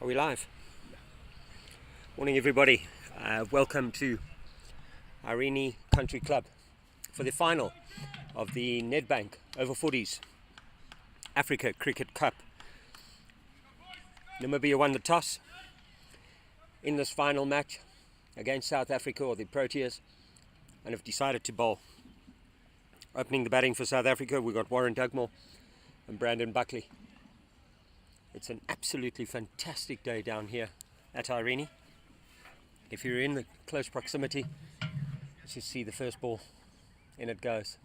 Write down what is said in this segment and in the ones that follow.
Are we live? Morning, everybody. Welcome to Irene Country Club for the final of the Nedbank Over-40s Africa Cricket Cup. Namibia won the toss in this final match against South Africa, or the Proteas, and have decided to bowl. Opening the batting for South Africa, we've got Warren Dugmore and Brandon Buckley. It's an absolutely fantastic day down here at Irene. If you're in the close proximity, you see the first ball. In it goes.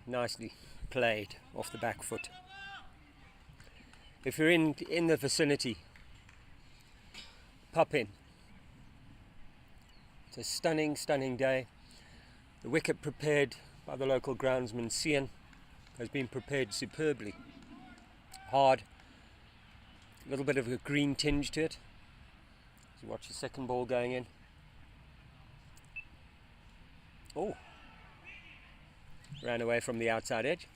Nicely played off the back foot. If you're in the vicinity, pop in. It's a stunning day. The wicket prepared by the local groundsman Cian has been prepared superbly. Hard, a little bit of a green tinge to it. So watch the second ball going in. Oh, ran away from the outside edge.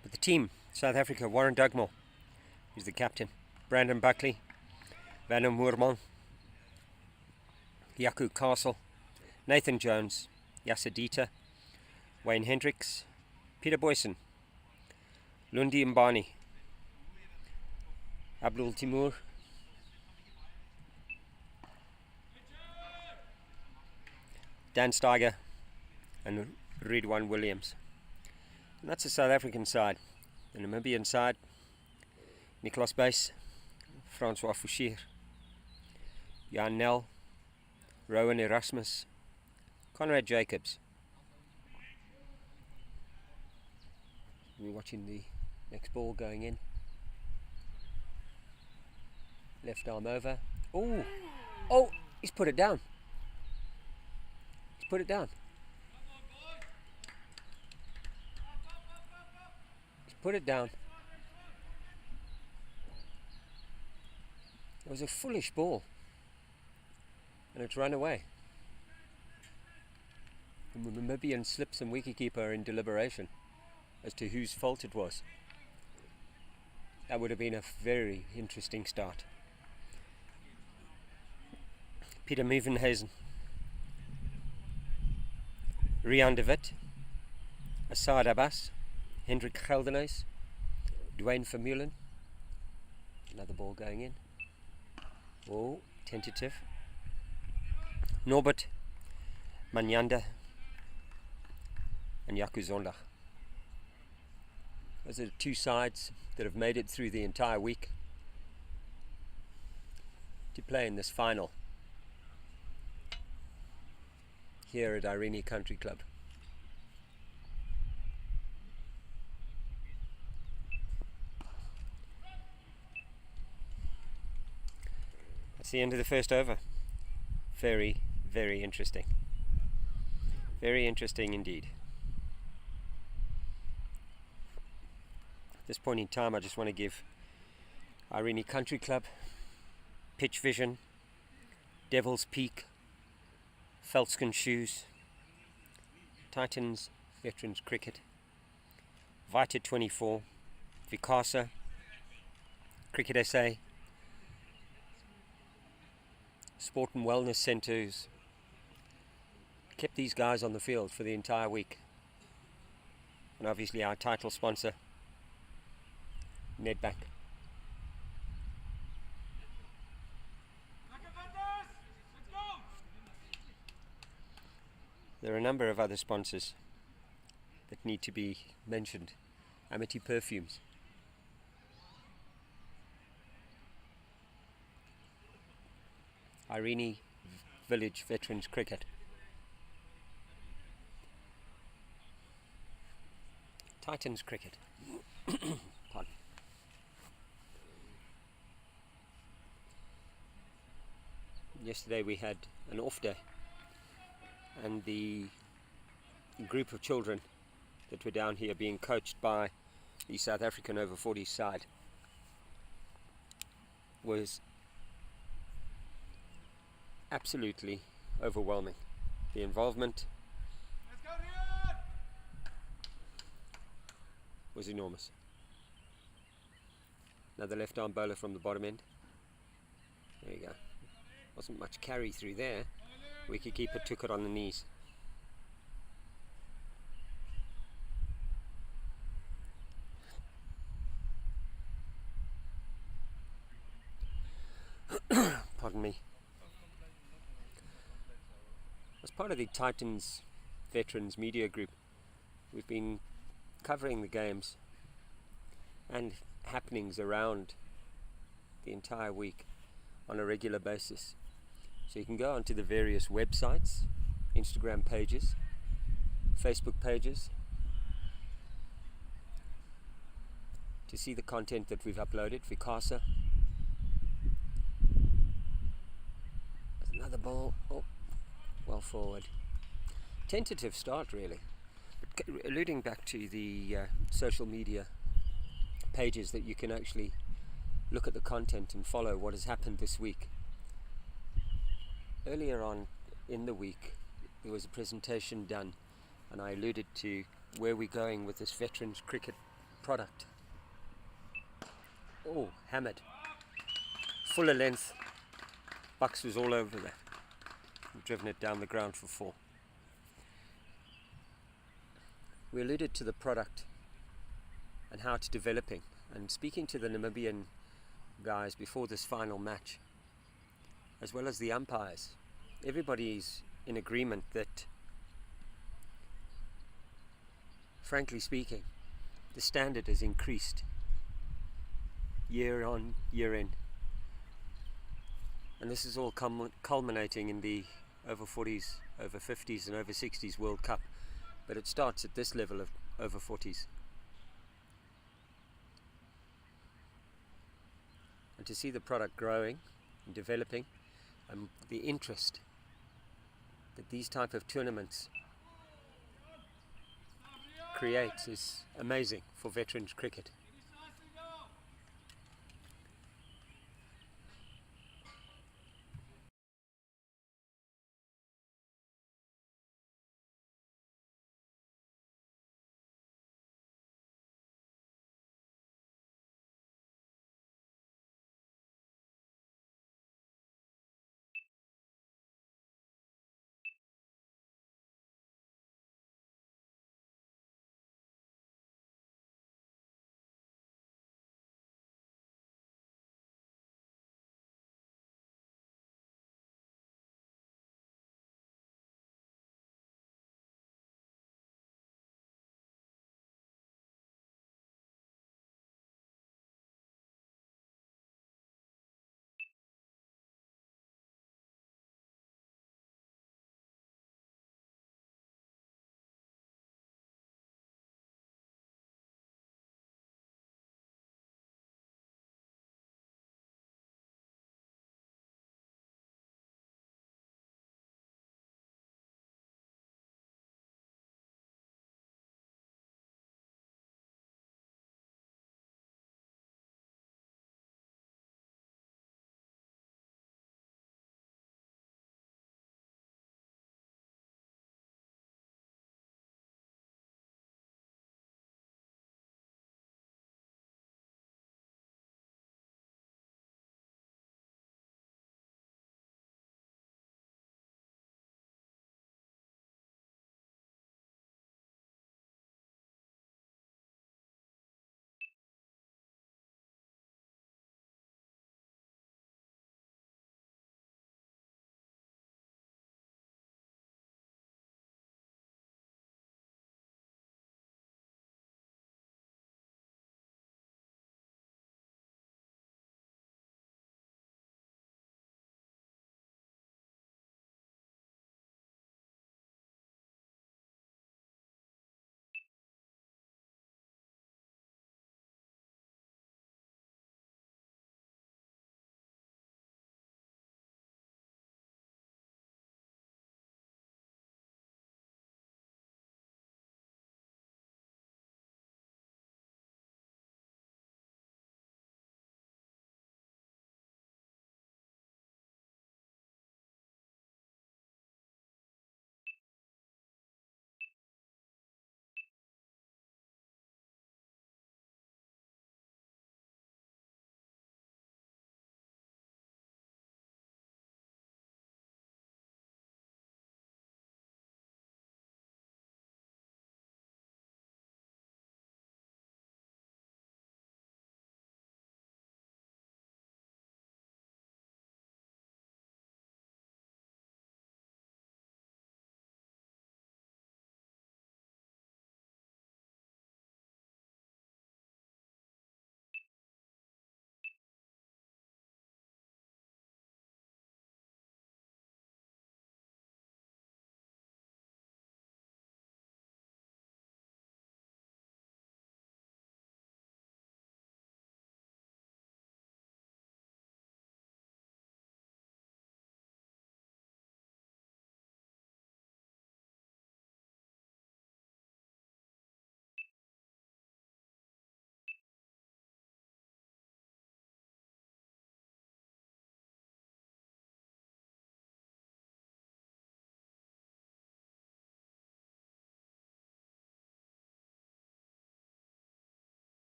But the team, South Africa, Warren Dugmore, he's the captain. Brandon Buckley, Van Moerman, Yaku Castle, Nathan Jones, Yasadita, Wayne Hendricks, Peter Boyson, Lundi Mbani, Abdul Timur, Dan Steiger, and Ridwan Williams. And that's the South African side. The Namibian side, Nicholas Buys, Francois Fouchier, Jan Nel, Rowan Erasmus, Conrad Jacobs. We're watching the next ball going in. Left arm over. Oh, he's put it down. He's put it down. He's put it down. It was a foolish ball. And it's run away. The Namibian slips and wicketkeeper are in deliberation as to whose fault it was. That would have been a very interesting start. Peter Mevenhuizen, Rian de Wit, Assad Abbas, Hendrik Geldenhuis, Dwayne Vermeulen. Another ball going in. Oh, tentative. Norbert Manyanda and Yaku Zondag. Those are the two sides that have made it through the entire week to play in this final here at Irene Country Club. That's the end of the first over. Very interesting. Very interesting indeed. At this point in time, I just want to give Irene Country Club, Pitch Vision, Devil's Peak, Feltskin Shoes, Titans Veterans Cricket, Vita 24, Vicasa, Cricket SA, Sport and Wellness Centres, kept these guys on the field for the entire week. And obviously our title sponsor, Nedbank. There are a number of other sponsors that need to be mentioned. Amity Perfumes, Irene Village Veterans Cricket, Titans Cricket. Pardon. Yesterday we had an off day, and the group of children that were down here being coached by the South African Over-40s side was absolutely overwhelming. The involvement was enormous. Another left arm bowler from the bottom end. There you go. Wasn't much carry through there. Wicketkeeper took it on the knees. Pardon me. As part of the Titans Veterans Media Group, we've been covering the games and happenings around the entire week on a regular basis. So you can go onto the various websites, Instagram pages, Facebook pages, to see the content that we've uploaded. Vikasa. There's another ball. Oh, well forward. Tentative start, really. But alluding back to the social media pages that you can actually look at the content and follow what has happened this week. Earlier on in the week, there was a presentation done, and I alluded to where we're going with this veterans cricket product. Oh, hammered. Fuller length. Bucks was all over that. We've driven it down the ground for 4. We alluded to the product and how it's developing, and speaking to the Namibian guys before this final match, as well as the umpires. Everybody's in agreement that, frankly speaking, the standard has increased year on year in, and this is all culminating in the over-40s, over-50s and over-60s World Cup, but it starts at this level of over-40s. And to see the product growing and developing, and the interest that these type of tournaments creates is amazing for veterans cricket.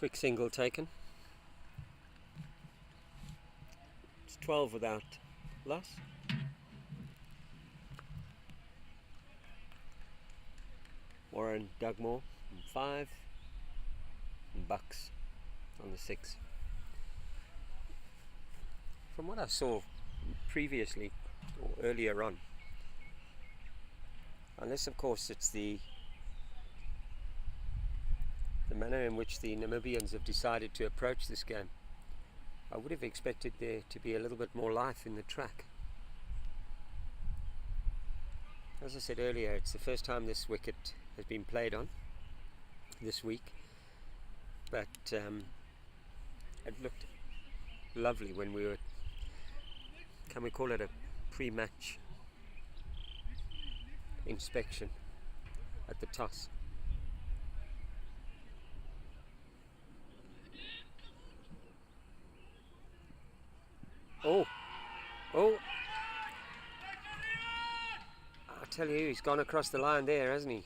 Quick single taken. It's 12 without loss. Warren Dugmore on 5 and Bucks on the 6. From what I saw previously or earlier on, unless of course it's the manner in which the Namibians have decided to approach this game, I would have expected there to be a little bit more life in the track. As I said earlier, it's the first time this wicket has been played on this week, but it looked lovely when we were, can we call it a pre-match inspection at the toss. Oh, I tell you, he's gone across the line there, hasn't he?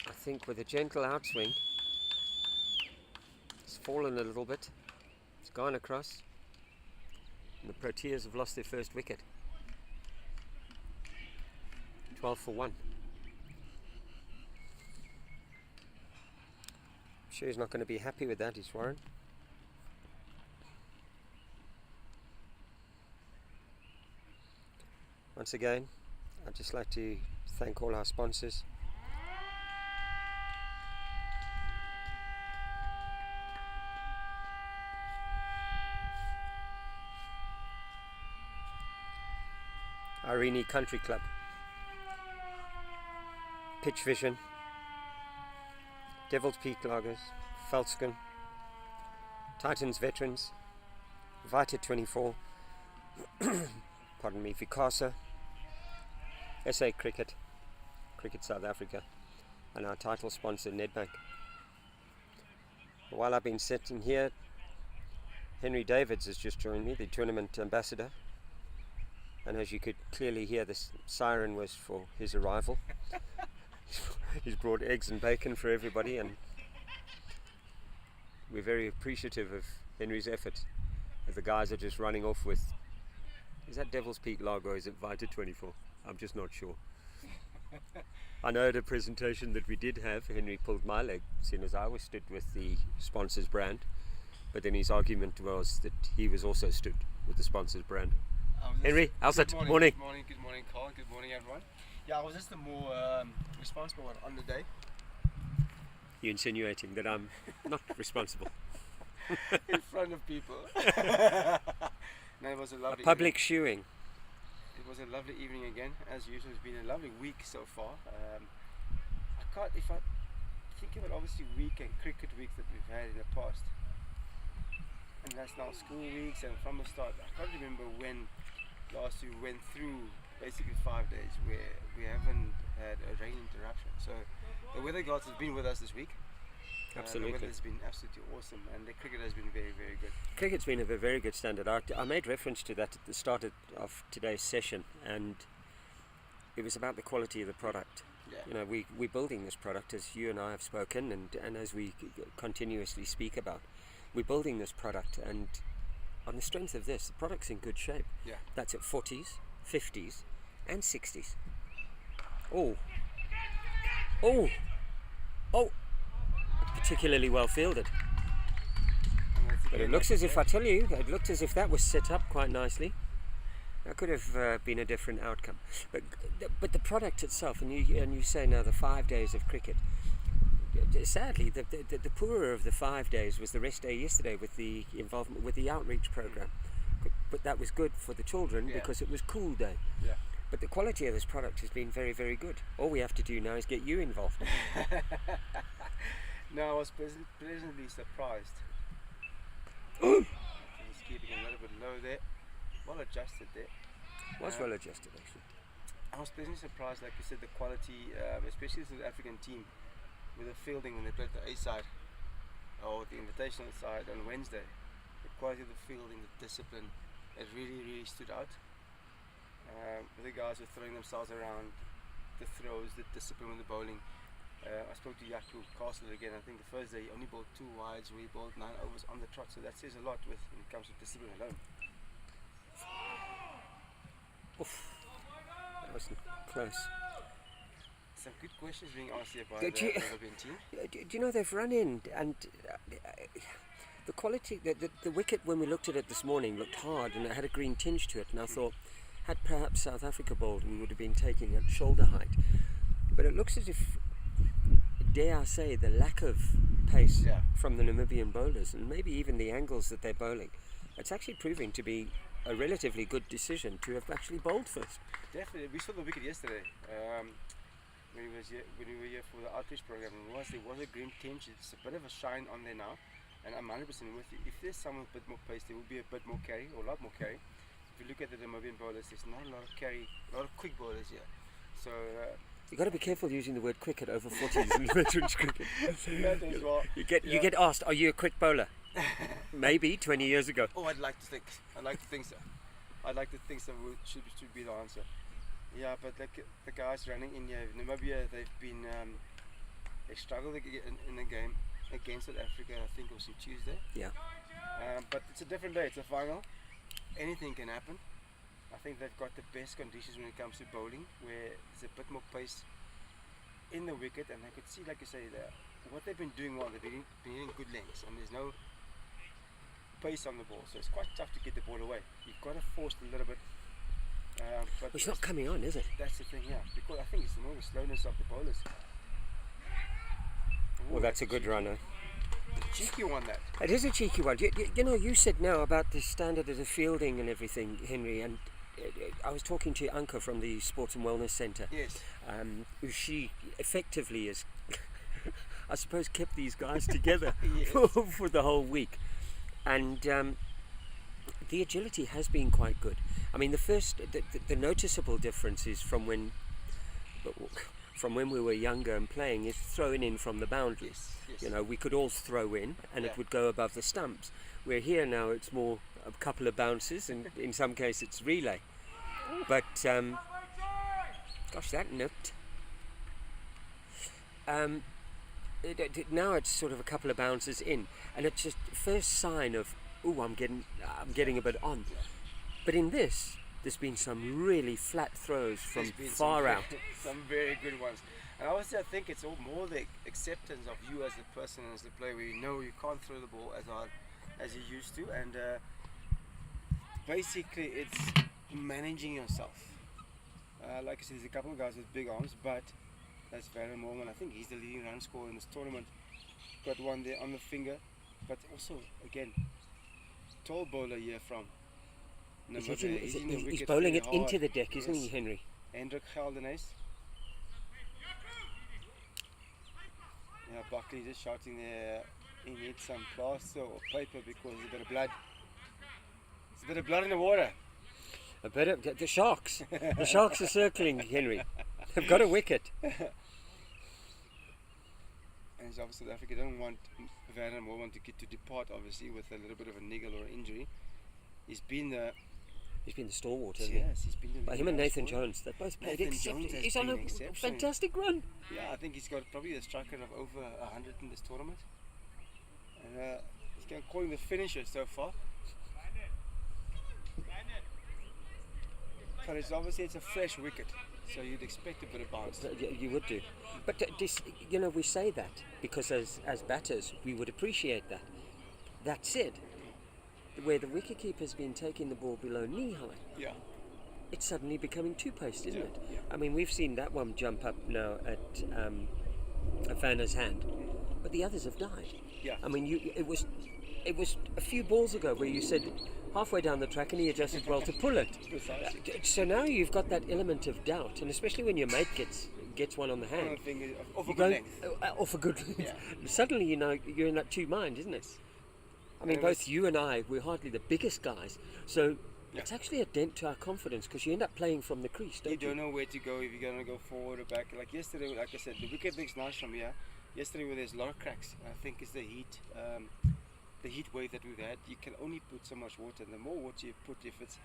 I think with a gentle outswing, it's fallen a little bit. It's gone across, and the Proteas have lost their first wicket. 12 for 1. I'm sure he's not going to be happy with that, is Warren. Once again, I'd just like to thank all our sponsors. Over-40s Country Club, Pitch Vision, Devil's Peak Lagers, Veldsken, Titans Veterans, Vita 24, pardon me, Vicasa, SA Cricket, Cricket South Africa, and our title sponsor Nedbank. While I've been sitting here, Henry Davids has just joined me, the tournament ambassador, and as you could clearly hear, the siren was for his arrival. He's brought eggs and bacon for everybody, and we're very appreciative of Henry's efforts. The guys are just running off with, is that Devil's Peak Lager or is it Vita 24? I'm just not sure. I know at a presentation that we did have, Henry pulled my leg, seeing as I was stood with the sponsor's brand, but then his argument was that he was also stood with the sponsor's brand. Henry, how's it? Morning. Good morning, Carl. Good morning, everyone. Yeah, I was just the more responsible one on the day. You're insinuating that I'm not responsible. In front of people. No, it was a lovely public shoeing. It was a lovely evening again, as usual. It's been a lovely week so far. If I think about obviously week and cricket weeks that we've had in the past, and that's now school weeks, and from the start, I can't remember when last we went through basically 5 days where we haven't had a rain interruption. So the weather gods have been with us this week. Absolutely. The weather has been absolutely awesome, and the cricket has been very, very good. Cricket's been of a very good standard. I made reference to that at the start of today's session, and it was about the quality of the product. Yeah. You know, we're building this product, as you and I have spoken, and as we continuously speak about. We're building this product, and on the strength of this, the product's in good shape. Yeah. That's at 40s, 50s, and 60s. Oh, particularly well fielded. But it looks as if, I tell you, it looked as if that was set up quite nicely. That could have been a different outcome. But the product itself, and you say now the 5 days of cricket. Sadly, the poorer of the 5 days was the rest day yesterday with the involvement with the outreach program. But that was good for the children because it was cool day. Yeah. But the quality of this product has been very, very good. All we have to do now is get you involved. No, I was pleasantly surprised. Just keeping a little bit low there. Well adjusted there. Was well adjusted actually. I was pleasantly surprised, like you said, the quality, especially the South African team, with the fielding when they played the A side or the invitational side on Wednesday. The quality of the fielding, the discipline, it really, really stood out. The guys were throwing themselves around, the throws, the discipline with the bowling. I spoke to Yaku Castle again. I think the first day he only bowled 2 wides, where he bowled 9 overs on the trot. So that says a lot when it comes to discipline alone. Oof, that was close. Some good questions being asked here by Do the you- Namibian team. Do you know they've run in and the quality, the wicket when we looked at it this morning looked hard and it had a green tinge to it, and I thought had perhaps South Africa bowled we would have been taking at shoulder height. But it looks as if, dare I say, the lack of pace Yeah. from the Namibian bowlers and maybe even the angles that they're bowling, it's actually proving to be a relatively good decision to have actually bowled first. Definitely, we saw the wicket yesterday when we were here for the outreach program. And there was a green tinge. It's a bit of a shine on there now, and I'm 100% with you. If there's someone with a bit more pace, there will be a bit more carry, or a lot more carry. If you look at the Namibian bowlers, there's not a lot of carry, a lot of quick bowlers here. So You've got to be careful using the word quick at over 40s in veterans cricket. that as well. You get asked, are you a quick bowler? Maybe 20 years ago. Oh, I'd like to think so. I'd like to think so should be the answer. Yeah, but like the guys running in here, Namibia, they've been they struggled in the game against South Africa. I think it was on Tuesday. Yeah. But it's a different day. It's a final. Anything can happen. I think they've got the best conditions when it comes to bowling, where there's a bit more pace in the wicket, and I could see, like you say, what they've been doing well. They've been hitting good lengths, and there's no pace on the ball, so it's quite tough to get the ball away. You've got to force it a little bit. But It's not coming on, is it? that's the thing, yeah. Because I think it's more the slowness of the bowlers. Well, that's a good runner. Cheeky one, that. It is a cheeky one. You know, you said now about the standard of the fielding and everything, Henry, and I was talking to Anka from the Sports and Wellness Centre. Yes. Who she effectively is, I suppose, kept these guys together Yes. for the whole week. And the agility has been quite good. I mean, the noticeable difference is from when we were younger and playing is throwing in from the boundaries. Yes. You know, we could all throw in and Yeah. it would go above the stumps. Where here now it's more a couple of bounces and in some cases it's relay. But gosh, that nipped. Now it's sort of a couple of bounces in, and it's just first sign of I'm getting a bit on. But in this, there's been some really flat throws from There's been far out. some very good ones. And obviously, I think it's all more the acceptance of you as the person, as the player, where you know you can't throw the ball as hard as you used to, and basically it's managing yourself. Like I said, there's a couple of guys with big arms, but that's Van Morman. I think he's the leading run scorer in this tournament. Got one there on the finger, but also again, tall bowler here from Namibia. He's bowling it into the deck, isn't he, Henry? Hendrik Geldenhuys. Yeah, Buckley just shouting there. He needs some plaster or paper because there's a bit of blood. There's a bit of blood in the water. The sharks. The sharks are circling, Henry. They've got a wicket. And obviously South Africa don't want Van Morman to depart, obviously, with a little bit of a niggle or injury. He's been the stalwart, hasn't he? yes, he's been the By him and Nathan Jones, they both played Nathan Jones has He's on been a exceptional. fantastic run. Yeah, I think he's got probably a strike rate of over 100 in this tournament. And he's going to call him the finisher so far. But it's obviously it's a fresh wicket, so you'd expect a bit of bounce. You would do. But we say that because as batters, we would appreciate that. That said, where the wicketkeeper's been taking the ball below knee high, Yeah. it's suddenly becoming two-paced, isn't it? Yeah. I mean, we've seen that one jump up now at Vanna's hand, but the others have died. Yeah. I mean, it was a few balls ago where you said halfway down the track and he adjusted well to pull it. Precisely. So now you've got that element of doubt, and especially when your mate gets one on the hand. Another thing is off a You good go length. off a good length. Yeah. Suddenly, you're in that two mind, isn't it? I mean, And both you and I, we're hardly the biggest guys, so Yeah. it's actually a dent to our confidence because you end up playing from the crease, You don't you? don't know where to go, if you're going to go forward or back. Like yesterday, like I said, the wicket looks nice from here. Yesterday, where there's a lot of cracks, I think it's the heat wave that we've had. You can only put so much water, and the more water you put, if it's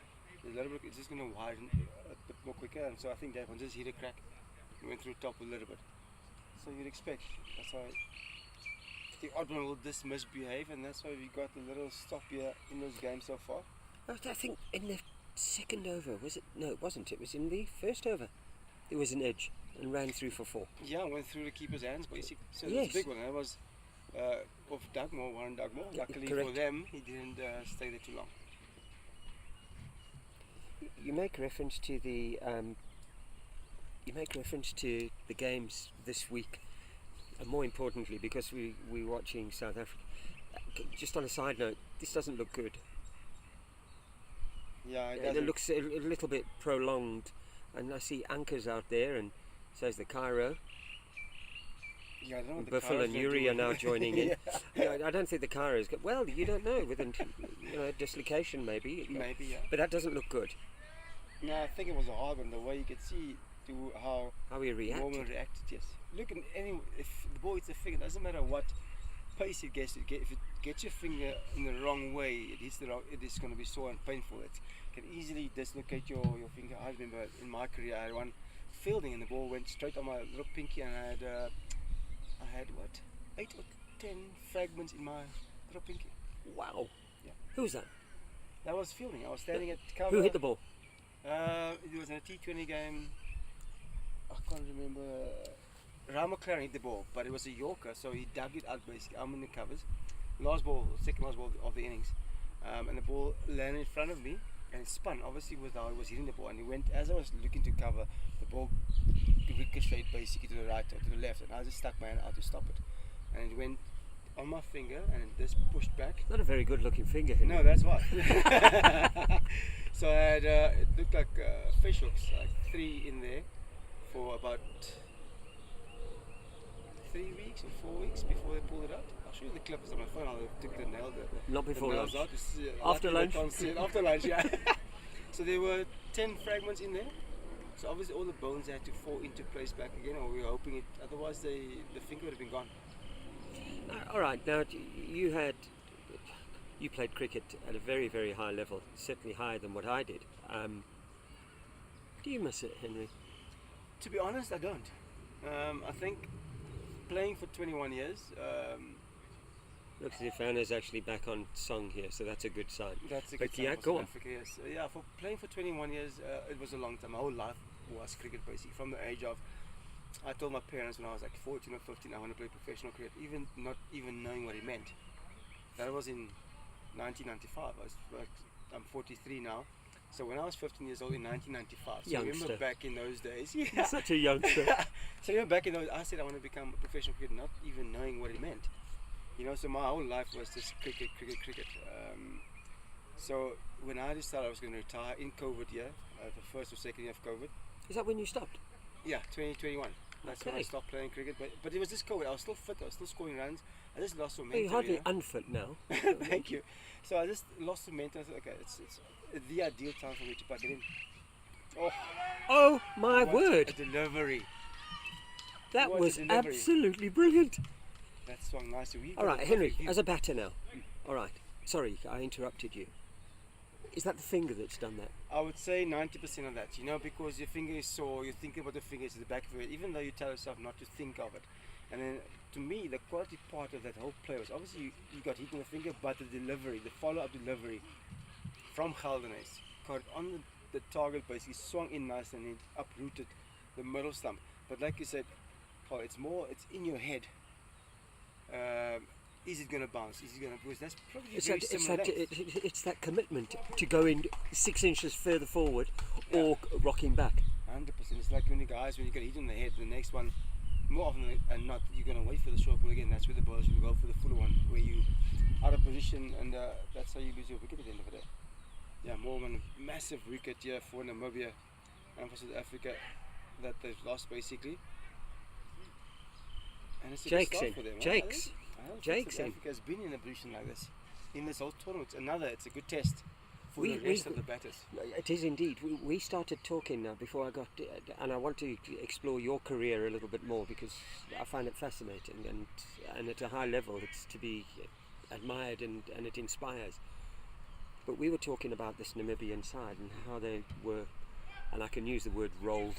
a little bit, it's just going to widen a bit more quicker. And so I think that one just hit a crack, went through top a little bit. So you'd expect. That's why the odd one will just misbehave, and that's why we got a little stop here in those games so far. I think in the second over, was it? No, it wasn't. It was in the first over. It was an edge and ran through for 4. Yeah, went through the keeper's hands basically. So Yes. that's a big one. That was of Warren Dugmore. Luckily Correct. for them, he didn't stay there too long. You make reference to the games this week, and more importantly, because we're watching South Africa. Just on a side note, this doesn't look good. Yeah, It looks a little bit prolonged, and I see anchors out there, and so is the Cairo. Yeah, I don't know what the Buffalo Cars and are Yuri doing. are now joining in. Yeah. I don't think the Cairo's good. Well, you don't know, with a dislocation maybe. Maybe, yeah. But that doesn't look good. No, I think it was a hard one. The way you could see how he reacted. Norman reacted. Yes. Look, if the ball hits the finger, it doesn't matter what pace it gets. If it gets your finger in the wrong way, it is going to be sore and painful. It can easily dislocate your finger. I remember in my career, I had one fielding, and the ball went straight on my little pinky, and I had what, 8 or 10 fragments in my little pinky. Wow. Yeah. Who was that? That was fielding. I was standing at cover. Who hit the ball? It was in a T20 game. I can't remember. Ram McLaren hit the ball, but it was a Yorker, so he dug it out basically. I'm in the covers. Second last ball of the innings. And the ball landed in front of me, and it spun, obviously with how he was hitting the ball. And he went, as I was looking to cover, the ball ricocheted basically to the right or to the left, and I just stuck my hand out to stop it. And it went on my finger, and it just pushed back. Not a very good looking finger, Henry. No, that's why. So I had, it looked like fish hooks, like 3 in there for about 3 weeks or 4 weeks before they pulled it out. I'll show you the clips on my phone. I took the nail. Not before the nails lunch. out. It's, After luckily lunch? they can't see it. After lunch, yeah. So there were 10 fragments in there. So obviously all the bones had to fall into place back again, or we were hoping it. Otherwise, the finger would have been gone. All right. Now you played cricket at a very, very high level, certainly higher than what I did. Do you miss it, Henry? To be honest, I don't. I think playing for 21 years. Looks as if Anna's actually back on song here, so that's a good sign. That's a But good sign yeah, for go South on. Africa, yes. Yeah, for playing for 21 years, it was a long time. My whole life was cricket, basically. From the age of, I told my parents when I was like 14 or 15, I want to play professional cricket, not even knowing what it meant. That was in 1995. I'm 43 now. So when I was 15 years old in 1995, so Youngster. remember back in those days. You're Yeah. such a youngster. So remember back in those, I said I want to become a professional cricketer, not even knowing what it meant. So my whole life was just cricket. So when I decided I was going to retire in COVID year, the first or second year of COVID, Is that when you stopped? yeah, 2021. That's when I Okay. stopped playing cricket. But it was just COVID. I was still fit. I was still scoring runs. I just lost some Well, you're momentum. hardly unfit now. Thank you. So I just lost some momentum. I thought, okay, it's the ideal time for me to plug it in. Oh, Oh my what word! a delivery! That what a was delivery. absolutely brilliant. That swung nicely. All right, Henry, as a batter now. All right. Sorry, I interrupted you. Is that the finger that's done that? I would say 90% of that, because your finger is sore, you're thinking about the finger, it's at the back of your head, even though you tell yourself not to think of it. And then, to me, the quality part of that whole play was obviously you got hit in the finger, but the delivery, the follow-up delivery from Geldenhuys, got on the target, basically swung in nice and it uprooted the middle stump. But like you said, Paul, it's in your head. Is it going to bounce? Is it going to? Because that's probably very similar. It's that commitment to go in 6 inches further forward or rocking back. 100%. It's like when you get hit in the head, the next one, more often than not, you're going to wait for the short ball again. That's where the bowlers will go for the fuller one, where you out of position, and that's how you lose your wicket at the end of the day. Yeah, more than a massive wicket here for Namibia and for South Africa that they've lost basically. And it's a good Jake's start in. for them. Jake's. I don't think Jake's South in. Africa has been in a position like this in this whole tournament. It's a good test for We- the rest we- of the batters. It is indeed. We started talking now before I got, and I want to explore your career a little bit more because I find it fascinating, and at a high level it's to be admired and it inspires. But we were talking about this Namibian side and how they were and I can use the word rolled,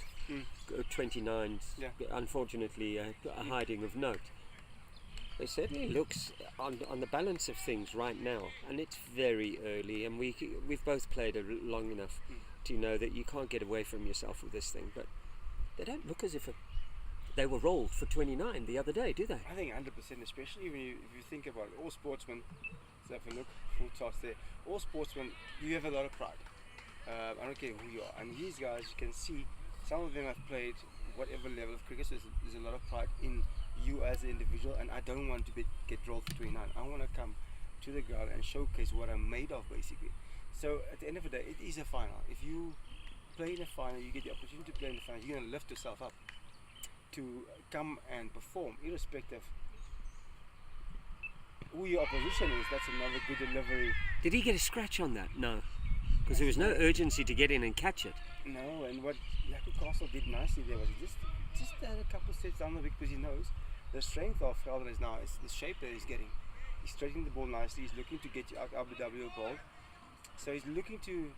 29s, Yeah. unfortunately a hiding of note. It certainly looks on the balance of things right now, and it's very early, and we've both played long enough to know that you can't get away from yourself with this thing, but they don't look as if they were rolled for 29 the other day, do they? I think 100%, especially when if you think about it, all sportsmen, let's have a look, full toss there, all sportsmen, you have a lot of pride. I don't care who you are, and these guys, you can see, some of them have played whatever level of cricket, so there's a lot of pride in you as an individual, and I don't want to get rolled for 29. I want to come to the ground and showcase what I'm made of, basically. So at the end of the day, it is a final. If you play in a final, you get the opportunity to play in the final, you're going to lift yourself up to come and perform, irrespective who your opposition is. That's another good delivery. Did he get a scratch on that? No, because there was no urgency to get in and catch it. No, and what Jaco Castle did nicely there was he just had a couple of steps down the wicket, because he knows the strength of Gelder is now is the shape that he's getting. He's straightening the ball nicely. He's looking to get you out RBW ball. So he's looking to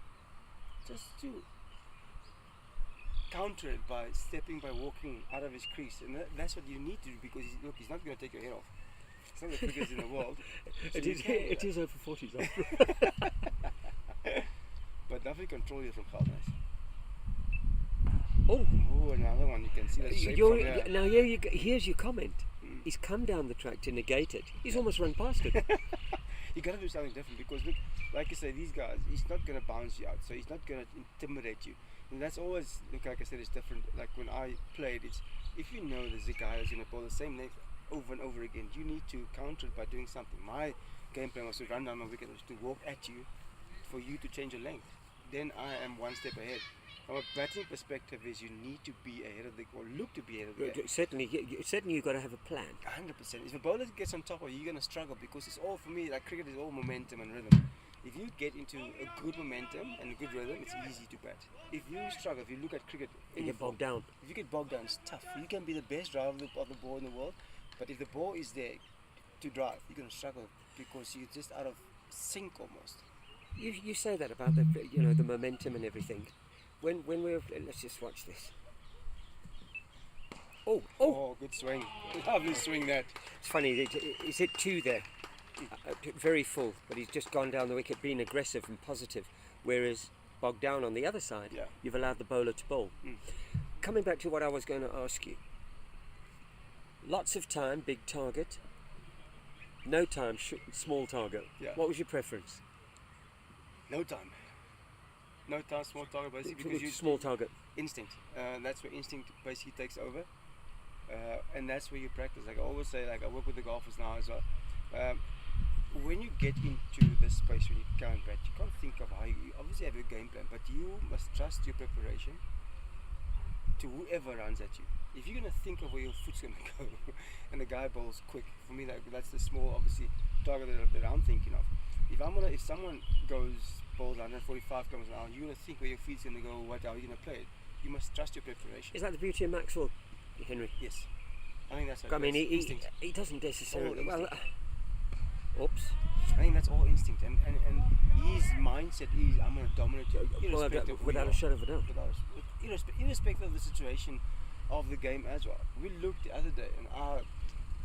counter it by walking out of his crease, and that's what you need to do, because he's not going to take your head off. It's not the quickest in the world. So It is over 40s. But lovely control here from Gelder. Oh, another one. You can see the shape from there. Now here's your comment. He's come down the track to negate it. He's almost run past it. You got to do something different, because look, like I say, these guys, he's not going to bounce you out, so he's not going to intimidate you. And that's always, look, like I said, it's different. Like when I played, it's if you know there's a guy who's going to bowl the same length over and over again, you need to counter it by doing something. My game plan was to run down my wicket, was to walk at you for you to change your length. Then I am one step ahead. From a batting perspective, is you need to be ahead of the, or look to be ahead of the game. Certainly you've got to have a plan. 100%. If a bowler gets on top of you, you're going to struggle, because it's all, for me, like cricket is all momentum and rhythm. If you get into a good momentum and a good rhythm, it's easy to bat. If you struggle, if you look at cricket, You get bogged down. If you get bogged down, it's tough. You can be the best driver of the ball in the world, but if the ball is there to drive, you're going to struggle, because you're just out of sync almost. You say that about the momentum and everything. When we're, let's just watch this. Oh! Good swing. Lovely swing that. It's funny. He's hit two there, very full, but he's just gone down the wicket, being aggressive and positive. Whereas bogged down on the other side, you've allowed the bowler to bowl. Coming back to what I was going to ask you. Lots of time, big target. No time, small target. Yeah. What was your preference? No time, small target, basically, because you small target. Instinct. That's where instinct basically takes over, and that's where you practice. Like I always say, like I work with the golfers now as well. When you get into this space, when you go and bat, you can't think of how you obviously have your game plan, but you must trust your preparation to whoever runs at you. If you're gonna think of where your foot's gonna go, and the guy bowls quick, for me, like that's the small, obviously, target that I'm thinking of. If someone bowls 145 kilometers an hour, you're gonna think where your feet's gonna go, how you're gonna play it. You must trust your preparation. Is that the beauty of Maxwell, Henry? Yes, I think that's. I mean, he doesn't necessarily. Well, oops. I think that's all instinct, and his mindset is, I'm gonna dominate you, without a shadow of a doubt. Irrespective of the situation of the game as well. We looked the other day, and I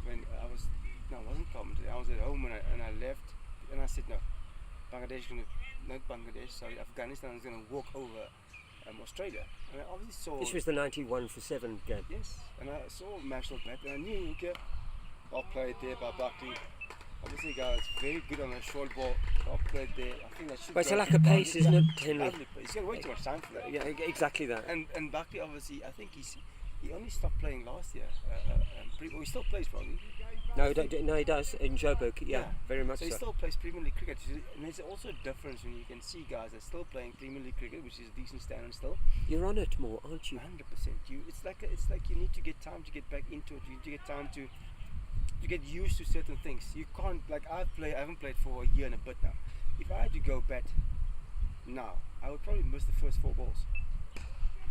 wasn't commenting. I was at home and I left, and I said, Afghanistan is going to walk over Australia. And I obviously saw. This was the 91 for 7 game. Yes, and I saw Maxwell bat, and I knew, okay, I'll play it there by Buckley. Obviously, guys, very good on a short ball. I'll play it there. I think that should. But it's a lack of pace, isn't it, Henry? Lovely pace. He's got way too much time for that. Yeah, exactly that. And Buckley, obviously, I think he only stopped playing last year. He still plays probably. No, he does in Joburg. Yeah, very much so. So he still plays Premier League cricket, and there's also a difference when you can see guys that still playing Premier League cricket, which is a decent standard still. You're on it more, aren't you? 100%. It's like you need to get time to get back into it. You need to get time to get used to certain things. You can't, like I haven't played for a year and a bit now. If I had to go bat now, I would probably miss the first 4 balls.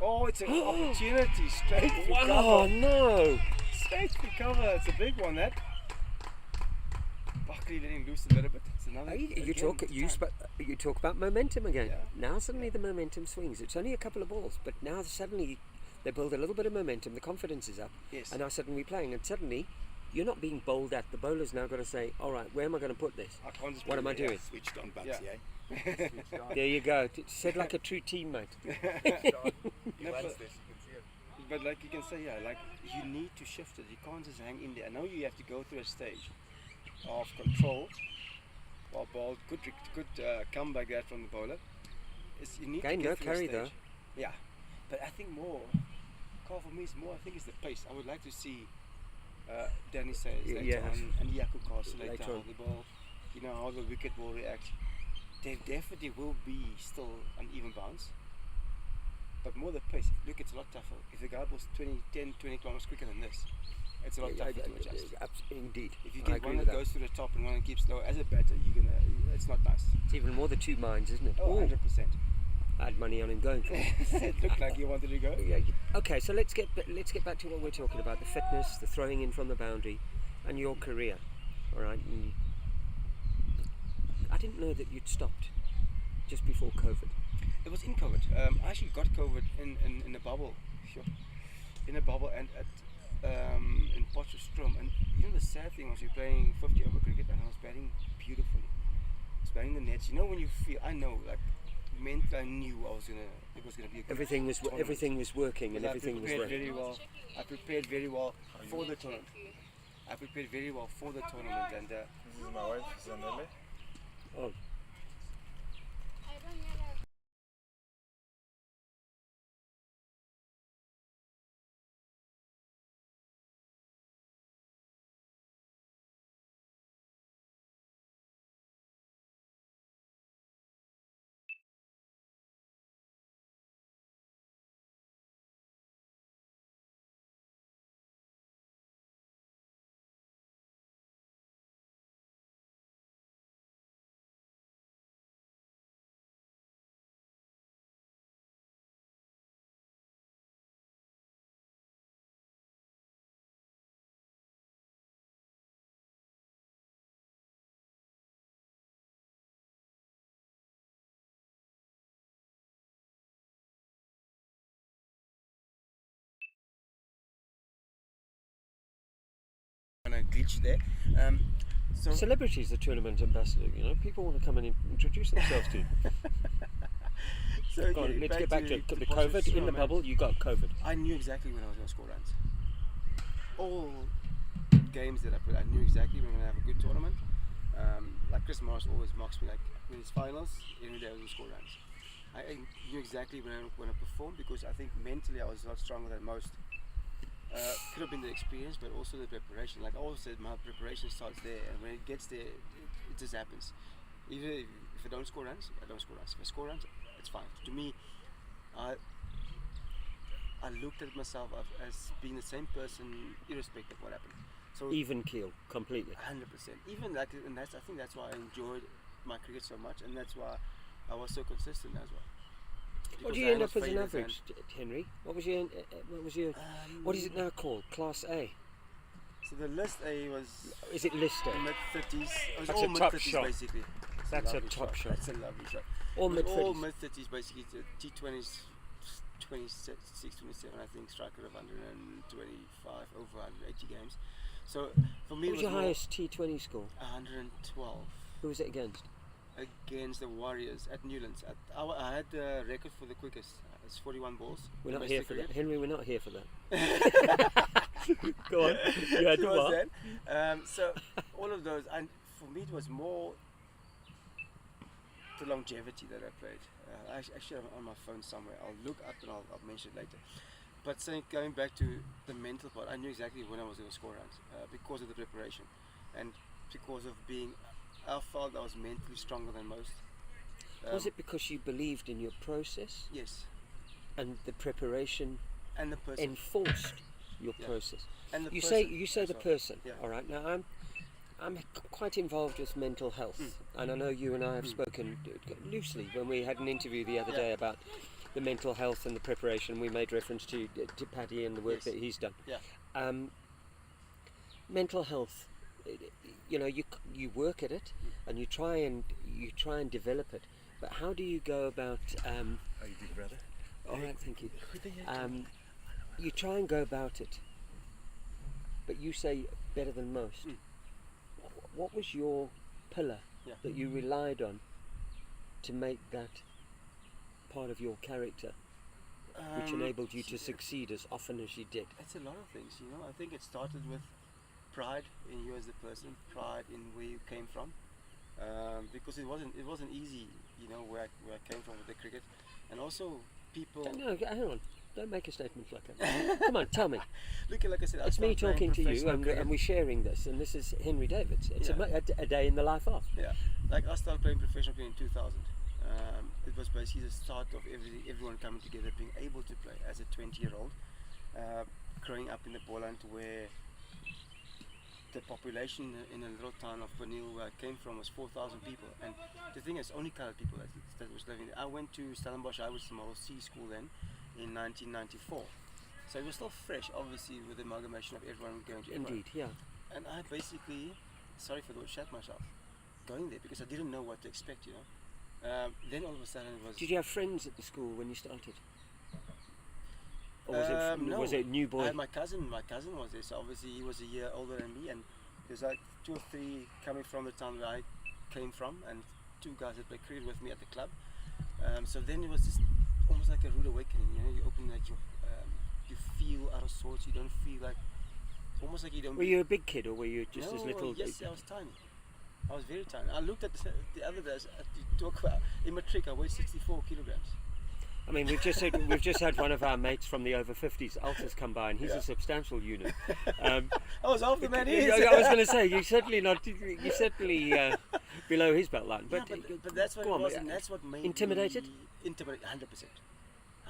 Oh, it's an opportunity straight for cover. Oh no! Straight for cover. It's a big one, that. luckily letting loose a little bit. It's another. You talk about momentum again. Yeah. Now suddenly the momentum swings. It's only a couple of balls, but now suddenly they build a little bit of momentum. The confidence is up, Yes. and now suddenly we're playing, and suddenly you're not being bowled at. The bowler's now got to say, "All right, where am I going to put this? I can't just What am I doing?" Switched on, Bugsy, Yeah. eh? Switched on. There you go. Said like a true teammate. Switched on. He No, wants but- this, you can see it. But like you can say, yeah, like you need to shift it. You can't just hang in there. I know you have to go through a stage of control. Well, ball, good comeback there from the bowler. You need Okay, to no get through carry a stage. though. Yeah, but I think more, Carl, for me, is more. I think it's the pace. I would like to see Danny Sayers later Yeah. on and Yaku Castle later Later how on. the ball, how the wicket will react. There definitely will be still an even bounce. But more the pace. Look, it's a lot tougher. If the guy was 10, 20 kilometers quicker than this, it's a lot tougher to adjust. Indeed. If you I get agree one with that goes to the top and one that keeps low, as a batter, it's not nice. It's even more the two minds, isn't it? Oh, Ooh, 100%. I had money on him going for it. It looked like you wanted to go. Yeah. Okay, so let's get back to what we're talking about: the fitness, the throwing in from the boundary, and your career. All right. I didn't know that you'd stopped just before COVID. It was in COVID. I actually got COVID in a bubble. Sure. In a bubble and at in Potchefstroom. And the sad thing was you're playing 50 over cricket and I was batting beautifully. I was batting the nets. When you feel, I know, like, mentally I knew it was gonna be a good Everything was working and Because everything was right. I prepared very well for the tournament. And This is my wife, Zanele. Oh, kind of glitch there. So celebrities, the tournament ambassador. People want to come and introduce themselves to you. So Go on, okay, let's get back to the Potchefstroom, COVID in the man. bubble. You got COVID. I knew exactly when I was going to score runs. All games that I put, I knew exactly when I'm going to have a good tournament. Like Chris Morris always mocks me, like with his finals, every day I was going to score runs. I knew exactly when I performed because I think mentally I was a lot stronger than most. Could have been the experience, but also the preparation. Like I always said, my preparation starts there, and when it gets there, it just happens. Even if I don't score runs, I don't score runs. If I score runs, it's fine. To me, I looked at myself as being the same person, irrespective of what happened. So Even keel, completely. 100%. Even like, and I think that's why I enjoyed my cricket so much, and that's why I was so consistent as well. What Because do you I end was up as an favourite average, Henry? What was your what is it now called? Class A? So the list A was Is it Lister? mid 30s. It was That's all a mid top 30s shot. basically. It's That's a lovely top shot. That's a lovely shot. All It mid was all 30s. mid 30s basically. The T20s, 26, 27, I think, striker of 125 over 180 games. So for me, What was it your was more highest T20 score? 112 Who was it against? against the Warriors at Newlands. I had the record for the quickest. It's 41 balls. We're not domestic here for that, cricket. Henry. We're not here for that. Go on. You had It was what? that. So all of those, and for me, it was more the longevity that I played. I actually have it on my phone somewhere. I'll look up and I'll mention it later. But going back to the mental part, I knew exactly when I was going to score runs because of the preparation and because of I felt I was mentally stronger than most. Was it because you believed in your process Yes, and the preparation and the person. enforced your Yeah. process? And the You person say as the well. person. Yeah. All right. Now I'm quite involved with mental health, and I know you and I have spoken loosely when we had an interview the other Yeah. day about the mental health and the preparation. We made reference to Paddy and the work Yes. that he's done. Yeah. Mental health. you know, you work at it, and you try and develop it. But how do you go about? How you doing, brother? All right, thank you. You try and go about it, but you say better than most. What was your pillar that you relied on to make that part of your character, which enabled you to succeed as often as you did? It's a lot of things, you know. I think it started with pride in you as a person, pride in where you came from, because it wasn't easy, you know, where I came from with the cricket, and also people. No, hang on. Don't make a statement like that. Come on, tell me. Look, like I said, It's me started talking to playing you, professional cricket. and we're sharing this, and this is Henry Davids. It's a day in the life of. Yeah, like I started playing professional cricket in 2000. It was basically the start of everyone coming together, being able to play as a 20-year-old, growing up in the Poland where the population in a little town of Panil where I came from was 4,000 people, and the thing is, only colored people that was living there. I went to Stellenbosch, I was Model C school then, in 1994. So it was still fresh, obviously, with the amalgamation of everyone going to everyone. Indeed, yeah. And I basically, sorry for the word, shat myself going there because I didn't know what to expect, you know. Then all of a sudden it was. Did you have friends at the school when you started? Or was it new boy? My cousin was there, so obviously he was a year older than me, and there's like 2 or 3 coming from the town where I came from, and 2 guys that played cricket with me at the club. So then it was just almost like a rude awakening, you know. You open like you feel out of sorts. You don't feel like almost like you don't. Were you a big kid, or were you just no, as little? Yes, I was tiny. I was very tiny. I looked at the other days. You talk about in matric, I weighed 64 kilograms. I mean, we've just had one of our mates from the over-40s, Altus, come by, and he's a substantial unit. I was half the man he is. I was going to say you're certainly below his belt line. But, but that's what it was, and that's what made intimidated. me intimidated,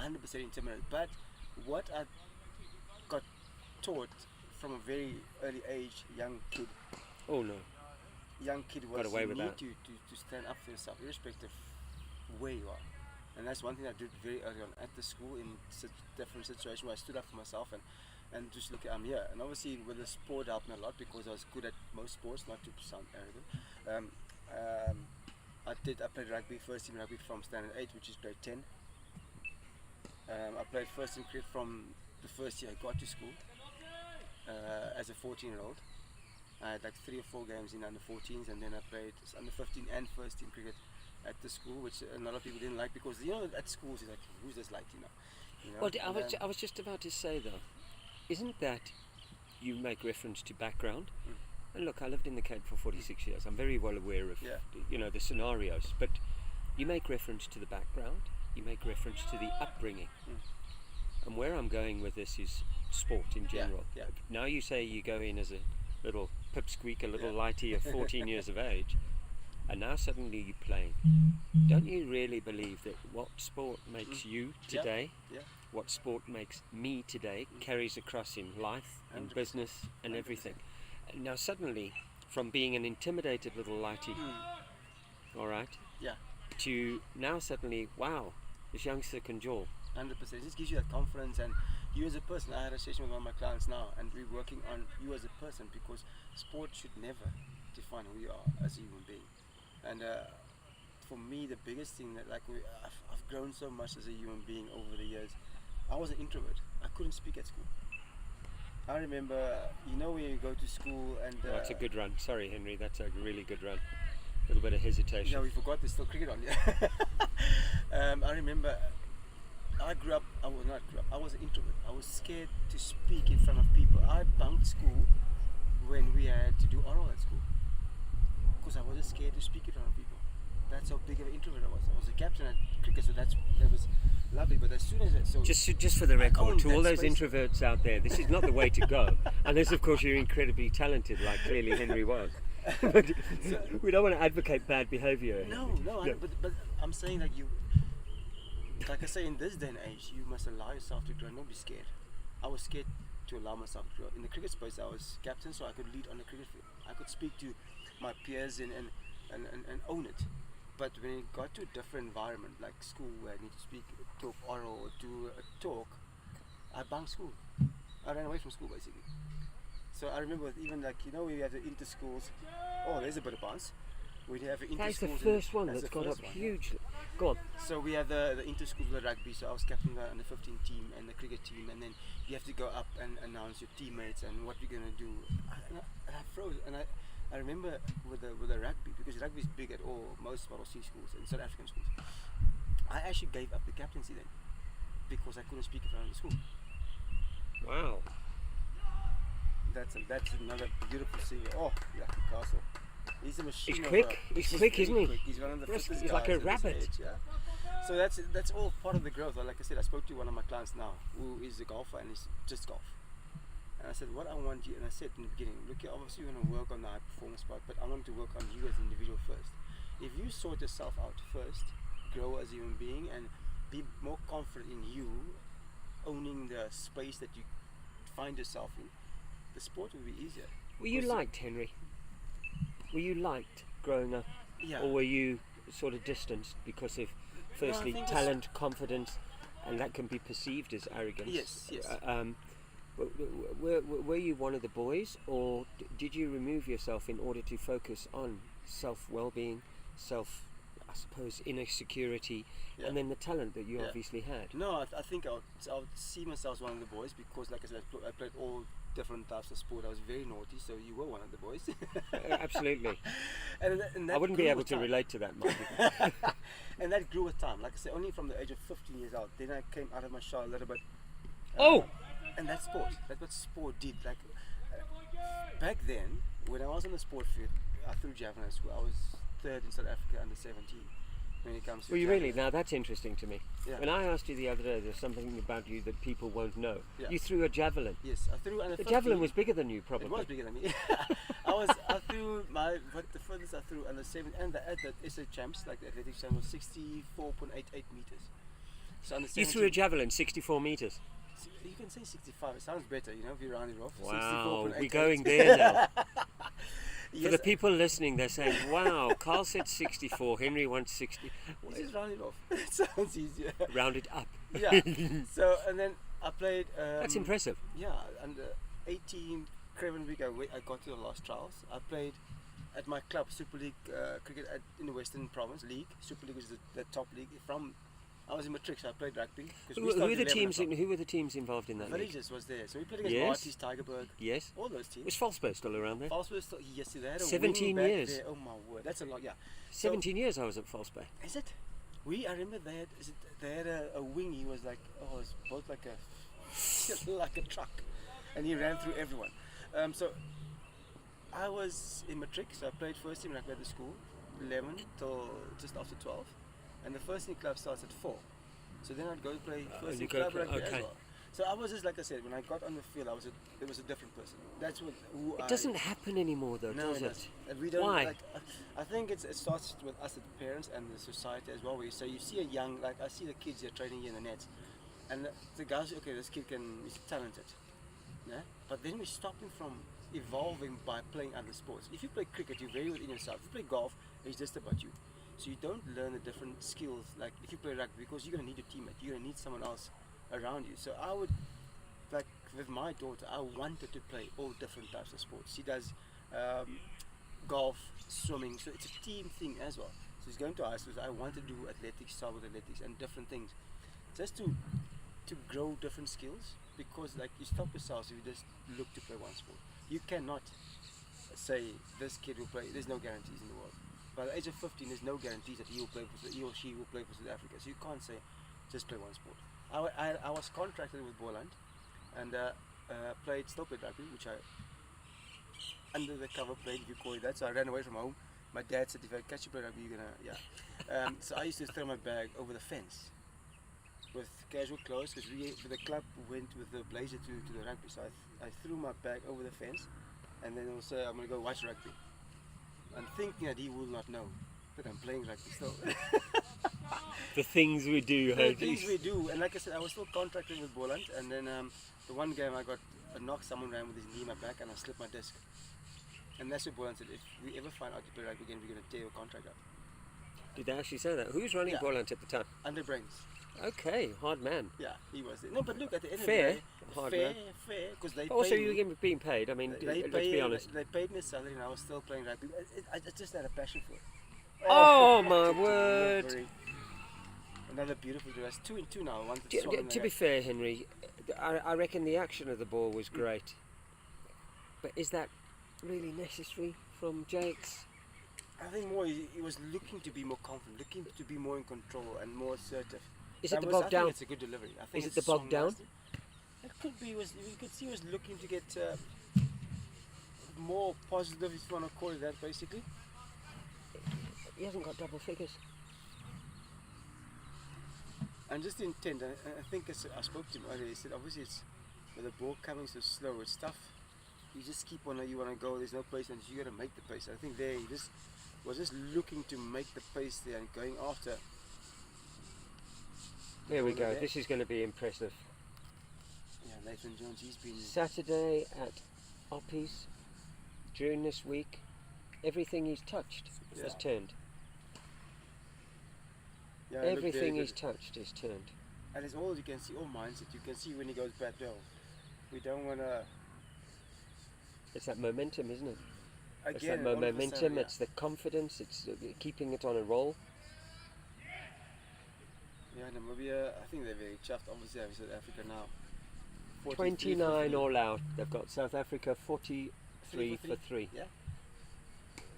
100%, intimidated. But what I got taught from a very early age, young kid. Oh no. Young kid was Got away with you need that. to stand up for yourself, irrespective of where you are. And that's one thing I did very early on at the school in such different situations where I stood up for myself and just look, I'm here. And obviously with the sport helped me a lot because I was good at most sports, not to sound arrogant. I played rugby, first team rugby from standard 8, which is grade 10. I played first team cricket from the first year I got to school as a 14-year-old. I had like 3 or 4 games in under 14s, and then I played under 15 and first team cricket at the school, which a lot of people didn't like because, you know, at schools it's like, who's this like, you know? Well, I was just about to say though, isn't that you make reference to background? And look, I lived in the Cape for 46 years. I'm very well aware of you know, the scenarios, but you make reference to the background, you make reference to the upbringing. And where I'm going with this is sport in general. Yeah. Now you say you go in as a little pipsqueak, a little lighty of 14 years of age, and now suddenly you're playing. Don't you really believe that what sport makes you today, what sport makes me today, carries across in life, in 100%. business, and everything? And now suddenly, from being an intimidated little lighty, all right, to now suddenly, wow, this youngster can jaw. 100%. It just gives you that confidence, and you as a person. I had a session with one of my clients now, and we're working on you as a person because sport should never define who you are as a human being. And for me, the biggest thing that I've grown so much as a human being over the years. I was an introvert. I couldn't speak at school. I remember, you know, when you go to school and That's a good run. Sorry, Henry, that's a really good run. A little bit of hesitation. Yeah, we forgot there's still cricket on. I remember. I was an introvert. I was scared to speak in front of people. I bunked school when we had to do oral at school because I was just scared to speak in front of people. That's how big of an introvert I was. I was a captain at cricket, so that was lovely. But as soon as just for the record, to all those space. Introverts out there, this is not the way to go. Unless, of course, you're incredibly talented, like clearly Henry was. But we don't want to advocate bad behaviour. No. But I'm saying that like I say, in this day and age, you must allow yourself to grow. Don't be scared. I was scared to allow myself to grow. In the cricket space, I was captain, so I could lead on the cricket field. I could speak to my peers and own it. But when it got to a different environment, like school, where I need to speak, talk oral, or do a talk, I bunked school. I ran away from school, basically. So I remember even like, you know, we had the inter-schools. Oh, there's a bit of bounce. We have the That is the inter-schools. first one that's the got up first one, yeah. hugely. Go on. So we had the inter-school the rugby, so I was captain the under 15 team and the cricket team, and then you have to go up and announce your teammates and what you're gonna do. And I froze, and I remember with the rugby, because rugby is big at most Model C schools and South African schools. I actually gave up the captaincy then because I couldn't speak in front of the school. Wow. That's another beautiful singer. Oh, Lucky Castle. He's a machine. He's quick. He's quick, very isn't he? Quick. He's one of the Brisk. fittest He's like guys a at this rabbit. age, yeah. So that's all part of the growth. Like I said, I spoke to one of my clients now who is a golfer and he's just golf. And I said, what I want you, and I said in the beginning, look, you're obviously going to work on the high performance part, but I want to work on you as an individual first. If you sort yourself out first, grow as a human being, and be more confident in you, owning the space that you find yourself in, the sport will be easier. Were you Because- liked, Henry? Were you liked growing up? Yeah. Or were you sort of distanced because of, firstly, think it's- talent, confidence, and that can be perceived as arrogance? Yes. Were you one of the boys, or did you remove yourself in order to focus on self-well-being, I suppose, inner security, Yeah. and then the talent that you Yeah. obviously had? No, I think I would see myself as one of the boys because, like I said, I played all different types of sport. I was very naughty, so you were one of the boys. Absolutely. and that I wouldn't be grew able with to time. relate to that, Mike. And that grew with time. Like I said, only from the age of 15 years old. Then I came out of my shell a little bit. Oh! And that's sport. That's what sport did. Like back then, when I was on the sport field, I threw javelin at school. I was third in South Africa under 17 when it comes to Were you javelin. really? Now that's interesting to me. Yeah. When I asked you the other day, there's something about you that people won't know. Yeah. You threw a javelin. Yes, I threw under The 15. javelin was bigger than you, probably. It was bigger than me. I threw the furthest I threw under 7 and at the SA champs, like the athletics champ, was 64.88 meters. So under You 17, threw a javelin 64 meters. You can say 65. It sounds better, you know, if you round it off. Wow, 64.88. we're going there now. For Yes, the people listening, they're saying, wow, Carl said 64, Henry wants 60. you just round it off. It sounds easier. Round it up. Yeah. So and then I played. That's impressive. Yeah, under 18 Craven Week, I got to the last trials. I played at my club, Super League cricket in the Western Province League. Super League was the top league. I was in matric, so I played rugby. 'Cause we Who started were the 11 teams? o'clock. Who were the teams involved in that league? Villages was there, so we played against Yes. Marty's, Tigerberg, Yes. all those teams. Was Falsberg still around there? Falsberg, yes, they had a 17 wing back years. there. Oh my word, that's a lot. Yeah. 17 years I was at Falsberg. Is it? I remember they had a wing. He was like, it was both like like a truck, and he ran through everyone. So I was in matric, so I played first team rugby at the school, 11 till just after 12, and the first team club starts at 4. So then I'd go play first you team go club rugby as okay. well. So I was just like I said, when I got on the field, it was a different person. That's who It doesn't happen anymore, though, no, does it it? doesn't. And we don't. Why? Like, I think it starts with us as parents and the society as well. Where you say you see a young, like I see the kids here training here in the nets, and the guys say, okay, this kid is talented, yeah. But then we stop him from evolving by playing other sports. If you play cricket, you're very within yourself. If you play golf, it's just about you. So you don't learn the different skills. Like if you play rugby, because you're gonna need a teammate, you're gonna need someone else around you. So I would. Like with my daughter, I wanted to play all different types of sports. She does golf, swimming, so it's a team thing as well. So she's going to high school. So I want to do athletics, start with athletics and different things, just to grow different skills. Because like you stop yourself if you just look to play one sport. You cannot say this kid will play. There's no guarantees in the world. By the age of 15, there's no guarantees that he or she will play for South Africa. So you can't say just play one sport. I was contracted with Boland. And still played rugby, which I under the cover played, if you call it that. So I ran away from home. My dad said, if I catch you play rugby, you're gonna, yeah. So I used to throw my bag over the fence with casual clothes, because the club went with the blazer to the rugby. So I threw my bag over the fence, and then he'll say, I'm gonna go watch rugby. I'm thinking that he will not know that I'm playing rugby still. The things we do, The things we do, and like I said, I was still contracted with Boland, and then the one game I got a knock, someone ran with his knee in my back, and I slipped my disc. And that's what Boland said, if we ever find out you play rugby again, we're going to tear your contract up. Did they actually say that? Who was running Yeah. Boland at the time? Under Brains. Okay, hard man. Yeah, he was there. No, but look, at the end Fair, of the day, hard fair, man. fair, because they But also, paid you're me. being paid. I mean, They let's be honest. They paid me a salary, and I was still playing rugby. I just had a passion for it. Oh, my to word! delivery. Another beautiful dress. 2 and 2 now. One To be fair, Henry, I reckon the action of the ball was great. But is that really necessary from Jakes? I think more he was looking to be more confident, looking to be more in control and more assertive. Is it the I bog down? think it's a good delivery. I think Is it it's the bog down? nasty. It could be. You could see he was looking to get more positive, if you want to call it that, basically. He hasn't got double figures. And just the intent. I think I spoke to him earlier. He said obviously it's with the ball coming so slow, it's tough. You just keep on. You want to go. There's no pace, and you got to make the pace. I think there he just was just looking to make the pace there and going after. There we Over go. there. This is going to be impressive. Yeah, Nathan Jones. He's been. Saturday at Oppies during this week, everything he's touched has Yeah. turned. Yeah, it looked very Everything good. he's touched is turned. And it's all you can see, all mindset. You can see when he goes back down. We don't want to. It's that momentum, isn't it? It's Again, that all of a momentum, sudden, yeah. it's the confidence, it's keeping it on a roll. Yeah, Namibia, I think they're very chuffed. Obviously, having South Africa now. 29 all out. They've got South Africa 43 for 3. Yeah.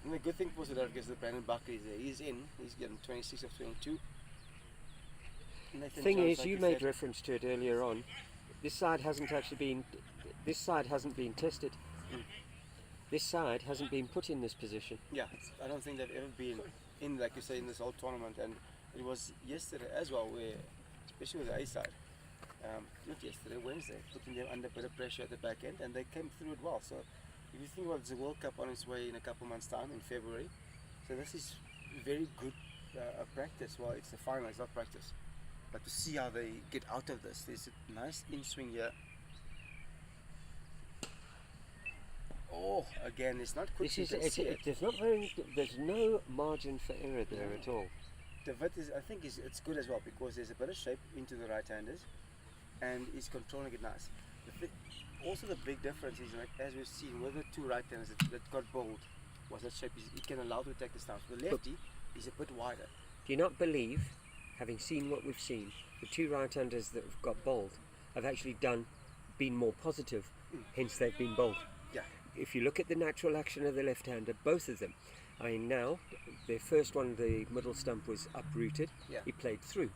And the good thing for South Africa is that Brandon Buckley is there. He's in. He's getting 26 of 22. Nathan Thing Jones, is, like you we made said, reference to it earlier on. This side hasn't actually been. This side hasn't been tested. Mm. This side hasn't been put in this position. Yeah, I don't think they've ever been in, like you say, in this whole tournament. And it was yesterday as well, where, especially with the A side, not yesterday, Wednesday, putting them under a bit of pressure at the back end, and they came through it well. So if you think about the World Cup on its way in a couple months' time, in February, so this is very good practice. Well, it's the final, it's not practice. But to see how they get out of this, there's a nice in-swing here. Oh, again, it's not quick. This You is. can see it. There's not very. There's no margin for error there at all. David is, I think it's good as well because there's a bit of shape into the right-handers and he's controlling it nice. Also the big difference is, like, as we've seen with the two right-handers that got bold, was that shape he can allow to attack the stance. The lefty is a bit wider. Do you not believe, having seen what we've seen, the two right-handers that have got bowled have actually been more positive, hence they've been bowled. Yeah. If you look at the natural action of the left-hander, both of them, I mean now, the first one, the middle stump was uprooted, Yeah. he played through,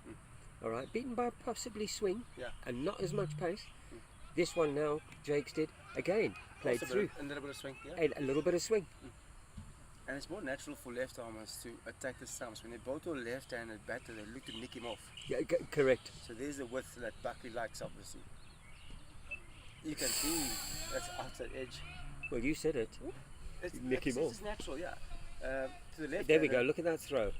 all right, beaten by possibly swing, Yeah. and not as much pace. This one now, Jakes did, again, played Also through, a little bit of swing, yeah. and a little bit of swing. And it's more natural for left-armers to attack the stumps. When they both are left-handed batter, they look to nick him off. Yeah, correct. So there's the width that Buckley likes, obviously. You can see that's outside edge. Well, you said it. Nick him off. It's natural, yeah. To the left. There we go, look at that throw.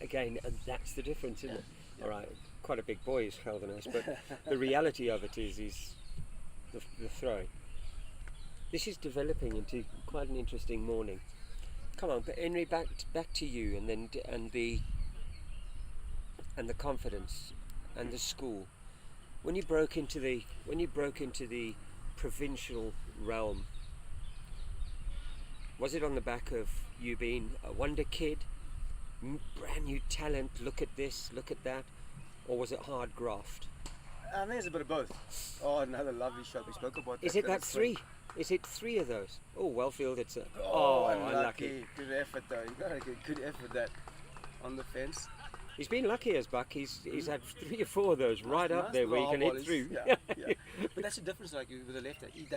Again, and that's the difference, isn't it? Yeah. All right, quite a big boy is Gelderhuis, but the reality of it is the throw. This is developing into quite an interesting morning. Come on, but Henry, back to you, and then and the confidence and the school. When you broke into the provincial realm, was it on the back of you being a wonder kid, brand new talent, look at this, look at that, or was it hard graft? I think it's a bit of both. Oh, another lovely shot. We spoke about that. Is it bit that of swing. three? Is it three of those? Oh, Wellfield, it's a... Oh, unlucky. Good effort though. You got to get good effort that on the fence. He's been lucky as Buck. He's had 3 or 4 of those right up Nice there where you little can hit volleys. through. Yeah, yeah. But that's the difference, like with the left hand. He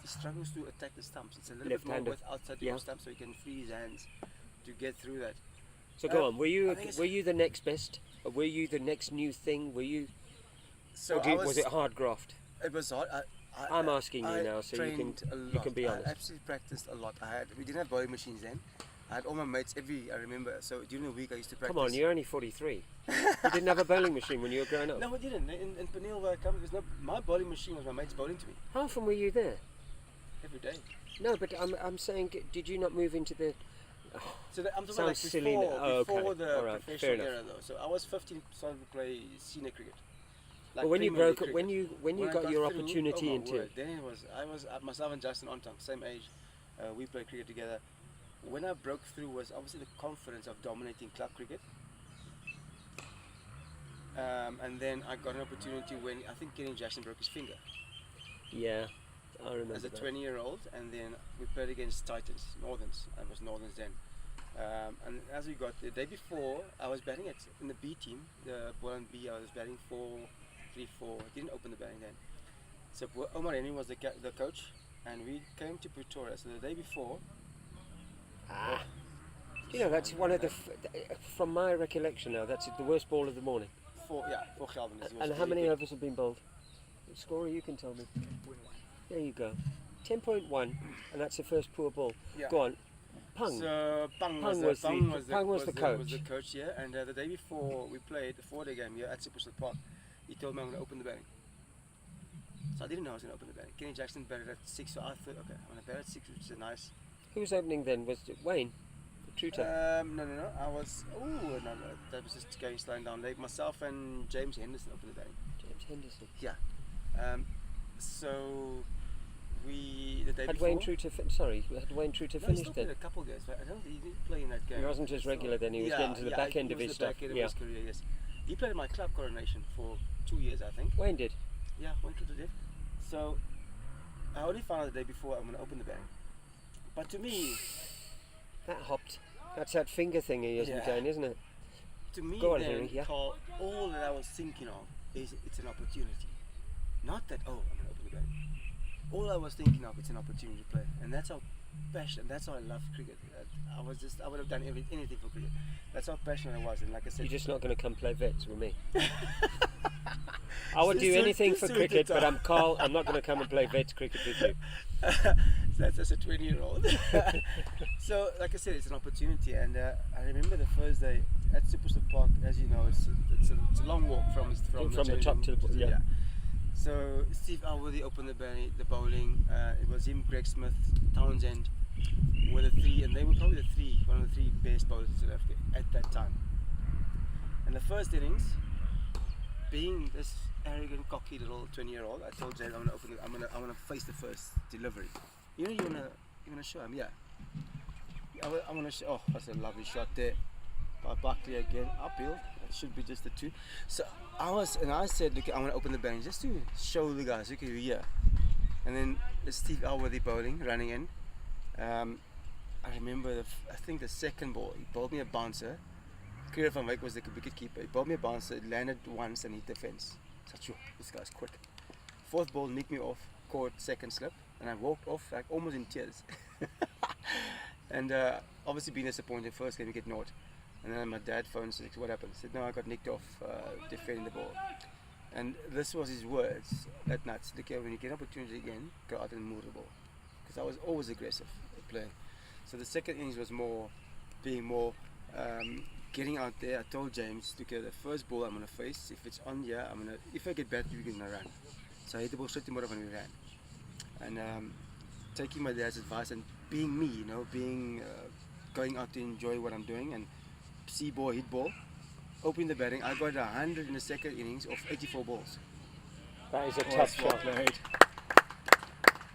struggles to attack the stumps. It's a little bit more Left-hander. width outside Yeah. your stump, so he can free his hands to get through that. So go on. Were you I think it's- were you the next best? Were you the next new thing? Were you? So Or was it hard graft? It was hard. I'm asking you I now, so you can trained a lot. you can be honest. I absolutely practiced a lot. We didn't have bowling machines then. I had all my mates I remember. So during the week I used to practice. Come on, you're only 43. You didn't have a bowling machine when you were growing up. No, we didn't. In Peniel where I come, my bowling machine was my mates bowling to me How often were you there? every day. No, but I'm saying, did you not move into the So I'm talking Sounds like silly before, now. Oh, okay. before the All right, fair professional enough. era though. So I was 15, started to play senior cricket. Like But when you Premier League broke, when cricket. you I got your through, opportunity oh my into, word, then it was I was myself and Justin Ontang, same age. We played cricket together. When I broke through was obviously the confidence of dominating club cricket. And then I got an opportunity when I think Kenny Jackson broke his finger yeah, I remember as a that. 20-year-old, and then we played against Titans, Northerns. I was Northerns then. And as we got the day before, I was batting in the B team, the Boland B. I was batting 4-3-4. I didn't open the batting then. So Omar Henry was the coach, and we came to Pretoria. So the day before, Ah. You know, that's one of the, from my recollection now, that's the worst ball of the morning. four Gelderland. And how many overs have been bowled? Scorer, you can tell me. There you go. 10.1, and that's the first poor ball. Yeah. Go on. Pung. So Pung was the coach, yeah. And the day before we played the 4-day game here at Superstar Park, he told me I'm going to open the batting. So I didn't know I was going to open the batting. Kenny Jackson batted at 6, so I thought, okay, I'm going to bat at 6, which is a nice. Who was opening then? Was it Wayne? Truter? No. I was. Oh no. That was just going slowing down. Like myself and James Henderson opened the batting. James Henderson. Yeah. So we the day Had before. Wayne Truter had Wayne Truter No, he finished still then? played a couple of games, but I don't think he didn't play in that game. He wasn't as regular then, he was getting to the back end of his stuff. Back end of Yeah. his career, yes. He played in my club Coronation for 2 years, I think. Wayne did. Yeah, Wayne Truter did. So I only found out the day before I'm going to open the batting. But to me, That hopped. That's that finger thing he isn't Yeah. doing, isn't it? To me, Go on, then, Harry, yeah. Carl, all that I was thinking of is it's an opportunity. Not that, oh, I'm going to open the batting. All I was thinking of, it's an opportunity to play. And that's how passionate, that's how I love cricket. I would have done anything for cricket. That's how passionate I was. And like I said, You're just not going to come play vets with me. I would do Just anything to for suit cricket, it but up. I'm Carl. I'm not going to come and play vets cricket with you. That's as a 20-year-old. So, like I said, it's an opportunity. And I remember the first day at Superstar Park. As you know, it's a long walk from the top to the yeah. So Steve Alworthy opened the bowling. It was him, Greg Smith, Townsend were the three, and they were probably one of the three best bowlers in South Africa at that time. And the first innings, being this arrogant, cocky little 20-year-old, I told Jay, I'm gonna face the first delivery. You know, you wanna show him, yeah. I wanna show. Oh, that's a lovely shot there by Buckley again, uphill. It should be just the two. So I said, look, I want to open the batting just to show the guys, look, we're here. And then Steve Alworthy bowling, running in. I remember, I think the second ball, he bowled me a bouncer. Kieran van Wyk was the wicket keeper. He bowled me a bouncer, it landed once and hit the fence. So this guy's quick. Fourth ball nicked me off, caught second slip, and I walked off like almost in tears. And obviously being disappointed, first game we get naught. And then my dad phoned and said, what happened? I said, no, I got nicked off defending the ball. And this was his words at nuts. Look here, when you get opportunity again, go out and move the ball. Because I was always aggressive at playing. So the second innings was being more getting out there. I told James, look here, the first ball I'm going to face, if it's on here, if I get batted, we're going to run. So I hit the ball straight to Morov and we ran. And taking my dad's advice and being me, going out to enjoy what I'm doing and see ball, hit ball, open the batting. I got 100 in the second innings of 84 balls. That is a tough shot. Played.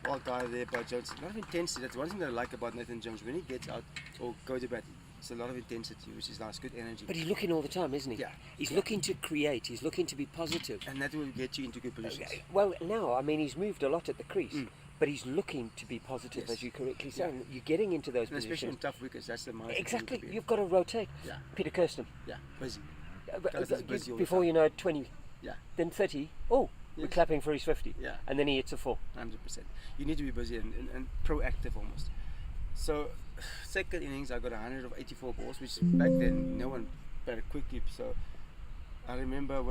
Well guy there by Jones. A lot of intensity. That's one thing that I like about Nathan Jones. When he gets out or goes to bat, it's a lot of intensity, which is nice, good energy. But he's looking all the time, isn't he? Yeah. He's looking to create. He's looking to be positive. And that will get you into good positions. Well, now, I mean, he's moved a lot at the crease, but he's looking to be positive, Yes. as you correctly say. Yeah. You're getting into those And especially in positions. tough wickets, that's the mindset. Exactly. You need to be in. You've got to rotate. Yeah. Peter Kirsten. Yeah, busy. Guys is busy all the Before time. you know it, 20. Yeah. Then 30. Oh, we're Yes. clapping for his 50. Yeah. And then he hits a 4. 100%. You need to be busy and proactive almost. So, second innings, I got 100 of 84 balls, which back then no one batted quickly. So, I remember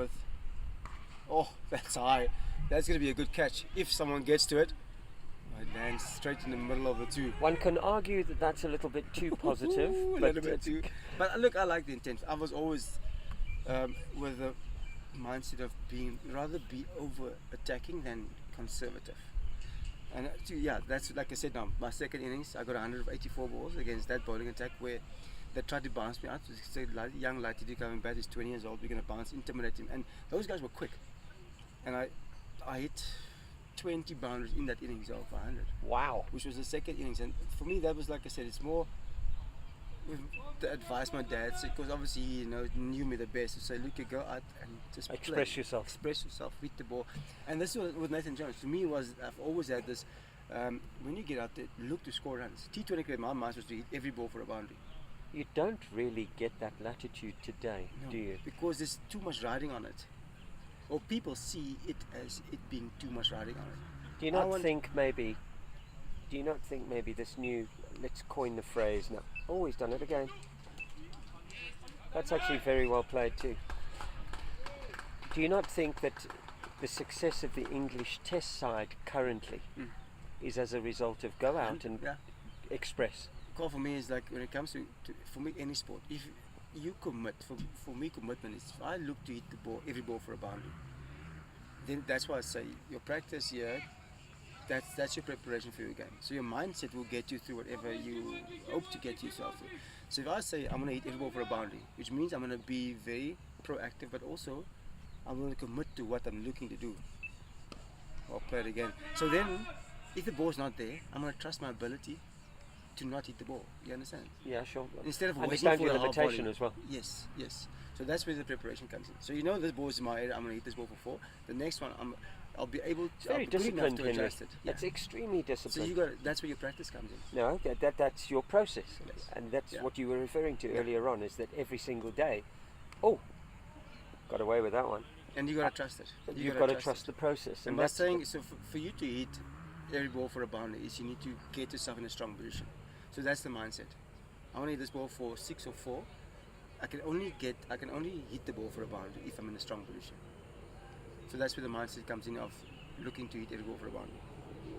that's high. That's going to be a good catch. If someone gets to it, I land straight in the middle of the two. One can argue that that's a little bit too positive. Ooh, a but little bit too. But look, I like the intent. I was always with the mindset of be over attacking than conservative. And that's like I said now. My second innings, I got 184 balls against that bowling attack where they tried to bounce me out. They said, young Lighty D coming back, he's 20 years old, we're going to bounce, intimidate him. And those guys were quick. And I hit 20 boundaries in that innings of 100. Wow. Which was the second innings. And for me, that was like I said, it's more with the advice my dad said, because obviously he knew me the best, to say, look, you go out and just Express yourself. Express yourself, hit the ball. And this was with Nathan Jones. For me, I've always had this, when you get out there, look to score runs. T20 cricket, my mind was to hit every ball for a boundary. You don't really get that latitude today, No, do you? because there's too much riding on it. Or people see it as it being too much riding on it. Do you not think maybe this new, let's coin the phrase now, he's done it again. That's actually very well played too. Do you not think that the success of the English Test side currently is as a result of go out and express? Call for me is like when it comes to for me any sport, if you commit, for me commitment is if I look to hit the ball, every ball for a boundary, then that's why I say your practice here, that's your preparation for your game. So your mindset will get you through whatever you hope to get yourself through. So if I say I'm going to hit every ball for a boundary, which means I'm going to be very proactive, but also I'm going to commit to what I'm looking to do. I'll play it again. So then, if the ball's not there, I'm going to trust my ability to not hit the ball. You understand? Yeah, sure. Instead of waiting Understand for your the whole limitation body. as well. Yes, yes. So that's where the preparation comes in. So this ball is in my area. I'm going to hit this ball for 4. The next one, I'll be able to. Very I'll be good enough disciplined, to Henry. adjust it. Yeah. That's extremely So disciplined. that's where your practice comes in. No, that's your process, Yes. and that's Yeah. what you were referring to Yeah. earlier on. Is that every single day? Got away with that one. And you got to trust it. You've got to trust the process, And by saying so, for you to hit every ball for a boundary, is you need to get yourself in a strong position. So that's the mindset. I want to hit this ball for 6 or 4. I can only hit the ball for a boundary if I'm in a strong position. So that's where the mindset comes in of looking to hit every ball for a boundary.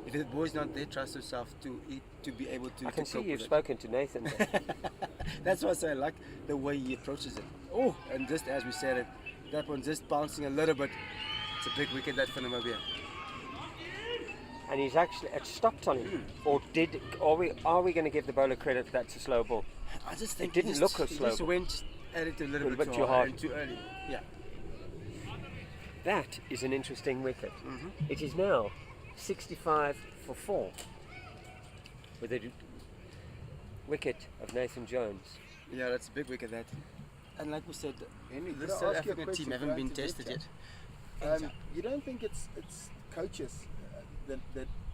If the ball is not there, trust yourself to be able to. I can to see cope you've with it. spoken to Nathan there. That's why I say I like the way he approaches it. Oh, and just as we said it, that one just bouncing a little bit. It's a big wicket that for Namibia. And he's actually stopped on him. Or are we going to give the bowler credit that that's a slow ball? I just think didn't look a he slow just ball. went at it a little bit bit too hard. and too early. Yeah. That is an interesting wicket. Mm-hmm. It is now 65 for 4 with a wicket of Nathan Jones. Yeah, that's a big wicket that. And like we said, Henry, the could I South ask you a African question team haven't been prior to tested this, yet. You don't think it's coaches that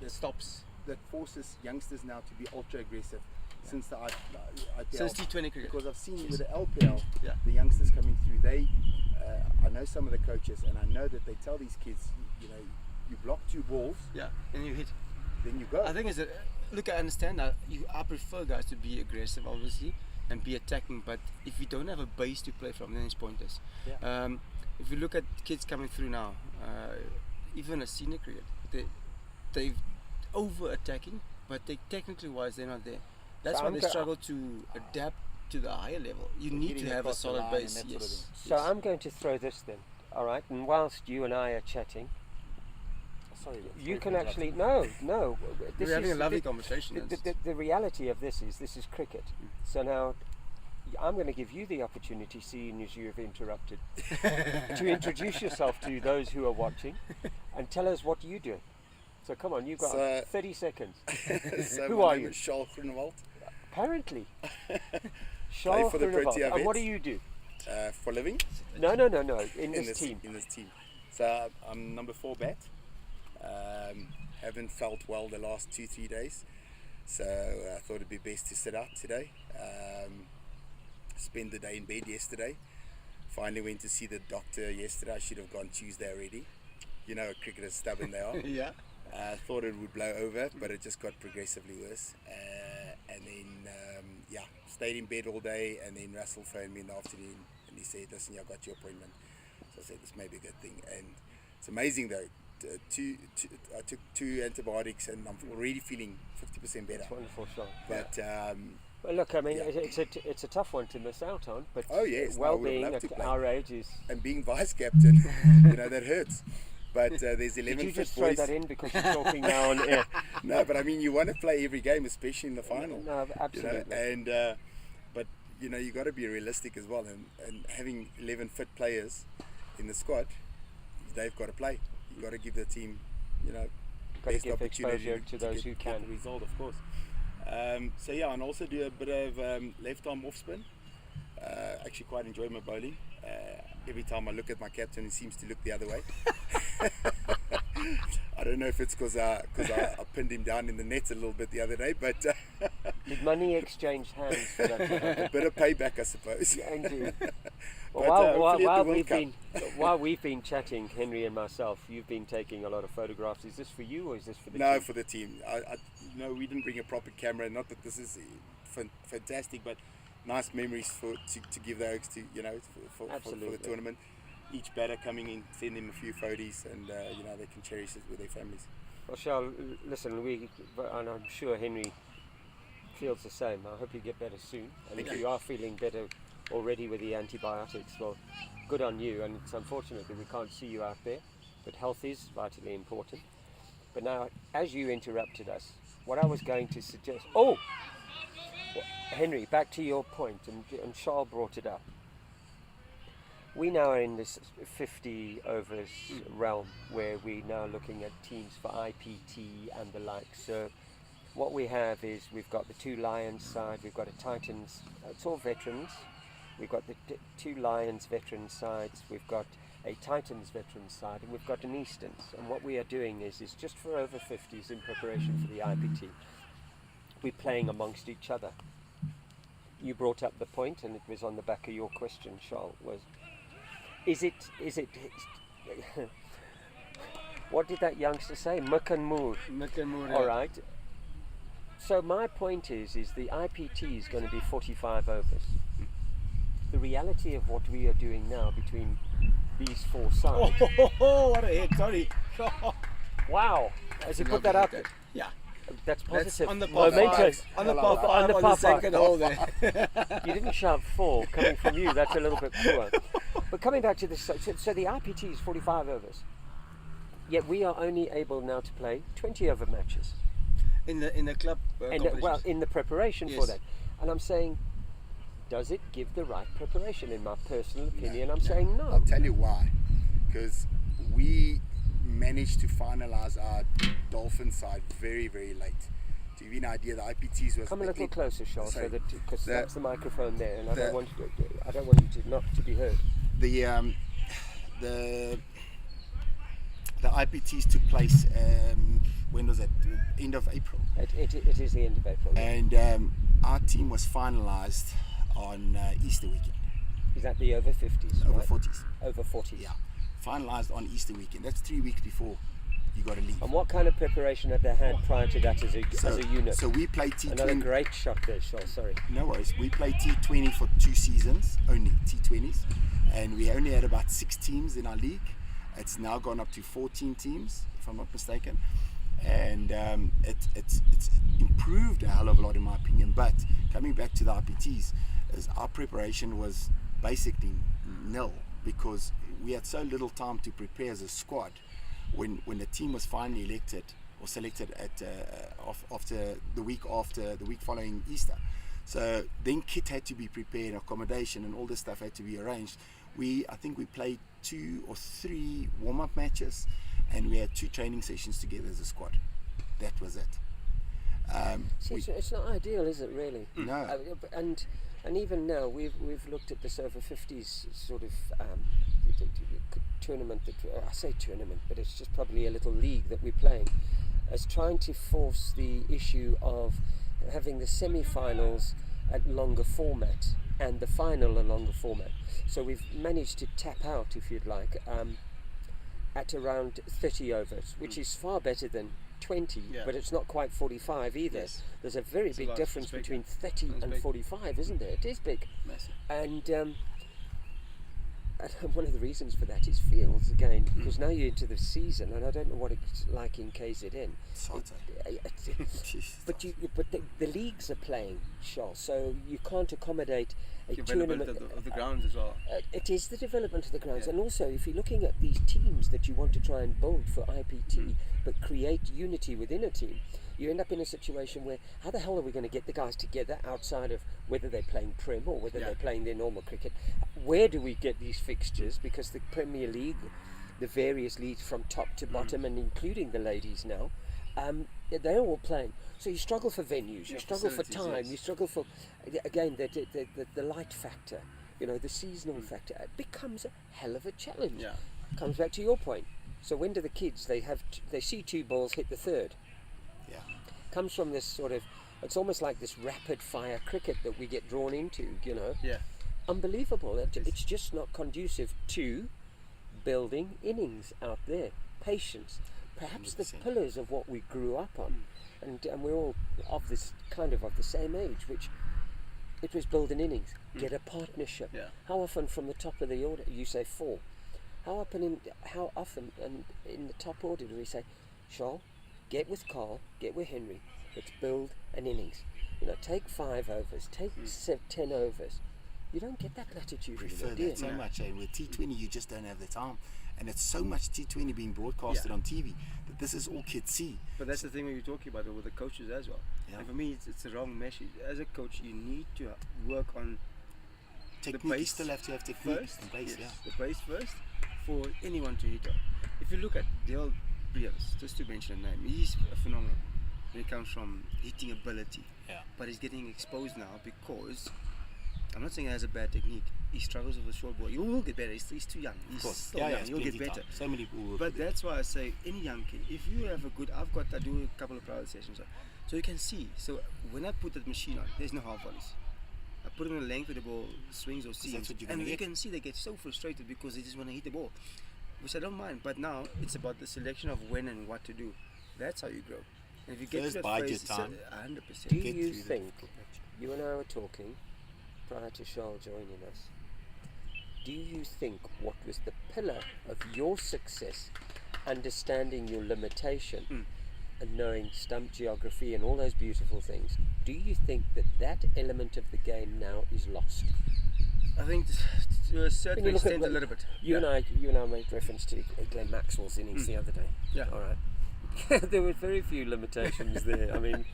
Stops. that forces youngsters now to be ultra aggressive since the IPL? Since T20 cricket. Because I've seen Yes. with the LPL, Yeah. the youngsters coming through, I know some of the coaches, and I know that they tell these kids, you block 2 balls, Yeah, and you hit. then you go. I think look, I understand that. I prefer guys to be aggressive, obviously, and be attacking. But if you don't have a base to play from, then it's pointless. Yeah. If you look at kids coming through now, even a senior cricket, they're over attacking, but they technically wise they're not there. That's So why I'm they go- struggle to adapt to the higher level. You need hitting to have a across the solid line base. and that sort of Yes. thing. So yes. I'm going to throw this then, all right? And whilst you and I are chatting, Sorry, you can actually no. This We're having a is lovely the, conversation. the reality of this is cricket. So now I'm going to give you the opportunity, seeing as you have interrupted, to introduce yourself to those who are watching and tell us what you do. So come on, you've got So- 30 seconds. So Who my are name you? is Charles Groenewald, Apparently. Play Charles for the Groenewald. Protea And what do Vets. you do? for living No. In this team. In this team. So I'm number 4 bat. Haven't felt well the last 2-3 days, so I thought it'd be best to sit out today. Spend the day in bed yesterday. Finally went to see the doctor yesterday. I should have gone Tuesday already. You know, cricketers stubborn they are. Yeah. Thought it would blow over, but it just got progressively worse. And then, stayed in bed all day. And then Russell phoned me in the afternoon and he said, "Listen, I got your appointment." So I said, "This may be a good thing." And it's amazing though. I took 2 antibiotics and I'm already feeling 50% better. That's wonderful, Charles. But Well, look, I mean, Yeah. it's a tough one to miss out on, but Oh, yes, no, I would well-being love to at play. our age is... and being vice captain, that hurts. but there's Did 11 you fit just throw boys. that in because you're talking now on air? No, but I mean, you want to play every game, especially in the final. No, You know, absolutely. and but you know, you got to be realistic as well, and having 11 fit players in the squad, they've got to play. You got to give the team, you know, Got to best give opportunity exposure to those who get can. the result, of course. So yeah, and also do a bit of left arm off spin. Actually, quite enjoy my bowling. Every time I look at my captain, he seems to look the other way. I don't know if it's because I pinned him down in the nets a little bit the other day, but Did money exchange hands for that to happen? a bit of payback, I suppose. Yeah, indeed. But, Well, hopefully at the while World we've Cup. been while we've been chatting, Henry and myself, you've been taking a lot of photographs. Is this for you or is this for the No, team? for the team. No, we didn't bring a proper camera. Not that this is fantastic, but nice memories to give the Oaks to, you know, for Absolutely. the tournament. Each batter coming in, send them a few photos, and you know, they can cherish it with their families. Well, Charles, listen, and I'm sure Henry feels the same. I hope you get better soon. And Thank if you. you are feeling better already with the antibiotics, well, good on you. And it's unfortunate that we can't see you out there, but health is vitally important. But now, as you interrupted us, what I was going to suggest... Oh! Henry, back to your point, and Charles brought it up. We now are in this 50 overs realm where we're now looking at teams for IPT and the like. So what we have is we've got the two Lions side, we've got a Titans, it's all veterans. We've got the two Lions veteran sides, we've got a Titans veteran side, and we've got an Easterns. And what we are doing is just for over 50s in preparation for the IPT, we're playing amongst each other. You brought up the point, and it was on the back of your question, Charles, was is it what did that youngster say? Mukkanmoor. All right. So my point is the IPT is going to be 45 overs. The reality of what we are doing now between these four sides. Oh, what a hit! Sorry. Wow! As you put that up, Yeah. that's positive. on the par Momentous. five. On the par On five the on par the second five. hole there. You didn't shout four coming from you. That's a little bit poor. But coming back to this, so the IPT is 45 overs. Yet we are only able now to play 20 over matches. In the club competitions. In the preparation for Yes. that. And I'm saying, does it give the right preparation? In my personal opinion, I'm saying no. I'll tell you why. Because we managed to finalize our Dolphin side very, very late. To give you an idea, the IPTs was... Come a little closer, Charles, so Sorry. that because The- that's the microphone there, and I the- don't want you to not to be heard. The IPTs took place, when was it? End of April. It is the end of April. And our team was finalized on Easter weekend. Is that the over 50s? Over right? 40s. Over 40s. Yeah. Finalized on Easter weekend. That's 3 weeks before you got to leave. And what kind of preparation have they had prior to that as a unit? So we played Another T20. great shot there, Charles. Sorry. No worries. We played T20 for 2 seasons, only T20s. And we only had about 6 teams in our league. It's now gone up to 14 teams, if I'm not mistaken. And it's improved a hell of a lot in my opinion. But coming back to the IPTs, is our preparation was basically nil because we had so little time to prepare as a squad. When the team was finally elected or selected at after the week following Easter, so then kit had to be prepared, accommodation and all this stuff had to be arranged. I think we played 2 or 3 warm-up matches, and we had 2 training sessions together as a squad. That was it. It's not ideal, is it really? No. And even now we've looked at this over 50s sort of tournament. I say tournament, but it's just probably a little league that we're playing, as trying to force the issue of having the semi-finals at longer format and the final a longer format. So we've managed to tap out, if you'd like, at around 30 overs, which is far better than 20, Yeah. but it's not quite 45 either. Yes. There's a very It's a big lot. difference It's big. between 30 It's and big. 45, isn't there? It is big. Massive. And one of the reasons for that is fields again, because now you're into the season, and I don't know what it's like in KZN. Sato. But the leagues are playing, Charles, so you can't accommodate The availability of the grounds as well. It is the development of the grounds, Yeah. and also if you're looking at these teams that you want to try and build for IPT, but create unity within a team, you end up in a situation where how the hell are we going to get the guys together outside of whether they're playing Prem or whether Yeah. they're playing their normal cricket? Where do we get these fixtures? Because the Premier League, the various leagues from top to bottom, and including the ladies now, they're all playing. So you struggle for venues, you Yeah, struggle for facilities, time, yes. you struggle for, again, the light factor, the seasonal factor. It becomes a hell of a challenge. Yeah. Comes back to your point. So when do the kids, they see two balls hit the third? Yeah. Comes from this sort of, it's almost like this rapid fire cricket that we get drawn into, Yeah. Unbelievable. It's just not conducive to building innings out there. Patience. Perhaps the 100%. pillars of what we grew up on. And we're all of this kind of the same age, which it was build an innings, get a partnership. Yeah. How often from the top of the order you say four? How often in the top order do we say, Charles, get with Carl, get with Henry, let's build an innings. Take 5 overs, take 10 overs. You don't get that latitude Prefer anymore, do you? that so much. With T20, you just don't have the time, and it's so much T20 being broadcasted on TV that this is all kids see. But that's the thing when you're talking about it with the coaches as well. Yeah. And for me, it's the wrong message. As a coach, you need to work on Technique, the you base still have to have technique first. and base. Yes, the base first for anyone to hit on. If you look at Dale Briels, just to mention a name, he's a phenomenal when it comes from hitting ability. Yeah. But he's getting exposed now because I'm not saying he has a bad technique. He struggles with the short ball. He will get better. He's too young. He's still young. it's He'll get plenty better. time. So many people work But with it. that's why I say any young kid, if you have a good, I do a couple of private sessions, so you can see. So when I put that machine on, there's no half volleys. I put it on the length of the ball, swings or seams, that's what you're and gonna you get. can see they get so frustrated because they just want to hit the ball, which I don't mind. But now it's about the selection of when and what to do. That's how you grow. And if you get First to that bide phase, your time. 100%. Do Get you through the think, difficult patch. you and I were talking prior to Charles joining us, do you think what was the pillar of your success, understanding your limitation and knowing stump geography and all those beautiful things, do you think that element of the game now is lost? I think to a certain When you look at extent, a little bit. You and I made reference to Glenn Maxwell's innings the other day. Yeah. All right. There were very few limitations there. I mean,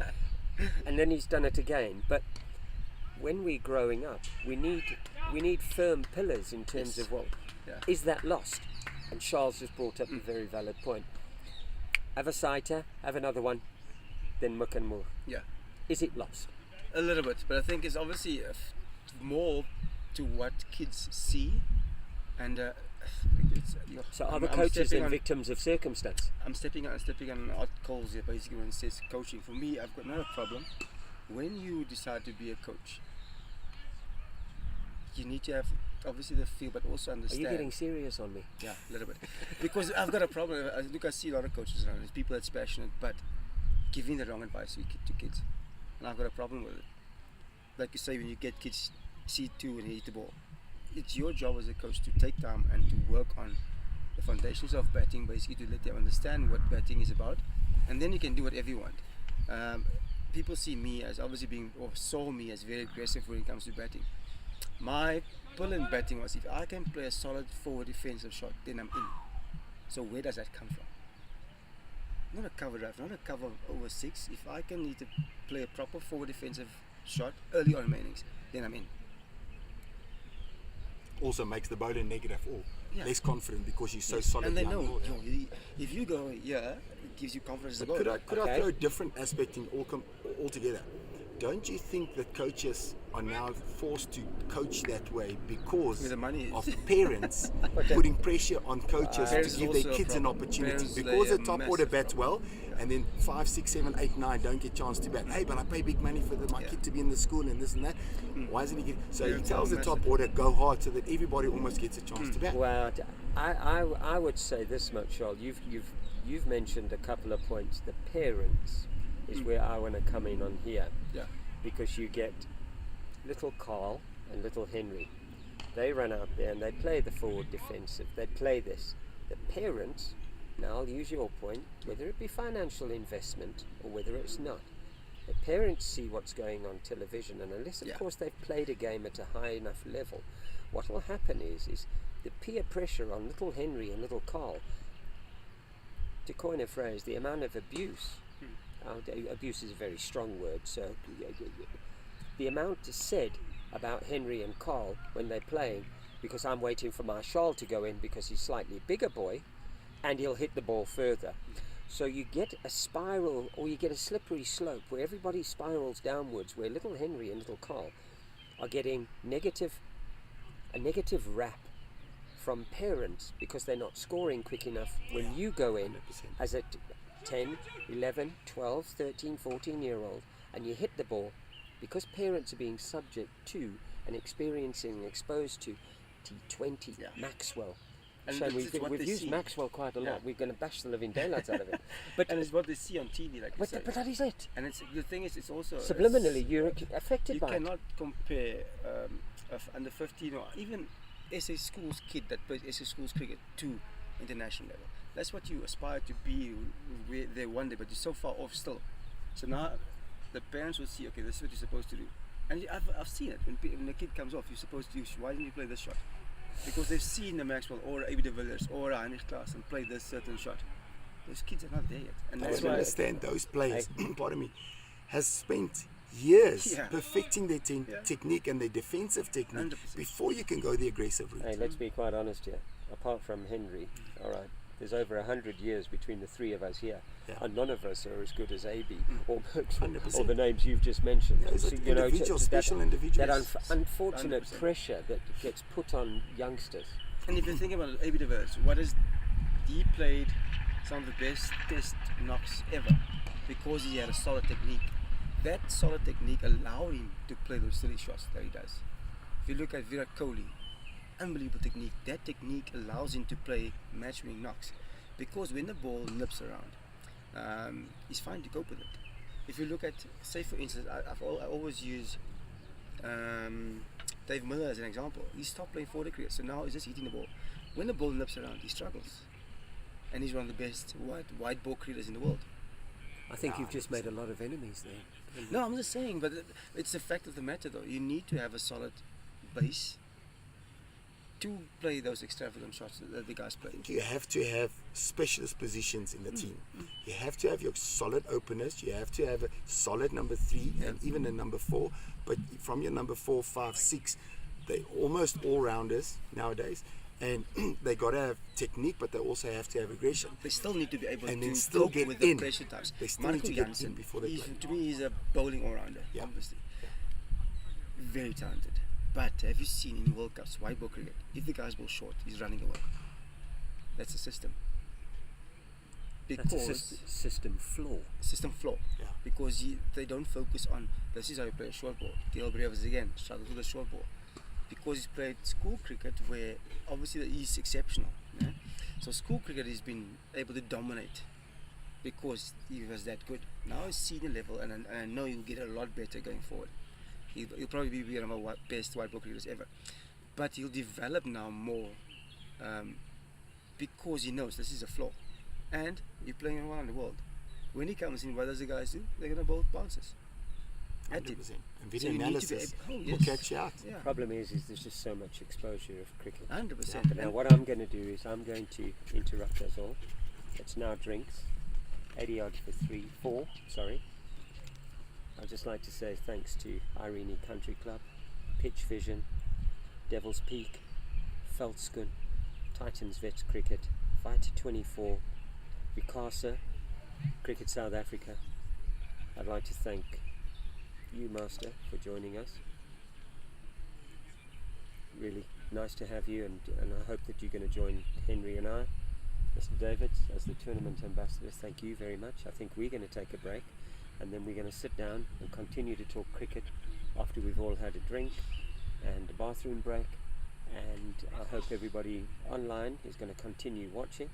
and then he's done it again. But when we're growing up, we need firm pillars in terms of what Yeah. is that lost. And Charles just brought up a very valid point. Have a sighter, have another one, then muck and more. Yeah. Is it lost? A little bit, but I think it's obviously more to what kids see, and So are the I'm coaches stepping then on- victims of circumstance? I'm stepping on articles here basically when it says coaching. For me, I've got not a problem. When you decide to be a coach, you need to have obviously the feel, but also Are understand. you getting serious on me? Yeah, a little bit. Because I've got a problem. I see a lot of coaches around. There's people that's passionate, but giving the wrong advice to kids. And I've got a problem with it. Like you say, when you get kids C2 and hit the ball, it's your job as a coach to take time and to work on the foundations of batting, basically to let them understand what batting is about. And then you can do whatever you want. People see me as obviously saw me as very aggressive when it comes to batting. My pull in batting was if I can play a solid forward defensive shot, then I'm in. So where does that come from? Not a cover drive, not a cover over 6. If I can need to play a proper forward defensive shot early on in my innings, then I'm in. Also makes the bowler negative or Yeah. less confident because you're so Yes, solid. and they young know, ball, yeah. if you go here, it gives you confidence as a Could bowler. I Okay. throw a different aspect in altogether? Don't you think that coaches are now forced to coach that way because Where the money is. of parents Okay. putting pressure on coaches Parents to give is their also a kids an problem. opportunity? Parents Because play the a top massive order bats well, problem. and then 5, 6, 7, 8, 9 don't get chance to bat. Hey, but I pay big money for my Yeah. kid to be in the school and this and that. Why isn't he getting? So Parents he tells are the top massive. order, go hard so that everybody almost gets a chance to bat. Well, I would say this much, Charles. You've mentioned a couple of points. The parents is where I want to come in on here, Yeah. because you get little Carl and little Henry. They run out there and they play the forward defensive. They play this. The parents, now I'll use your point, whether it be financial investment or whether it's not, The parents see what's going on television, and unless, of Yeah. course, they've played a game at a high enough level, what will happen is the peer pressure on little Henry and little Carl, to coin a phrase, the amount of abuse, abuse is a very strong word, so the amount is said about Henry and Carl when they're playing, because I'm waiting for my Charles to go in because he's slightly bigger boy and he'll hit the ball further. So you get a spiral, or you get a slippery slope where everybody spirals downwards, where little Henry and little Carl are getting a negative rap from parents because they're not scoring quick enough when you go in 100%. as a 10, 11, 12, 13, 14-year-old and you hit the ball, because parents are being subject to and experiencing and exposed to T20, Yeah. Maxwell. And So this is what we've they used see. Maxwell quite a lot. Yeah. We're going to bash the living daylights out of it. But And it's what they see on TV, like you but, say. but that is it. And the thing is, it's also Subliminally, you're affected you by it. cannot compare under 15 or even SA schools kid that plays SA schools cricket to international level. That's what you aspire to be there one day, but you're so far off still. So now the parents will see, okay, this is what you're supposed to do. And I've seen it. When the kid comes off, you're supposed to use, why didn't you play this shot? Because they've seen the Maxwell or A.B. de Villiers or a Heinrich Klaas and play this certain shot. Those kids are not there yet. And I that's don't why understand those players, pardon me, has spent years Yeah. perfecting their technique and their defensive technique 100%. before you can go the aggressive route. Hey, let's be quite honest here. Apart from Henry, all right, there's over 100 years between the three of us here, Yeah. and none of us are as good as AB or 100%. or the names you've just mentioned. Those are So, individuals, special individuals. That unfortunate 100%. pressure that gets put on youngsters. And if you think about A.B. de Villiers, he played some of the best test knocks ever because he had a solid technique. That solid technique allowed him to play those silly shots that he does. If you look at Virat Kohli, unbelievable technique. That technique allows him to play match-winning knocks because when the ball nips around, he's fine to cope with it. If you look at, say for instance, I always use Dave Miller as an example. He stopped playing 40 cricket, so now he's just hitting the ball. When the ball nips around, he struggles. And he's one of the best wide ball cricketers in the world. I think you've just made a lot of enemies there. No, I'm just saying, but it's the fact of the matter though. You need to have a solid base to play those extravagant shots that the guys play. You have to have specialist positions in the team. You have to have your solid openers. You have to have a solid number 3 and even a number 4. But from your number 4, 5, 6, they're almost all rounders nowadays. And they got to have technique, but they also have to have aggression. They still need to be able And to then still cope get with in. the pressure types. They still Marco need to get in Jansen, before they play. to me, he's a bowling all-rounder, Yeah. obviously. Very talented. But have you seen in World Cups, white ball cricket, if the guy's ball short, he's running away. That's the system. That's a Because system flaw. system flaw. Yeah. Because they don't focus on, this is how you play a short ball. Dale Brevis again struggles with a short ball. Because he's played school cricket where obviously he's exceptional. Yeah? So school cricket he's been able to dominate because he was that good. Now he's senior level and I know he'll get a lot better going forward. He'll probably be one of our best white ball cricketers ever. But he'll develop now more because he knows this is a flaw. And you're playing around the world. When he comes in, what does the guys do? They're going to bowl bounces. At 100%. him. And So video you need to be analysis able- oh, will yes. catch you out. Yeah, Problem is there's just so much exposure of cricket. 100%. Now what I'm going to do is I'm going to interrupt us all. It's now drinks. 80 odd for 4, sorry. I'd just like to say thanks to Irene Country Club, Pitch Vision, Devil's Peak, Veldskun, Titans Vets Cricket, Fighter 24, Vikasa, Cricket South Africa. I'd like to thank you, Master, for joining us. Really nice to have you, and I hope that you're going to join Henry and I. Mr. Davids, as the tournament ambassador, thank you very much. I think we're going to take a break and then we're going to sit down and continue to talk cricket after we've all had a drink and a bathroom break, and I hope everybody online is going to continue watching.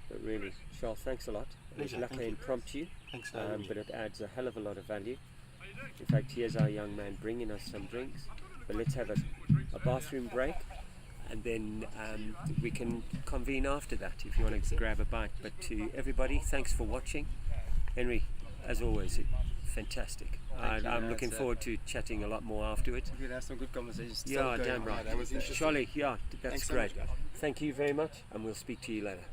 But really, Charles, thanks a lot. It was Pleasure, luckily thank you. impromptu, Thanks for having me. but it adds a hell of a lot of value. In fact, here's our young man bringing us some drinks. But let's have a bathroom break, and then we can convene after that if you want to grab a bite. But to everybody, thanks for watching. Henry, as always, fantastic. Thank you, I'm man. looking It's, forward to chatting a lot more afterwards. We're gonna have some good conversations. Yeah, Still going damn on. right. that was interesting. Charlie, yeah, that's Thanks so great. much, guys. Thank you very much, and we'll speak to you later.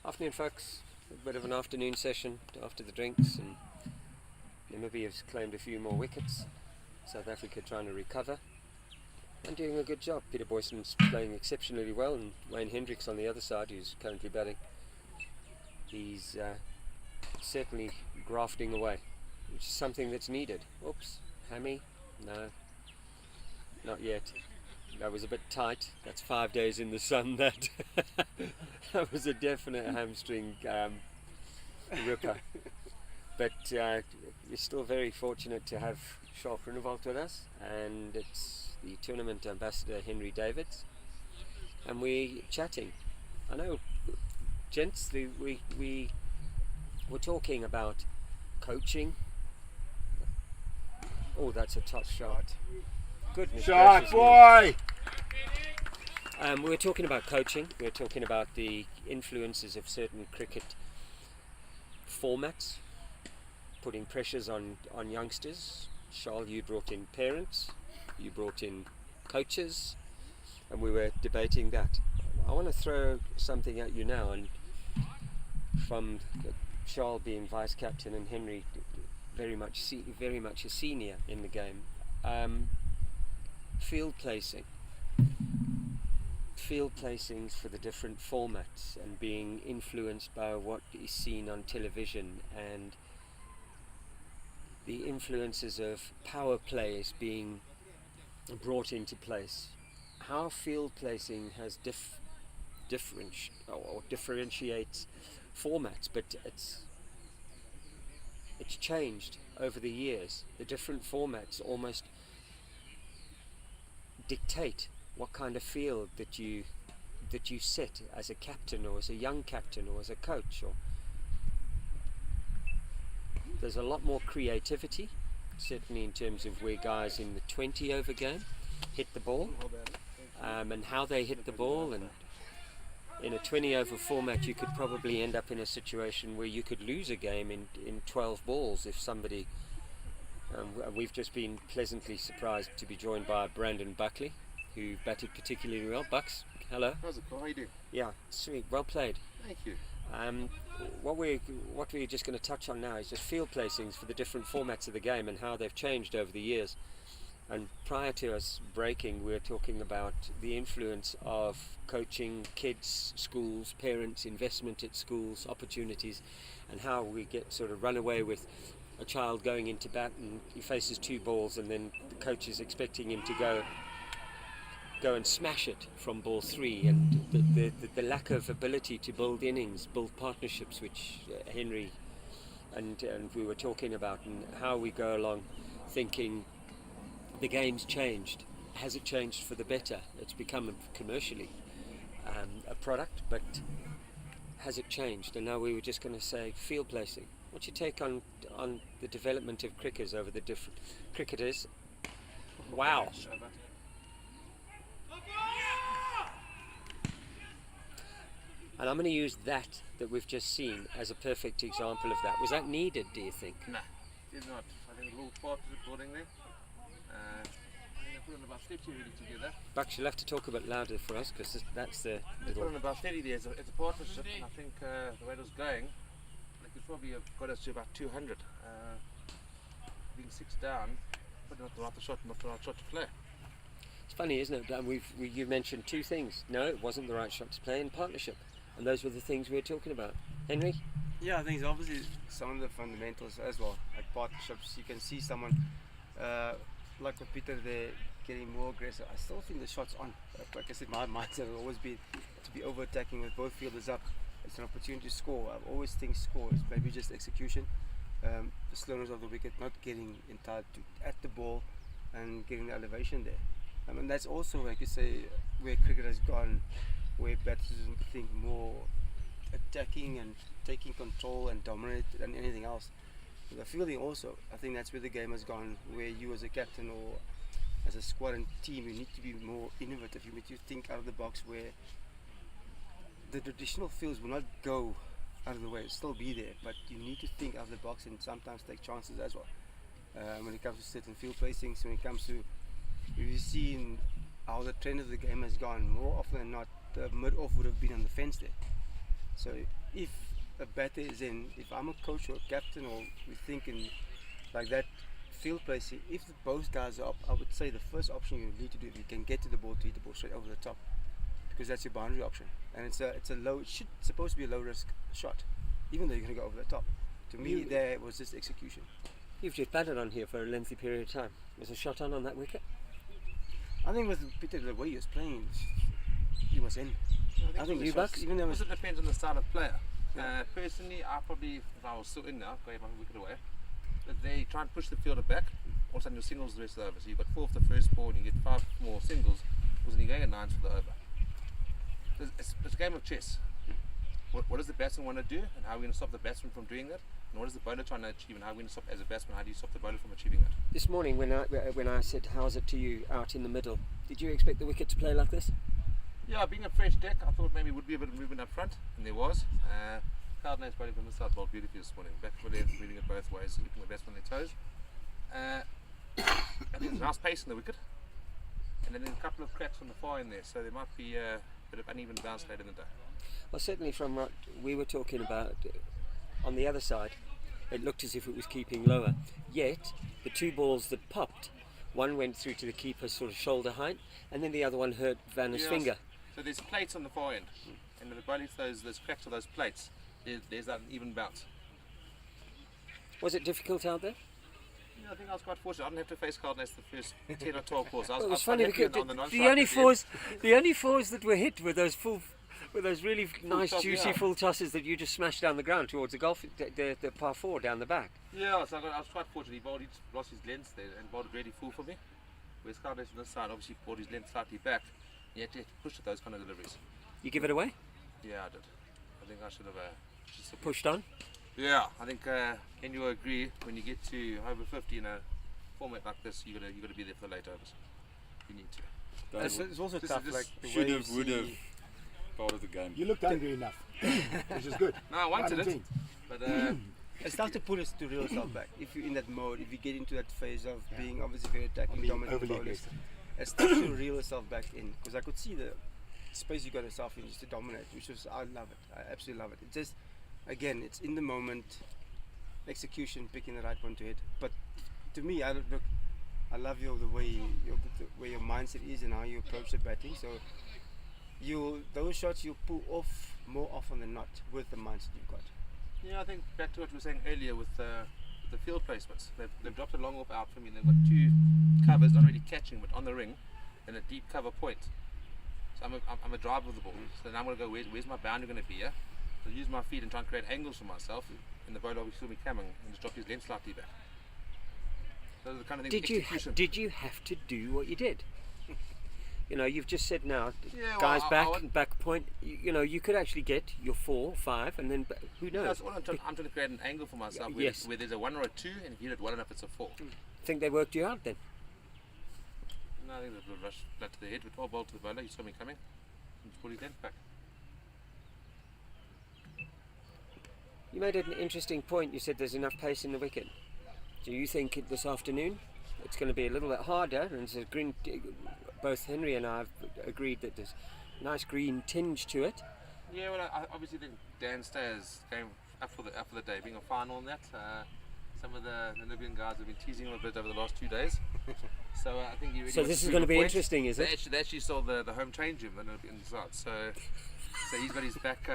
Afternoon, folks. A bit of an afternoon session after the drinks, and Namibia's claimed a few more wickets. South Africa trying to recover and doing a good job. Peter Boyson's playing exceptionally well, and Wayne Hendricks on the other side, who's currently batting. He's certainly grafting away, which is something that's needed. Oops, hammy? No, not yet. That was a bit tight. That's 5 days in the sun. That was a definite hamstring ripper. But we're still very fortunate to have Charles Groenewald with us, and it's the tournament ambassador Henry Davids, and we're chatting. I know, gents, we were talking about coaching. Oh, that's a top shot. Goodness Shot, gracious boy! me. We were talking about coaching. We were talking about the influences of certain cricket formats, putting pressures on youngsters. Charles, you brought in parents, you brought in coaches, and we were debating that. I want to throw something at you now, and from Charles being vice captain and Henry very much a senior in the game. Field placings for the different formats, and being influenced by what is seen on television, and the influences of power plays being brought into place. How field placing has differentiates formats, but it's changed over the years. The different formats almost dictate what kind of field that you set as a captain, or as a young captain, or as a coach. Or there's a lot more creativity, certainly in terms of where guys in the 20 over game hit the ball, and how they hit the ball. And in a 20 over format, you could probably end up in a situation where you could lose a game in 12 balls if somebody. We've just been pleasantly surprised to be joined by Brandon Buckley, who batted particularly well. Bucks, hello. How's it going? How you doing? Yeah, sweet, well played. Thank you. What we're just going to touch on now is just field placings for the different formats of the game and how they've changed over the years. And prior to us breaking, we were talking about the influence of coaching, kids, schools, parents, investment at schools, opportunities, and how we get sort of run away with a child going into bat and he faces 2 balls, and then the coach is expecting him to go and smash it from ball 3, and the lack of ability to build innings, build partnerships, which Henry and we were talking about, and how we go along thinking the game's changed. Has it changed for the better? It's become commercially a product, but has it changed? And now we were just going to say field placing. What's your take on the development of cricketers over the different cricketers? Wow. And I'm going to use that we've just seen as a perfect example of that. Was that needed, do you think? No, did not. I think a little part of the boarding there. I think they put on about 30 already together. Bucks, you'll have to talk a bit louder for us, because that's the They put little... on about 30 there. It's a partnership, and I think the way it was going, they could probably have got us to about 200. Being 6 down, but not the right shot, not the right shot to play. It's funny, isn't it? Dan? You mentioned 2 things. No, it wasn't the right shot to play, in partnership. And those were the things we were talking about. Henry? Yeah, I think it's obviously some of the fundamentals as well, like partnerships. You can see someone like with Peter there getting more aggressive. I still think the shot's on. Like I said, my mindset has always been to be over-attacking with both fielders up. It's an opportunity to score. I always think score is maybe just execution. The slowness of the wicket, not getting entitled at the ball and getting the elevation there. And that's also, like you say, where cricket has gone, where batsmen think more attacking and taking control and dominate than anything else. The fielding also, I think that's where the game has gone, where you as a captain or as a squad and team, you need to be more innovative. You need to think out of the box, where the traditional fields will not go out of the way, it'll still be there, but you need to think out of the box and sometimes take chances as well. When it comes to certain field placings, when it comes to, we've seen how the trend of the game has gone. More often than not, the mid-off would have been on the fence there. So if a batter is in, if I'm a coach or a captain or we're thinking like that field placing, if both guys are up, I would say the first option you need to do, if you can get to the ball, to hit the ball straight over the top, because that's your boundary option, and it's a low, it's supposed to be a low risk shot, even though you're going to go over the top. To me, there was just execution. You've just batted on here for a lengthy period of time. Was a shot on that wicket? I think with Peter, the way he was playing, he was in. I think you the shots, Bucks? even though it was, It depends on the style of player. Personally, I probably, if I was still in now, go ahead my wicket away, but they try and push the fielder back, all of a sudden you're singles the rest of the over. So you've got 4 for the first ball and you get 5 more singles, because then you're going at 9s for the over. It's a game of chess. What does the batsman want to do, and how are we going to stop the batsman from doing that? And what is the bowler trying to achieve, and how are we going to stop, as a batsman, how do you stop the bowler from achieving that? This morning when I said, how's it to you out in the middle, did you expect the wicket to play like this? Yeah, being a fresh deck, I thought maybe it would be a bit of movement up front, and there was. Cardinals bowling from the start bowled beautifully this morning. Back for length, moving it both ways, keeping the batsman on their toes. I think there's nice pace in the wicket, and then there's a couple of cracks on the far end there, so there might be a bit of uneven bounce later in the day. Well, certainly from what we were talking about on the other side, it looked as if it was keeping lower. Yet, the 2 balls that popped, one went through to the keeper's sort of shoulder height, and then the other one hurt Vanner's finger. So there's plates on the far end, and when the bowler hits those cracks of those plates, there's that even bounce. Was it difficult out there? Yeah, I think I was quite fortunate. I didn't have to face Cardinals the first 10 or 12 balls. Well, it was funny because on the the non-strike only at the end. fours that were hit were those really nice, toss, juicy yeah. full tosses that you just smashed down the ground towards the par 4 down the back. Yeah, so I was quite fortunate. He lost his length there and bowled it really full for me. Whereas Cardinals on this side obviously brought his length slightly back. He had to push at those kind of deliveries. You give it away? Yeah, I did. I think I should have Pushed on? Yeah, I think and you agree, when you get to over 50 in a format like this, you gotta be there for the late overs. You need to. it's also This tough, is- like the Should way have, you would see- have, part of the game. You looked hungry enough, which is good. No, I wanted Right it, indeed. but It's tough to put us to reel yourself back. If you're in that mode, if you get into that phase of being obviously very attacking, Being dominant overly bowlers, aggressive. it's tough to reel yourself back in. Because I could see the space you got yourself in just to dominate, which was, I love it. I absolutely love it. It just, again, it's in the moment, execution, picking the right one to hit. But to me, I love the way your mindset is and how you approach the batting. So those shots you pull off more often than not with the mindset you've got. yeah, I think back to what we were saying earlier with the field placements. They've dropped a long off out for me. They've got 2 covers, not really catching, but on the ring, and a deep cover point. So I'm a driver of the ball. So now I'm going to go, where's my boundary going to be here? So use my feet and try and create angles for myself. And the bowler obviously saw me coming and just dropped his length slightly back. Those are the kind of things. Execution. Did you have to do what you did? You know, you've just said now, Yeah, well, guys I back, wouldn't- back point. You know, you could actually get your 4, 5, and then who knows? That's all I'm trying to create an angle for myself where, Yes. where there's a 1 or a 2, and if you hit it well enough, it's a 4. Think they worked you out then? No, I think there's a little rush flat to the head with 12 ball to the bowler. He saw me coming and just pulled his length back. You made an interesting point. You said there's enough pace in the wicket. Do you think this afternoon it's going to be a little bit harder? And so both Henry and I have agreed that there's a nice green tinge to it. Yeah, well, I obviously think Dan Stayer's game up for the day, being a final on that. Some of the Namibian guys have been teasing him a bit over the last 2 days. So I think he really So wants this to is prove going to a be point. interesting, is it? They actually saw the home train gym, the Namibian side. So he's got his back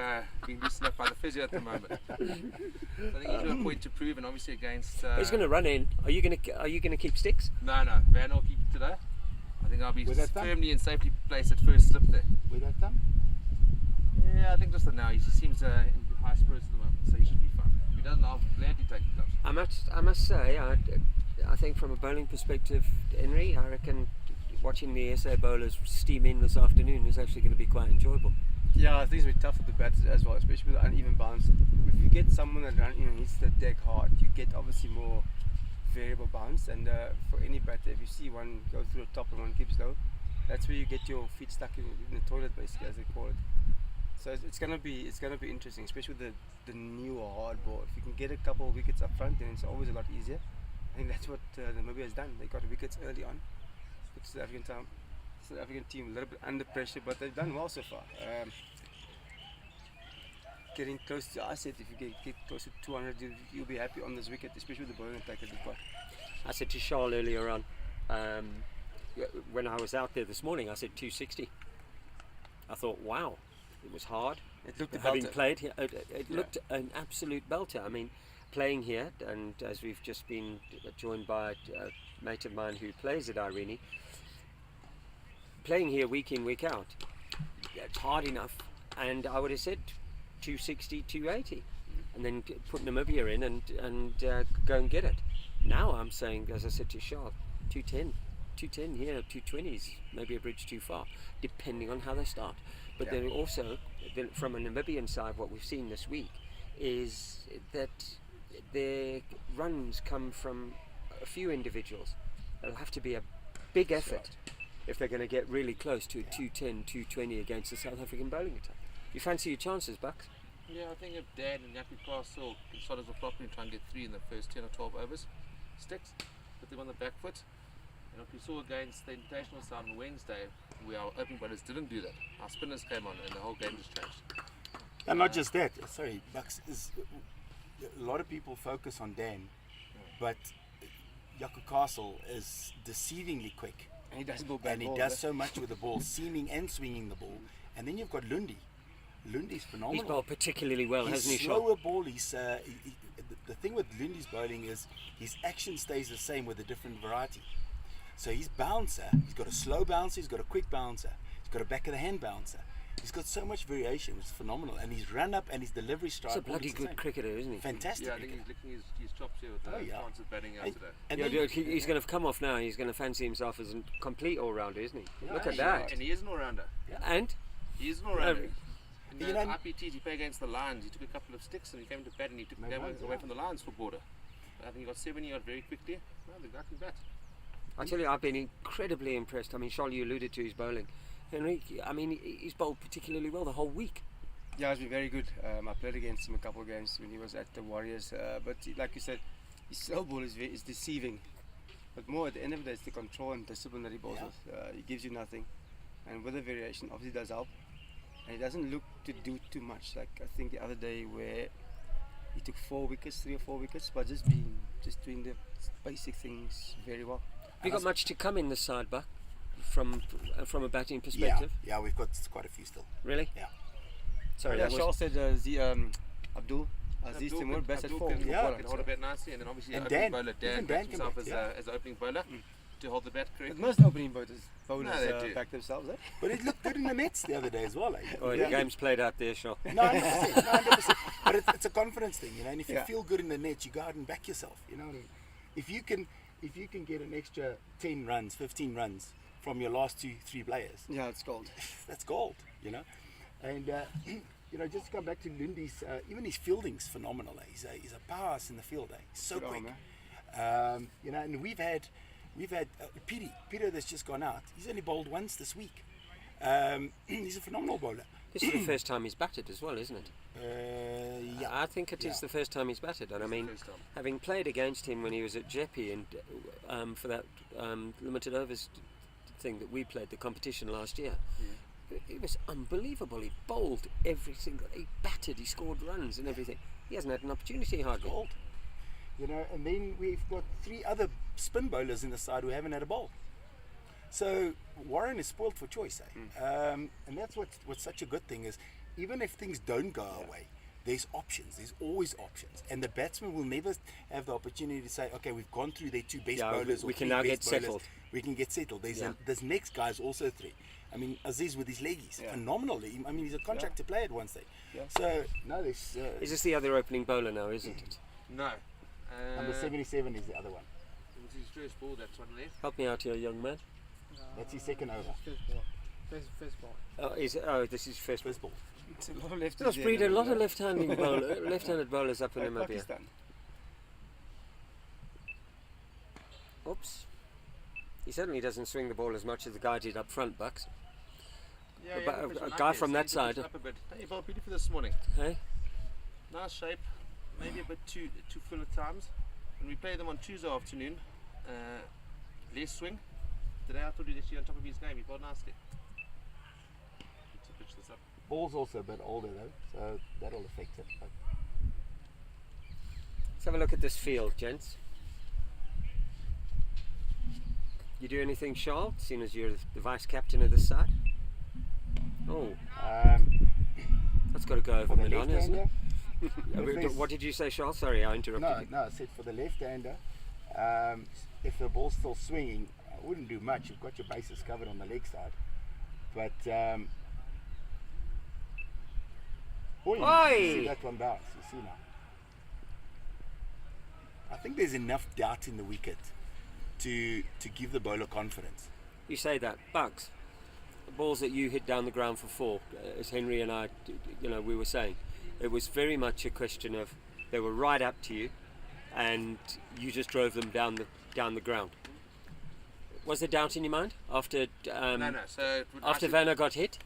being loosened up by the physio at the moment. So I think he's got a point to prove, and obviously against. He's going to run in. Are you going to keep sticks? No, Van will keep it today. I think I'll be With that thumb? firmly and safely placed at first slip there. With that thumb? Yeah, I think just for now he seems in high spirits at the moment, so he should be fine. If he doesn't, I'll gladly take the gloves. I must say, I think from a bowling perspective, Henry, I reckon watching the SA bowlers steam in this afternoon is actually going to be quite enjoyable. Yeah, I think it's going to be tough for the batters as well, especially with the uneven bounce. If you get someone that hits the deck hard, you get obviously more variable bounce. And for any batter, if you see one go through the top and one keeps low, that's where you get your feet stuck in the toilet, basically, as they call it. So it's gonna be interesting, especially with the newer hard ball. If you can get a couple of wickets up front, then it's always a lot easier. I think that's what Namibia has done. They got wickets early on. Put South African team a little bit under pressure, but they've done well so far. getting close to. I said if you get close to 200, you'll be happy on this wicket, especially with the bowling attack that we've got. I said to Charles earlier on, when I was out there this morning, I said 260. I thought, wow, it was hard. It looked a Having belter. played here, it looked an absolute belter. I mean, playing here, and as we've just been joined by a mate of mine who plays at Irene, playing here week in, week out, it's hard enough. And I would have said 260, 280, and then put Namibia in and go and get it. Now I'm saying, as I said to Charles, 210. 210 here, 220s, maybe a bridge too far, depending on how they start. But then also, from a Namibian side, what we've seen this week is that their runs come from a few individuals. It'll have to be a big effort if they're going to get really close to a 210, 220 against the South African bowling attack. You fancy your chances, Bucks? Yeah, I think if Dan and Yappy Castle can start as a flop and try and get 3 in the first 10 or 12 overs, sticks, put them on the back foot. And what we saw against the international side on Wednesday, where our opening bowlers didn't do that. Our spinners came on and the whole game just changed. And not just that, sorry, Bucks, a lot of people focus on Dan, but Yaku Castle is deceivingly quick. And he does ball bad And he balls, does eh? so much with the ball, seaming and swinging the ball. And then you've got Lundy. Lundy's phenomenal. He's bowled particularly well, His hasn't he, slower Charles? ball, the thing with Lundy's bowling is his action stays the same with a different variety. So his bouncer, he's got a slow bouncer, he's got a quick bouncer, he's got a back of the hand bouncer. He's got so much variation, it's phenomenal. And his run up and his delivery strike. He's a all bloody is the good same. cricketer, isn't he? Fantastic. Yeah, I think he's cricketer. licking his chops here with the Oh, yeah. chances batting out And- today. and Yeah, then- he's going to come off now. He's going to fancy himself as a complete all-rounder, isn't he? Yeah, Look at he's that. And he is an all-rounder. And He is an all-rounder. In You the know- IPTs, he played against the Lions. He took a couple of sticks and he came to bat and he took the No game runs, away yeah. from the Lions for border. I think he got 70 odd very quickly. No, the guy can bat. I tell you, I've been incredibly impressed. I mean, Charlie, you alluded to his bowling. Henry, I mean, he's bowled particularly well the whole week. Yeah, it's been very good. I played against him a couple of games when he was at the Warriors. But like you said, his slow ball is deceiving. But more at the end of the day, it's the control and discipline that he bowls with. He gives you nothing. And with the variation, obviously does help. And he doesn't look to do too much. Like I think the other day where he took 3 or 4 wickets, but just doing the basic things very well. Have you got much to come in this side, Buck, from a batting Yeah, perspective? yeah, we've got quite a few still. Really? Yeah. Sorry, Yeah, that was... Charles said Abdul Aziz Timur best at Abdul 4. can Yeah. hold a bat nicely, and then obviously And the opening Dan, bowler Dan even Dan backs can himself bat, as, yeah. as the opening bowler to hold the bat But correctly. most opening bowlers No, they do. back themselves, eh? But it looked good in the nets the other day as well. Eh? Oh, the game's played out there, Charles. No, 100%, 100%. But it's a confidence thing, you know. And if you Yeah. feel good in the net, you go out and back yourself. You know what I mean? If you can get an extra 10 runs, 15 runs from your last 2-3 players, Yeah, it's gold. that's gold. You know. And you know, just to come back to Lundy's, even his fielding's phenomenal. Eh? He's a powerhouse in the field. Eh? He's so Good quick. arm, You know, and we've had Peter that's just gone out. He's only bowled once this week. He's a phenomenal bowler. This is the first time he's batted as well, isn't it? Yeah. I think it is the first time he's batted. And I mean, first time. having played against him when he was at Jeppy and for that limited overs thing that we played, the competition last year, it was unbelievable. He bowled he batted, he scored runs and everything. He hasn't had an opportunity hardly. Gold. You know, and then we've got 3 other spin bowlers in the side who haven't had a bowl. So Warren is spoiled for choice, eh? And that's what's such a good thing is, even if things don't go our way, there's options. There's always options, and the batsman will never have the opportunity to say, "Okay, we've gone through their 2 best Yeah, bowlers. Or we can 3 now best get bowlers. settled." We can get settled. This next guy's also 3. I mean, Aziz with his leggies, Yeah. phenomenally. I mean, he's a contractor player at one stage. Yeah. So no, there's Is this the other opening bowler now, isn't it? No. number 77 is the other one. It was his first ball, that's one left. Help me out here, young man. That's his second over. First ball. This is first. First ball. It's a lot of left. Let's breed a lot of left-handed bowlers up in like Namibia. Pakistan. Oops. He certainly doesn't swing the ball as much as the guy did up front, Bucks. Yeah, A ba- a guy from that side. Up a bit. Hey, bowled beautiful this morning. Hey? Nice shape, maybe a bit too full at times. When we play them on Tuesday afternoon, less swing. Today I thought he'd actually on top of his game. He bowled nicely. Let's pitch this up. Ball's also a bit older though, so that'll affect it. But Let's have a look at this field, gents. You do anything, Charles, seeing as you're the vice captain of this side? Oh, that's got to go over for the Milan, hasn't it? left-hander, What did you say, Charles? Sorry, I interrupted you. I said for the left-hander, if the ball's still swinging, I wouldn't do much. You've got your bases covered on the leg side. But, you see that one bounce, you see now. I think there's enough doubt in the wicket to give the bowler confidence. You say that, Bugs. The balls that you hit down the ground for 4, as Henry and I, we were saying, it was very much a question of they were right up to you, and you just drove them down the ground. Was there doubt in your mind after No. So after Vanna got hit?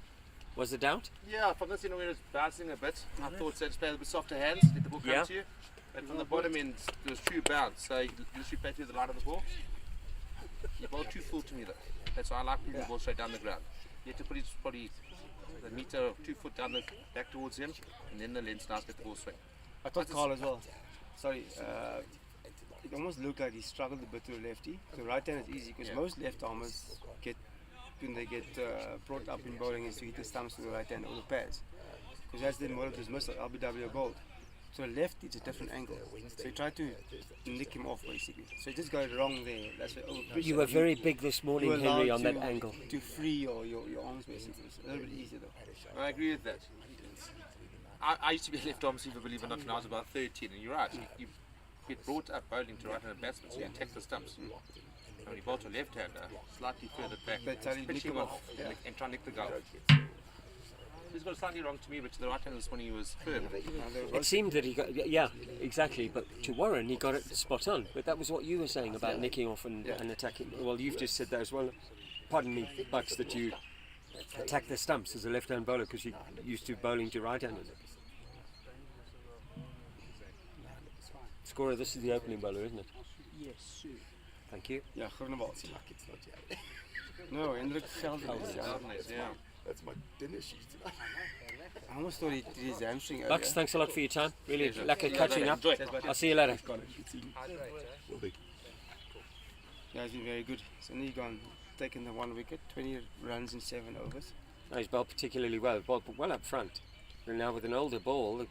Was there doubt? Yeah, from this end where it was bouncing a bit, I thought so just play a bit softer hands, let the ball come to you. But from the bottom end, there was true bounce, so you literally play through the line of the ball. The ball too full to me though. That's why I like moving the ball straight down the ground. You have to put it probably a meter or 2 foot down back towards him, and then the lens down, let the ball swing. I thought Carl as well. Sorry, it almost looked like he struggled a bit to the lefty. The right hand is easy because most left armers when they get brought up in bowling is to hit the stumps with the right hand or the pads. Because that's the model dismissal, LBW or gold. So the left it's a different angle. So you try to nick him off basically. So you just got it wrong there. That's why You were very big this morning, you were Henry, allowed on that angle. to free your arms basically. It's a little bit easier though. I agree with that. I used to be a left arm receiver, believe it or not, when I was about 13, and you're right, you get brought up bowling to right-handed batsmen, so you attack the stumps. And when you bowl to left-hander, slightly further back, They tell you pitch nick him him off off, yeah. and try and nick the goal. He's got slightly wrong to me, but to the right-hander this morning he was firm. It seemed that he got, yeah, exactly, but to Warren he got it spot on. But that was what you were saying about nicking off and attacking. Well, you've just said that as well. Pardon me, Bucks, that you attack the stumps as a left-hand bowler because you used to bowling to right-handers. Scorer, this is the opening bowler, isn't it? Yes, sir. Thank you. Yeah, groene bal. No, Hendrik Geldernes. Yeah. That's my dinner shoes tonight. I almost thought he did his hamstring earlier. Bucks, thanks a lot for your time. Really Pleasure. lucky catching up. Enjoy. I'll see you later. Will do. Yeah, he's been very good. He's only taken the 1 wicket, 20 runs in 7 overs. No, he's bowled particularly well, bowled well up front. And now with an older ball.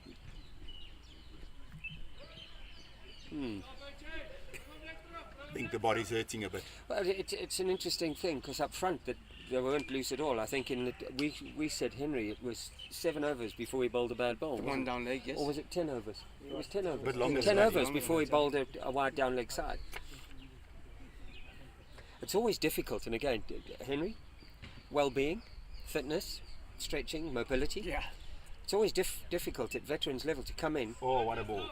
I think the body's hurting a bit. Well, it's an interesting thing because up front that they weren't loose at all. I think we said Henry it was 7 overs before he bowled a bad ball. One down leg, yes. Or was it 10 overs? It was 10 overs. But longer 10 than overs that. before he bowled a wide down leg side. It's always difficult, and again, Henry, well-being, fitness, stretching, mobility. Yeah. It's always difficult at veterans level to come in. Oh, what a ball.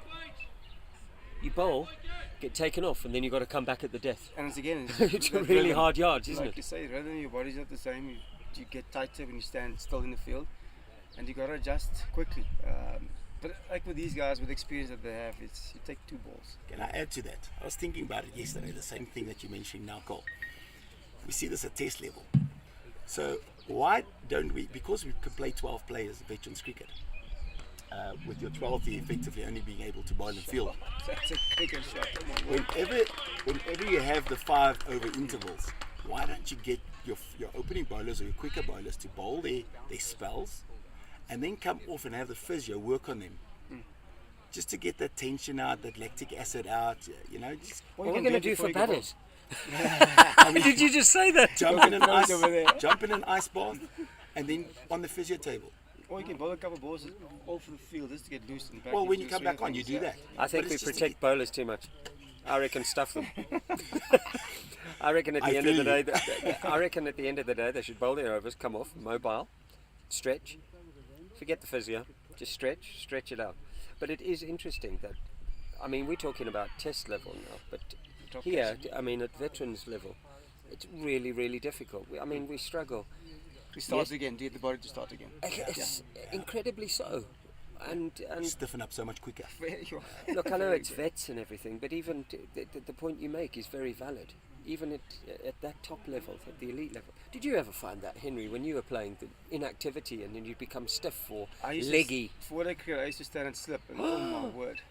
You bowl, get taken off, and then you've got to come back at the death. And it's again, It's that really rhythm. hard yards, isn't Like it? you say, rhythm, your body's not the same. You get tighter when you stand still in the field, and you got to adjust quickly. But like with these guys, with the experience that they have, it's you take 2 balls. Can I add to that? I was thinking about it yesterday, the same thing that you mentioned now, Cole. We see this at test level. So why don't we, because we could play 12 players in veterans cricket, with your 12th year effectively only being able to bowl and field. That's a bigger shot. Whenever you have the 5 over intervals, why don't you get your opening bowlers or your quicker bowlers to bowl their spells and then come off and have the physio work on them? Just to get that tension out, that lactic acid out, you know. Just What are we going to do for before you go batters? Did you just say that? jump in over there. jump in an ice bath and then on the physio table. Or you can bowl a couple of balls all for the field just to get loose and back. Well, when you into come the swing back of on, you things, do yeah. that. I think But we it's just to protect bowlers too much. I reckon stuff them. I reckon at the I end of the feel day, I reckon at the end of the day they should bowl their overs, come off, mobile, stretch, forget the physio, just stretch it out. But it is interesting that, I mean, we're talking about test level now, but here, I mean, at veterans level, it's really, really difficult. I mean, we struggle. We start Yes. again, get the body to start again. It's incredibly so. And stiffen up so much quicker. Very well. look, I know it's vets and everything, but even the point you make is very valid. even at that top level, at the elite level. Did you ever find that, Henry, when you were playing, the inactivity and then you become stiff or leggy? For the cricket, I used to stand and slip, and oh my word.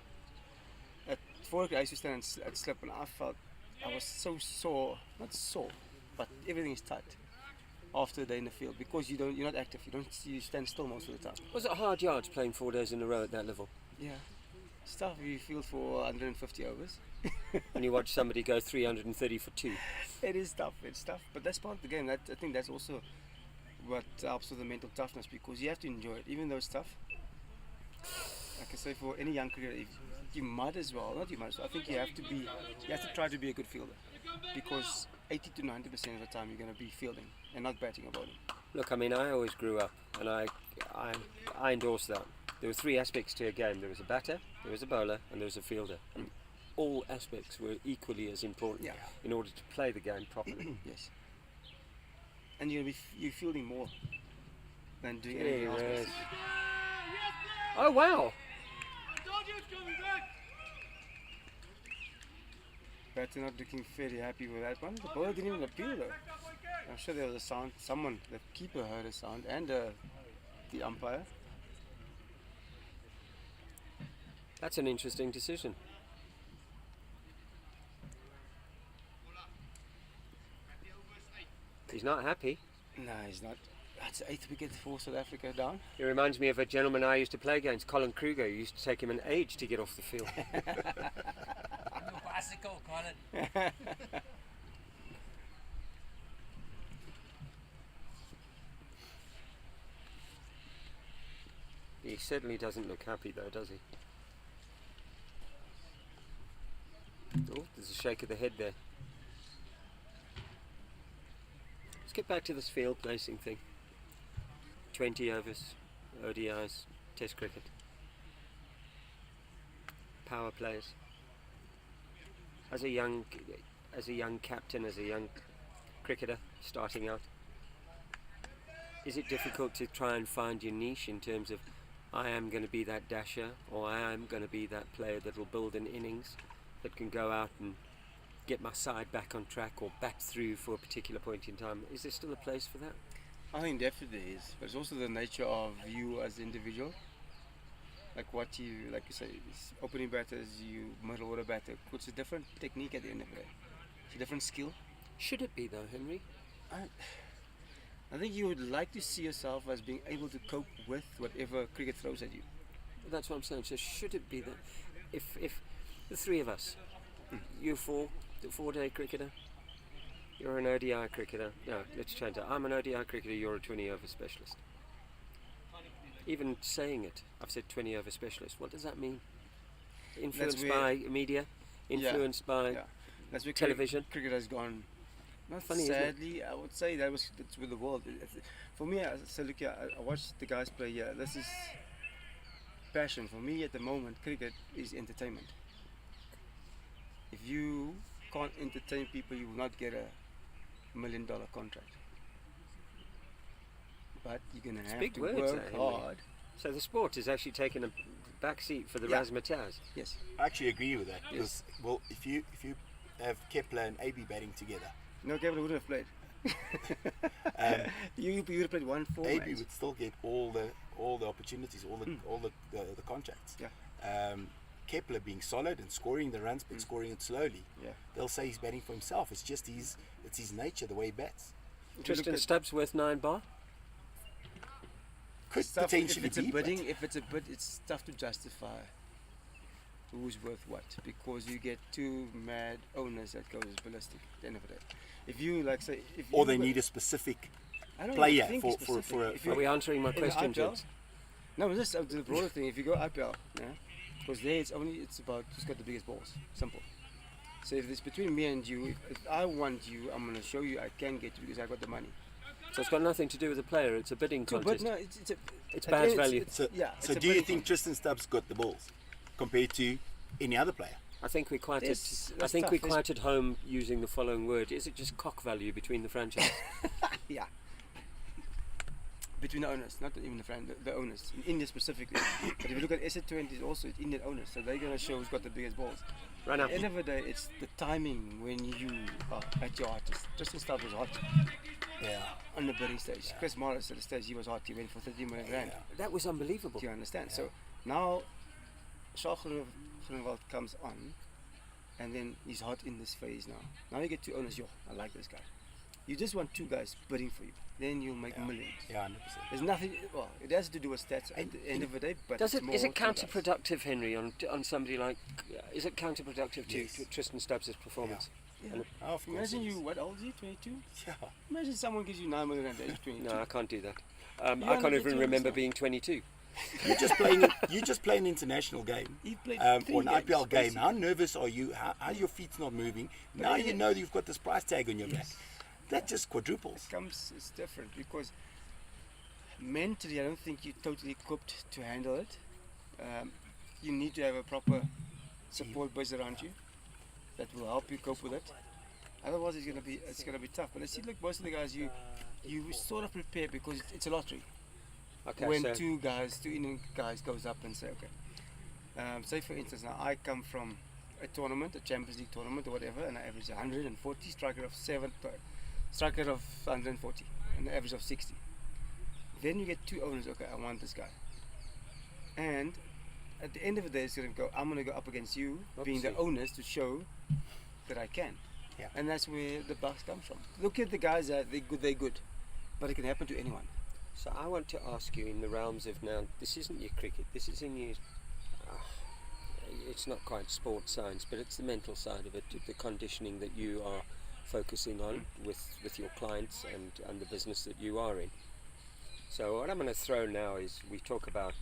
For the I used to stand and slip, and I felt I was so sore, not sore, but everything is tight after a day in the field because you're not active. You stand still most of the time. Was it hard yards playing 4 days in a row at that level? Yeah, it's tough if you field for 150 overs. When you watch somebody go 330 for 2. It is tough. It's tough, but that's part of the game. I think that's also what helps with the mental toughness because you have to enjoy it, even though it's tough. Like I say, for any young cricketer, you might as well. Not you might as well. I think you have to try to be a good fielder because 80 to 90% of the time you're going to be fielding and not batting or bowling. Look, I mean, I always grew up, and I endorse that. There were 3 aspects to a game. There was a batter, there was a bowler, and there was a fielder. And all aspects were equally as important in order to play the game properly. Yes. And you're fielding more than doing anything else. Yes. Oh, wow! Batter not looking very happy with that one. The bowler didn't even appeal though. I'm sure there was a sound. Someone, the keeper heard a sound, and the umpire. That's an interesting decision. He's not happy. No, he's not. That's the 8th wicket for South Africa down. He reminds me of a gentleman I used to play against, Colin Kruger. It used to take him an age to get off the field. Bicycle, Colin. He certainly doesn't look happy though, does he? Oh, there's a shake of the head there. Let's get back to this field placing thing. 20 overs, ODIs, Test cricket, power plays. As a young captain, as a young cricketer starting out, is it difficult to try and find your niche in terms of I am going to be that dasher, or I am going to be that player that will build an innings that can go out and get my side back on track or bat through for a particular point in time? Is there still a place for that? I think definitely is, but it's also the nature of you as an individual. Like you say, it's opening batters, you middle order batter. It's a different technique at the end of the day. It's a different skill. Should it be though, Henry? I think you would like to see yourself as being able to cope with whatever cricket throws at you. That's what I'm saying. So should it be that if the 3 of us, you 4, the 4-day cricketer, you're an ODI cricketer. No, let's change that. I'm an ODI cricketer, you're a 20-over specialist. Even saying it, I've said 20-over specialist. What does that mean? Influenced by media? Influenced by That's where television? Cricket has gone. Not Funny, sadly, I would say that's with the world. For me, I say, look here, I watch the guys play here. This is passion. For me at the moment, cricket is entertainment. If you can't entertain people, you will not get $1 million contract. But you're going to have big to words, work Henry. hard. So the sport is actually taking a back seat for the razzmatazz. Yes. I actually agree with that because, well, if you have Kepler and AB batting together, No, Kevin wouldn't have played. You would have played 1 4 AB would still get all the opportunities, all the contracts. Yeah. Kepler being solid and scoring the runs, but scoring it slowly. Yeah. They'll say he's batting for himself. It's just it's his nature, the way he bats. Tristan Stubbs worth 9 bar? Could It's tough potentially if it's be. a bidding. but If it's a bid, it's tough to justify who's worth what because you get 2 mad owners that goes ballistic at the end of the day. If you like say, or they need a specific I don't player think for specific. a. If Are we answering my in the question, IPL? gents? No, this is the broader thing. If you go IPL, because there it's about who's got the biggest balls. Simple. So if it's between me and you, if I want you, I'm gonna show you I can get you because I got the money. So it's got nothing to do with the player, it's a bidding But contest. no, It's badge value. So, it's so a do you bidding think Tristan Stubbs got the balls compared to any other player? I think we're quite That's I think tough. we're quite at home using the following word. Is it just cock value between the franchises? Yeah. between the owners, not even the friend, the owners in India specifically. But if you look at SA20s, also it's Indian owners, so they're going to show who's got the biggest balls. Right At now. the end of the day, it's the timing when you are at your hottest. Tristan Stubbs was hot Yeah. on the bidding stage. Chris Morris at the stage he was hot. He went for 30 million rand. That was unbelievable. Do you understand? So now, Charles Groenewald comes on, and then he's hot in this phase now. Now you get two owners. Yo, I like this guy. You just want two guys bidding for you. Then you'll make millions. Yeah, 100%. There's nothing. Well, it has to do with stats at the end of the day. But Does it's it? more Is it two guys. counterproductive, Henry, on somebody like? Is it counterproductive Yes. to Tristan Stubbs' performance? Yeah. And- Oh, of course Imagine it you. is. What old is he? 22. Yeah. Imagine someone gives you 9 million at the age of 22. No, I can't do that. You I only can't get even 2 remember yourself. being 22. You just play an international game. He played Or an 3 IPL games, game. basically. How nervous are you? How your feet's not moving? Now you know you've got this price tag on your back. That just quadruples. It's different because mentally I don't think you're totally equipped to handle it. You need to have a proper support base around you that will help you cope with it. Otherwise it's gonna be tough. But I see like most of the guys you sort of prepare because it's a lottery. Okay, When so two Indian guys goes up and say okay. Say for instance now I come from a tournament, a Champions League tournament or whatever, and I average 140, striker of 140, and an average of 60. Then you get two owners, okay, I want this guy. And at the end of the day, it's going to go, I'm going to go up against you, being the Obviously. owners, to show that I can. Yeah. And that's where the bucks come from. Look at the guys, they're good. But it can happen to anyone. So I want to ask you, in the realms of now, this isn't your cricket, this is in your, it's not quite sports science, but it's the mental side of it, the conditioning that you are focusing on with your clients and the business that you are in. So what I'm going to throw now is, we talk about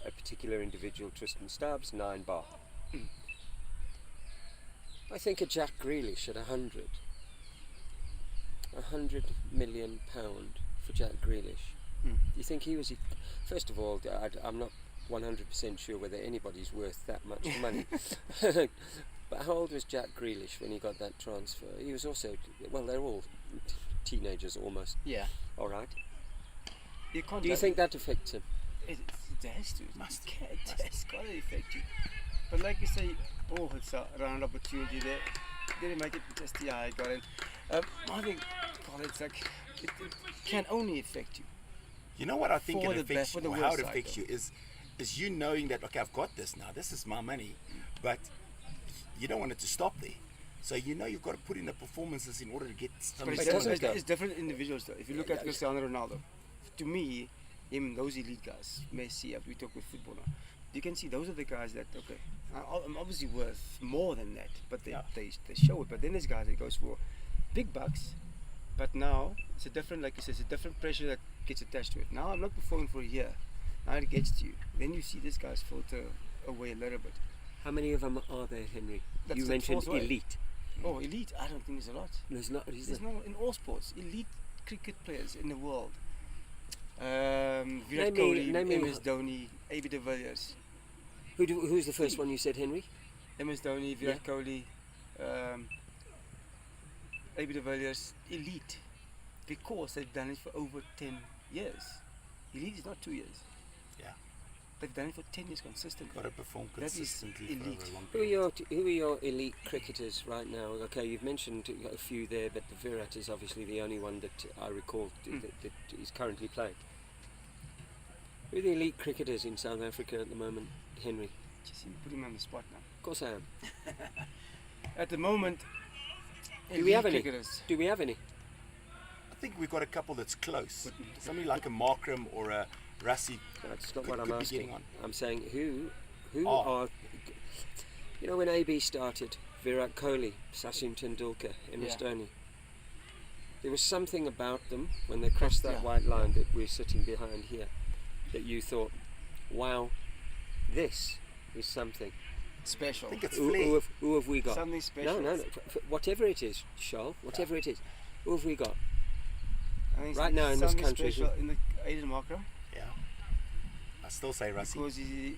a particular individual, Tristan Stubbs, 9 bar. I think a Jack Grealish at 100. £100 million for Jack Grealish. Do you think he was? First of all, I'm not 100% sure whether anybody's worth that much money. But how old was Jack Grealish when he got that transfer? He was also, well, they're all teenagers almost. Yeah. All right. You can't Do you judge think that affects him? It has to. Must. It has got to affect you. But like you say, it's a round opportunity there. Didn't make it, just I got it. I think, it's like it can only affect you. You know what I think For it the affects for you, the or how worse it affects side, you is you knowing that, okay, I've got this now, this is my money, but you don't want it to stop there. So you know you've got to put in the performances in order to get some But It doesn't go. it's different individuals though. If you look Yeah, at Cristiano Ronaldo, to me, those elite guys, Messi, we talk with football now, you can see those are the guys that, okay, I'm obviously worth more than that, but they show it. But then there's guys that goes for big bucks, but now it's a different, like you said, it's a different pressure that gets attached to it. Now I'm not performing for a year, now it gets to you. Then you see this guy's filter away a little bit. How many of them are there, Henry? That's You the mentioned fourth way. elite. Oh, elite, I don't think there's a lot. There's not, is There's there? no, in all sports, elite cricket players in the world. Virat Name me- Kohli, name me- MS Dhoni, AB de Villiers. Who's the first one you said, Henry? MS Dhoni, Virat Kohli, AB de Villiers, elite. Because they've done it for over 10 years. Elite is not 2 years. Yeah. They've done it for 10 years consistently. Got to perform That is consistently for elite. over a long Who are period. who are your elite cricketers right now? Okay, you've mentioned a few there, but the Virat is obviously the only one that I recall that is currently playing. Who are the elite cricketers in South Africa at the moment, Henry? Just you put him on the spot now. Of course I am. At the moment, Do we have elite any? cricketers. Do we have any? I think we've got a couple that's close. Somebody like a Markram or a Rassie. That's not Could- what I'm could be asking. getting on. I'm saying who Oh. are, you know, when AB started, Virat Kohli, Sachin Tendulkar, MS Yeah. Dhoni. There was something about them when they crossed that Yeah. white line that we're sitting behind here, that you thought, wow, this is something. Special. I think it's Who Flair. have we got? Something special. No. Whatever it is, Charles, whatever it is, who have we got? I think Right now in this something country, special in the Aiden Markram. Yeah. I still say Rassie.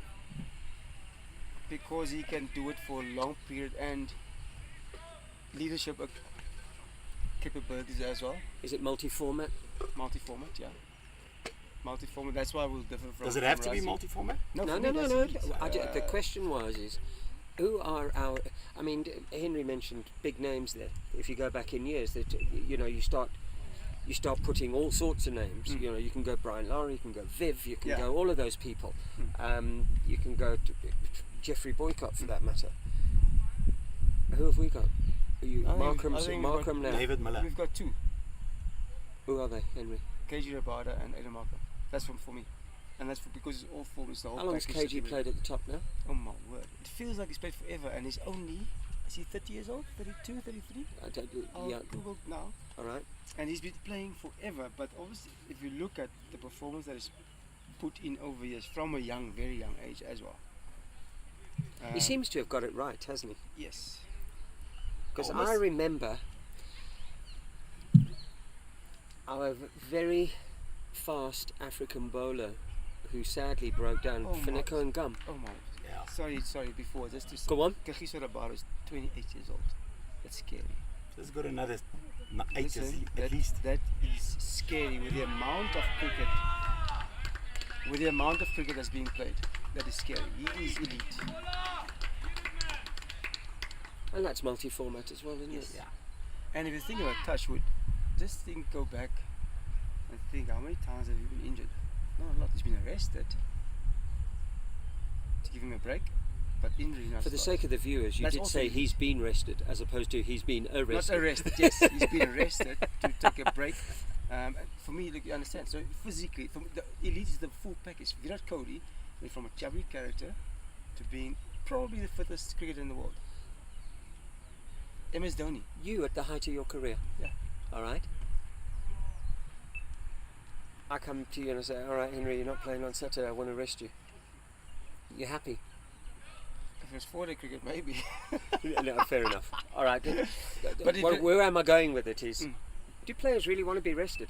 Because he can do it for a long period and leadership capabilities as well, Is it multi-format? multi-format, yeah. Multi-format. That's why we'll differ from. Does it have to be rugby. multi-format? No, No, for no, me, no, that's no. elite. The question was, who are our? I mean, Henry mentioned big names there. If you go back in years, that you start putting all sorts of names. Mm. You can go Brian Lara, you can go Viv, you can Yeah. go all of those people. You can go to Jeffrey Boycott for that matter. Who have we got? I think Markram we've Markram now. David Miller. We've got two. Who are they, Henry? KG Rabada and Adam Markham. That's for me. And that's because it's all formats. The whole How long has package that KG we- played at the top now? Oh my word. It feels like he's played forever and he's only, is he 30 years old? 32, 33? I don't, I'll yeah, Google now. all right. And he's been playing forever, but obviously if you look at the performance that is put in over years from a young, very young age as well. He seems to have got it right, hasn't he? Yes. Because I Almost. remember our very fast African bowler who sadly broke down, Oh, my. Fineko and Gum. Oh my. Yeah. Sorry, before, just to say. Go on. Kagiso Rabada is 28 years old. That's scary. He's got another 8 years Listen, at least. that is scary with the amount of cricket. With the amount of cricket that's being played, that is scary. He is elite. And that's multi-format as well, isn't Yes. it? Yeah. And if you think about Touchwood, just go back and think how many times have you been injured? Not a lot. He's been arrested to give him a break, but injury not. For the a lot. sake of the viewers, you That's did also say elite. he's been arrested as opposed to he's been arrested. Not arrested, yes. He's been arrested to take a break. And for me, look, you understand. So physically, the elite is the full package. Virat Kohli went from a chubby character to being probably the fittest cricketer in the world. MS Dhoni. You at the height of your career. Yeah. All right. I come to you and I say, all right, Henry, you're not playing on Saturday. I want to arrest you. You're happy. If it was 4-day cricket, maybe. No, fair enough. All right. But if it- Where am I going with it is, Mm. do players really want to be arrested?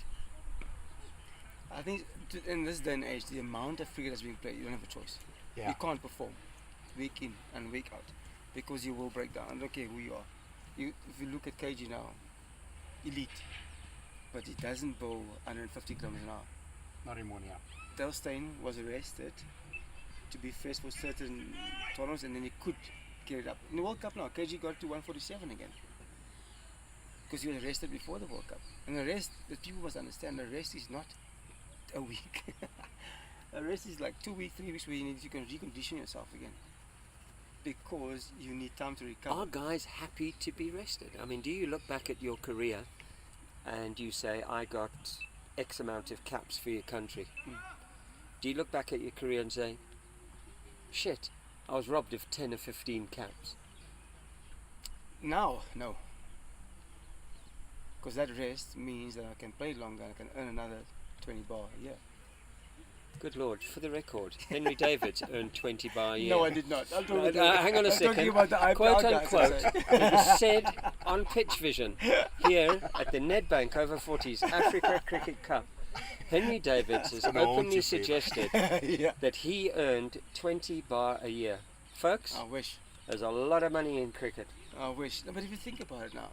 I think in this day and age, the amount of cricket that's being played, you don't have a choice. Yeah. You can't perform week in and week out because you will break down. I don't care who you are. If you look at KG now, elite, but he doesn't bowl 150 kilometers an hour. Not anymore, yeah. Delstein was arrested to be first for certain tournaments and then he could get it up. In the World Cup now, KG got to 147 again. Because he was arrested before the World Cup. And the rest, the people must understand, the rest is not a week. The rest is like 2 weeks, 3 weeks where you can recondition yourself again. Because you need time to recover. Are guys happy to be rested? I mean, do you look back at your career and you say, I got X amount of caps for your country? Mm. Do you look back at your career and say, shit, I was robbed of 10 or 15 caps? Now, no. Because that rest means that I can play longer and I can earn another 20 bar a year. Good Lord, for the record, Henry Davids earned 20 bar a year. No, I did not. I'm talking, Hang on a I'm talking second. about the IPL Quote guys, unquote, I'm it was said on Pitch Vision here at the Nedbank Over-40s Africa Cricket Cup. Henry Davids has gonna haunt openly you, Fred. suggested saying. Yeah. that he earned 20 bar a year. Folks, I wish. there's a lot of money in cricket. I wish. No, but if you think about it now,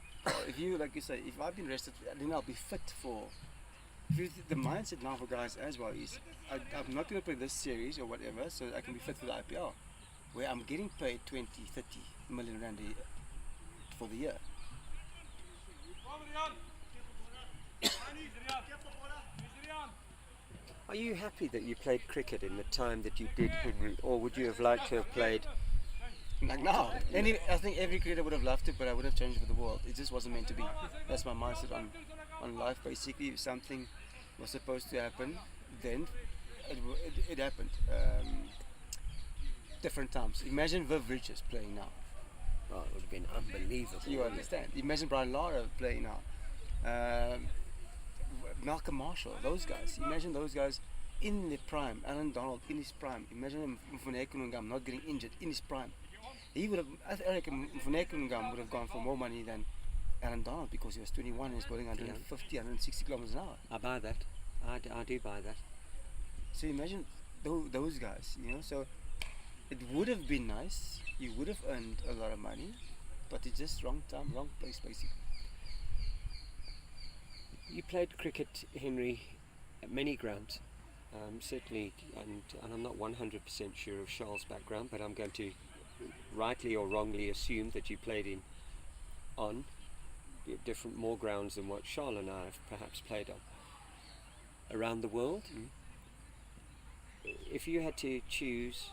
if you, like you say, if I've been rested, then I'll be fit for. If you, the mindset now for guys as well is, I'm not going to play this series or whatever, so I can be fit for the IPL, where I'm getting paid 20, 30 million rand a year for the year. Are you happy that you played cricket in the time that you did, Henry, or would you have liked to have played? Like now, I think every cricketer would have loved it, but I would have changed it for the world. It just wasn't meant to be. That's my mindset on life. Basically, if something was supposed to happen, then it happened. Different times. Imagine Viv Richards playing now. Oh, it would have been unbelievable. You wouldn't it? understand? Imagine Brian Lara playing now. Malcolm Marshall, those guys. Imagine those guys in their prime. Alan Donald in his prime. Imagine Mfuneko Ngam not getting injured in his prime. He would have. I reckon Mfuneko Ngam would have gone for more money than Alan Donald because he was 21 and he's bowling 150, 160 kilometers an hour. I buy that. I do buy that. So imagine those guys, you know. So it would have been nice. You would have earned a lot of money, but it's just wrong time, wrong place, basically. You played cricket, Henry, at many grounds. certainly, and I'm not 100% sure of Charles' background, but I'm going to rightly or wrongly assume that you played on different more grounds than what Charles and I have perhaps played on around the world. If you had to choose,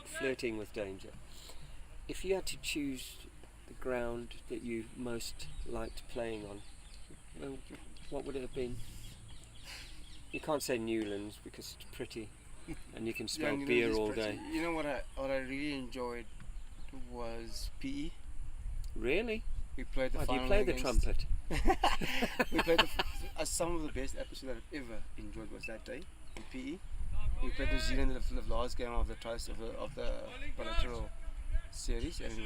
flirting with danger, if you had to choose the ground that you most liked playing on, well, what would it have been? You can't say Newlands because it's pretty and you can smell Newlands beer is all pretty. day. You know what I really enjoyed was PE. Really? We played the Oh, do you final play the against- trumpet? We played some of the best episodes I've ever enjoyed was that day in PE. We played New Zealand in the last game of the tries of the bilateral series, and it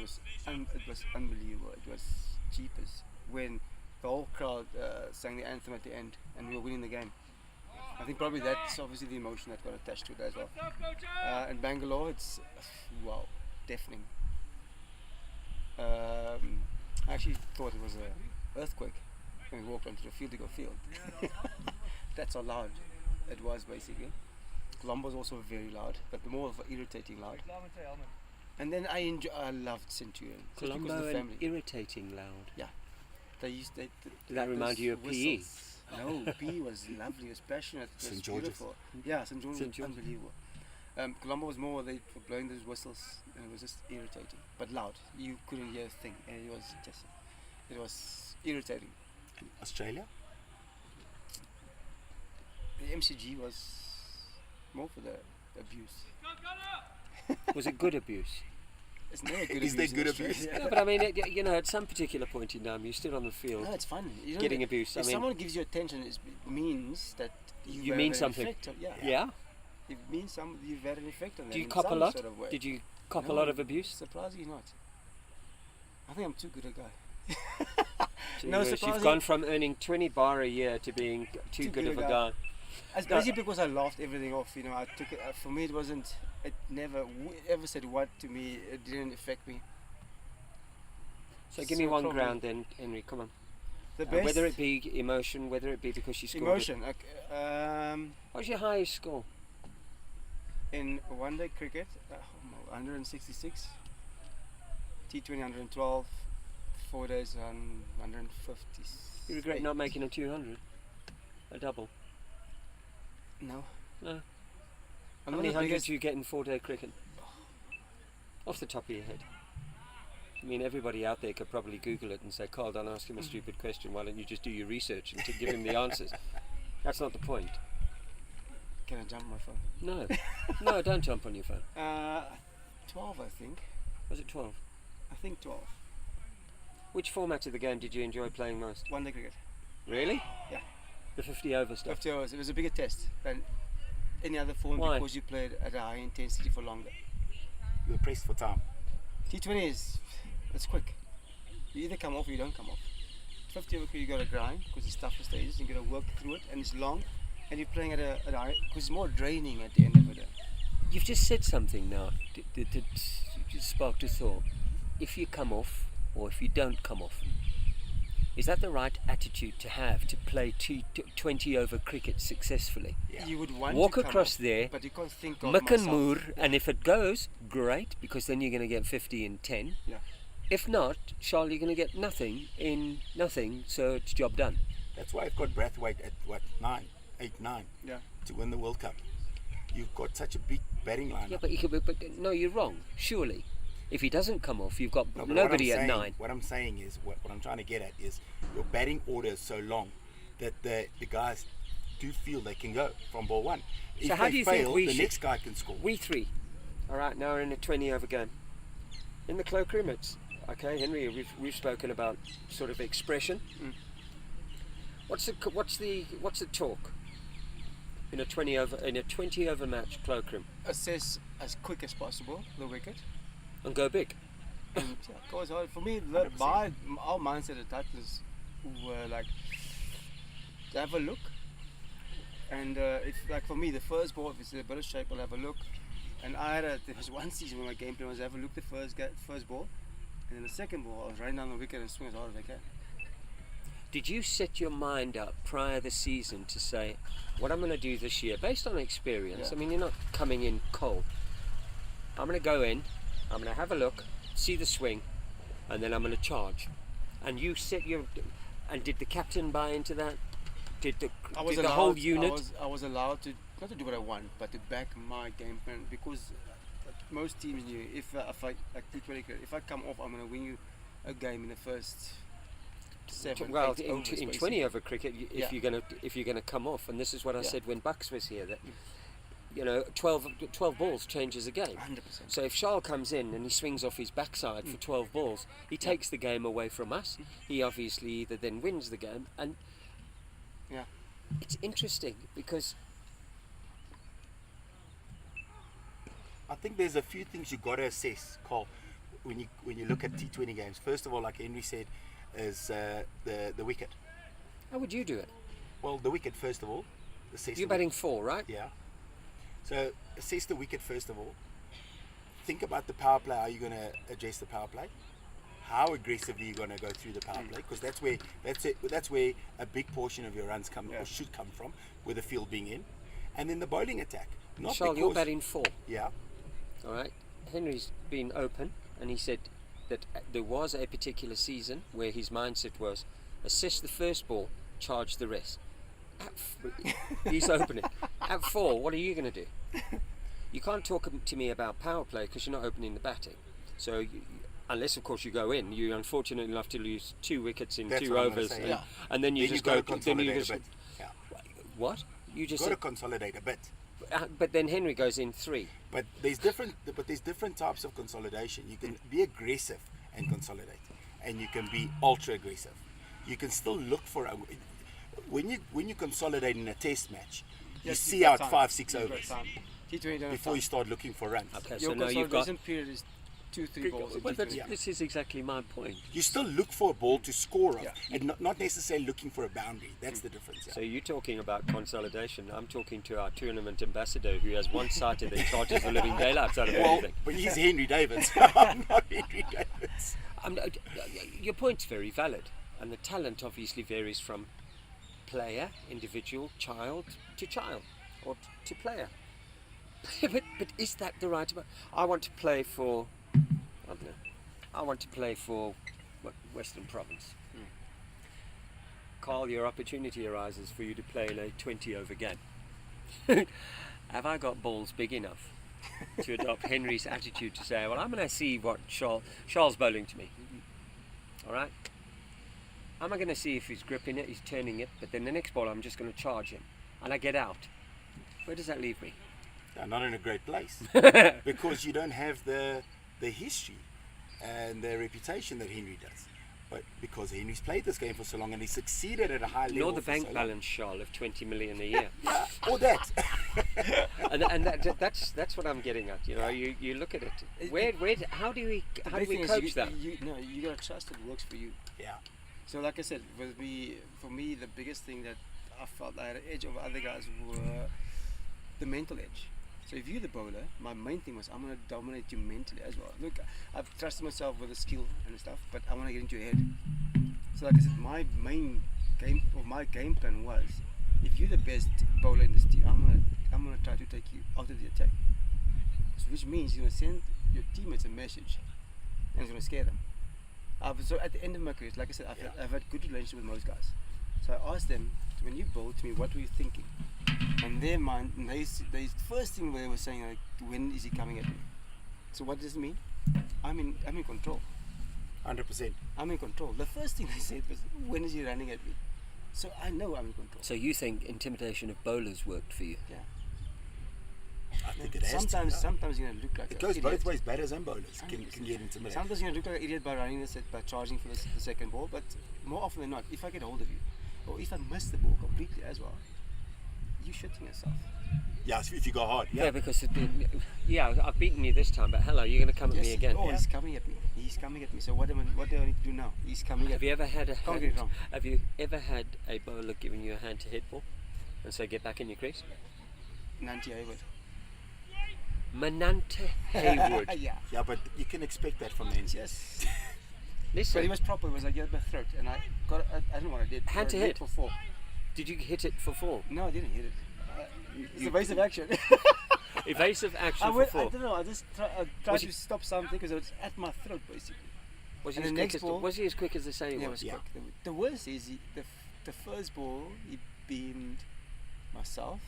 was unbelievable. It was cheapest when the whole crowd sang the anthem at the end, and we were winning the game. I think probably that's obviously the emotion that got attached to it as well. In Bangalore, it's wow, deafening. I actually thought it was an earthquake when we walked onto the field to go field. That's how loud it was basically. Colombo was also very loud, but more of an irritating loud. And then I loved Centurion. just because of Colombo the and family. irritating loud. Did that remind you of PE? No, PE was lovely, it was passionate, it was St. George's. beautiful. Yeah, St. George's St. was George's. unbelievable. Colombo was more they were blowing those whistles, and it was just irritating, but loud. You couldn't hear a thing, and it was irritating. Australia? The MCG was more for the abuse. Was it good abuse? It's never good Is abuse. there in good Australia. abuse? No, but I mean, at some particular point in time, you stood on the field No, it's fun. You know, getting abused. if I mean, someone gives you attention, it means that You have mean an something. effect on- yeah. yeah. It means you've had an effect on them. Do you in cop a some lot? Sort of way. Did you cop a No. lot of abuse? Surprisingly not. I think I'm too good a guy. No, you've surprising- gone from earning 20 bar a year to being too good of a guy. It's basically because I laughed everything off. You know, I took it. For me, it wasn't. It never ever said what to me. It didn't affect me. So give me So one probably- ground then, Henry. Come on. The best Whether it be emotion, whether it be because you scored. emotion. What's your highest score? In one-day cricket, 166. T20 112. 4 days 150. You regret not making a 200, a double. No. No. I'm How not many the hundreds biggest. do you get in 4-day cricket? Off the top of your head. I mean, everybody out there could probably Google it and say, Carl, don't ask him a stupid question. Why don't you just do your research and give him the answers? That's not the point. Can I jump on my phone? No. No, don't jump on your phone. 12, I think. Was it 12? I think 12. Which format of the game did you enjoy playing most? One-day cricket. Really? Yeah. The 50 over stuff. 50 hours. It was a bigger test than any other form Why? because you played at a high intensity for longer. You were pressed for time. T20 it's quick. You either come off or you don't come off. 50 over you got to grind because it's tougher stages. You got to work through it and it's long, and you're playing at a high because it's more draining at the end of the day. You've just said something now that sparked a thought. If you come off or if you don't come off, is that the right attitude to have to play 20 over cricket successfully? Yeah. You would want Walk to come across off, there, but you can't think of muck and myself. moor, and if it goes, great, because then you're going to get 50 in 10. Yeah. If not, Charles, you're going to get nothing in nothing, so it's job done. That's why I've got Brathwaite at what, 9 Yeah. to win the World Cup. You've got such a big batting lineup. Yeah, but no, you're wrong. Surely, if he doesn't come off, you've got No, but nobody what at I'm saying, 9. What I'm saying is, what I'm trying to get at is, your batting order is so long that the guys do feel they can go from ball one. If So how they do you fail, think we the should- next guy can score. We three, all right, now we're in a 20 over game. In the cloakroom, it's okay, Henry. We've spoken about sort of expression. Mm. What's the talk in a 20 over match cloakroom? Assess as quick as possible the wicket. And go big. And yeah, go as hard. For me, 100%. our mindset at Titans were like to have a look. And if like for me, the first ball, if it's a bit of shape, I'll have a look. And there was one season where my game plan was have a look the first ball, and then the second ball, I was running down the wicket and swing as hard as I can. Did you set your mind up prior the season to say, what I'm going to do this year, based on experience? Yeah. I mean, you're not coming in cold. I'm going to go in, I'm going to have a look, see the swing, and then I'm going to charge. And you set your... And did the captain buy into that? Did the whole unit? I was allowed to, not to do what I want, but to back my game plan, because most teams knew if I like T20, if I come off, I'm going to win you a game in the first 7, Well, 8 in overs, 20 basically. over cricket, Yeah. if you're gonna come off, and this is what I Yeah. said when Bucks was here, that 12 balls changes a game. 100%. So if Charles comes in and he swings off his backside for 12 balls, he takes the game away from us. He obviously either then wins the game, and Yeah. it's interesting because I think there's a few things you got to assess, Carl, when you look at T20 games. First of all, like Henry said, is the wicket. how would you do it? Well, the wicket first of all. Assess You're the batting 4, right? Yeah. So assess the wicket first of all. Think about the power play. How are you going to address the power play? How aggressively you're going to go through the power play? Because that's where a big portion of your runs come or should come from, with the field being in, and then the bowling attack. Not Charles, because, you're batting 4. Yeah. All right. Henry's been open, and he said that there was a particular season where his mindset was assess the first ball, charge the rest. He's opening. At 4, what are you going to do? You can't talk to me about power play because you're not opening the batting. So, unless of course you go in, you're unfortunate enough to lose 2 wickets in That's 2 what I'm gonna overs, say, and, yeah. and then you Then just you've got go. to Then you consolidate just a bit. Yeah. what? You just Got to said, consolidate a bit. but then Henry goes in 3. But there's different types of consolidation. You can be aggressive and consolidate, and you can be ultra aggressive. You can still look for when you consolidate in a test match, you Yes, see you've got out time. 5-6 You've got overs time. T20 don't have before time. you start looking for runs. Okay, Your so now you've got. consolidation period is 2-3 balls. Well, that's, Yeah. this is exactly my point. You still look for a ball to score off, Yeah. and not necessarily looking for a boundary. That's the difference. Yeah. So you're talking about consolidation. I'm talking to our tournament ambassador who has one-sided that charges the living daylights out of Well, everything. but he's Henry Davids. I'm not Henry Davids. Your point's very valid, and the talent obviously varies from player, individual, child to child, or to player. but is that the right amount? I want to play for, I don't know, I want to play for Western Province. Carl, your opportunity arises for you to play in a 20 over game. Have I got balls big enough to adopt Henry's attitude to say, well, I'm going to see what Charles bowling to me. All right? I'm going to see if he's gripping it, he's turning it, but then the next ball I'm just going to charge him. And I get out. Where does that leave me? Yeah, not in a great place because you don't have the history and the reputation that Henry does. But because Henry's played this game for so long and he succeeded at a high level. Nor the for bank so long. balance, Charles, of 20 million a year. Yeah, or that. and that's what I'm getting at. You know, you look at it. How do we big thing is coach that? You gotta trust it works for you. Yeah. So like I said, for me, the biggest thing that I felt I had an edge over other guys were the mental edge. So if you're the bowler, my main thing was I'm going to dominate you mentally as well. Look, I've trusted myself with the skill and stuff, but I want to get into your head. So like I said, my game plan was, if you're the best bowler in this team, I'm gonna try to take you out of the attack. So which means you're going to send your teammates a message, and it's going to scare them. So at the end of my career, like I said, I've had good relationship with most guys. So I asked them, when you bowled to me, what were you thinking? And their mind, and they first thing they were saying, like, when is he coming at me? So what does it mean? I'm in control. 100%. I'm in control. The first thing they said was, when is he running at me? So I know I'm in control. So you think intimidation of bowlers worked for you? Yeah. I think it has Sometimes to. you're gonna look like It an goes idiot. both ways. Batters and bowlers can get intimidated. Sometimes you're gonna look like an idiot by running by charging for the second ball, but more often than not, if I get hold of you, or if I miss the ball completely as well, you're shitting yourself. Yeah, if you go hard. Yeah, Yeah. because I've beaten you this time, but hello, you're going to come at me again. Oh, he's coming at me. He's coming at me. So what do I need to do now? He's coming at Have me. you ever had a Can't get it wrong. Have you ever had a bowler giving you a hand to hit ball and say get back in your crease? Nanti Hayward. Manante Haywood. Yeah. Yeah, but you can expect that from the NC. Yes. Listen. But he was proper. It was like, my throat. And I don't know what I did. Hand to I did hit. for 4. Did you hit it for 4? No, I didn't hit it. It's evasive action. Evasive action I for 4. don't know. I just tried Was to he- stop something because it was at my throat, basically. Was he, and as the quick next as ball- was he as quick as they say he Yeah, it was? was quick. The worst is the first ball he beamed myself,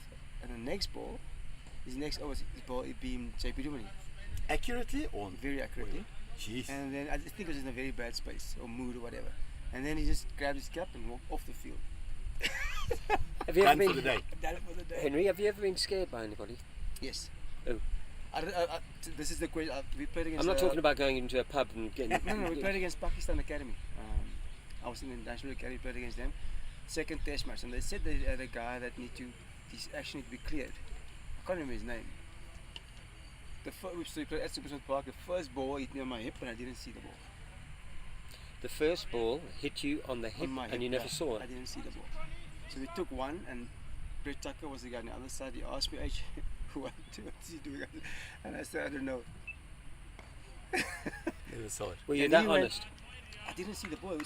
and the next ball, his ball he beamed JP Dumini Accurately or very accurately. Jeez. And then I think it was in a very bad space or mood or whatever. And then he just grabbed his cap and walked off the field. Have you ever Done for the been, day. Done it for the day. Henry? Have you ever been scared by anybody? Yes. Oh. This is the question. We played against. I'm not talking about going into a pub and getting. No, we played against Pakistan Academy. I was in the National Academy, played against them. Second test match, and they said they had a guy that he's actually need to be cleared. I can't remember his name. So we played at Supersmith Park. The first ball hit me on my hip, and I didn't see the ball. The first ball hit you on the hip, On my and you hip, never saw I it. didn't see the ball. So we took one, and Brett Tucker was the guy on the other side. He asked me, "H, what's he doing?" And I said, "I don't know." Never saw it. Were you And that he went- honest? I didn't see the ball.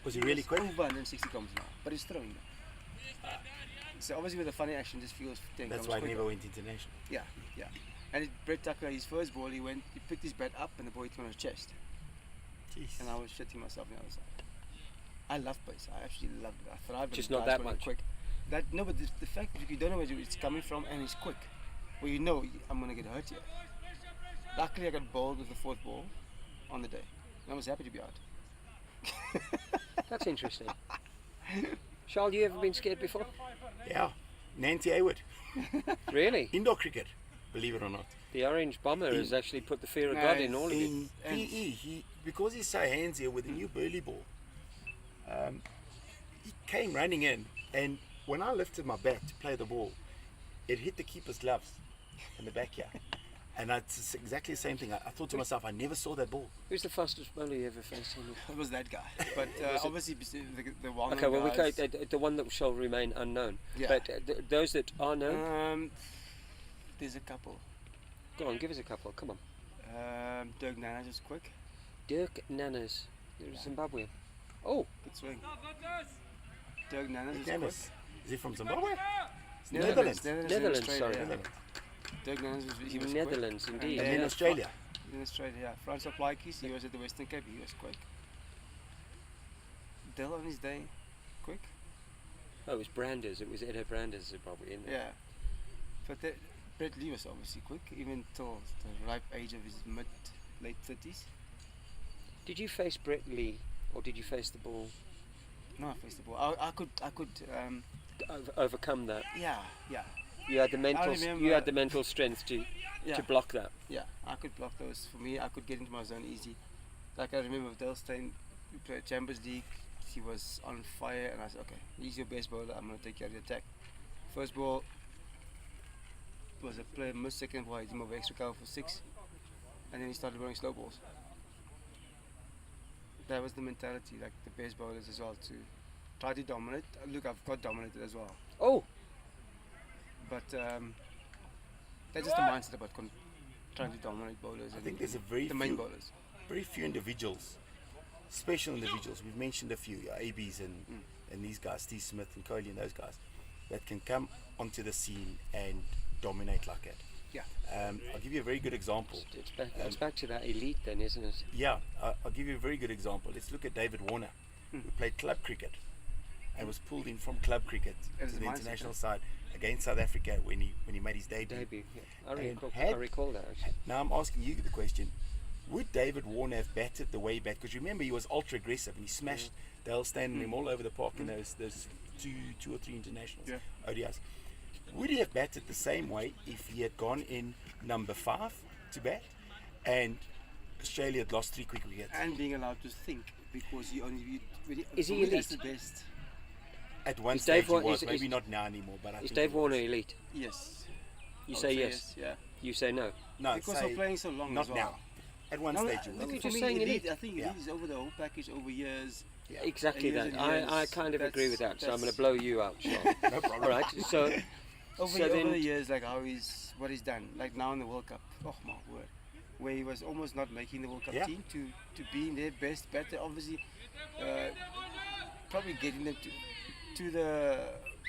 Was he really quick? Over 160 kilometers an hour, but he's throwing now. So obviously with a funny action, just feels 10 That's kilometers why I quicker. never went international. Yeah. And Brett Tucker, his first ball, he picked his bat up and the ball hit him on his chest. Jeez. And I was shitting myself on the other side. I love pace. I actually love it. I thrive Just on not guys that running much. quick. But the fact that you don't know where it's coming from and it's quick. Well, you know I'm going to get hurt here. Luckily, I got bowled with the 4th ball on the day. And I was happy to be out. That's interesting. Charles, you ever been scared before? Yeah. Nancy Hayward. Really? Indoor cricket, believe it or not. The orange bomber has actually put the fear of No, God in all of you. In PE, because he's so handsy with the new burley ball, he came running in, and when I lifted my bat to play the ball, it hit the keeper's gloves in the back here. And it's exactly the same thing. I thought to myself, I never saw that ball. Who's the fastest bowler you ever faced? Henry? It was that guy. But obviously, the one. Okay, well, guys, the one that shall remain unknown. Yeah. But those that are known, there's a couple. go on, give us a couple. Come on. Dirk Nanas was quick. Dirk Nanas, Zimbabwe. Oh, Good swing. Dirk Nanas was Dennis, is he from Zimbabwe? quick. Netherlands. Netherlands, Australia, sorry. yeah. Netherlands. Dirk Nanas he was Netherlands, quick. indeed. And then then Australia. In Australia, yeah. Francois Plaatjes, he was at the Western Cape, he was quick. Dell on his day, quick. Oh, it was Branders. It was Edo Branders, Zimbabwe, isn't it? Yeah. But Brett Lee was obviously quick, even till the ripe age of his late 30s. Did you face Brett Lee, or did you face the ball? No, I faced the ball. I could, Overcome that. yeah. You had the mental. remember- You had the mental strength to Yeah. block that. Yeah, I could block those. For me, I could get into my zone easy. Like I remember with Delstein, we played Champions League. He was on fire, and I said, "Okay, he's your best bowler. I'm gonna take care of the attack." First ball was a player missed. Second ball, I hit him over extra cover for 6, and then he started bowling slow balls. That was the mentality, like the best bowlers as well, to try to dominate. Look, I've got dominated as well, Oh, but that's just the mindset about trying to dominate bowlers. I and think there's a very the main few, bowlers. very few individuals, special individuals. We've mentioned a few, ABs and these guys, Steve Smith and Kohli and those guys, that can come onto the scene and dominate like that. Yeah. I'll give you a very good example. it's back to that elite then, isn't it? Yeah, I'll give you a very good example. Let's look at David Warner, who played club cricket and was pulled in from club cricket As to a the mindset, international side against South Africa when he made his debut. Debut. Yeah. I And recall that. Actually. Now I'm asking you the question: would David Warner have batted the way he batted? Because remember, he was ultra aggressive and he smashed Dale Steyn and him all over the park in those two or three internationals, Yeah. ODIs. Would he have batted the same way if he had gone in number 5 to bat and Australia had lost 3 quick wickets? And being allowed to think, because you only Is for he me, that's elite? the best. At one Is stage Dave Wa- he was, is- maybe is- not now anymore. But I Is think Dave he Warner was. elite? Yes. You I say would yes. Yeah. You say no. No, Because say of playing so long not as well. now. At one No, stage he look was. at for just me, saying elite. I think Yeah. elite is over the whole package over years. Yeah. Exactly Years that. and I years. kind of agree with that. So I'm going That's- to blow you out, Sean. No problem. All right. So Over So over then- the years, like what he's done. Like now in the World Cup. Oh my word. where he was almost not making the World Cup Yeah. team, to being their best batter, obviously probably getting them to the.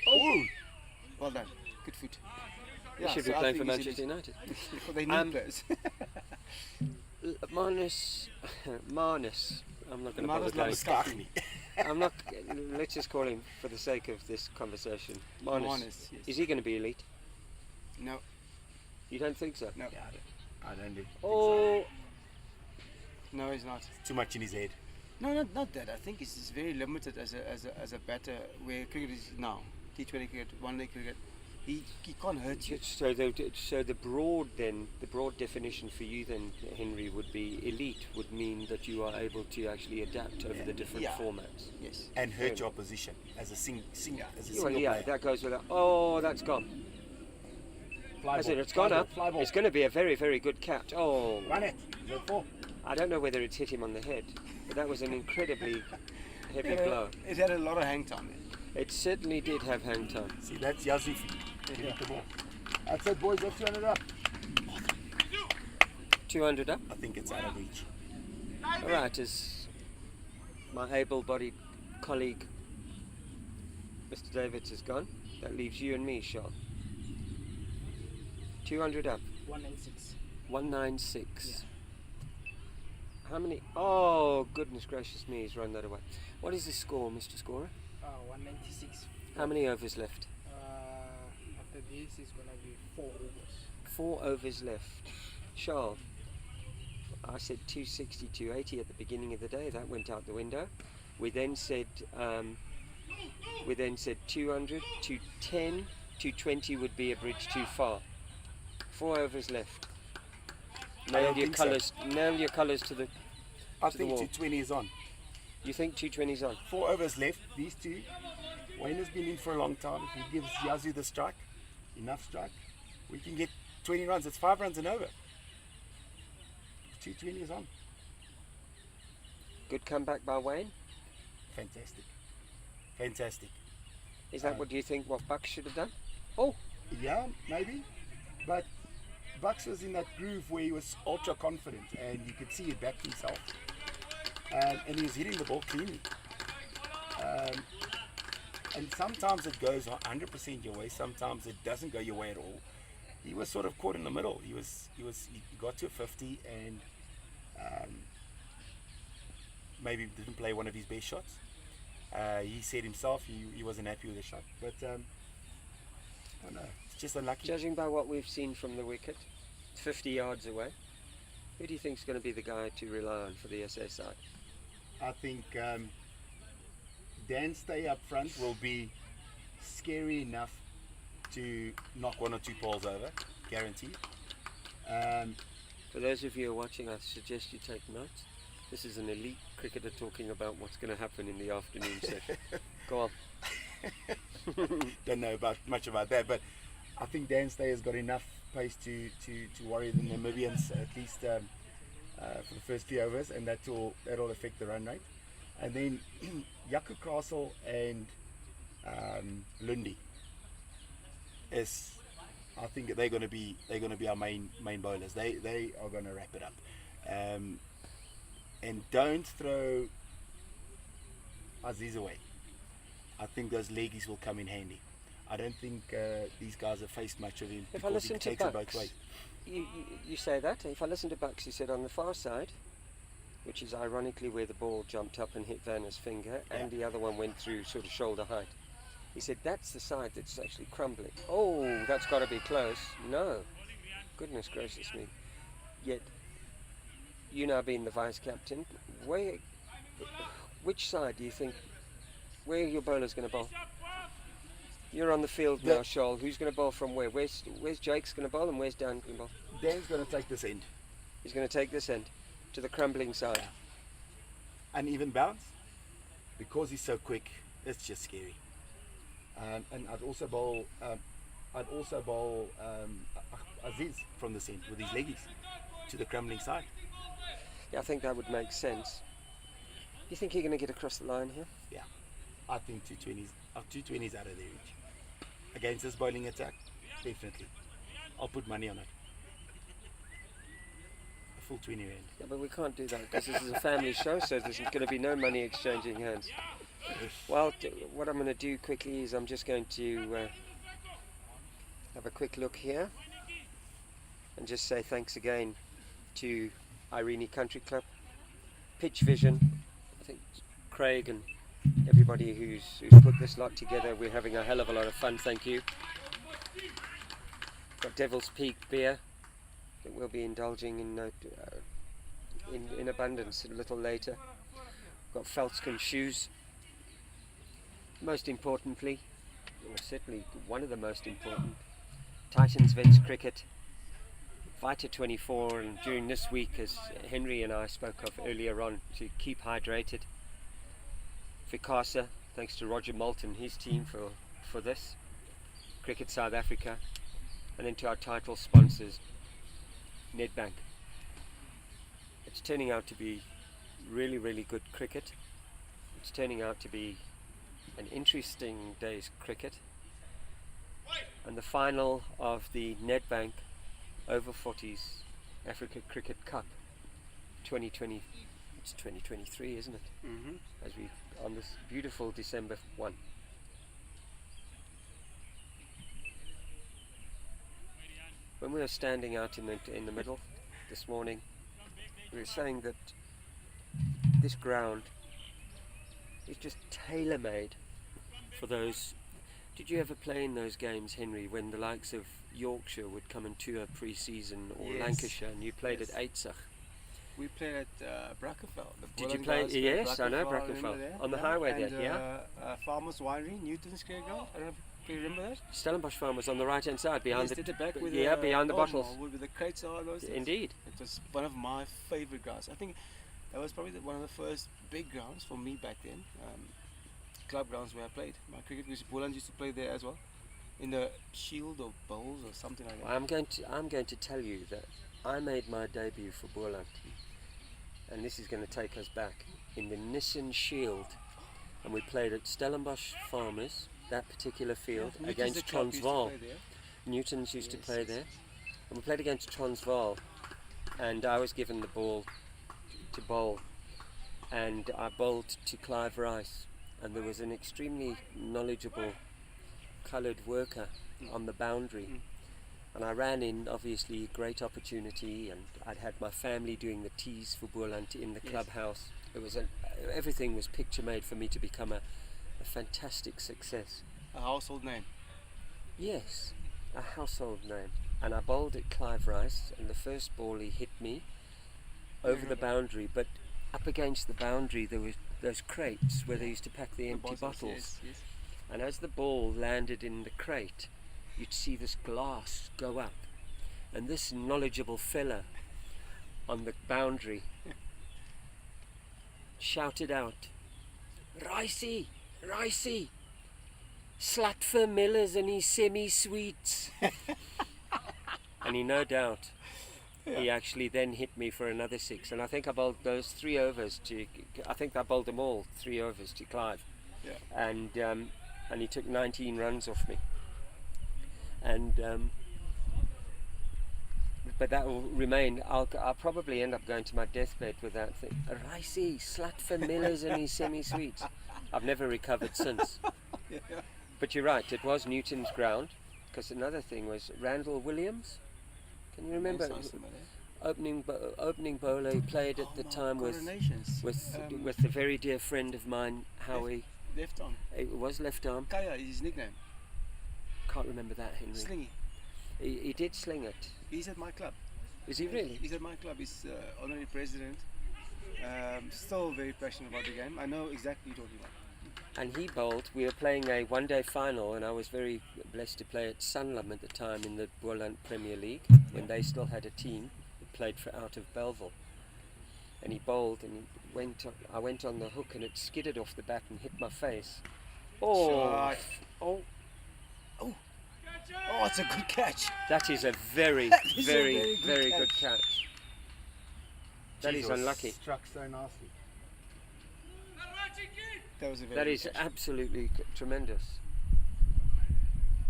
Oh, Well done, good foot. He should be so I playing for think he Manchester should- United. Well, they need players. Marnus. I'm not going to bother Marnus going. Luskaku. I'm not. Let's just call him for the sake of this conversation. Marnus. Marnus, yes. Is he going to be elite? No, You don't think so? no, yeah, I don't think so. Oh, no, he's not. Too much in his head. No, not that. I think he's very limited as a batter where cricket is now. T20 cricket, one-day cricket. He can't hurt you. so the broad definition for you then, Henry, would be elite would mean that you are able to actually adapt over the different Yeah. formats. Yes. And Fair hurt your opposition as a Yeah. single Well, yeah, player. that goes without. Oh, that's gone. Fly I said ball, it's gone fly up. ball, fly ball. It's going to be a very, very good catch. Oh, Run it. Is that 4? I don't know whether it's hit him on the head, but that was an incredibly heavy Yeah, blow. it had a lot of hang time there. It certainly did have hang time. See, that's Yazoo for you. Give it the ball. That's it, boys. That's 200 up. 200 up. I think it's out of reach. All right, as my able-bodied colleague, Mr. Davids, is gone, that leaves you and me, Sean. 200 up. 196. 196. How many? Oh, goodness gracious me, he's run that away. What is the score, Mr. Scorer? 196. How many overs left? After this is gonna be 4 overs. 4 overs left. Charles, I said 260, 280 at the beginning of the day. That went out the window. We then said 200, 210, 220 would be a bridge too far. 4 overs left. I Nail don't your think so. colours. Nail your colours to the. I To the think wall. 220 is on. You think 220's on? 4 overs left. These two. Wayne has been in for a long time. If he gives Yazoo the strike, enough strike, we can get 20 runs. It's 5 runs and over. 220 is on. Good comeback by Wayne. Fantastic. Fantastic. Is that what you think? What Bucks should have done? Oh, Yeah, maybe. But Bucks was in that groove where he was ultra confident and you could see he backed himself. And he was hitting the ball cleanly. And sometimes it goes 100% your way, sometimes it doesn't go your way at all. He was sort of caught in the middle. He got to a 50 and maybe didn't play one of his best shots. He said himself he wasn't happy with the shot. But I don't know, it's just unlucky. judging by what we've seen from the wicket, 50 yards away, who do you think is going to be the guy to rely on for the SA side? I think Dan stay up front will be scary enough to knock 1 or 2 balls over, guaranteed. For those of you who are watching, I suggest you take notes. This is an elite cricketer talking about what's going to happen in the afternoon session. Go on. Don't know much about that, but I think Dan Stay has got enough pace to worry the Namibians at least for the first few overs, and that'll affect the run rate. And then Yaku Castle and Lundy I think they're going to be our main bowlers. They are going to wrap it up. And don't throw Aziz away. I think those leggies will come in handy. I don't think these guys have faced much of him If I because he listen to takes it both Bucks, ways. you say that. If I listen to Bucks, he said on the far side, which is ironically where the ball jumped up and hit Vanna's finger, and the other one went through sort of shoulder height. He said that's the side that's actually crumbling. Oh, that's got to be close. No, goodness gracious me. Yet, you now being the vice captain, which side do you think? Where are your bowlers going to bowl? You're on the field now, Shoal. Who's going to bowl from where? Where's Jake's going to bowl and where's Dan going to bowl? Dan's going to take this end. He's going to take this end to the crumbling side. Uneven bounce, because he's so quick, it's just scary. And I'd also bowl Aziz from this end with his leggies to the crumbling side. Yeah, I think that would make sense. You think you're going to get across the line here? Yeah, I think 220s out of their reach against this bowling attack. Definitely, I'll put money on it. full 20 rand. Yeah, but we can't do that because this is a family show, so there's going to be no money exchanging hands. Well, what I'm going to do quickly is I'm just going to have a quick look here and just say thanks again to Irene Country Club, Pitch Vision, I think Craig and everybody who's put this lot together. We're having a hell of a lot of fun, thank you. Got Devil's Peak beer that we'll be indulging in abundance a little later. Got Feltskin shoes. Most importantly, or certainly one of the most important, Titans Vents Cricket, Vita 24, and during this week, as Henry and I spoke of earlier on, to keep hydrated. Vicasa, thanks to Roger Moulton, his team for this. Cricket South Africa, and then to our title sponsors, Nedbank. It's turning out to be really, really good cricket. It's turning out to be an interesting day's cricket. And the final of the Nedbank Over-40s Africa Cricket Cup 2020, it's 2023, isn't it? Mm-hmm. As we on this beautiful December 1. When we were standing out in the middle this morning, we were saying that this ground is just tailor-made for those. Did you ever play in those games, Henry, when the likes of Yorkshire would come and tour pre-season, or Yes. Lancashire, and you played Yes. at Eitzach? We played at Brackenfell. Did you play? Yes, I know Brackenfell. On the highway and, there, yeah. Farmers Winery, Newton's Square Ground. I don't know if you remember that. Stellenbosch Farm was on the right-hand side, behind Yes, the at the back with behind the bottles. with the crates and all those things. Indeed. It was one of my favorite grounds. I think that was probably one of the first big grounds for me back then. Club grounds where I played my cricket, because Boland used to play there as well, in the Shield or Bowls or something like that. I'm going to tell you that I made my debut for Boland, and this is going to take us back, in the Nissan Shield, and we played at Stellenbosch Farmers, that particular field, Newton's against the club used to Transvaal. play there. Newton's used to Yes, play yes. there, and we played against Transvaal, and I was given the ball to bowl, and I bowled to Clive Rice, and there was an extremely knowledgeable coloured worker on the boundary, and I ran in, obviously great opportunity, and I'd had my family doing the teas for Boland in the Yes. clubhouse. It was everything was picture made for me to become a fantastic success. A household name. Yes, a household name. And I bowled at Clive Rice, and the first ball he hit me over the boundary, but up against the boundary there were those crates where they used to pack the empty bottles. Yes, yes. And as the ball landed in the crate, you'd see this glass go up, and this knowledgeable fella on the boundary shouted out, "Ricey, Ricey, slut for Millers and his semi-sweets." And he no doubt, he actually then hit me for another 6, and I think I bowled those 3 overs to, I think I bowled them all 3 overs to Clive. Yeah. And he took 19 runs off me, and but that will remain. I'll probably end up going to my deathbed with that thing. Ricey, slut for Millers and his semi-sweets. I've never recovered since. But you're right, it was Newton's ground, because another thing was Randall Williams. Can you remember? Sounds familiar. Opening bowler who played at the time with Coronations. a very dear friend of mine, Howie. Left arm. It was left arm. Kaya is his nickname. Can't remember that, Henry. Slingy. He did sling it. He's at my club. Is he really? He's at my club. He's honorary president. Still very passionate about the game. I know exactly what you're talking about. And he bowled. We were playing a one-day final, and I was very blessed to play at Sanlam at the time in the Boland Premier League, when they still had a team that played for out of Belleville. And he bowled, and I went on the hook, and it skidded off the bat and hit my face. Shot. Oh! Oh, it's a good catch. That is a very, is a very, very good very good catch. catch. That is unlucky. Struck so nicely. That was a very That good is catch. absolutely tremendous.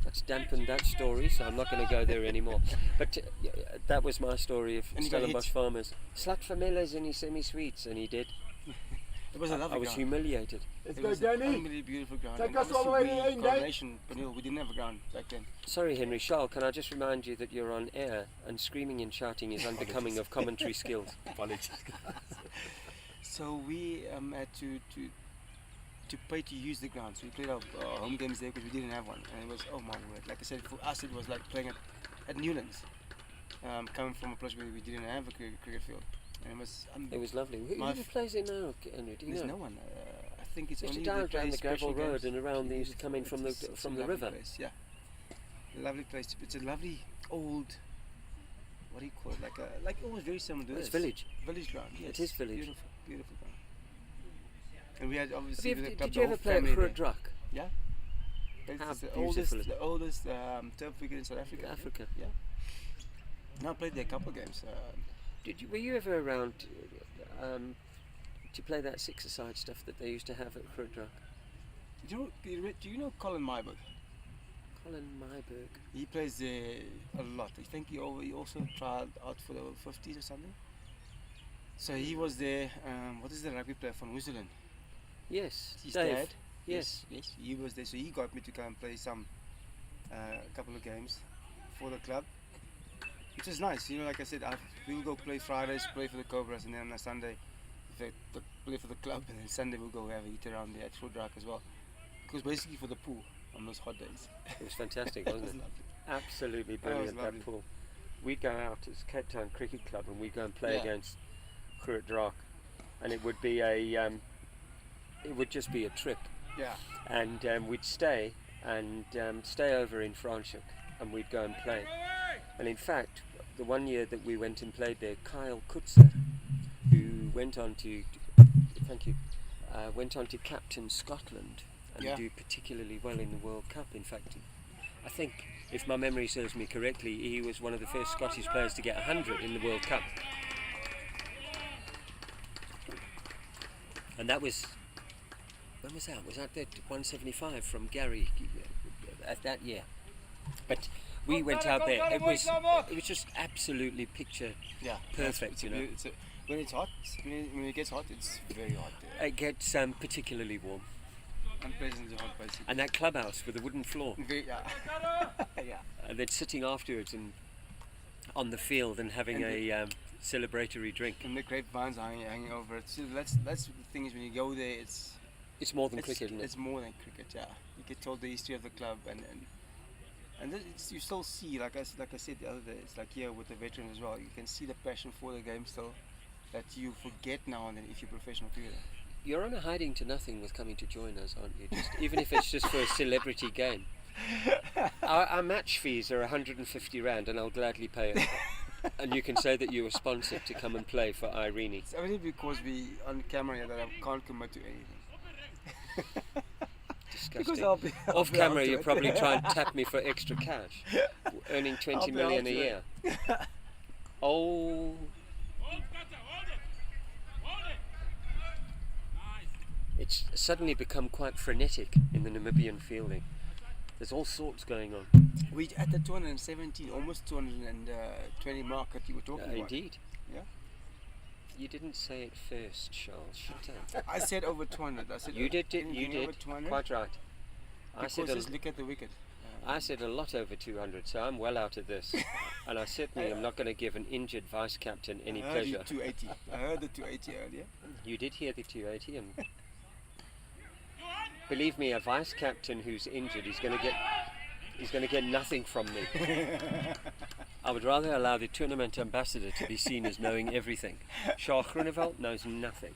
That's It's dampened that story, so I'm not going to go there anymore. But that was my story of And you got Stellenbosch hit. Farmers. Slut for Mellors and his semi-sweets, and he did. It was a lovely I was ground. humiliated. Let's It go, was an Danny. unbelievably beautiful ground. Take And us all the way to obviously the end, we, eh? Coronation, Benil, we didn't have a ground back then. Sorry, Henry. Charles, can I just remind you that you're on air and screaming and shouting is unbecoming of commentary skills. Apologies. So we had to pay to use the ground. So we played our home games there because we didn't have one. And it was, oh my word, like I said, for us it was like playing at Newlands. Coming from a place where we didn't have a cricket field. And it was It was lovely. Who My plays it now, Henry? Do you there's know? no one. I think it's Just only down they play the gravel special road games. and around these coming from the It's a from the lovely river. Place, yeah, a lovely place. It's a lovely old. What do you call it? Like almost very similar to It's this. village. Village ground. Yes. is village. Beautiful, beautiful ground. And we had Have obviously you with ever, the club, did the you whole ever play at family there. Grootdrak, Yeah. How It's the beautiful oldest, is it? the oldest turf wicket in South Africa. Africa? Yeah. Now I played there a couple of games. Were you ever around to play that six-a-side stuff that they used to have at Grootdrak? Do you know Colin Myburg? Colin Myburg. He plays there a lot. I think he also tried out for the over-50s or something. So he was there. What is the rugby player from New Zealand? Yes, His Dave. dad. Yes. Yes, he was there. So he got me to go and play a couple of games for the club, which is nice. You know, like I said, we'll go play Fridays, play for the Cobras, and then on a Sunday, play for the club, and then Sunday we'll go have a eat around there at Grootdrak as well. Because basically for the pool on those hot days. It was fantastic, It wasn't was it? lovely. Absolutely That was brilliant, that lovely. pool. We'd go out as Cape Town Cricket Club and we'd go and play Yeah. against Grootdrak, and it would be it would just be a trip. Yeah. And we'd stay over in Franschhoek, and we'd go and play. And in fact, the one year that we went and played there, Kyle Kutzer, who went on to captain Scotland and Yeah. do particularly well in the World Cup. In fact, I think, if my memory serves me correctly, he was one of the first Scottish players to get 100 in the World Cup. And that was, when was that? Was that the 175 from Gary at that year? But we went out there. It was just absolutely picture Yeah. perfect, It's you know. when it's hot, when it gets hot, it's very hot there. It gets particularly warm. Unpleasantly hot, basically. And that clubhouse with the wooden floor, Yeah. Yeah. and then sitting afterwards and on the field and having And a celebratory drink. And the grapevines hanging over it. So that's the thing is when you go there, It's more than it's, cricket, isn't it? it's more than cricket. Yeah, you get told the history of the club and you still see, like I said the other day, it's like here with the veterans as well. You can see the passion for the game still that you forget now and then if you're professional cricketer. You're on a hiding to nothing with coming to join us, aren't you? Even if it's just for a celebrity game. Our match fees are 150 Rand, and I'll gladly pay it. And you can say that you were sponsored to come and play for Irene. It's only because we on camera here that I can't commit to anything. Disgusting. I'll Off be camera, out to you'll it. probably try and tap me for extra cash, earning 20 I'll be million a out to year. it. Oh, it's suddenly become quite frenetic in the Namibian fielding. There's all sorts going on. We at the 217, almost 220 mark that you were talking about. Indeed. Yeah. You didn't say it first, Charles. Shut up. I said over 200. I said You did. You anything over did. 200. Quite right. I Because said just look at the wicket. I said a lot over 200, so I'm well out of this. And I certainly am not going to give an injured vice captain any I heard you pleasure. 280. I heard the 280 earlier. You did hear the 280, and believe me, a vice captain who's injured is going to get nothing from me. I would rather allow the tournament ambassador to be seen as knowing everything. Charles Groenewald knows nothing.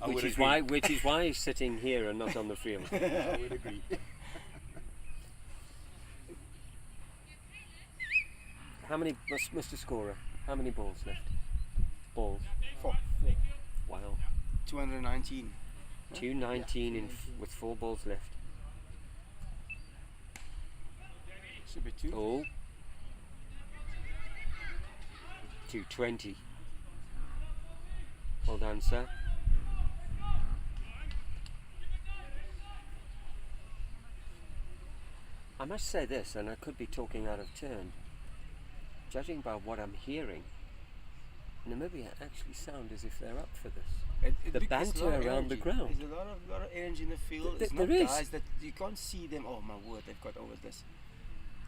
Which is why he's sitting here and not on the field. I would agree. How many, Mr. Scorer? How many balls left? Balls. 4. Wow. 219. 219 with 4 balls left. Should be 2. Oh. 220. Well done, sir. I must say this, and I could be talking out of turn. Judging by what I'm hearing, Namibia actually sound as if they're up for this. The there's a banter lot of around the energy. ground. There's a lot of energy in the field. It's There not is. guys that you can't see them. Oh my word, they've got over this.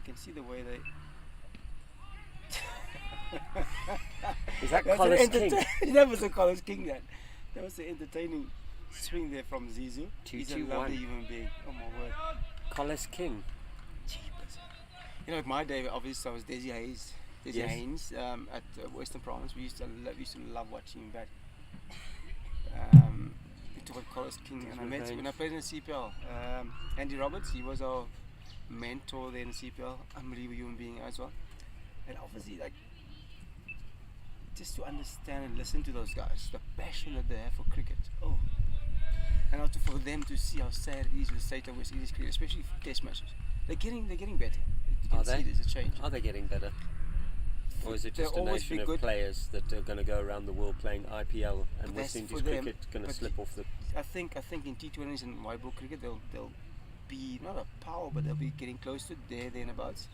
You can see the way they. Is that That's Collis an King? That was a Collis King. That was an entertaining swing there from Zizou. He's a 2-2-1. lovely human being. Oh my word. Collis King. Jeepers. You know, at my day, obviously, I was Desi Hayes. Desi Yes. Haynes at Western Province. We used to love watching him bat. We talk about Collis King, and I met Haynes. when I played in the CPL. Andy Roberts, he was our mentor there in the CPL. Unbelievable human being as well. And obviously, like, just to understand and listen to those guys, the passion that they have for cricket. Oh, and also for them to see how sad it is with the state of West Indies cricket, especially for test matches. They're getting better. You can Are see they? there's a change. Are they getting better? Or is it They'll just a always nation be of good. players that are going to go around the world playing IPL and But West that's Indies for them, cricket going to but slip off the... I think in T20s and white ball cricket they'll be not a power, but they'll be getting close to there and abouts.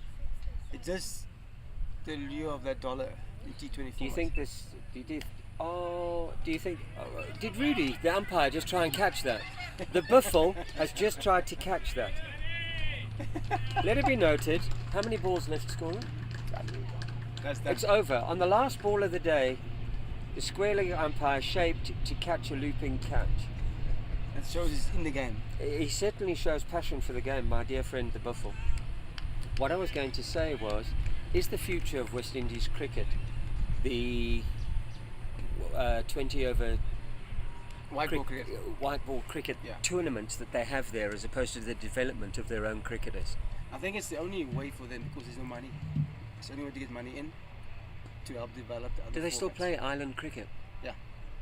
It's just the lure of that dollar in T20. Do you think this... Do you think... did Rudy, the umpire, just try and catch that? The Buffle has just tried to catch that. Let it be noted, how many balls left scoring? That's that. It's over. On the last ball of the day, the square leg umpire shaped to catch a looping catch. That shows he's in the game. He certainly shows passion for the game, my dear friend the Buffle. What I was going to say was, is the future of West Indies cricket the 20 over White ball cricket. white ball cricket Yeah. tournaments that they have there, as opposed to the development of their own cricketers? I think it's the only way for them because there's no money. It's the only way to get money in to help develop the other Do they still formats. play island cricket? Yeah.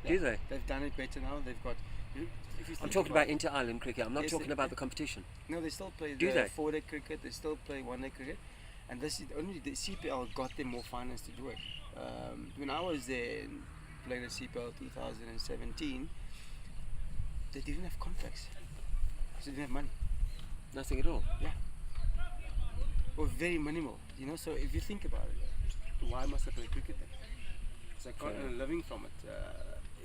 Do they? They've done it better now. They've got. If you I'm think talking about inter-island cricket. I'm not Yes, talking they- about the competition. No, they still play Do the they? 4-day cricket. They still play 1-day cricket, and this is only the CPL got them more finance to do it. When I was there playing the CPL 2017, they didn't have contracts. So they didn't have money. Nothing at all. Or very minimal, you know. So if you think about it, why must I play cricket then? Because I can't Fair. earn a living from it,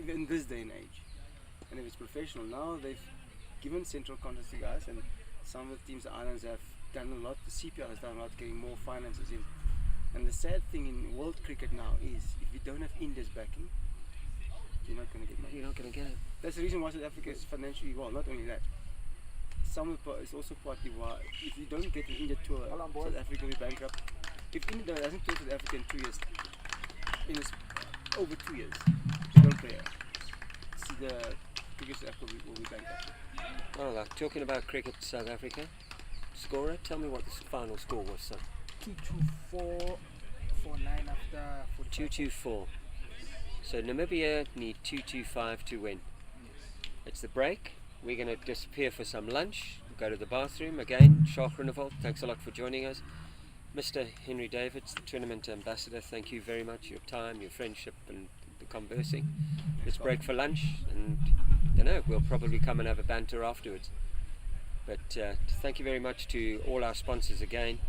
even in this day and age. And if it's professional, now they've given central contracts to guys, and some of the teams, the islands, have done a lot. The CPL has done a lot, getting more finances in. And the sad thing in world cricket now is, if you don't have India's backing, you're not going to get money. You're not going to get it. That's the reason why South Africa is financially well. Not only that, it's also partly why if you don't get an India tour, South Africa will be bankrupt. If India doesn't tour South Africa in 2 years, over 2 years, you don't play. See the cricket South Africa will be bankrupt. Oh, like talking about cricket, South Africa. Scorer, tell me what the final score was, son. 2-2-4 for 9 after 45. 2-2-4. So Namibia need 2-2-5 to win. It's the break. We're going to disappear for some lunch. Go to the bathroom again. Shark Renewal, thanks a lot for joining us. Mr. Henry Davids, the tournament ambassador, thank you very much. Your time, your friendship, and the conversing. Let's break for lunch, and we'll probably come and have a banter afterwards. But thank you very much to all our sponsors again.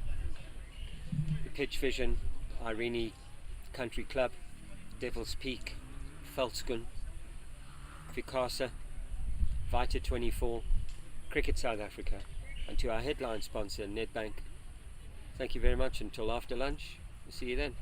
The Pitch Vision, Irene Country Club, Devil's Peak, Veldskun, Vicasa, Vita 24, Cricket South Africa, and to our headline sponsor, Nedbank. Thank you very much. Until after lunch. We'll see you then.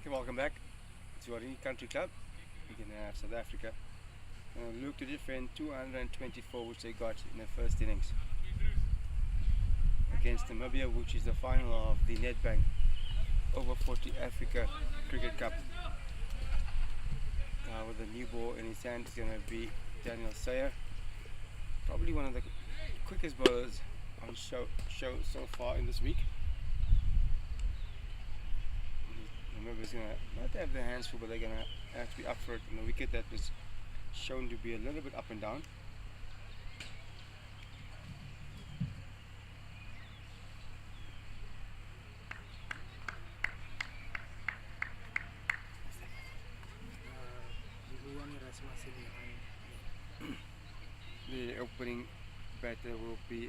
Okay, welcome back to our country club. We can have South Africa. Look to defend 224, which they got in the first innings against Namibia, which is the final of the Nedbank Over-40 Africa Cricket Cup. With the new ball in his hand is going to be Daniel Sayer, probably one of the quickest bowlers on show so far in this week. Namibia's going to not have their hands full, but they're going to have to be up for it on the wicket that was shown to be a little bit up and down. The opening batter will be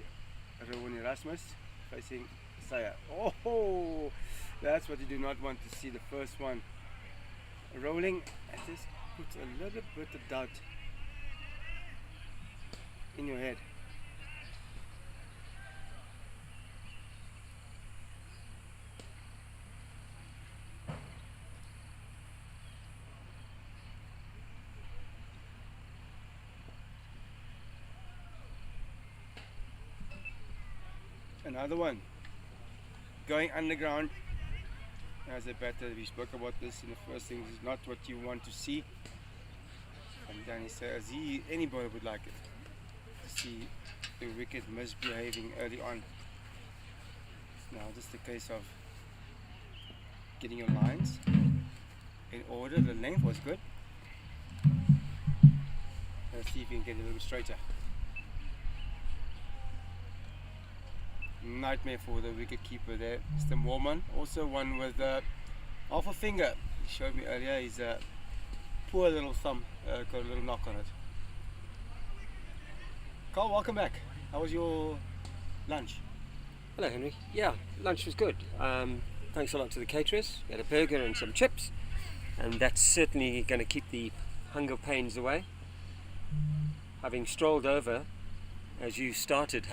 Rowan Erasmus facing Saya. Oh, that's what you do not want to see. The first one rolling, and this puts a little bit of doubt in your head. Another one going underground as a batter. We spoke about this in the first thing. This is not what you want to see, and Danny says any boy would like it to see the wicket misbehaving early on. Now just a case of getting your lines in order. The length was good. Let's see if we can get a little bit straighter. Nightmare for the wicket keeper there, Mr. Morman. Also one with half a finger. He showed me earlier his poor little thumb got a little knock on it. Carl, welcome back. How was your lunch? Hello, Henry. Yeah, lunch was good. Thanks a lot to the caterers. We had a burger and some chips, and that's certainly going to keep the hunger pains away. Having strolled over, as you started,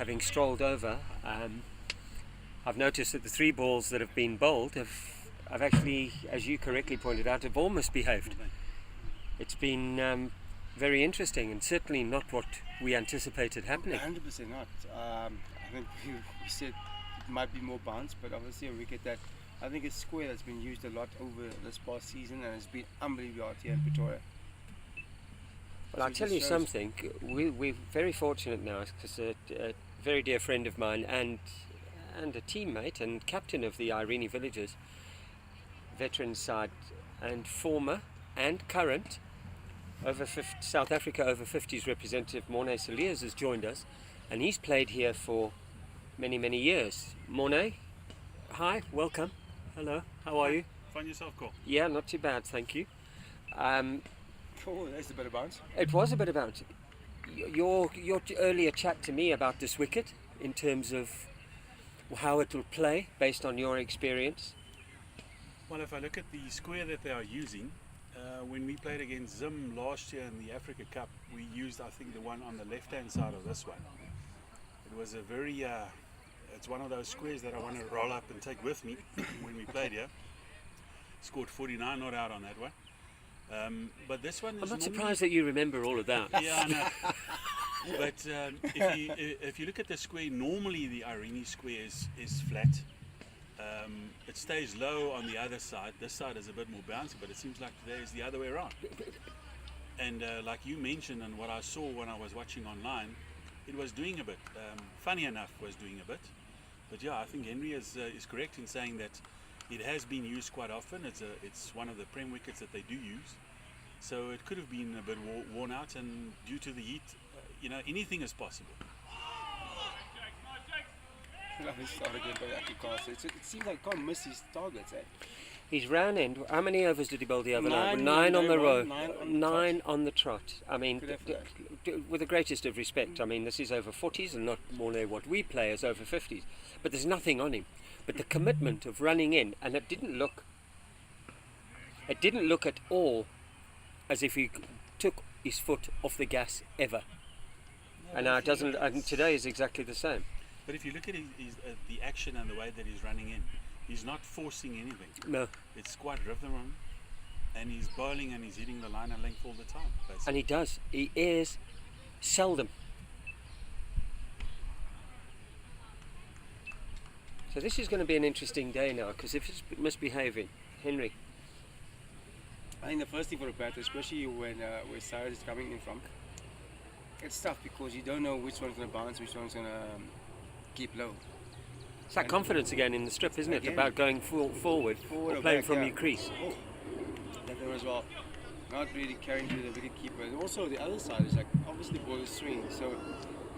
I've noticed that the three balls that have been bowled have actually, as you correctly pointed out, have all misbehaved. It's been very interesting, and certainly not what we anticipated happening. 100% not. I think we said it might be more bounce, but obviously a wicket that I think is square that's been used a lot over this past season, and it's been unbelievable out here in Pretoria. Well, I'll tell you something. We're very fortunate now, because a very dear friend of mine and a teammate and captain of the Irene Villagers veteran side and former and current South Africa over-50s representative Morne Saliers has joined us, and he's played here for many years. Morne, hi, welcome. Hello, how are you? Find yourself, Cole. Yeah, not too bad, thank you. Oh, that's a bit of bounce. It was a bit of bounce. Your earlier chat to me about this wicket, in terms of how it will play based on your experience. Well, if I look at the square that they are using, when we played against Zim last year in the Africa Cup, we used, I think, the one on the left-hand side of this one. It was a very, it's one of those squares that I want to roll up and take with me when we played here. Scored 49 not out on that one. But this one is I'm not surprised that you remember all of that. Yeah, I know. But if you look at the square, normally the Irene square is flat. It stays low on the other side. This side is a bit more bouncy, but it seems like today is the other way around. And like you mentioned, and what I saw when I was watching online, it was doing a bit. Funny enough, was doing a bit. But yeah, I think Henry is correct in saying that it has been used quite often. It's one of the prem wickets that they do use. So it could have been a bit worn out, and due to the heat, anything is possible. Lovely start again by Aki Carl. So it seems like Carl missed his targets, eh? His round end, how many overs did he bowl the other night? 9 Nine on the row. 9 on the trot. I mean, Good effort. with the greatest of respect, I mean, this is over 40s and not more than what we play as over 50s. But there's nothing on him. But the commitment of running in, and it didn't look at all as if he took his foot off the gas ever. No, and now it doesn't. And today is exactly the same. But if you look at the action and the way that he's running in, He's not forcing anything. No. It's quite rhythm, and he's bowling and he's hitting the line and length all the time. Basically. And he does. He is seldom. So this is going to be an interesting day now, because if it's misbehaving, Henry. I think the first thing for a batter, especially when where Cyrus is coming in from, it's tough because you don't know which one's going to bounce, which one's going to keep low. It's that confidence again in the strip, isn't it? Again. About going forward Forward or or playing back, from yeah. your crease. Oh, that there as well. Not really carrying to the wicket keeper. And also the other side is like, obviously the ball is swinging, so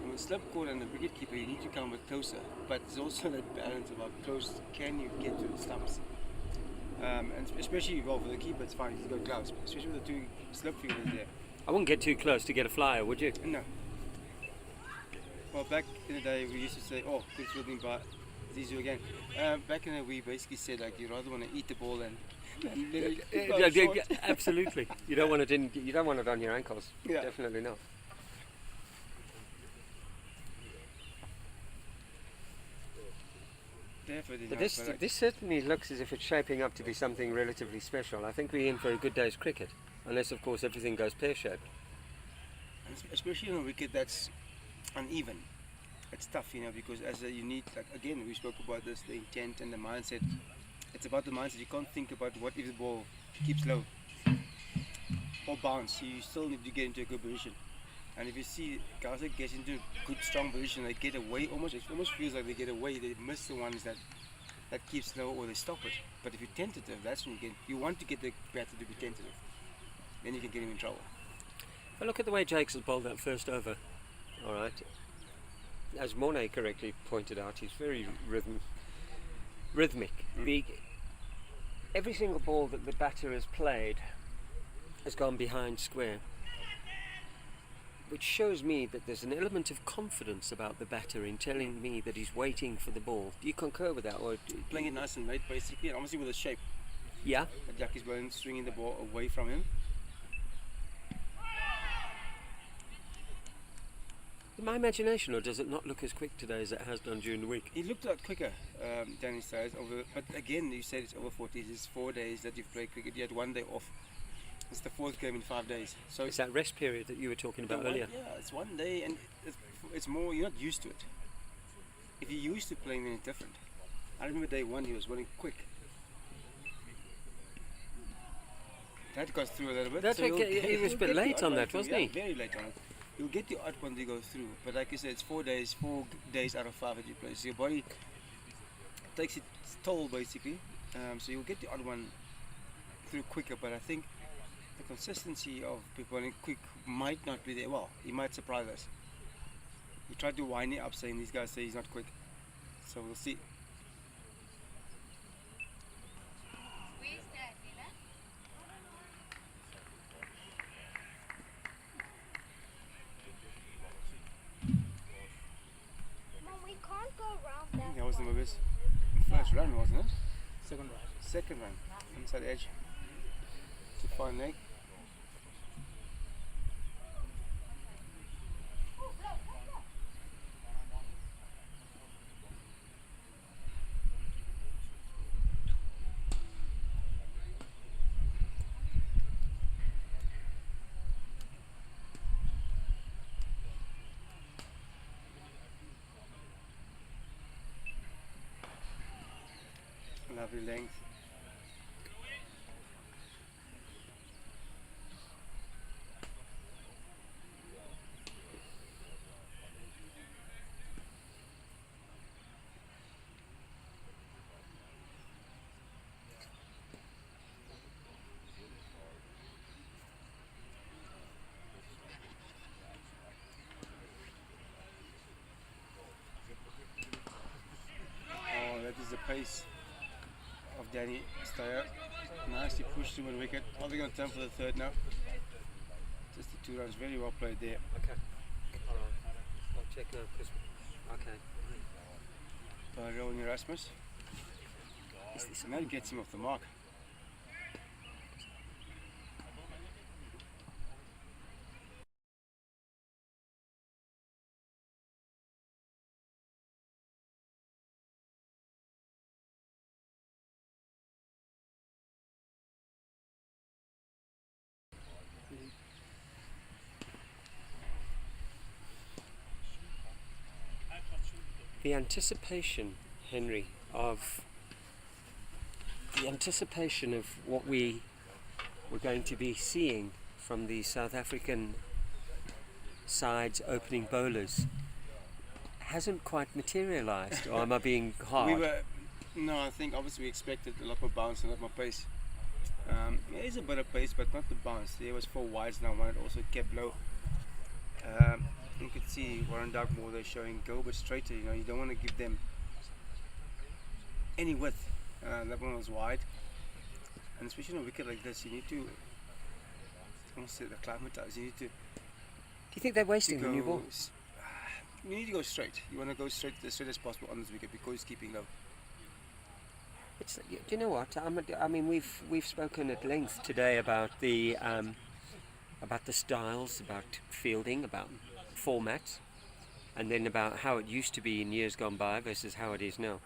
from the slip court and the wicket keeper you need to come a bit closer. But there's also that balance of how close can you get to the stumps. And especially, well, for the keeper it's fine, he's got gloves, but especially with the two slip fielders there. I wouldn't get too close to get a flyer, would you? No. Well, back in the day we used to say, oh, good fielding, but it's easier again. Back in the day we basically said like you rather want to eat the ball than let it go short. Absolutely. You don't want it in. You don't want it on your ankles. Yeah. Definitely not. Definitely But not, but like- this certainly looks as if it's shaping up to be something relatively special. I think we're in for a good day's cricket, unless of course everything goes pear-shaped. especially on a wicket that's uneven. It's tough, because as you need, like again, we spoke about this, the intent and the mindset. It's about the mindset. You can't think about what if the ball keeps low or bounce. You still need to get into a good position. And if you see guys that get into a good, strong position, they get away almost. It almost feels like they get away. They miss the ones that keeps low or they stop it. But if you're tentative, that's when you want to get the batter to be tentative. Then you can get him in trouble. But look at the way Jakes has bowled that first over. All right. As Mornay correctly pointed out, he's very rhythmic. Every single ball that the batter has played has gone behind square, which shows me that there's an element of confidence about the batter in telling me that he's waiting for the ball. Do you concur with that? Or Playing it nice and late, basically, and obviously with a shape. yeah? Jackie's bowling, swinging the ball away from him. In my imagination, or does it not look as quick today as it has done during the week? He looked a lot quicker, Danny says. But again, you said it's over 40s. It's 4 days that you've played cricket. You had 1 day off. It's the 4th game in 5 days. So It's that rest period that you were talking about earlier. Yeah, it's 1 day, and it's more. You're not used to it. If you're used to playing, then it's different. I remember day 1 he was running quick. That got through a little bit. That's so okay, he was a he'll bit get the late odd on one that, through, wasn't he? Very late on it. You'll get the odd one to go through, but like I said, it's 4 days, 4 days out of 5 that you play. So your body takes its toll basically. So you'll get the odd one through quicker, but I think the consistency of people running quick might not be there. Well, he might surprise us. We tried to wind it up saying these guys say he's not quick. So we'll see. Mom, we can't go around that. That was the Namibia first run, wasn't it? Second round. Second run, inside edge to fine leg. Lovely length. Oh, that is the pace of Danny Steyer. Nicely pushed through one wicket. Are they going to turn for the third now? Just the 2 runs. Very well played there. Okay. All right. I'll check now because. Okay. By Rowan Erasmus. And that gets him off the mark. the anticipation, Henry, of what we were going to be seeing from the South African side's opening bowlers hasn't quite materialised, or am I being hard? No, I think obviously we expected a lot more bounce and a lot more pace. There is a bit of pace, but not the bounce. There was 4 wides now, one it also kept low. You could see Warren Darkmore they're showing go a bit straighter. You know, you don't want to give them any width. That one was wide, and especially on a wicket like this, you need to almost acclimatise. You need to. Do you think they're wasting the new ball? You need to go straight. You want to go straight as possible on this wicket because it's keeping low. It's, do you know what? I mean, we've spoken at length today about the styles, about fielding, about formats, and then about how it used to be in years gone by versus how it is now.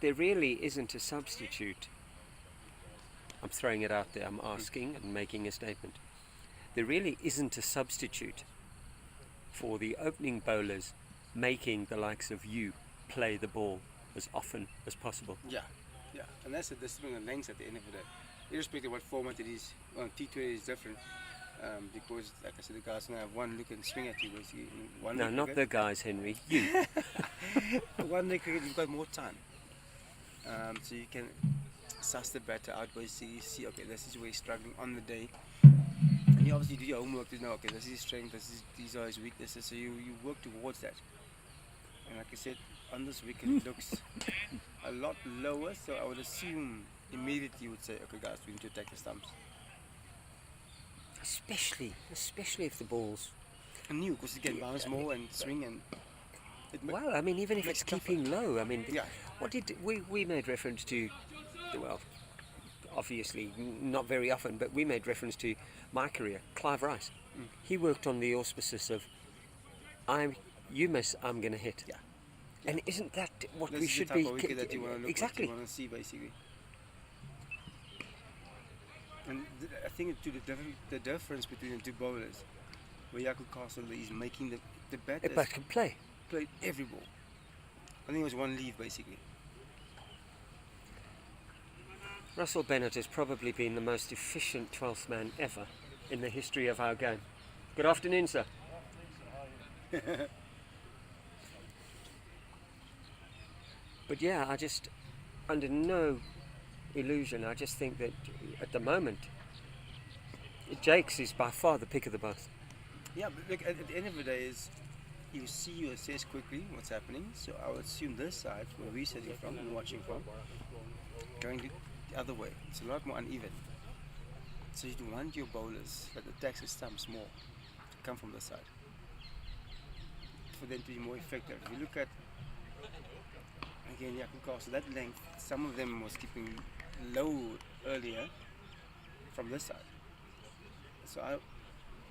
There really isn't a substitute. I'm throwing it out there. I'm asking and making a statement. There really isn't a substitute for the opening bowlers making the likes of you play the ball as often as possible. Yeah, and that's the discipline and length at the end of the day. Irrespective of what format it is, well, T20 is different because, like I said, the guys now have one look and swing at you basically. No, not the guys, Henry. You. One day cricket, you've got more time, so you can suss the batter out basically. See, okay, this is where he's struggling on the day. And you obviously do your homework to know, okay, this is his strength, these are his weaknesses, so you work towards that. And like I said, on this wicket it looks a lot lower, so I would assume immediately you would say, okay guys, we need to attack the stumps. Especially if the ball's new, because it can bounce more and swing and... Well, I mean, even if it's keeping low, I mean, yeah. What did we made reference to, well, obviously not very often, but we made reference to my career, Clive Rice. He worked on the auspices of you miss, I'm going to hit. Yeah. And isn't that what this we is should the type be? Of wicket that you want to look exactly. Like you want to see basically. And I think the difference between the two bowlers, where Jacob Castle is making the batters But can play every ball. I think it was one leave basically. Russell Bennett has probably been the most efficient 12th man ever in the history of our game. Good afternoon, sir. But yeah, I just, under no illusion, I just think that at the moment, Jakes is by far the pick of the both. Yeah, but look, at the end of the day is, you assess quickly what's happening. So I would assume this side, where we're sitting from and watching from, going the other way. It's a lot more uneven. So you want your bowlers that attack the stumps more to come from this side, for them to be more effective. If you look at, again, Yakuka, so that length, some of them was keeping low earlier from this side. So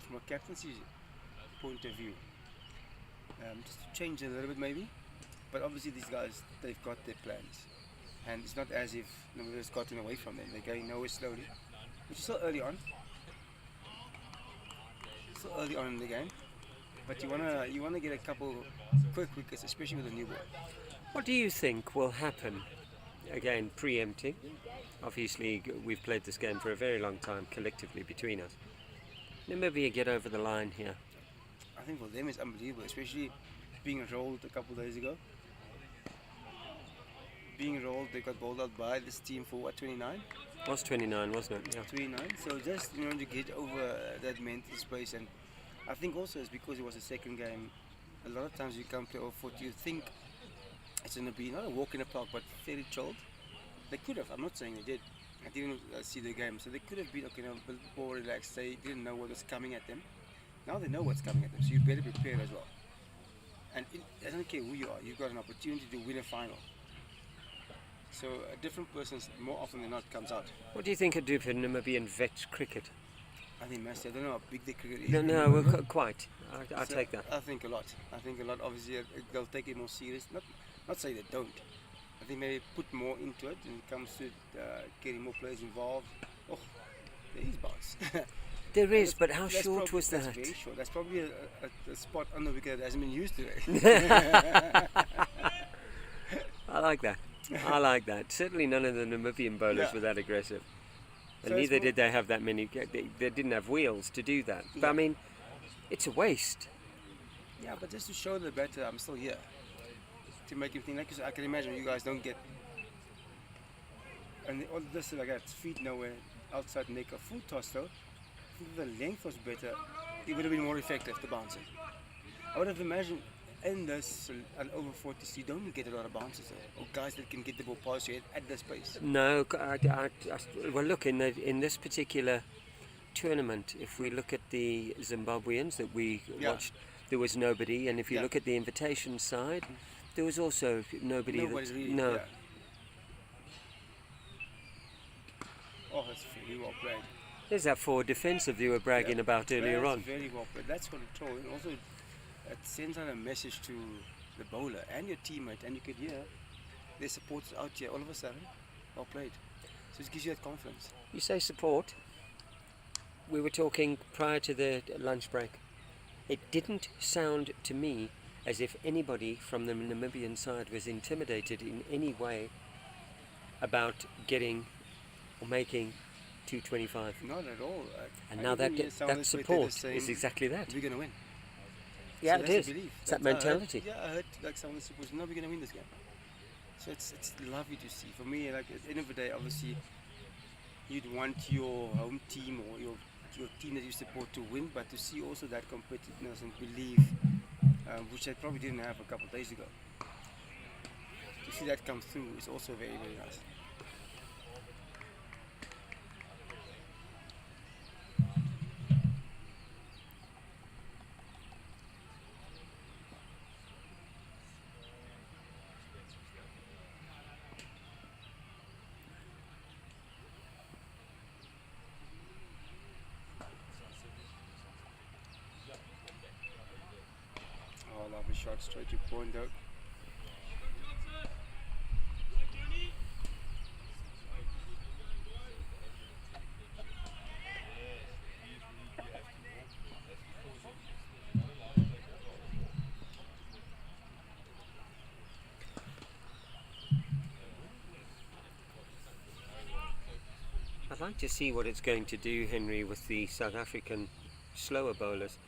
from a captaincy point of view, just to change a little bit maybe, but obviously these guys, they've got their plans, and it's not as if Namibia's gotten away from them. They're going nowhere slowly, which is still early on. Still early on in the game, but you wanna get a couple quick wickets, especially with a new ball. What do you think will happen? Again, preempting. Obviously, we've played this game for a very long time collectively between us. Namibia get over the line here. I think for them it's unbelievable, especially being rolled a couple of days ago. Being rolled, they got bowled out by this team for what, 29? It was 29, wasn't it? Yeah. 29. So just to get over that mental space, and I think also it's because it was a second game. A lot of times you come play over-40, you think it's going to be not a walk in the park, but fairly chilled. They could have. I'm not saying they did. I didn't see the game, so they could have been a bit more relaxed. They didn't know what was coming at them. Now they know what's coming at them, so you better prepare as well. And I don't care who you are, you've got an opportunity to win a final. So a different person, more often than not, comes out. What do you think it do for Namibian vet cricket? I think massive. I don't know how big the cricket is. No, well, quite. I take that. I think a lot. Obviously, they'll take it more serious. Not say they don't. I think maybe put more into it when it comes to getting more players involved. Oh, there is bounce. There is, but how That's short was that's that? very short. That's probably a spot on the wicket that hasn't been used today. I like that. I like that. Certainly none of the Namibian bowlers Yeah. were that aggressive. And So it's neither more- did they have that many. They didn't have wheels to do that. But I Yeah. mean, it's a waste. Yeah, but just to show the batter I'm still here. To make him think, like, 'cause I can imagine you guys don't get. And all this like that, feet nowhere, outside neck, a full toss though. If the length was better, it would have been more effective to bounce it. I would have imagined in this an over 40s, you don't get a lot of bounces though, or guys that can get the ball past your head at this pace. No, well, look in this particular tournament. If we look at the Zimbabweans that we Yeah. watched, there was nobody. And if you Yeah. look at the invitation side, there was also nobody. Nobody really. No. Yeah. Oh, that's very well played. There's that forward defensive you were bragging Yeah, about earlier that's on. very well played. That's control, and also it sends out a message to the bowler and your teammate, and you could hear their supporters out here all of a sudden. Well played. So it gives you that confidence. You say support. We were talking prior to the lunch break. It didn't sound to me as if anybody from the Namibian side was intimidated in any way about getting or making 225. Not at all. And I now even that hear some of that the spectators support is saying, exactly that. we're going to win. Yeah, So it that's is. the belief. It's that I heard- mentality. Yeah, I heard like some of the supporters, no, we're going to win this game. So it's lovely to see. For me, like at the end of the day, obviously, you'd want your home team or your team that you support to win, but to see also that competitiveness and belief, which I probably didn't have a couple of days ago. To see that come through is also very, very nice. Oh, lovely shot straight to point out. I'd like to see what it's going to do, Henry, with the South African slower bowlers.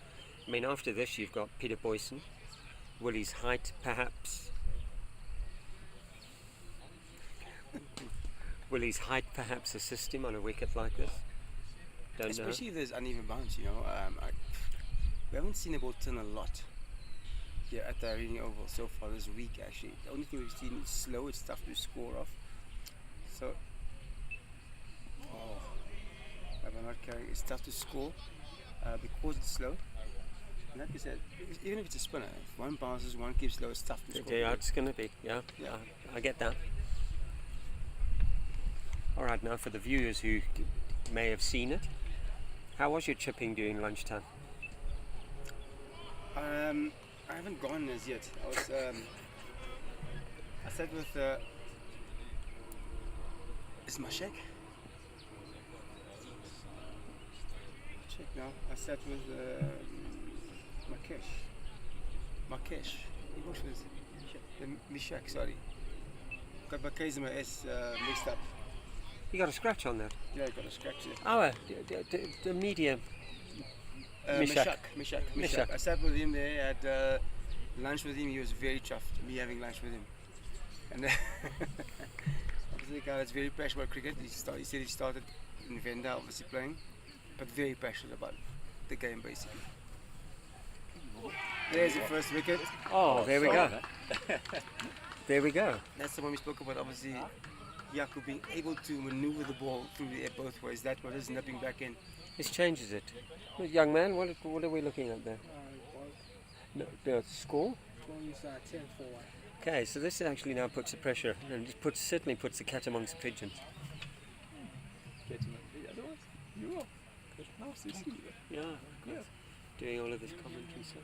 I mean, after this, you've got Peter Boyson. Will his height perhaps assist him on a wicket like this? Don't Especially if there's uneven bounce, you know. We haven't seen the ball turn a lot here at the Arena Oval so far this week, actually. The only thing we've seen is slow, it's tough to score off. So, I'm not carrying, it's tough to score because it's slow. And like you said, even if it's a spinner, if one bounces, one keeps slow, it's tough to score. Yeah, it's going to be. Yeah, Yeah. I get that. All right, now for the viewers who may have seen it, how was your chipping during lunchtime? I haven't gone as yet. I was, I sat with, is Mashek? Check now. I sat with Makesh. He was Mishak, sorry. Got Makesh and my S mixed up. You got a scratch on that? Yeah, I got a scratch there. Oh, the media. Mishak. Mishak. I sat with him there, had lunch with him. He was very chuffed, me having lunch with him. And obviously a guy that's very passionate about cricket. He said he started in Venda, obviously playing, but very passionate about the game basically. There's the first wicket. Oh, there we go. There we go. That's the one we spoke about, obviously. Yaku being able to maneuver the ball through the air both ways. That one is nipping back in. This changes it. Well, young man, what are we looking at there? The score? It's 10 for 1. Okay, so this actually now puts the pressure and it certainly puts the cat amongst the pigeons. Yeah, doing all of this commentary stuff.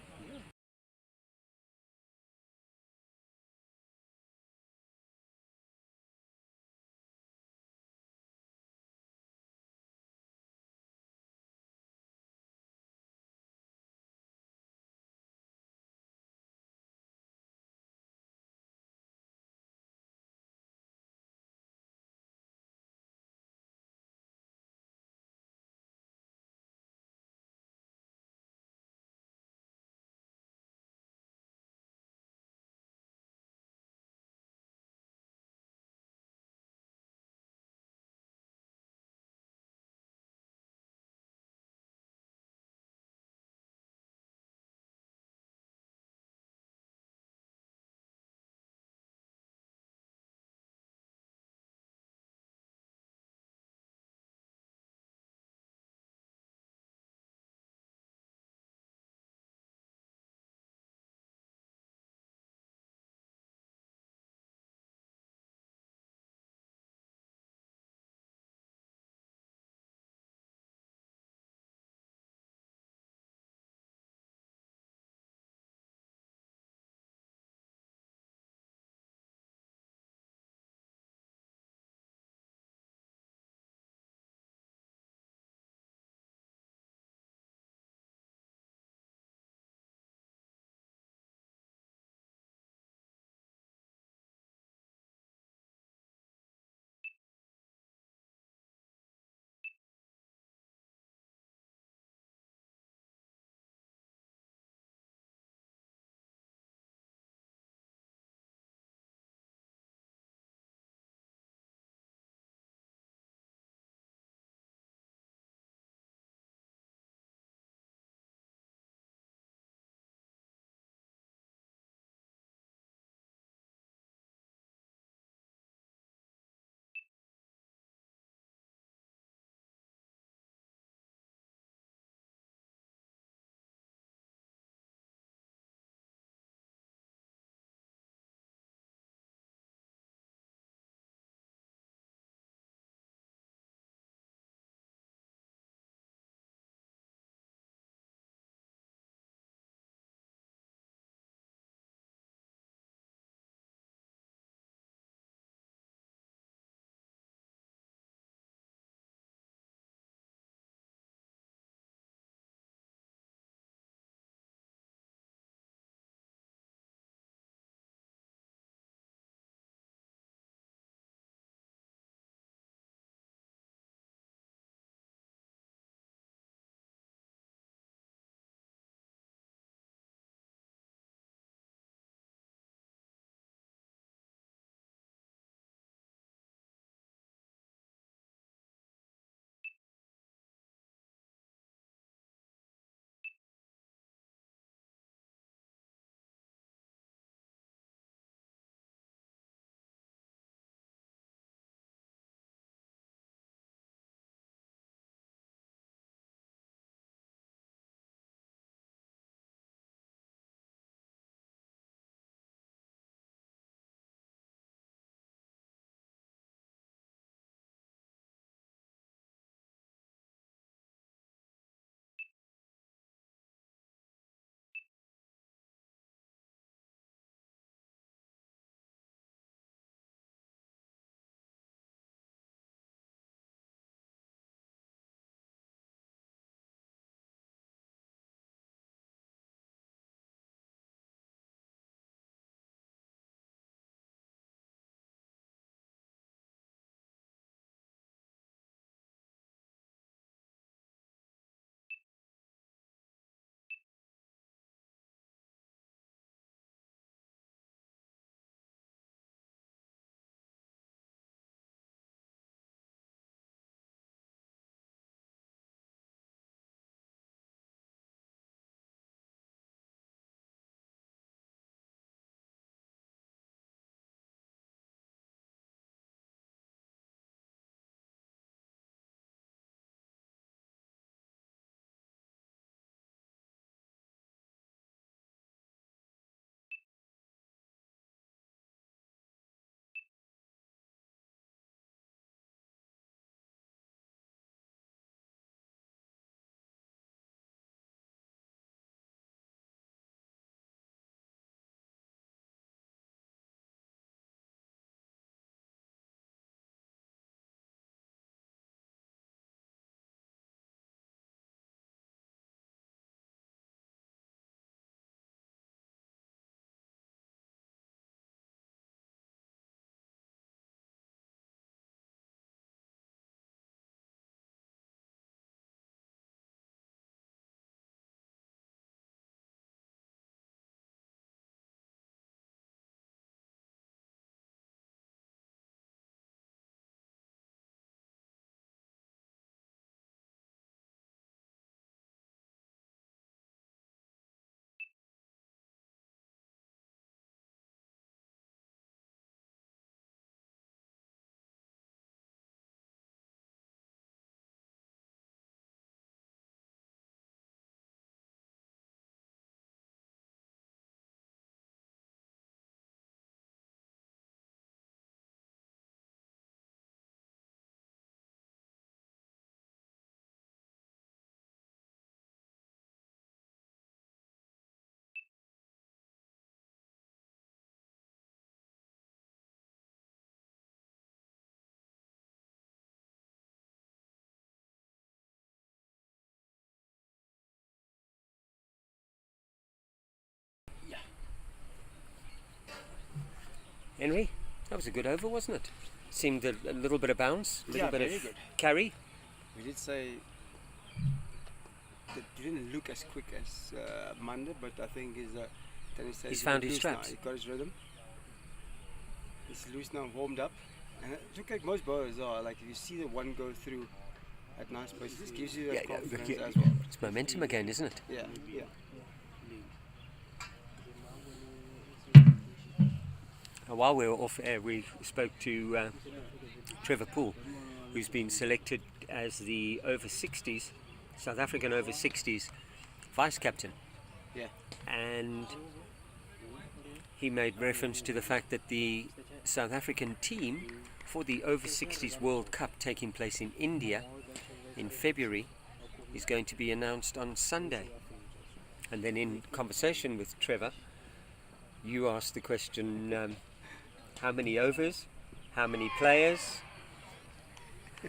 Henry, that was a good over, wasn't it? Seemed a little bit of bounce, a little Yeah, bit very of good. carry. We did say that it didn't look as quick as Monday, but I think He's found his loose now. straps. He got his rhythm. He's loose now, warmed up. And it look like most bowlers are. Like if you see the one go through at nice pace, this gives you that confidence as well. It's momentum again, isn't it? Yeah, yeah. While we were off air, we spoke to Trevor Poole, who's been selected as the over-60s, South African over-60s vice captain. Yeah. And he made reference to the fact that the South African team for the over-60s World Cup taking place in India in February is going to be announced on Sunday. And then in conversation with Trevor, you asked the question, how many overs, how many players,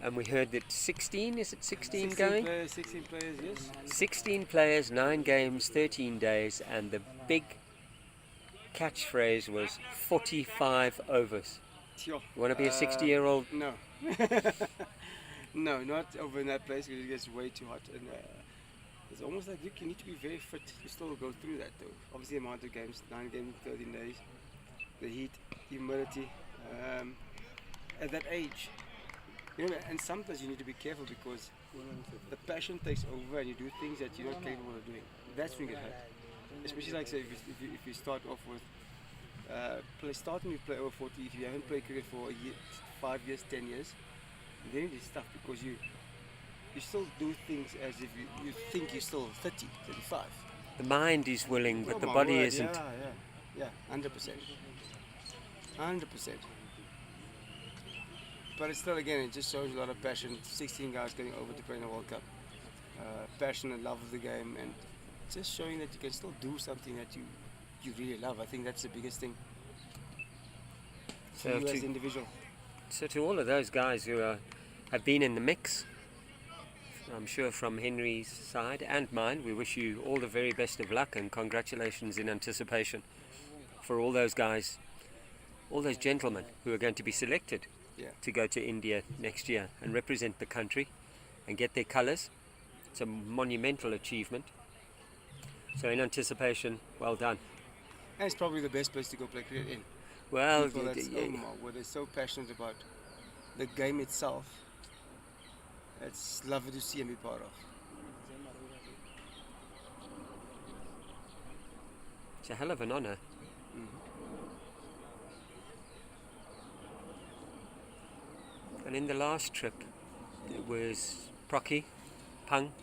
and we heard that 16, is it 16 going? 16 players, yes. 16 players, 9 games, 13 days, and the big catchphrase was 45 overs. Sure. You want to be a 60-year-old? No. No, not over in that place because it gets way too hot. And it's almost like you need to be very fit to still go through that though. Obviously the amount of games, 9 games, 13 days, the heat, humidity, at that age. You know, and sometimes you need to be careful because the passion takes over and you do things that you're not capable of doing. That's when you get hurt. Especially like say if you start off with starting to play over 40, if you haven't played cricket for a year, 5 years, 10 years, then it is tough because you still do things as if you think you're still 30, 35. The mind is willing, but Oh the my body word, isn't. Yeah, 100%. 100%. But it's still, again, it just shows a lot of passion. 16 guys getting over to play in the World Cup. Passion and love of the game, and just showing that you can still do something that you really love. I think that's the biggest thing for you as an individual. So to all of those guys who have been in the mix, I'm sure from Henry's side and mine, we wish you all the very best of luck and congratulations in anticipation for all those guys, all those gentlemen who are going to be selected to go to India next year and represent the country and get their colours. It's a monumental achievement. So in anticipation, well done. And it's probably the best place to go play cricket in. Well, People that's where they're so passionate about the game itself. It's lovely to see and be part of. it's a hell of an honour. And in the last trip, it was Procky, Pung,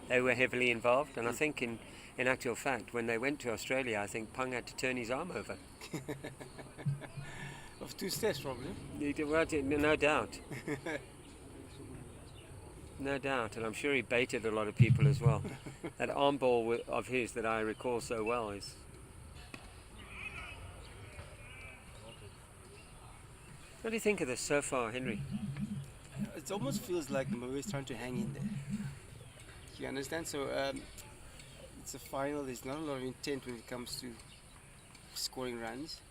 they were heavily involved. And I think in actual fact, when they went to Australia, I think Pung had to turn his arm over. Of 2 steps, probably. No doubt. No doubt, and I'm sure he baited a lot of people as well. That arm ball of his that I recall so well is... What do you think of this so far, Henry? It almost feels like Mo is trying to hang in there. You understand? So it's a final. There's not a lot of intent when it comes to scoring runs.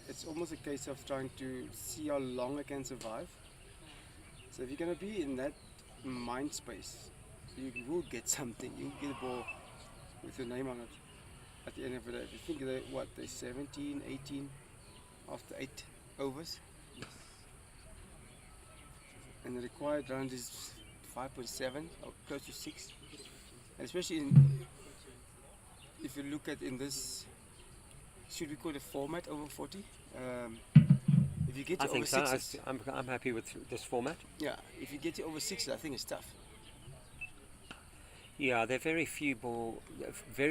It's almost a case of trying to see how long I can survive. So if you're going to be in that mind space, you will get something. You'll get a ball with your name on it at the end of the day. If you think they're 17, 18 after 8 overs. And the required round is 5.7 or close to 6. And especially if you look at in this, should we call it a format over 40? If you get to I think over so. 6s, I'm happy with this format. yeah, if you get to over 6s, I think it's tough. Yeah, there are very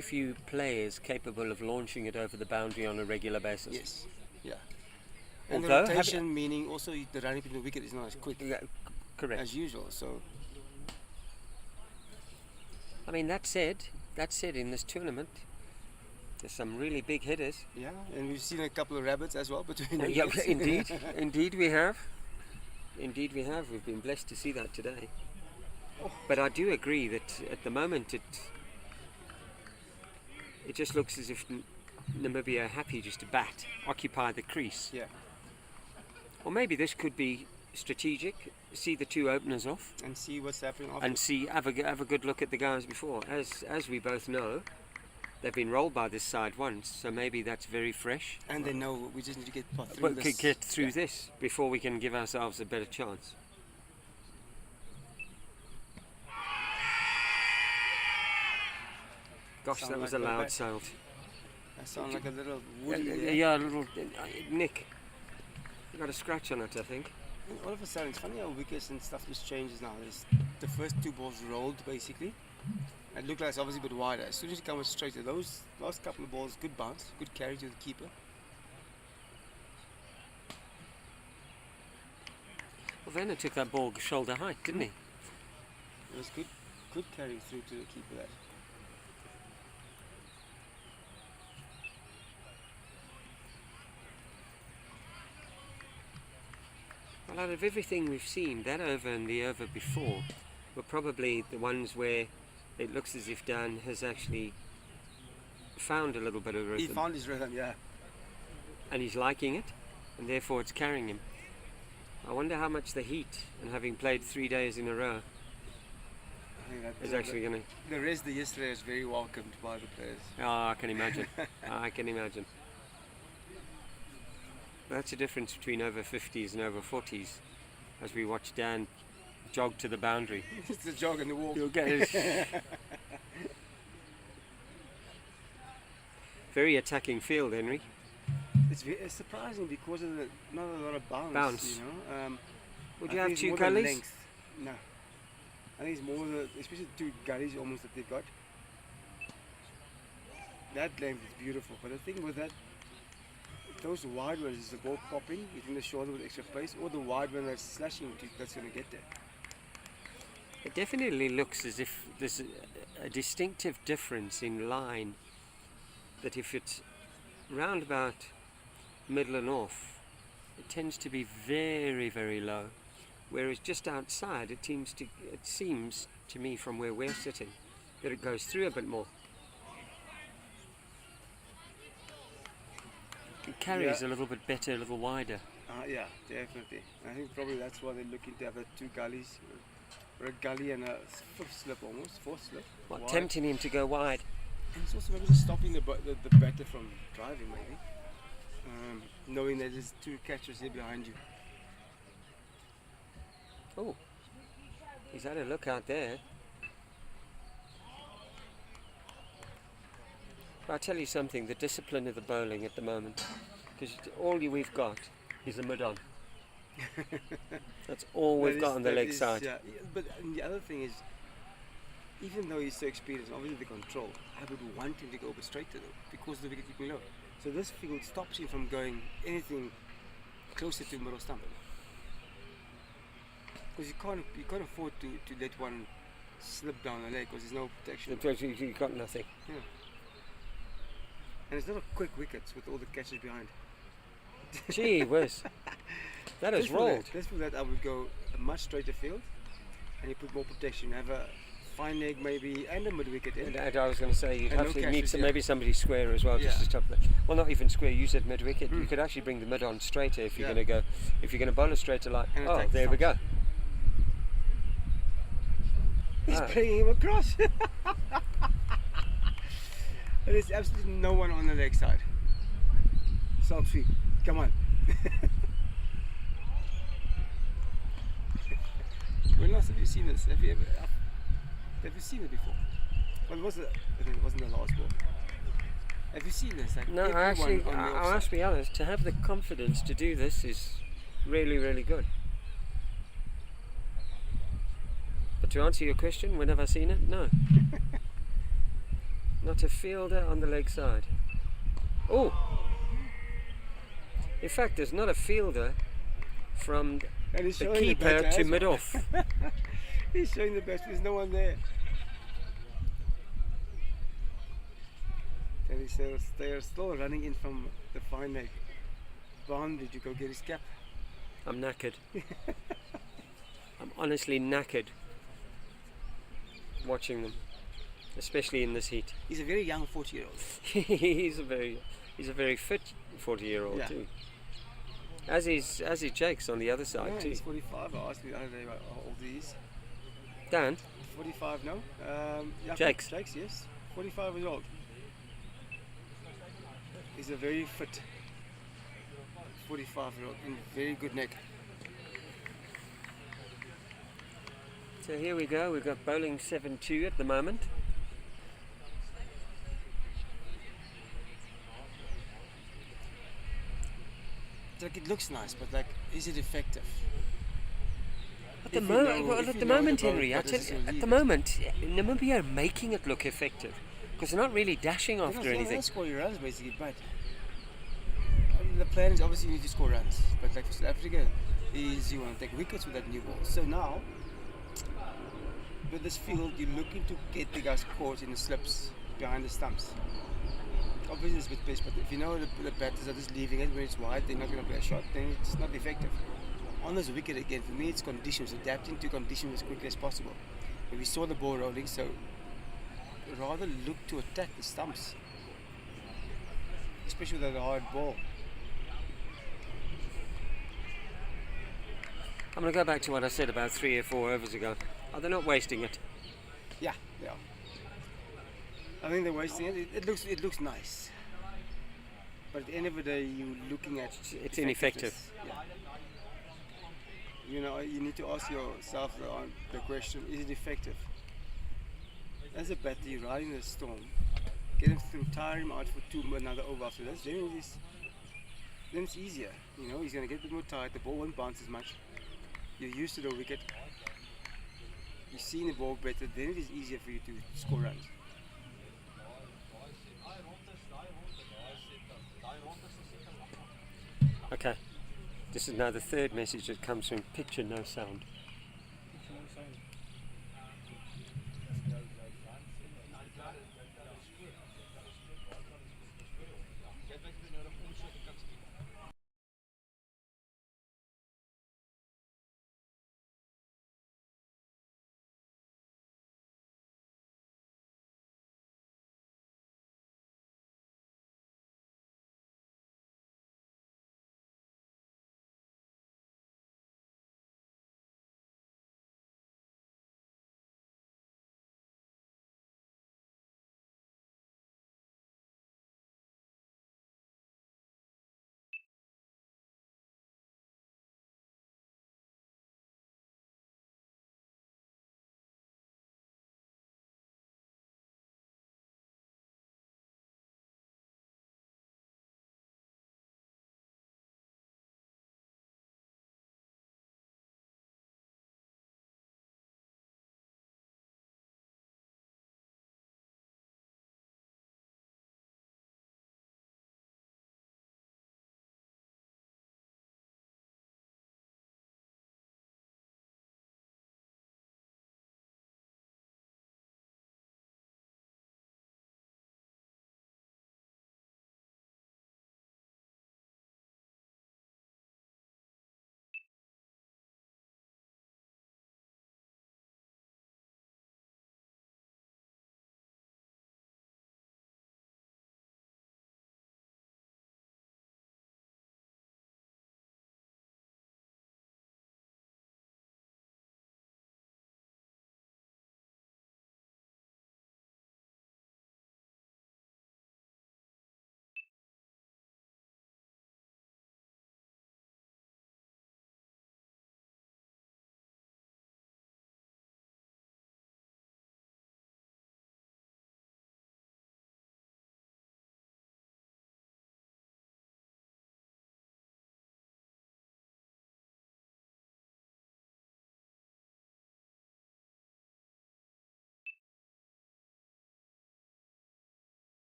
few players capable of launching it over the boundary on a regular basis. Yes, yeah. And Although, the rotation, meaning also the running between the wicket is not as quick Correct. as usual. So I mean, that said, in this tournament, there's some really big hitters. yeah, and we've seen a couple of rabbits as well between the Yeah, wickets. indeed we have. Indeed we have. We've been blessed to see that today. But I do agree that at the moment it just looks as if Namibia are happy just to bat, occupy the crease. Yeah. Or maybe this could be strategic, see the two openers off, And see what's happening after. and have a good look at the guys before. As we both know, they've been rolled by this side once, so maybe that's very fresh. And they know we just need to get through But this. could get through Yeah. this before we can give ourselves a better chance. Gosh, Sound that was like a a loud bat. sound. That sounds like a little woody. there. Yeah, a little nick. You got a scratch on it, I think. And all of a sudden, it's funny how wickets and stuff just changes now. There's the first two balls rolled basically. It looked like it's obviously a bit wider. As soon as you come straight to those last couple of balls, good bounce, good carry to the keeper. Well, Werner took that ball shoulder height, didn't he? It was good carry through to the keeper there. Well, out of everything we've seen, that over and the over before were probably the ones where it looks as if Dan has actually found a little bit of He rhythm, found his rhythm, yeah. and he's liking it, and therefore it's carrying him. I wonder how much the heat and having played 3 days in a row I think that is actually going to. the rest of yesterday is very welcomed by the players. Oh, I can imagine. I can imagine. That's the difference between over 50s and over 40s. As we watch Dan jog to the boundary, It's the jog and the walk. you'll get it. Very attacking field, Henry. It's surprising because of the not a lot of Bounce. you know. Would I you think have it's two more the gullies? length. No. I think it's more the, especially the two gullies almost that they've got. That length is beautiful, but the thing with that, those wide ones is the ball popping, hitting the shoulder with extra pace, or the wide one that's slashing that's going to get there. It definitely looks as if there's a distinctive difference in line, that if it's round about middle and off, it tends to be very, very low, whereas just outside it seems to me from where we're sitting that it goes through a bit more. It carries a little bit better, a little wider. Yeah, definitely. I think probably that's why they're looking to have the two gullies, or a gully and a fifth slip almost, fourth slip. Well, wide. tempting him to go wide. And it's also maybe just stopping the batter from driving, maybe. Knowing that there's two catchers here behind you. Oh, he's had a look out there. But I'll tell you something, the discipline of the bowling at the moment, because all we've got is a mid-on. That's all we've got on the leg side. Yeah, but the other thing is, even though he's so experienced, obviously the control, I would want him to go over straight to them because the wicket keeping low. So this field stops him from going anything closer to middle stump. Because you can't afford to let one slip down the leg because there's no protection. You've got nothing. Yeah. And it's not a quick wickets with all the catches behind. Gee whiz. That is Just for rolled. Just for that, I would go a much straighter field, and you put more protection. Have a fine leg maybe and a mid wicket in. And I was going to say you'd And have no to catches, need yeah. maybe somebody square as well, just Yeah. to stop that. Well, not even square. You said mid wicket. You could actually bring the mid on straighter if you're Yeah. going to go. If you're going to bowl a straighter line. And Oh, attack the there we go. stumps. He's Ah. playing him across. There's absolutely no one on the leg side. Salt sweep. Come on. When last have you seen this? Have you seen it before? Well, I think it wasn't the last ball. Have you seen this? Like No, everyone actually, on the I offside. must be honest. To have the confidence to do this is really, really good. But to answer your question, when have I seen it? No. Not a fielder on the leg side. Oh! In fact, there's not a fielder from And he's the showing keeper batter to as well. mid-off. He's showing the best. There's no one there. And they are still running in from the fine leg boundary to go get his cap. I'm knackered. I'm honestly knackered watching them, especially in this heat. He's a very young 40-year-old. He's a very. He's a very fit 40-year-old Yeah. too. As is Jake's on the other side Yeah, too. he's 45. I asked me the other day about how old he is. Dan, 45 now. Yeah, Jake's. Jake's, yes. 45 years old. He's a very fit 45-year-old in very good neck. So here we go. We've got bowling 7-2 at the moment. Like it looks nice, but like, is it effective? At the, If you know- well, if at you the know moment, the bowl, Henry, I what tell does you, it at leave the it? moment, Namibia are making it look effective because they're not really dashing after anything. They'll score your runs basically, but the plan is obviously you need to score runs. But like for South Africa, is you want to take wickets with that new ball. So now, with this field, you're looking to get the guys caught in the slips behind the stumps. Obviously, it's a bit best, but if you know the batters are just leaving it when it's wide, they're not going to play a shot, then it's not effective. On this wicket again, for me, it's conditions, adapting to conditions as quickly as possible. And we saw the ball rolling, so rather look to attack the stumps, especially with a hard ball. I'm going to go back to what I said about 3 or 4 overs ago. Oh, they're not wasting it. Yeah, they are. I think they're wasting it. It looks nice, but at the end of the day, you're looking at It's ineffective. effectiveness. Yeah. You know, you need to ask yourself the question: is it effective? As a batter, you're riding the storm. Get him through, tire him out for another over after this. Then it's easier. You know, he's going to get a bit more tired. The ball won't bounce as much. You're used to the wicket. You've seen the ball better. Then it is easier for you to score runs. Okay. This is now the third message that comes from picture, no sound.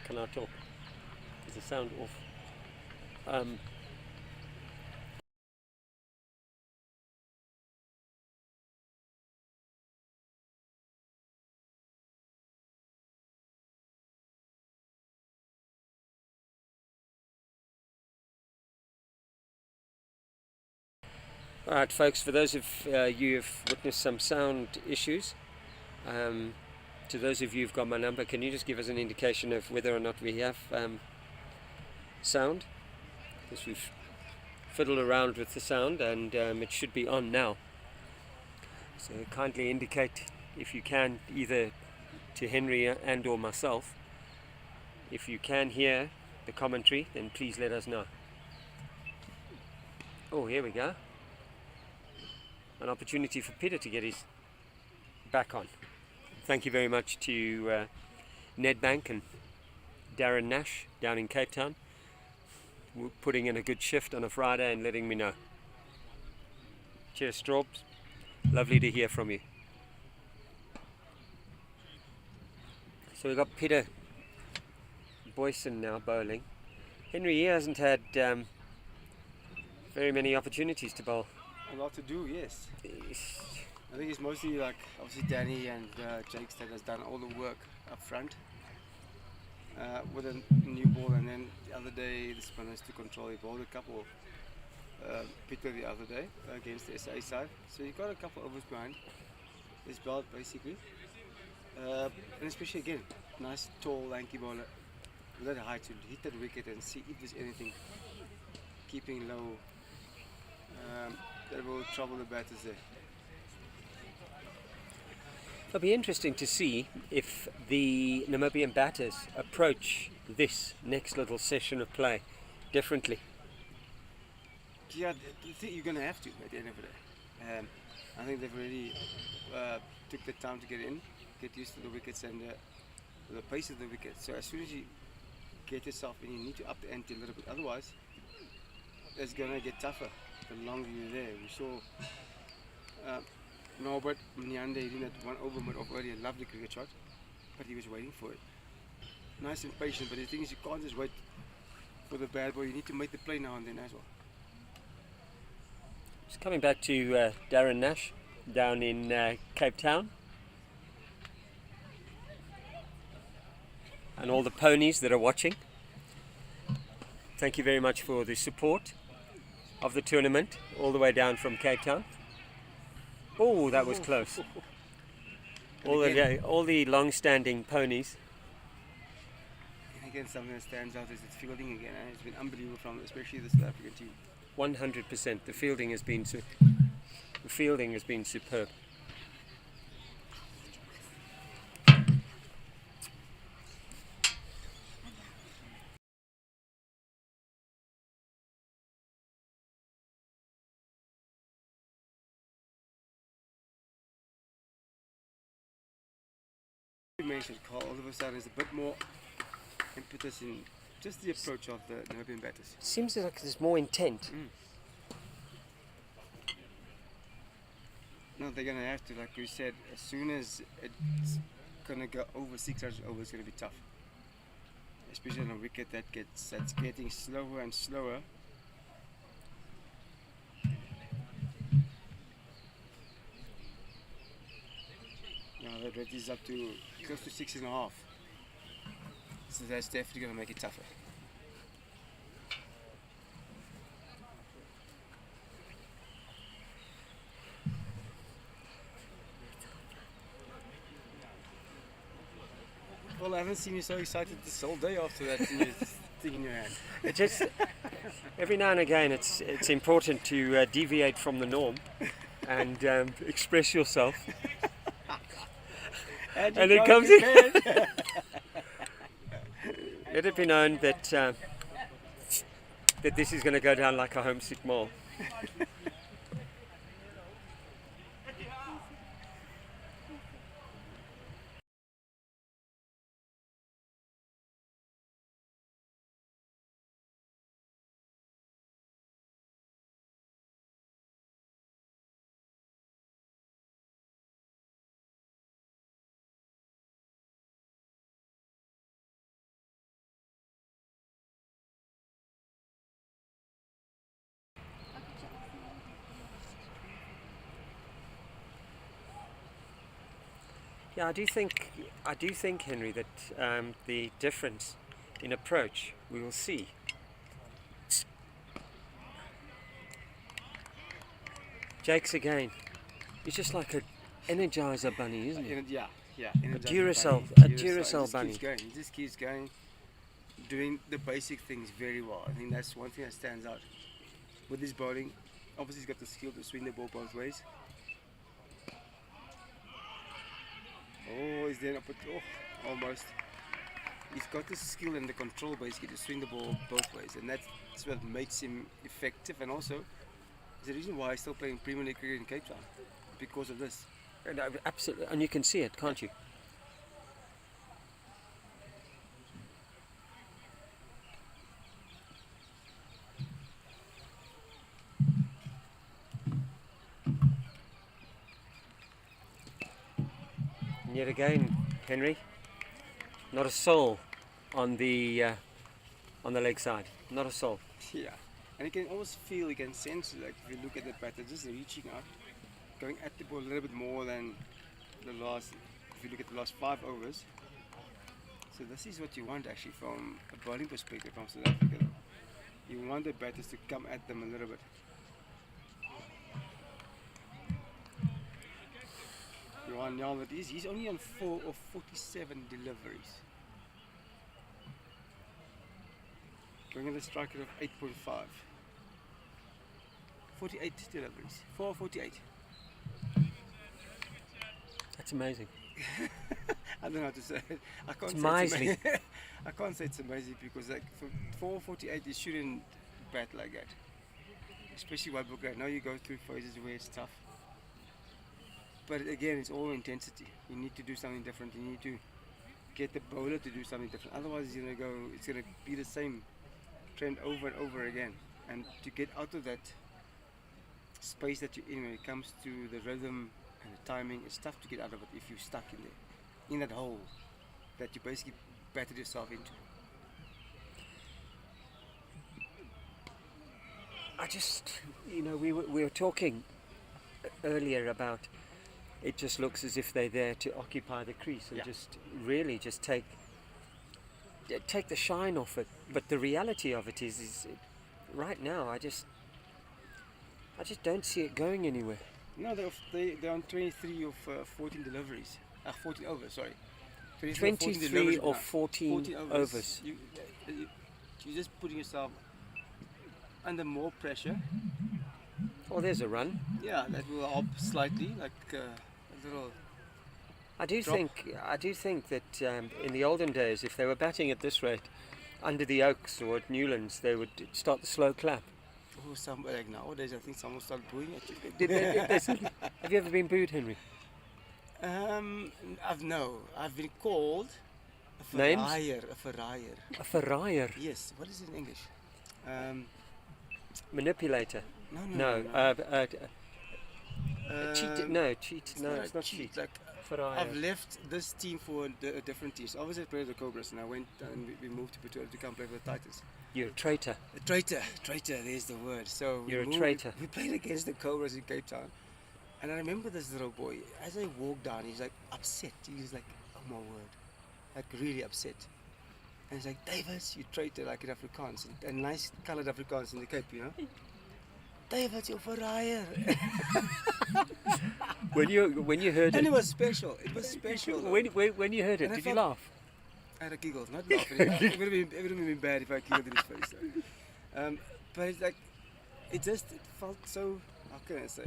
can I talk? Is the sound off? Alright folks, for those of you who've witnessed some sound issues, to those of you who've got my number, can you just give us an indication of whether or not we have sound? Because we've fiddled around with the sound and it should be on now. So kindly indicate if you can, either to Henry and or myself. If you can hear the commentary, then please let us know. Oh, here we go. An opportunity for Peter to get his back on. Thank you very much to Nedbank and Darren Nash down in Cape Town, putting in a good shift on a Friday and letting me know. Cheers, Straubs. Lovely to hear from you. So we've got Peter Boyson now bowling. Henry, he hasn't had very many opportunities to bowl. A lot to do, yes. I think it's mostly like obviously Danny and Jakes that has done all the work up front with a new ball, and then the other day the spinners to control. He bowled a couple Peter the other day against the SA side, so he got a couple overs behind his belt basically, and especially again, nice tall lanky bowler with that height to hit that wicket and see if there's anything keeping low that will trouble the batters there. It'll be interesting to see if the Namibian batters approach this next little session of play differently. Yeah, I think you're going to have to at the end of the day. I think they've really took the time to get in, get used to the wickets and the pace of the wicket. So as soon as you get yourself in, you need to up the ante a little bit. Otherwise, it's going to get tougher the longer you're there. We saw Norbert Mnyande doing that one over mid off earlier, lovely cricket shot, but he was waiting for it. Nice and patient, but the thing is you can't just wait for the bad boy, you need to make the play now and then as well. Just coming back to Darren Nash down in Cape Town. And all the ponies that are watching. Thank you very much for the support of the tournament all the way down from Cape Town. Oh, that was close. All the long-standing ponies. And again, something that stands out is its fielding again. It's been unbelievable from especially the South African team. 100%. The fielding has been superb. You mentioned Carl, all of a sudden there's a bit more impetus in just the approach of the Namibian batters. Seems like there's more intent. No, they're going to have to, like we said, as soon as it's going to go over 600 overs, it's going to be tough. Especially on a wicket that's getting slower and slower. Now that rate is up to close to 6.5. So that's definitely going to make it tougher. Well, I haven't seen you so excited this whole day after that thing in your hand. It just every now and again, it's important to deviate from the norm and express yourself. And it comes in. Let it be known that that this is going to go down like a homesick mole. Yeah, I do think, Henry, that the difference in approach we will see. Jake's again. He's just like a Energizer bunny, isn't he? Yeah. A Energizer Duracell, bunny, a Duracell He bunny. just keeps going. He just keeps going, doing the basic things very well. I think that's one thing that stands out with his bowling. Obviously, he's got the skill to swing the ball both ways. Oh, he's there up at almost. He's got the skill and the control basically to swing the ball both ways, and that's what makes him effective. And also, is the reason why he's still playing Premier League cricket in Cape Town, because of this. And, absolutely, and you can see it, can't you? And yet again, Henry, not a soul on the leg side, not a soul. Yeah, and you can always feel, you can sense, like if you look at the batter, just reaching out, going at the ball a little bit more than the last. If you look at the last 5 overs, so this is what you want actually from a bowling perspective from South Africa. Though. You want the batters to come at them a little bit. Johan Nel, he's only on 4 of 47 deliveries. Going at a striker of 8.5. 48 deliveries. 4 of 48. That's amazing. I don't know how to say it. I can't It's say amazing. I can't say it's amazing because like for 448 you shouldn't bat like that. Especially white ball. Now you go through phases where it's tough. But again, it's all intensity. You need to do something different. You need to get the bowler to do something different. Otherwise, it's gonna be the same trend over and over again. And to get out of that space that you're in when it comes to the rhythm and the timing, it's tough to get out of it if you're stuck in there, in that hole that you basically battered yourself into. I just, we were talking earlier about it just looks as if they're there to occupy the crease and just take the shine off it. But the reality of it is right now I just don't see it going anywhere. No, they're on 23 of 14 deliveries. 14 overs, sorry. 23 or 14 overs. You're just putting yourself under more pressure. Oh, there's a run. Yeah, that will help slightly, like a little. I do think that in the olden days, if they were batting at this rate, under the Oaks or at Newlands, they would start the slow clap. Oh, like nowadays, I think someone started booing at you. Have you ever been booed, Henry? I've been called a Names? Ferraier. A Ferraier? Yes. What is it in English? Manipulator? No. Cheat? No, cheat. No, it's not cheat. cheat. Like, Ferraier. I've left this team for a different team. So obviously I played the Cobras, and I went and we moved to Pretoria to come play for the Titans. You're a traitor. A traitor. There's the word. So You're a traitor. We played against the Cobras in Cape Town, and I remember this little boy. As I walked down, he's like upset. He's like, "Oh my word," like really upset. And he's like, "Davis, you traitor," like in Afrikaans, a nice coloured Afrikaans in the Cape, David, you're Ferraier. When you heard And it, it was special. It was special. when you heard it, And I did you felt- laugh? I had a giggle, not laughing. It would have been bad if I giggled in his face. But it's like, it felt so, how can I say,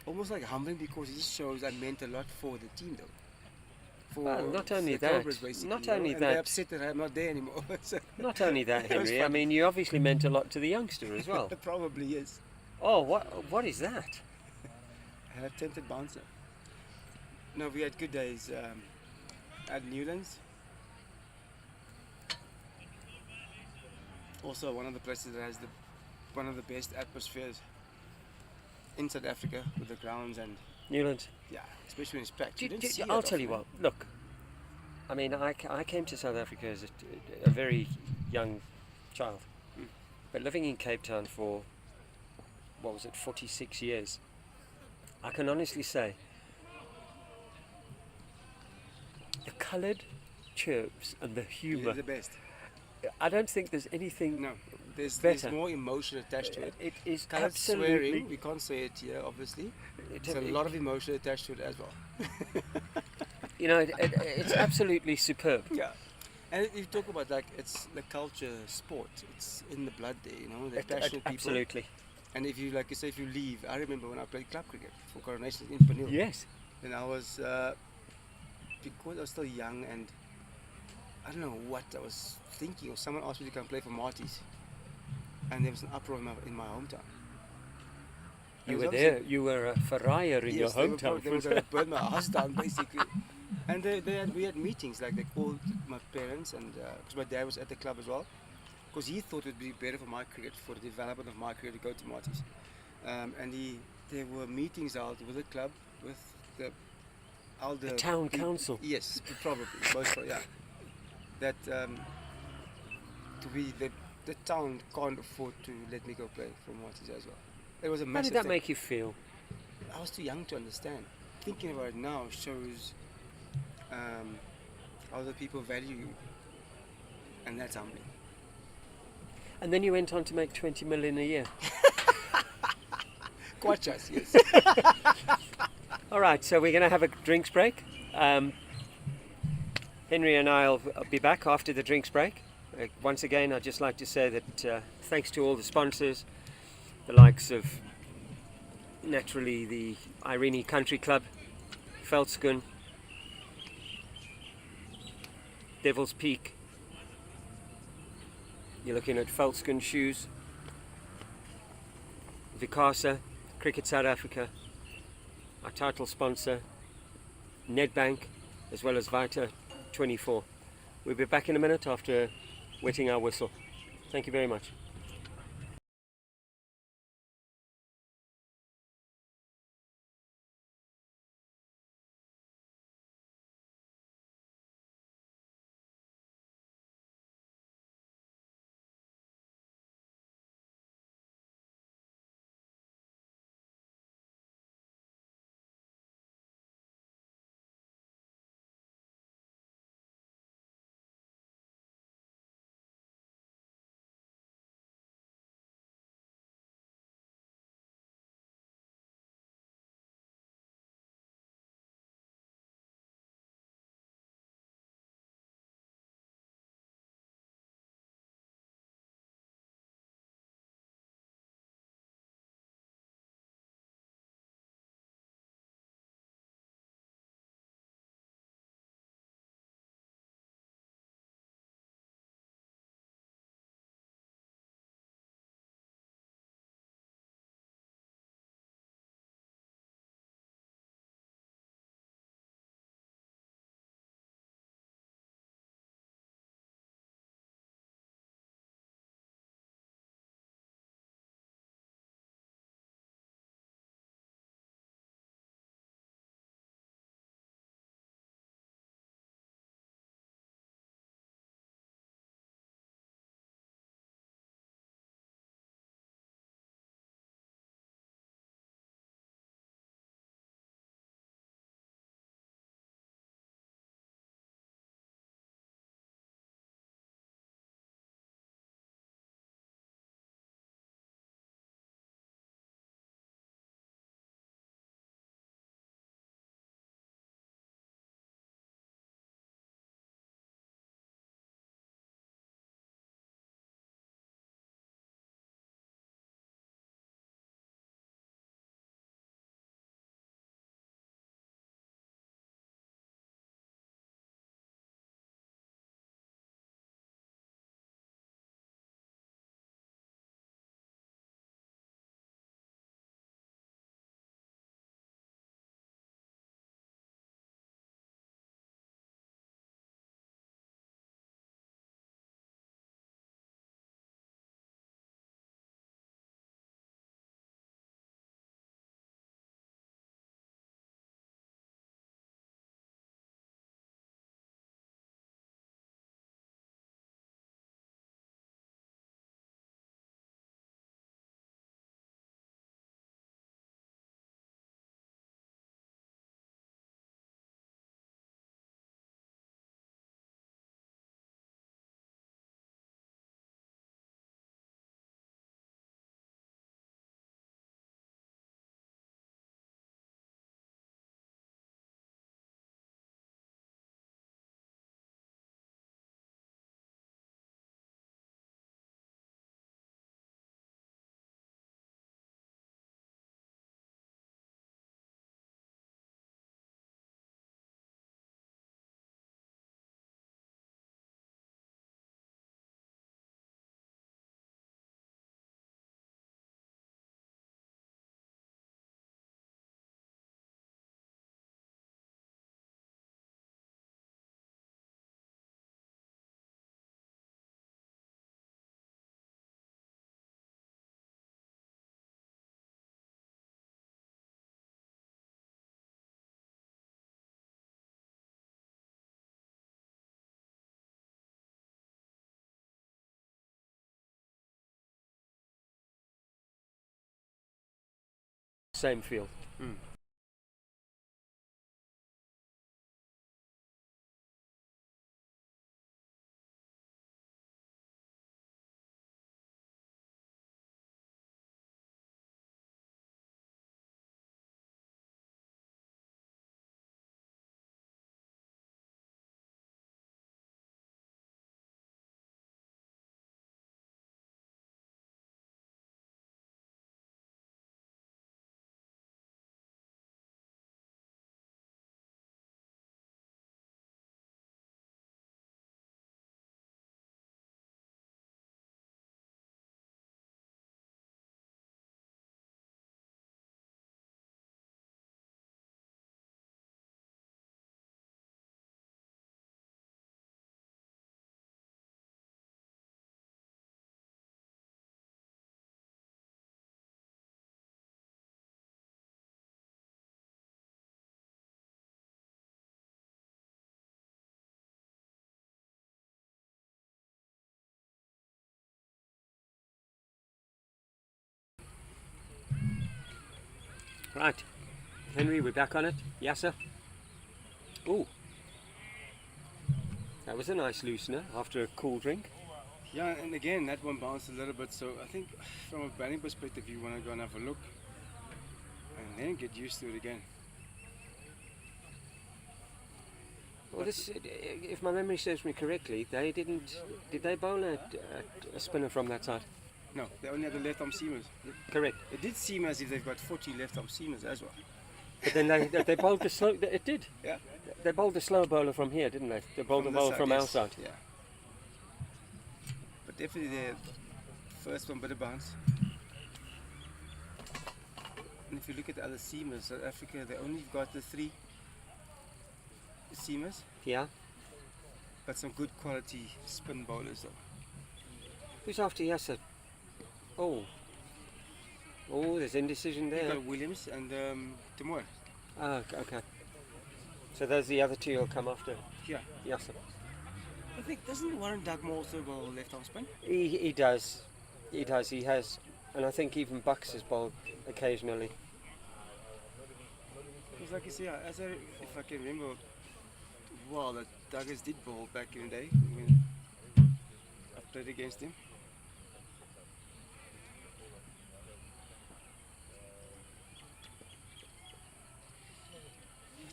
almost like humbling, because it just shows I meant a lot for the team though. For Well, not only the that, Cobras, basically, not you know, only and that- they're upset that I'm not there anymore. So Not only that, That was Henry. I funny. mean, you obviously meant a lot to the youngster as well. it probably is. Oh, what is that? I had a tented bouncer. No, we had good days at Newlands. Also, one of the places that has one of the best atmospheres in South Africa with the grounds and Newlands. yeah, especially when it's packed. You don't see I'll that tell you often. what. Look, I mean, I came to South Africa as a very young child, but living in Cape Town for 46 years, I can honestly say coloured chirps and the They're humour. the best. I don't think there's anything No, there's better. more emotion attached to it. It is Coloured absolutely. swearing, we can't say it here, obviously. There's a lot of emotion attached to it as well. You know, it's absolutely superb. Yeah. And if you talk about like it's the culture sport, it's in the blood there, you know, they're passionate people. Absolutely. And if you like you say if you leave, I remember when I played club cricket for Coronation in Penil. Yes. And I was because I was still young and I don't know what I was thinking, or someone asked me to come play for Marty's, and there was an uproar in my hometown. You It were was there. You were a Farrier in your Yes, they were hometown. they were going to burn my house down basically. And we had meetings, like they called my parents, and because my dad was at the club as well, because he thought it would be better for my cricket, for the development of my cricket, to go to Marty's. And there were meetings out with the club, with the elder The town people. council. Yes, probably, most probably, yeah. That to be the town can't afford to let me go play for Marty's as well. It was a How massive did that thing. make you feel? I was too young to understand. Thinking about it now shows how the people value you, and that's humbling. And then you went on to make 20 million a year. Quite just, yes. All right, so we're going to have a drinks break. Henry and I will be back after the drinks break. Once again, I'd just like to say that thanks to all the sponsors, the likes of naturally the Irene Country Club, Veldskun, Devil's Peak. You're looking at Veldskun shoes, Vicasa, Cricket South Africa, our title sponsor, Nedbank, as well as Vita 24. We'll be back in a minute after wetting our whistle. Thank you very much. same field. Right, Henry, we're back on it. Yasser. Ooh, that was a nice loosener after a cool drink. Yeah, and again, that one bounced a little bit, so I think from a batting perspective, you want to go and have a look and then get used to it again. Well, this, if my memory serves me correctly, they didn't. Did they bowl a spinner from that side? No, they only had the left arm seamers. Correct. It did seem as if they've got 40 left arm seamers as well. But then they bowled the slow. It did. Yeah. They bowled the slow bowler from here, didn't they? They bowled the this bowler side, from yes. our side. Yeah. But definitely the first one, bit of bounce. And if you look at the other seamers, South Africa, they only got the 3 seamers, Yeah. but some good quality spin bowlers though. Who's after Yasser? Oh. Oh, there's indecision You've there. got Williams and Timor. Ah, okay. So those the other two will come after Yeah. Yasser. I think, doesn't Warren Dugmore also bowl left arm spin? He does. He does. He has. And I think even Bucks has bowled occasionally. Because like you say, if I can remember well, that Douglas did bowl back in the day when I played against him.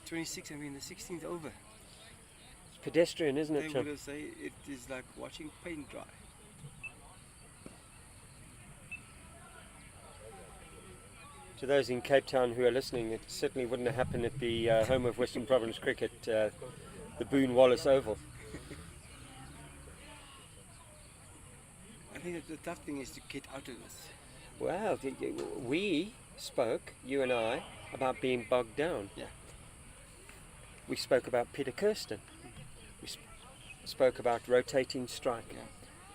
'26, I mean the 16th over. It's pedestrian, isn't They it, would Chum? have say it is like watching paint dry. To those in Cape Town who are listening, it certainly wouldn't have happened at the home of Western Province cricket, the Boone Wallace Oval. I think that the tough thing is to get out of this. Well, we spoke, you and I, about being bogged down. Yeah. We spoke about Peter Kirsten. We spoke about rotating strike. Yeah.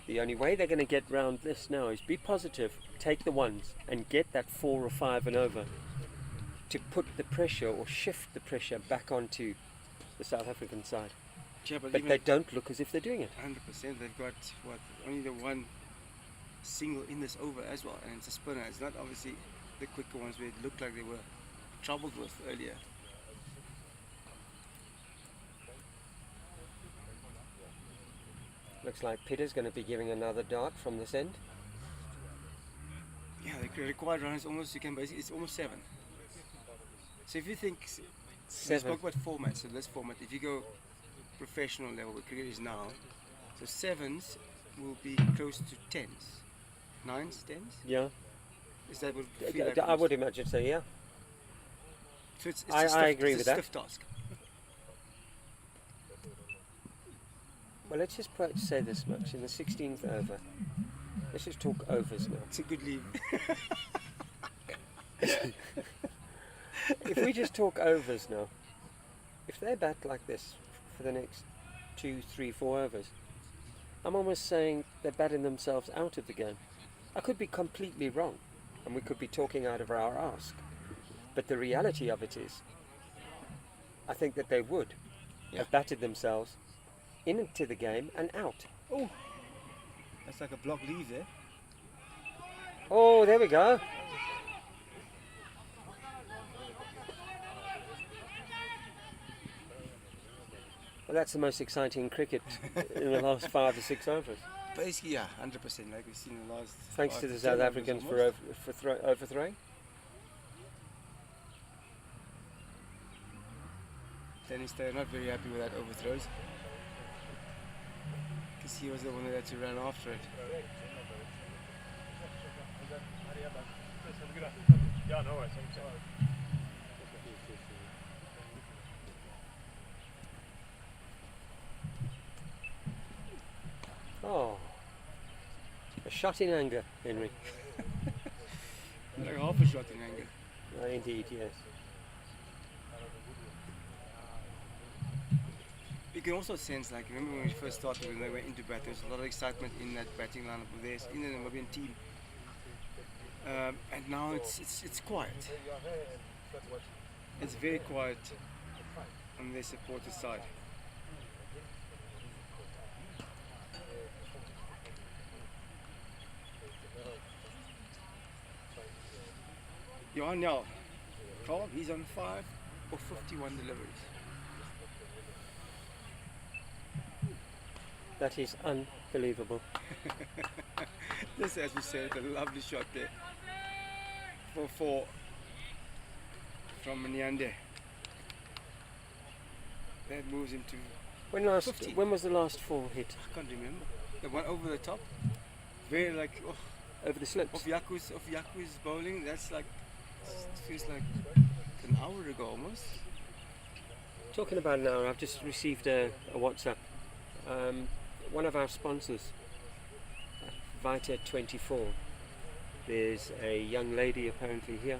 The only way they're going to get round this now is be positive, take the ones, and get that 4 or 5 and over to put the pressure or shift the pressure back onto the South African side. Yeah, But even they don't look as if they're doing it. 100%, they've got only the one single in this over as well, and it's a spinner. It's not obviously the quicker ones where it looked like they were troubled with earlier. Looks like Peter's going to be giving another dart from this end. Yeah, the required run is almost, you can basically, it's almost 7. So if you think, we 7. spoke about formats, so this format, if you go professional level where cricket is now, so 7s will be close to 10s. 9s, 10s? Yeah, Is that what you feel like I would imagine so, yeah. So it's I a stiff, agree it's with a that. stiff task. Well, let's just say this much. In the 16th over, let's just talk overs now. It's a good leave. If we just talk overs now, if they bat like this for the next 2, 3, 4 overs, I'm almost saying they're batting themselves out of the game. I could be completely wrong, and we could be talking out of our ask. But the reality of it is, I think that they would have batted themselves into the game and out. Oh, that's like a block leave there. Oh, there we go. Well, that's the most exciting cricket in the last 5 or 6 overs. Basically, yeah, 100%. Like we've seen in the last. Thanks 5 to the 10 South overs Africans for almost. overthrowing. Dennis, they're not very happy with that overthrows. Because he was the one that had to run after it. Oh, a shot in anger, Henry. Like half a shot in anger. Indeed, yes. You can also sense, like, remember when we first started, when they went into bat, there was a lot of excitement in that batting lineup of theirs, in the Namibian team. And now it's quiet. It's very quiet on their supporter side. Johan Nel, Carl, he's on 5 or 51 deliveries. That is unbelievable. Just as we said, a lovely shot there for 4 from Nyande. That moves him to, When was the last 4 hit? I can't remember, the one over the top, very like Over the slips? of Yaku's bowling. That's like, it feels like an hour ago almost. Talking about an hour, I've just received a WhatsApp. One of our sponsors, Vita 24. There's a young lady apparently here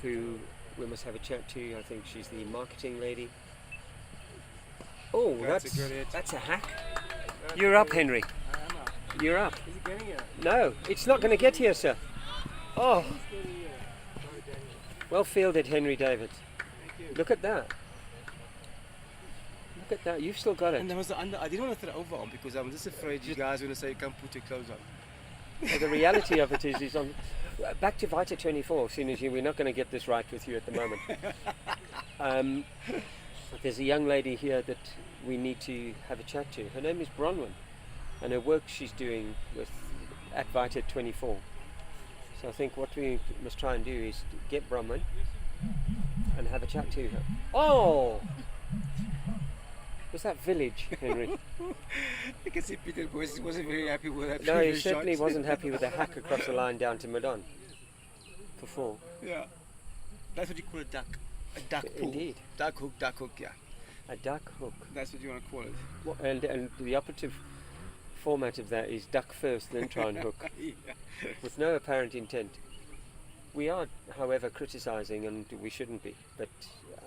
who we must have a chat to. I think she's the marketing lady. Oh, That's a good hit. that's a hack. You're up, Henry. You're up. Is it getting here? No, it's not going to get here, sir. Oh, well fielded, Henry David. Look at that. Look at that. You've still got it. And there was the under. I didn't want to throw over on because I'm just afraid you guys are going to say you can't put your clothes on. Well, the reality of it is on. Back to Vita 24. Seeing as we're not going to get this right with you at the moment. There's a young lady here that we need to have a chat to. Her name is Bronwyn, and her work she's doing with at Vita 24. So I think what we must try and do is get Bronwyn and have a chat to her. Oh! Was that village, Henry? You can see Peter Boyce wasn't very happy with that. No, he previous certainly shot. wasn't happy with the hack across the line down to Madon for 4. Yeah, that's what you call a duck. A duck pull. Indeed. Duck hook, yeah. A duck hook. That's what you want to call it. And the operative format of that is duck first, then try and hook, Yeah. with no apparent intent. We are, however, criticising, and we shouldn't be, but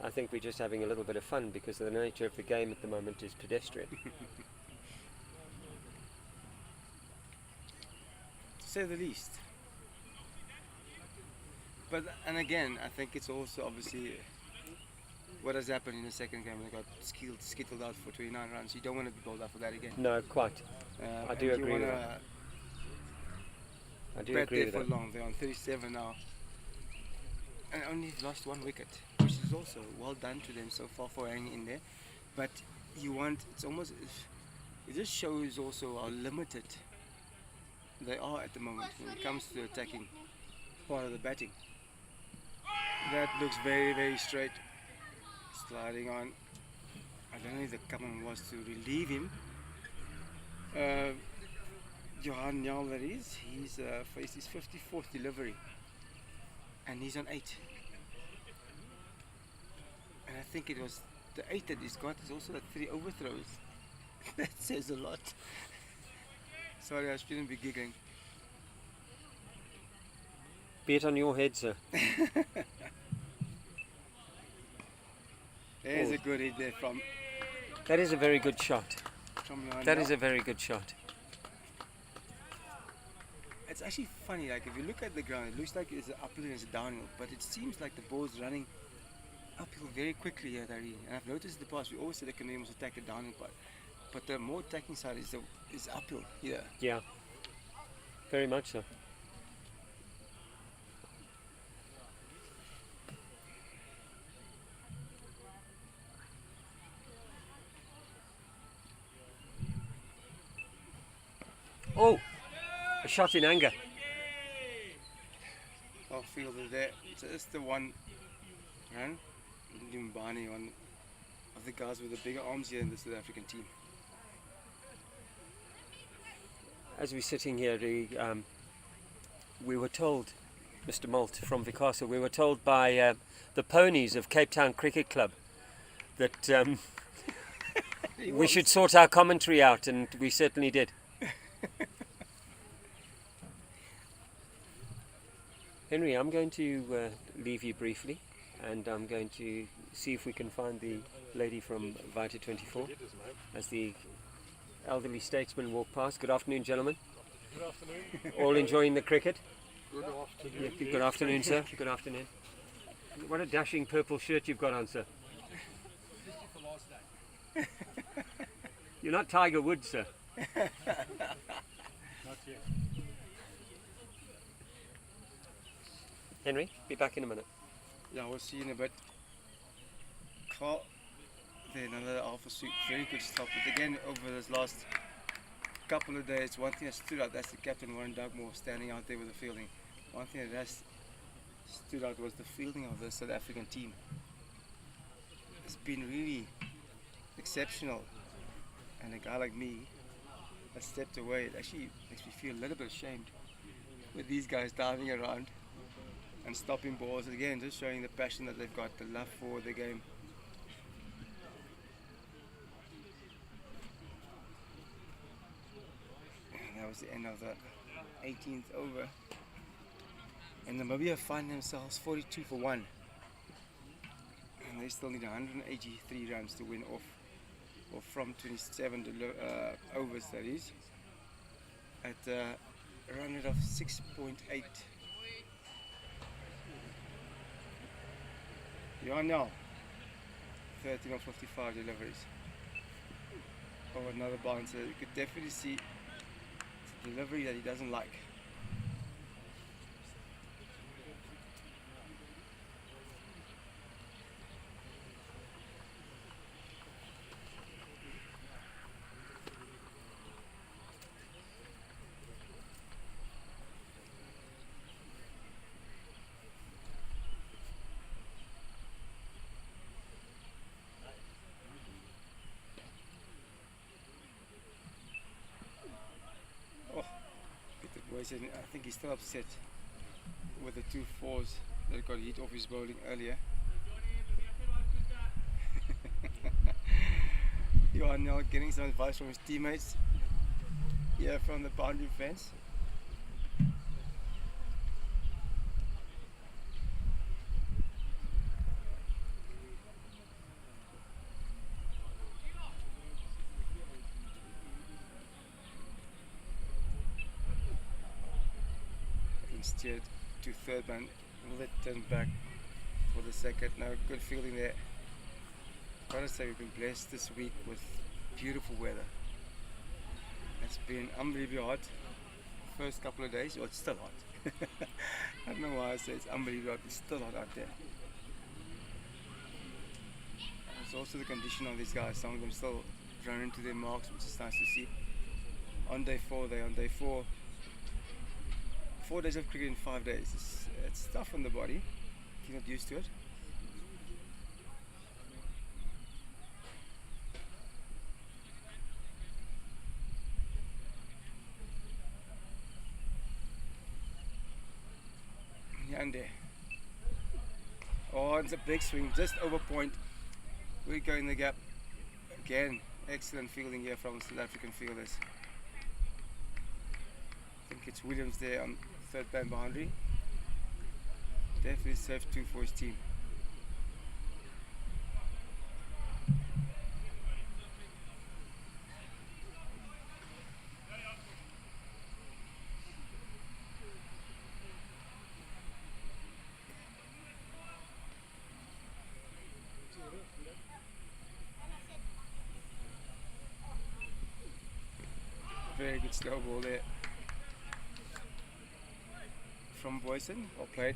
I think we're just having a little bit of fun because the nature of the game at the moment is pedestrian. To say the least. But, and again, I think it's also obviously what has happened in the second game when they got skittled out for 29 runs. You don't want to be bowled out for that again. No, quite. I do and agree you with wanna that. I do bat agree there with for that. long. They're on 37 now. And only lost 1 wicket, which is also well done to them so far for hanging in there. But you want, it's almost, it just shows also how limited they are at the moment when it comes to attacking part of the batting. That looks very, very straight. Sliding on. I don't know if the common was to relieve him. Johan Nel, that is, he's faced his 54th delivery. And he's on 8. And I think it was the 8 that he's got is also the 3 overthrows. That says a lot. Sorry, I shouldn't be giggling. Be it on your head, sir. There's a good hit there from That is a very good shot. Johan That Nel. is a very good shot. It's actually funny, like if you look at the ground, it looks like it's an uphill and it's a downhill, but it seems like the ball's running uphill very quickly here, Dari. And I've noticed in the past, we always said the Canadians must attack the downhill part, but the more attacking side is uphill here. Yeah. Very much so. Oh, a shot in anger. I'll feel that there. Just the one run. Dumbani, one of the guys with the bigger arms here in the South African team. As we're sitting here, we were told, Mr. Malt from Vicasa, we were told by the ponies of Cape Town Cricket Club that we should sort our commentary out, and we certainly did. Henry, I'm going to leave you briefly, and I'm going to see if we can find the lady from Vita 24 as the elderly statesman walk past. Good afternoon, gentlemen. Good afternoon. All enjoying the cricket? Good afternoon. Yeah, good afternoon, sir. Good afternoon. What a dashing purple shirt you've got on, sir. You're not Tiger Woods, sir. Not yet. Henry, be back in a minute. Yeah, we'll see you in a bit. Carl, then another alpha suit, very good stop. But again, over this last couple of days, one thing that stood out, that's the captain, Warren Dugmore, standing out there with the fielding. One thing that has stood out was the fielding of the South African team. It's been really exceptional. And a guy like me that stepped away, it actually makes me feel a little bit ashamed with these guys diving around and stopping balls. Again, just showing the passion that they've got, the love for the game. And that was the end of the 18th over. And Namibia find themselves 42 for 1. And they still need 183 runs to win off, or from 27 overs, that is, at a run rate of 6.8. You are now 13 of 55 deliveries. Oh, another bouncer. You could definitely see it's a delivery that he doesn't like. I think he's still upset with the 2 4s that got hit off his bowling earlier. You are now getting some advice from his teammates here from the boundary fence. Steered to third man, let turn back for the second. Now good fielding there. Gotta say we've been blessed this week with beautiful weather. It's been unbelievably hot. First couple of days, well, it's still hot. I don't know why I say it's unbelievably hot. It's still hot out there. It's also the condition of these guys. Some of them still run into their marks, which is nice to see. On day 4, they're on day 4. 4 days of cricket in 5 days. It's tough on the body if you're not used to it. Yande. Oh, it's a big swing, just over point. We go in the gap. Again, excellent fielding here from South African fielders. I think it's Williams there on third man boundary. Definitely served 2 for his team. Very good slow ball there from Boyson, well played.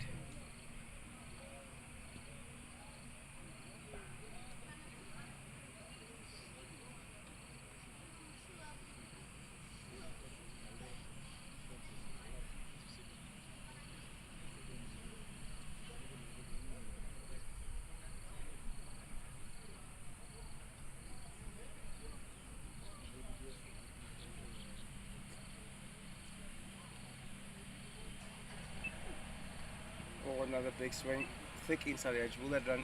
another big swing, thick inside edge. Will that run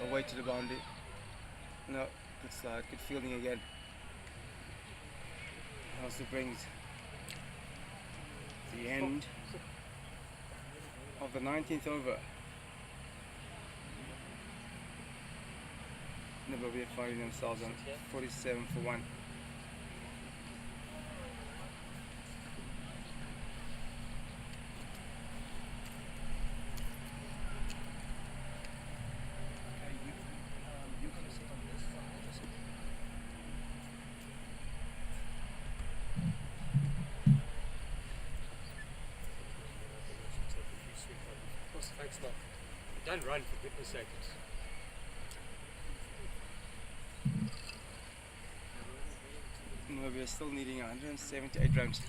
away to the boundary? No, good slide, good fielding again. Also brings the end of the 19th over. Namibia finding themselves on 47 for 1. Thanks, Mark. Don't run, for goodness sake. Namibia still needing 178 runs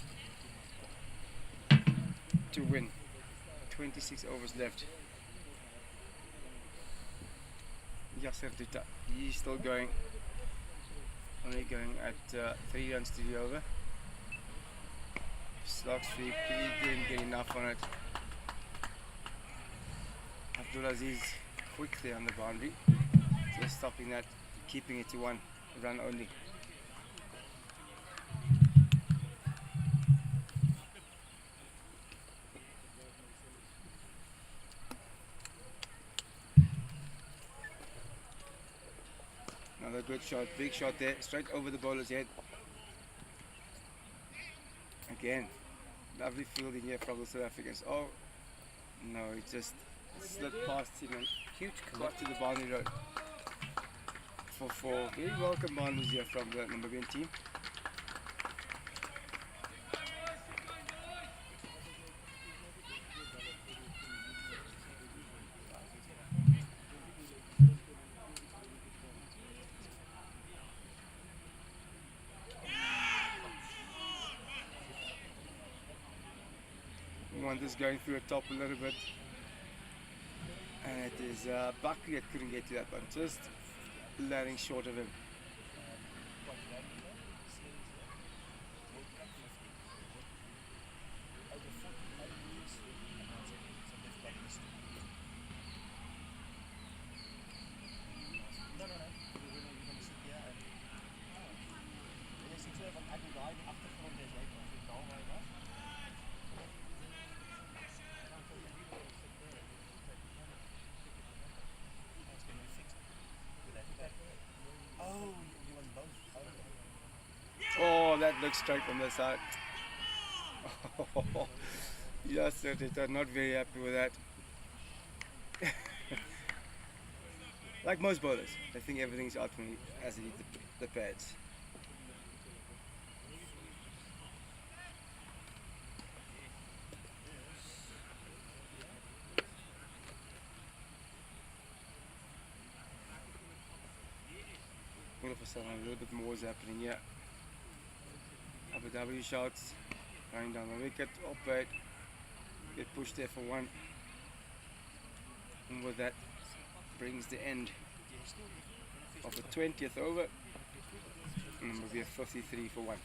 to win. 26 overs left. Yasser Duta, he's still going. Only going at 3 runs to the over. Slog sweep, he didn't get enough on it. Abdulaziz quick there on the boundary, just stopping that, keeping it to 1 run only. Another good shot, big shot there, straight over the bowler's head. Again, lovely fielding here from the South Africans. Oh no, it just slipped past him and Huge got to the boundary road. For 4 very welcome boundaries here from the Namibian team. One is going through the top a little bit, and it is Buckley that couldn't get to that one, just landing short of him. Oh, that looks straight from the side. Oh, yes, sir, I'm not very happy with that. Like most bowlers, I think everything's out when he as he hit the pads. All of a sudden, a little bit more is happening here. Abu Dhabi shots, going down the wicket, up it, get pushed there for 1. And with that, brings the end of the 20th over. And we'll be at 53 for 1.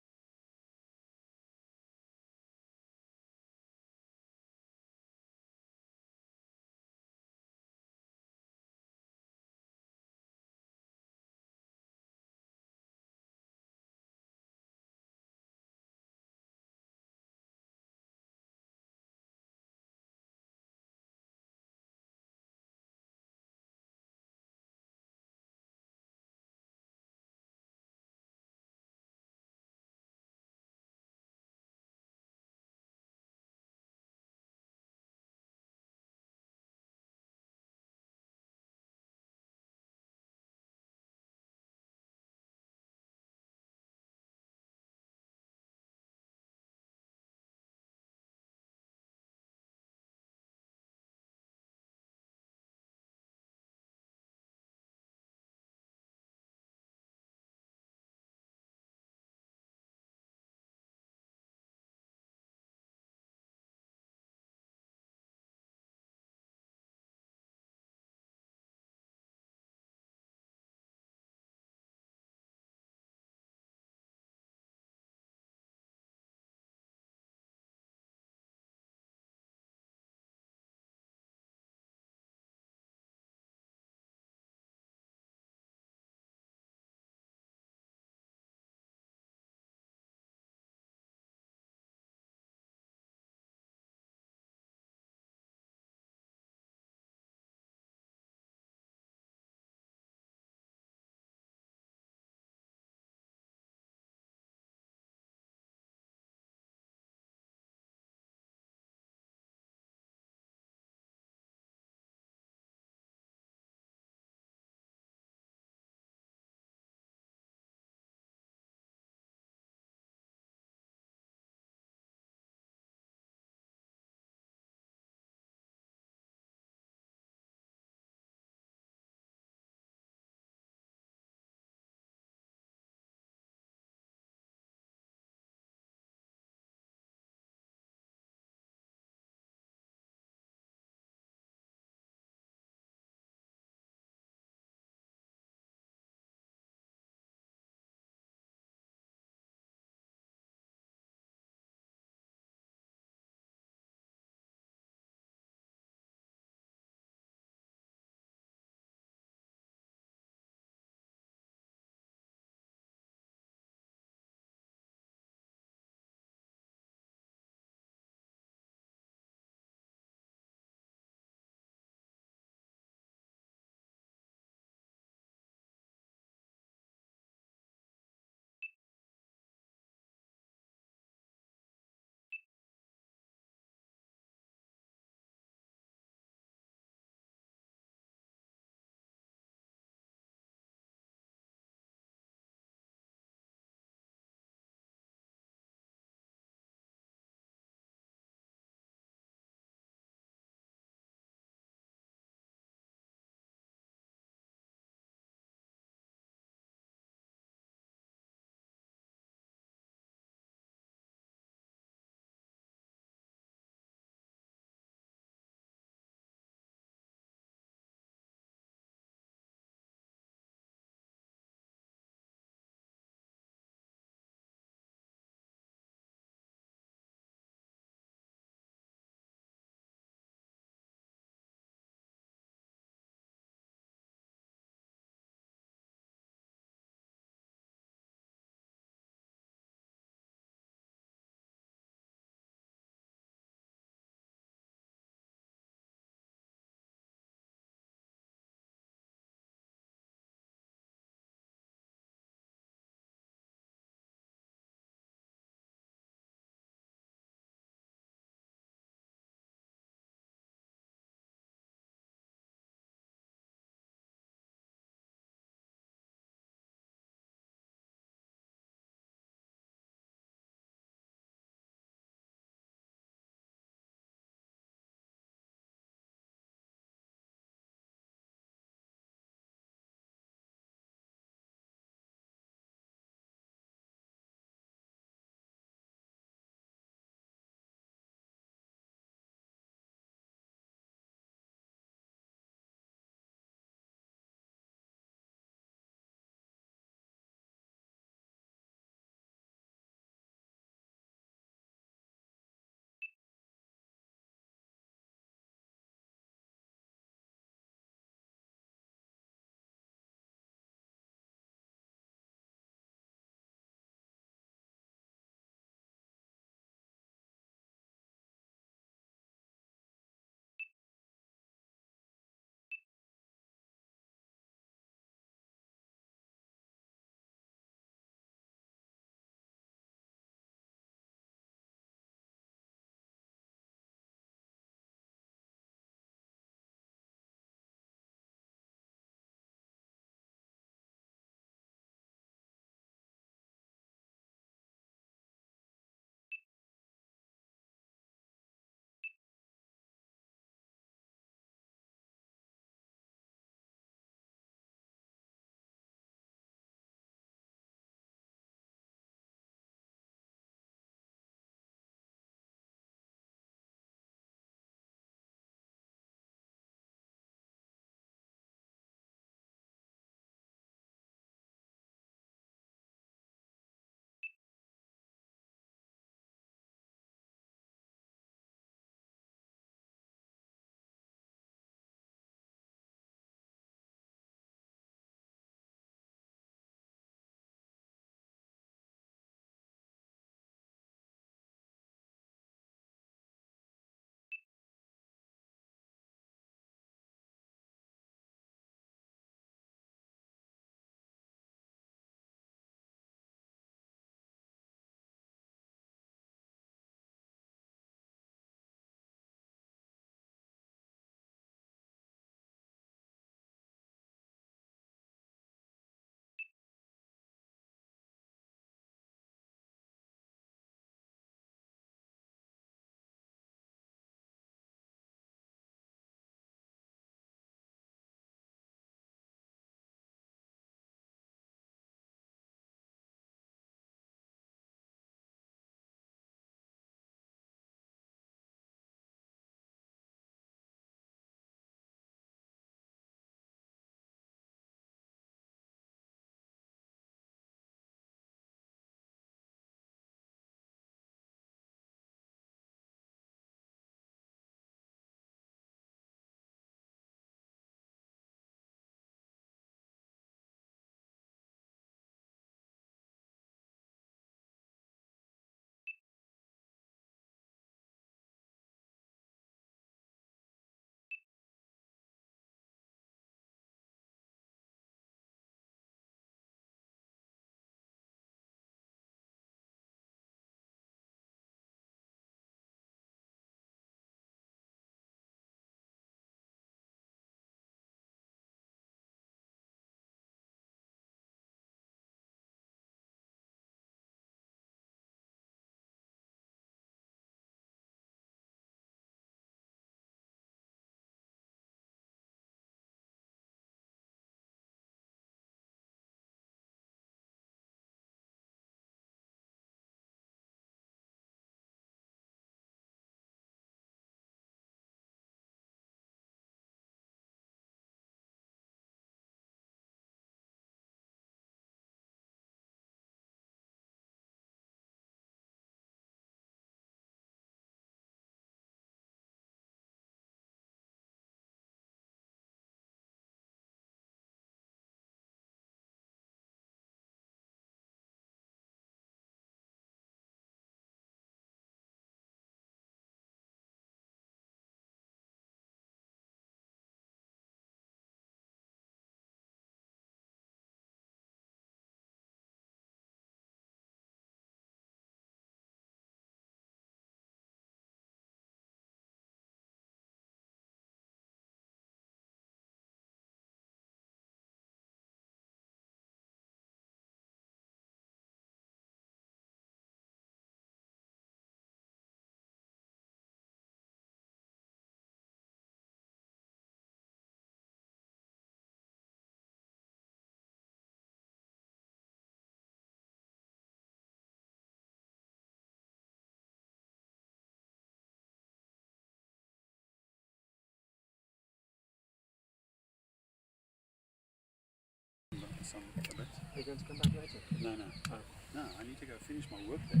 some a bit. Are you going to come back later? No, no. Oh. No, I need to go finish my work day.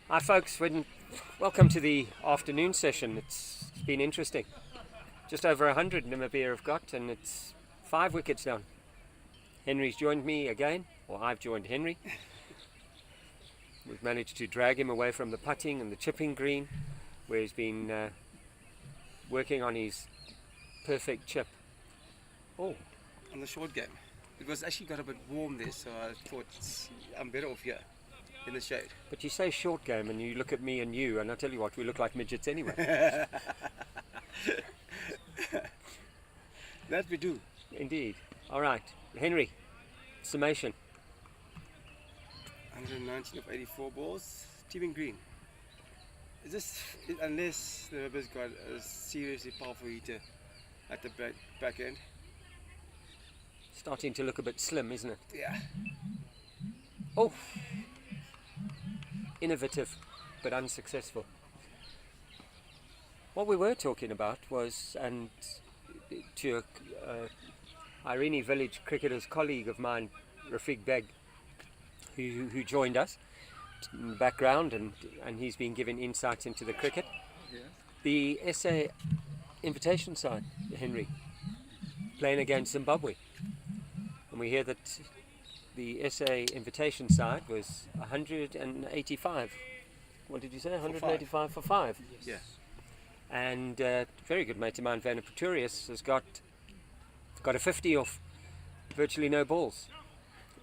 Hi folks, welcome to the afternoon session. It's been interesting. Just over 100 Namibia have got, and it's 5 wickets down. Henry's joined me again, or I've joined Henry. We've managed to drag him away from the putting and the chipping green, where he's been working on his perfect chip. Oh, On the short game. It was actually got a bit warm there, so I thought I'm better off here in the shade. but you say short game and you look at me and you, and I tell you what, we look like midgets anyway. That we do. Indeed. All right, Henry, summation. 119 of 84 balls, teaming green. It's just, unless the rubber's got a seriously powerful heater at the back end. Starting to look a bit slim, isn't it? Yeah. Oh, innovative but unsuccessful. What we were talking about was, and to Irene Village cricketer's colleague of mine, Rafiq Beg, who joined us in the background, and he's been given insights into the cricket. Yeah. The SA invitation side, Henry, playing against Zimbabwe. And we hear that the SA invitation side was 185. What did you say? 185 for 5. Yeah. And very good mate of mine, Werner Pretorius, has got a 50 off virtually no balls.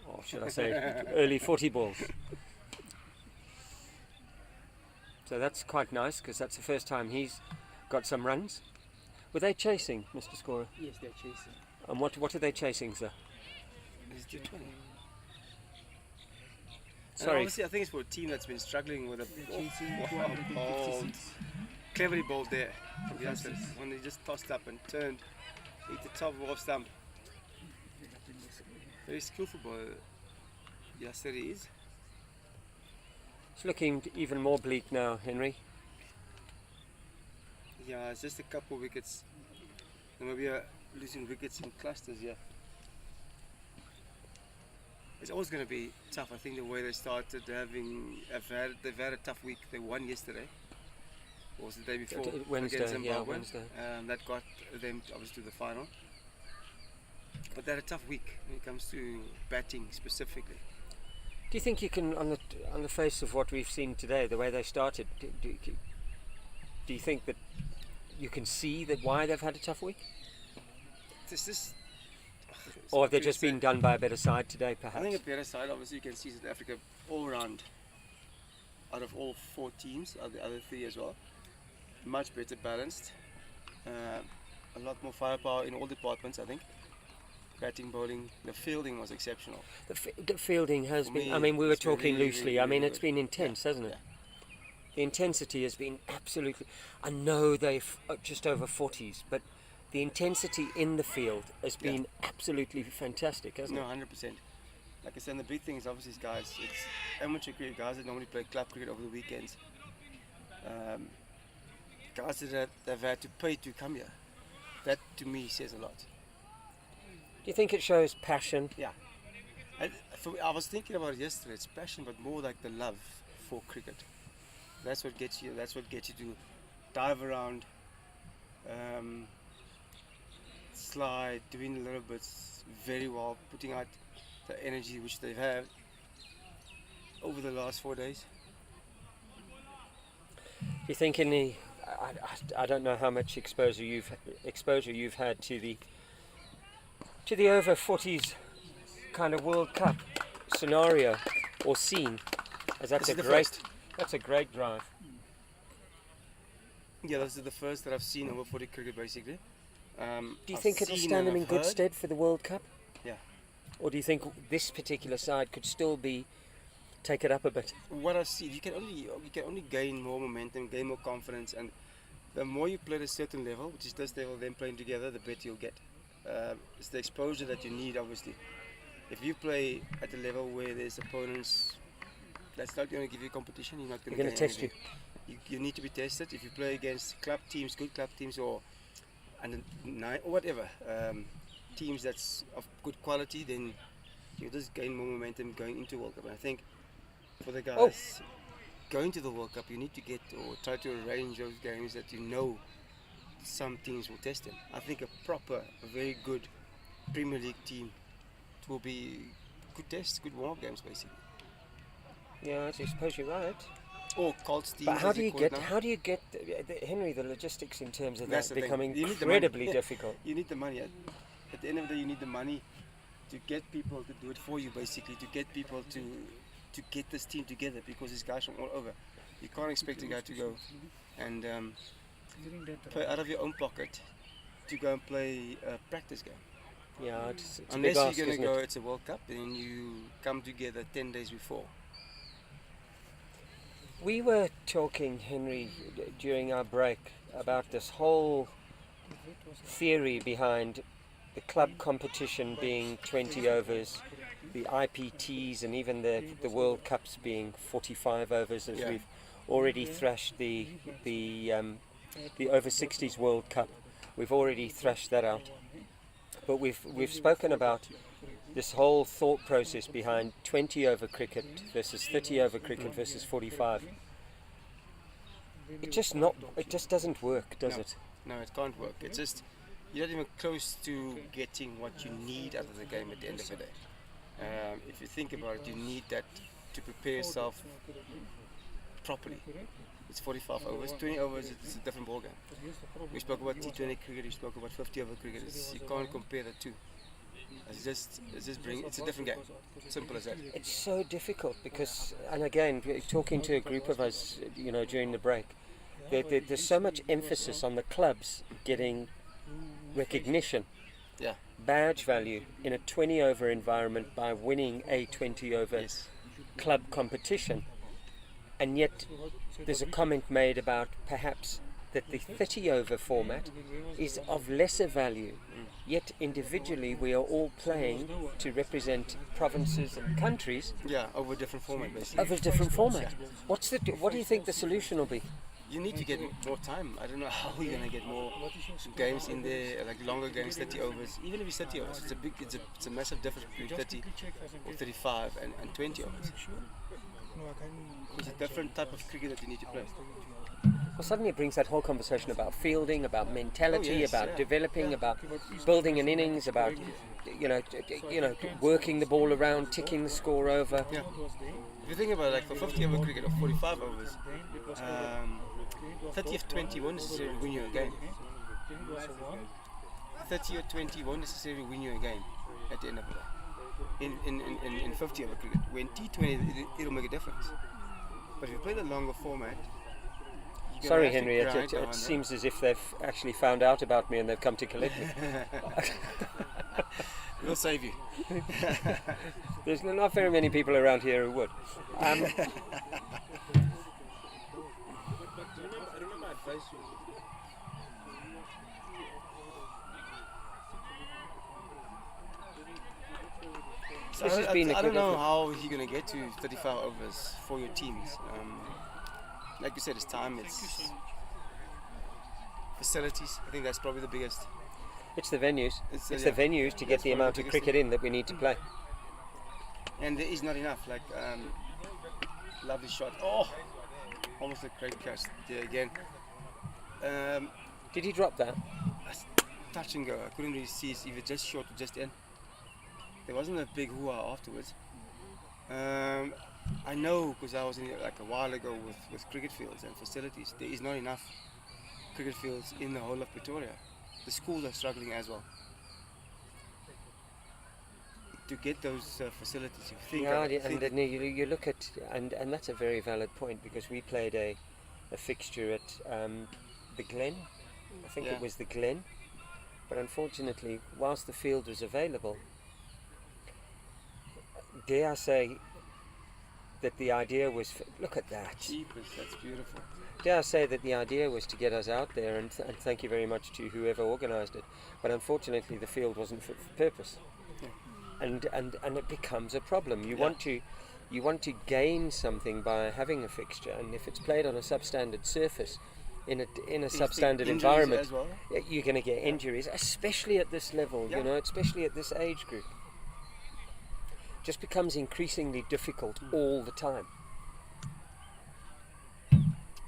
Or should I say early 40 balls. So that's quite nice, because that's the first time he's got some runs. Were they chasing, Mr. Scorer? Yes, they're chasing. And what are they chasing, sir? It's G20. Sorry. Obviously, I think it's for a team that's been struggling with a They're chasing ball 256. cleverly bowled there. Yes, when they just tossed up and turned, hit the top of off stump. Very skillful ball. Yes, it is. It's looking even more bleak now, Henry. Yeah, it's just a couple wickets. Namibia losing wickets in clusters here. It's always going to be tough. I think the way they started, they've had a tough week. They won yesterday. Or was it the day before? Wednesday, against Zimbabwe. yeah, Wednesday. That got them obviously to the final. But they had a tough week when it comes to batting specifically. Do you think you can, on the face of what we've seen today, the way they started, do you think that you can see that why they've had a tough week? It's just, Or have they just been done by a better side today, perhaps? I think a better side, obviously you can see South Africa all round, out of all 4 teams, the other 3 as well, much better balanced, a lot more firepower in all departments, I think. Batting, bowling, the fielding was exceptional. The fielding has For been, me, I mean, we were it's been talking really, loosely, really, I mean, really it's good. been intense, hasn't it? Yeah. The intensity has been absolutely, I know they've just over 40s, but the intensity in the field has been absolutely fantastic, hasn't No, it? 100%. Like I said, the big thing is obviously these guys, it's amateur cricket guys that normally play club cricket over the weekends. Guys that they've had to pay to come here. That to me says a lot. Do you think it shows passion? Yeah. I was thinking about it yesterday. It's passion, but more like the love for cricket. That's what gets you. That's what gets you to dive around, slide, doing the little bits very well, putting out the energy which they've had over the last 4 days. Do you think in the, I don't know how much exposure you've had to the over-40s kind of World Cup scenario or scene, as that's This a is the great first. that's a great drive. Yeah, this is the first that I've seen over 40 cricket basically. Do you I've think it'll seen stand and them in I've good heard. stead for the World Cup? Yeah. Or do you think this particular side could still be take it up a bit. What I see, you can only gain more momentum, gain more confidence, and the more you play at a certain level, which is this level, then playing together, the better you'll get. It's the exposure that you need, obviously. If you play at a level where there's opponents that's not going to give you competition, you're not going They're to going to test you. You need to be tested. If you play against club teams, good club teams, or under nine or whatever teams that's of good quality, then you just gain more momentum going into World Cup. And I think for the guys going to the World Cup, you need to get or try to arrange those games that you know some teams will test them. I think a very good Premier League team will be good tests, good warm-up games, basically. Yeah, I suppose you're right. Or Colts teams. But how as do they you call it get? now. How do you get, Henry? The logistics in terms of That's that the thing. becoming You need the money. incredibly difficult. You need the money. At the end of the day, you need the money to get people to do it for you, basically, to get people to get this team together, because these guys from all over. You can't expect a guy to go and play out of your own pocket to go and play a practice game. Yeah, it's a Unless big ask, you're going to isn't go, it? it's a World Cup, then you come together 10 days before. We were talking, Henry, during our break about this whole theory behind the club competition being 20 overs, the IPTs, and even the World Cups being 45 overs, as Yeah. we've already thrashed the over 60s World Cup. We've already thrashed that out. But we've spoken about this whole thought process behind 20 over cricket versus 30 over cricket versus 45. It just doesn't work, does No. it? No, it can't work. It's just, you're not even close to getting what you need out of the game at the end of the day. If you think about it, you need that to prepare yourself properly. It's 45 overs, 20 overs, it's a different ballgame. We spoke about T20 cricket, we spoke about 50 over cricket. You can't compare the two. It's a different game. Simple as that. It's so difficult because, and again, talking to a group of us, during the break, there's so much emphasis on the clubs getting recognition, Yeah. badge value in a 20 over environment by winning a 20 over Yes. club competition. And yet there's a comment made about perhaps that the 30 over format is of lesser value, yet individually we are all playing to represent provinces and countries Yeah, over a different format, basically. of a different format. What do you think the solution will be? You need to get more time. I don't know how you're gonna get more games in there, like longer games, 30 overs. Even if it's 30 overs, it's a massive difference between 30 or 35 and 20 overs. It's a different type of cricket that you need to play. Well, suddenly it brings that whole conversation about fielding, about mentality, Oh, yes, about yeah. developing, about building an innings, about working the ball around, ticking the score over. Yeah. If you think about it, like for 50 over cricket or 45 overs, 30 of 20 won't necessarily win you a game. 30 or 20 won't necessarily win you a game at the end of the day. In 50 over cricket, when T20 it'll make a difference. But if you play the longer format, you're gonna Sorry, have to Henry, grind it behind seems as if they've actually found out about me and they've come to collect me. that. We'll save you. There's not very many people around here who would. So This has been a I don't good know effort. how you're gonna get to 35 overs for your teams. Like you said, it's time, it's facilities. I think that's probably the biggest. It's the venues. It's, It's yeah, the venues to that's get the probably amount the of biggest cricket in that we need to play. And there is not enough. Like, lovely shot. Oh, almost a great catch there again. Did he drop that? Touch and go. I couldn't really see if it just short or just in. There wasn't a big hoo-ha afterwards. I know because I was in it like a while ago with cricket fields and facilities. There is not enough cricket fields in the whole of Pretoria. The schools are struggling as well. To get those facilities, you think. Yeah, and then you look at, and that's a very valid point because we played a fixture at the Glen. I think Yeah. it was the Glen. But unfortunately, whilst the field was available, dare I say, that the idea was, look at that. Jeepers, that's beautiful. Dare I say that the idea was to get us out there, and thank you very much to whoever organised it. But unfortunately, the field wasn't fit for purpose, and it becomes a problem. You want to gain something by having a fixture, and if it's played on a substandard surface, in a substandard environment, as well? you're going to get injuries, especially at this level. Yeah. You know, especially at this age group. Just becomes increasingly difficult all the time.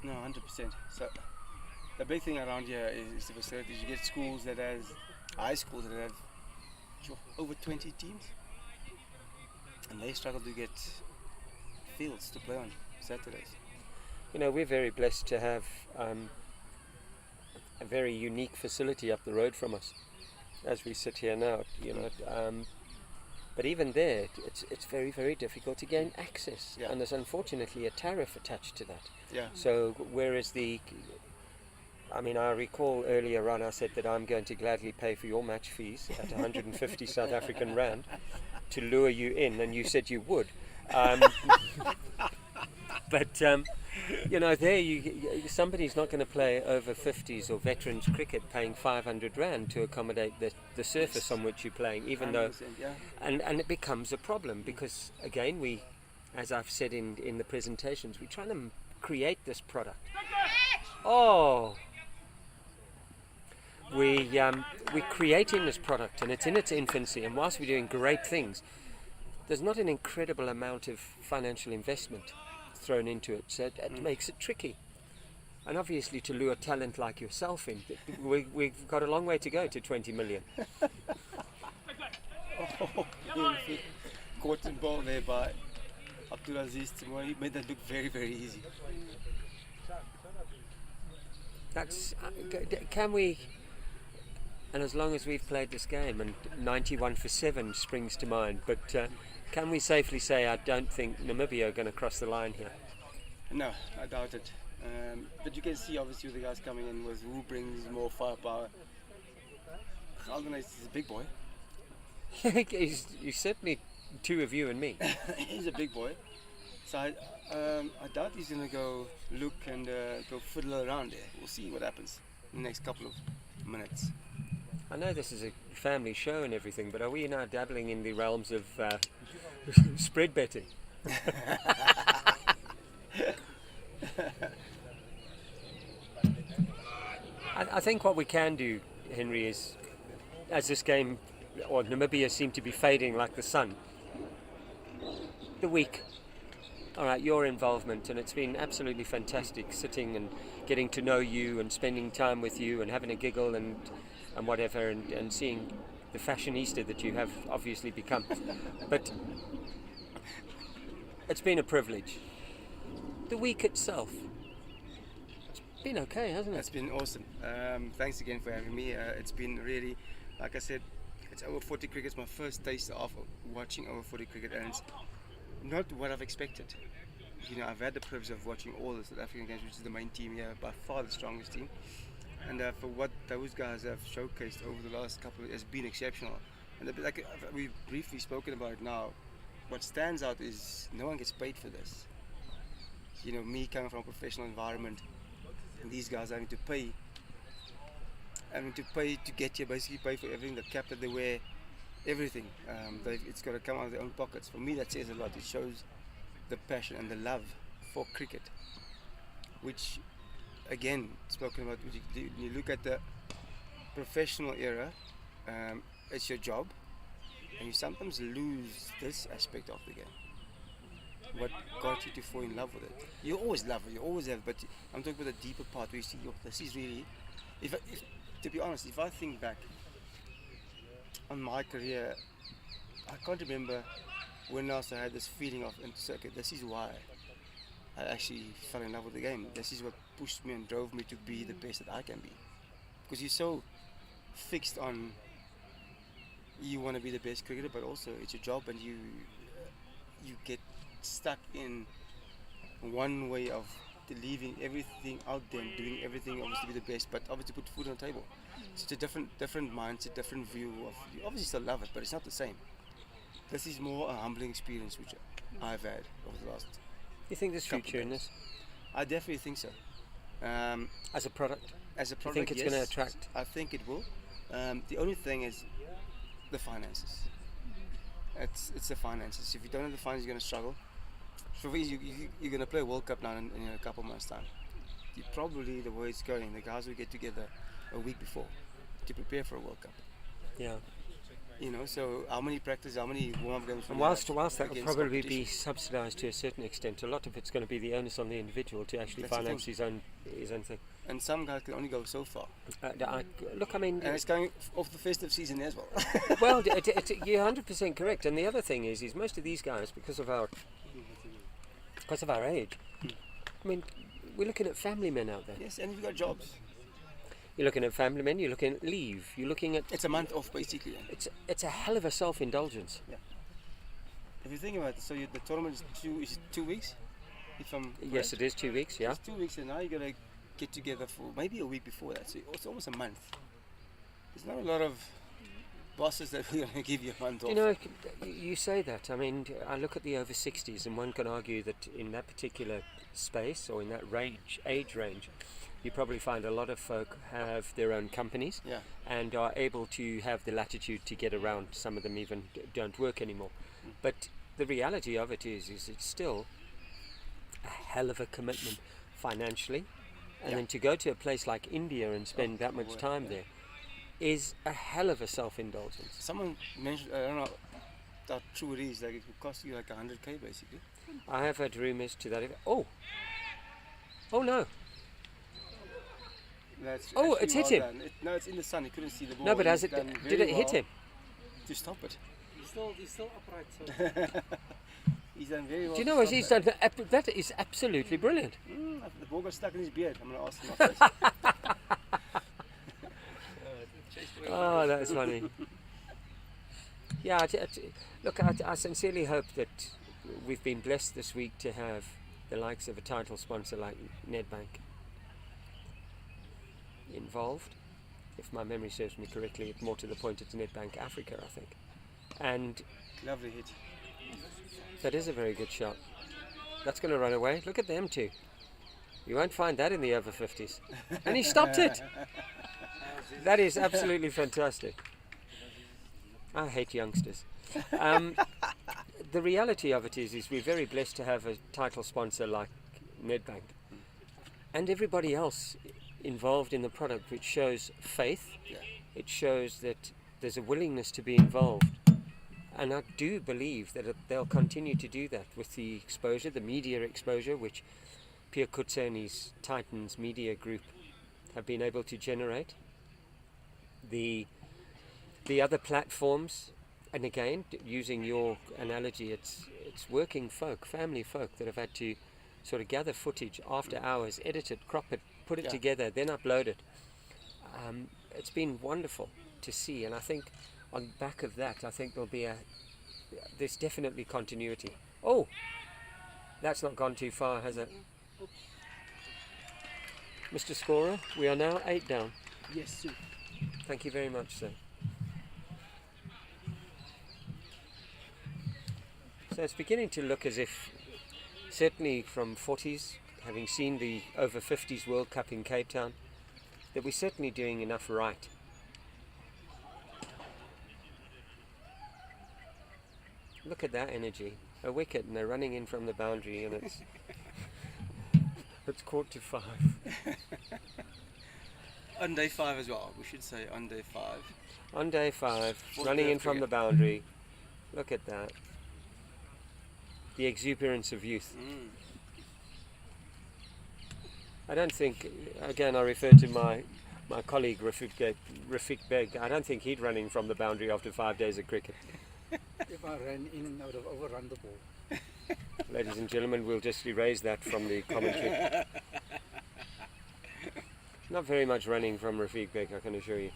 No, 100%. So the big thing around here is the facilities. You get schools that have, high schools that have over 20 teams, and they struggle to get fields to play on Saturdays. You know, we're very blessed to have a very unique facility up the road from us, as we sit here now. You know, but even there, it's very, very difficult to gain access, Yeah. and there's unfortunately a tariff attached to that. Yeah. So whereas I mean, I recall earlier on I said that I'm going to gladly pay for your match fees at 150 South African rand to lure you in, and you said you would. But you know, there somebody's not going to play over 50s or veterans cricket paying 500 rand to accommodate the surface on which you're playing, even though, 100%, yeah. and it becomes a problem because again we, as I've said in the presentations, we're trying to create this product. Oh, we're creating this product, and it's in its infancy, and whilst we're doing great things, there's not an incredible amount of financial investment thrown into it, so it makes it tricky. And obviously to lure talent like yourself in, we've got a long way to go to 20 million. Caught and ball there by Abdulaziz tomorrow. He made that look very, very easy. That's can we? And as long as we've played this game, and 91 for 7 springs to mind, but can we safely say I don't think Namibia are going to cross the line here? No, I doubt it. But you can see obviously the guys coming in with who brings more firepower. Alden is a big boy. He's certainly two of you and me. He's a big boy. So I doubt he's going to go look and go fiddle around there. We'll see what happens in the next couple of minutes. I know this is a family show and everything, but are we now dabbling in the realms of spread betting? I think what we can do, Henry, is as this game or Namibia seem to be fading like the sun, the week. All right, your involvement, and it's been absolutely fantastic sitting and getting to know you and spending time with you and having a giggle and whatever, and seeing the fashionista that you have obviously become. But it's been a privilege. The week itself, it's been okay, hasn't it? It's been awesome. Thanks again for having me. It's been really, like I said, it's over 40 cricket. It's my first taste of watching over 40 cricket, and it's not what I've expected. You know, I've had the privilege of watching all the South African games, which is the main team here, by far the strongest team. And for what those guys have showcased over the last couple of years has been exceptional. And like we've briefly spoken about it now, what stands out is no one gets paid for this. You know, me coming from a professional environment, and these guys having to pay to get here, basically pay for everything, the cap that they wear, everything. It's got to come out of their own pockets. For me, that says a lot. It shows the passion and the love for cricket, which, again, spoken about. When you look at the professional era, it's your job, and you sometimes lose this aspect of the game. What got you to fall in love with it? You always love it, you always have, but I'm talking about the deeper part where you see, this is really, if to be honest, if I think back on my career, I can't remember when else I had this feeling of, okay, this is why I actually fell in love with the game. This is what pushed me and drove me to be the best that I can be. Because you're so fixed on, you want to be the best cricketer, but also it's your job, and you get stuck in one way of leaving everything out there and doing everything obviously to be the best, but obviously put food on the table. It's a different mindset, different view of, you obviously still love it, but it's not the same. This is more a humbling experience which I've had over the last You think there's couple future in days. this I definitely think so. as a product? As a You product, think it's yes, going to attract? I think it will. The only thing is the finances. It's the finances. If you don't have the finances, you're going to struggle. So you're going to play World Cup now in a couple of months' time. You probably, the way it's going, the guys will get together a week before to prepare for a World Cup. Yeah. You know, so how many practice, how many warm-up games? And will you whilst have that will against probably be competition? subsidised to a certain extent, a lot of it's going to be the onus on the individual to actually That's the finance thing. his own thing. And some guys can only go so far. Look, I mean, And it's going off the festive season as well. well, you're 100% correct. And the other thing is most of these guys, because of our age, I mean, we're looking at family men out there. Yes, and you've got jobs. You're looking at family men. You're looking at leave. You're looking at It's a month off basically. Yeah. it's a hell of a self-indulgence. If you think about it, so the tournament is 2 weeks? If I'm Yes, it is 2 weeks. Yeah. It's 2 weeks, and now you're gonna get together for maybe a week before that. So it's almost a month. There's not a lot of bosses that are gonna give you a month off. You know, you say that. I mean, I look at the over 60s, and one can argue that in that particular space or in that age range, you probably find a lot of folk have their own companies Yeah. and are able to have the latitude to get around. Some of them even don't work anymore. But the reality of it is it's still a hell of a commitment financially. And Yeah. then to go to a place like India and spend that much well, time yeah. there is a hell of a self-indulgence. Someone mentioned, I don't know how true it is, like it would cost you like 100k basically. I have heard rumours to that effect. Oh no. That's Oh, actually it's hit well him. done. No, it's in the sun. You couldn't see the ball. No, but has He's it? done Did very it hit well him? to stop it? He's still upright. So He's done very well. Do you to know what stop he's that. done? That is absolutely brilliant. The ball got stuck in his beard. I'm gonna ask him after this. Oh, that's funny. Yeah, look, I sincerely hope that we've been blessed this week to have the likes of a title sponsor like Nedbank involved. If my memory serves me correctly, more to the point, it's Nedbank Africa, I think. And Lovely hit. that is a very good shot. That's going to run away. Look at them two. You won't find that in the over 50s. And he stopped it. That is absolutely fantastic. I hate youngsters. The reality of it is we're very blessed to have a title sponsor like Nedbank and everybody else involved in the product, which shows faith. Yeah. It shows that there's a willingness to be involved. And I do believe that they'll continue to do that with the exposure, the media exposure, which Pierre Coetzee and his Titans Media Group have been able to generate. The other platforms, and again, using your analogy, it's working folk, family folk that have had to sort of gather footage after hours, edit it, crop it, put it Yeah. together, then upload it. It's been wonderful to see, and I think on the back of that, I think there's definitely continuity. Oh, that's not gone too far, has it? Mr. Scorer, we are now 8 down. Yes, sir. Thank you very much, sir. So it's beginning to look as if, certainly from 40s, having seen the over 50s World Cup in Cape Town, that we're certainly doing enough right. Look at that energy. A wicket and they're running in from the boundary and it's it's 4:45. On day 5 as well. We should say on day 5. On day 5, Fourth running day in of from the cricket. boundary. Look at that. The exuberance of youth. I don't think, again I refer to my colleague Rafiq Beg, I don't think he'd running from the boundary after 5 days of cricket. If I ran in, I would have overrun the ball. Ladies and gentlemen, we'll just erase that from the commentary. Not very much running from Rafiq Beg, I can assure you.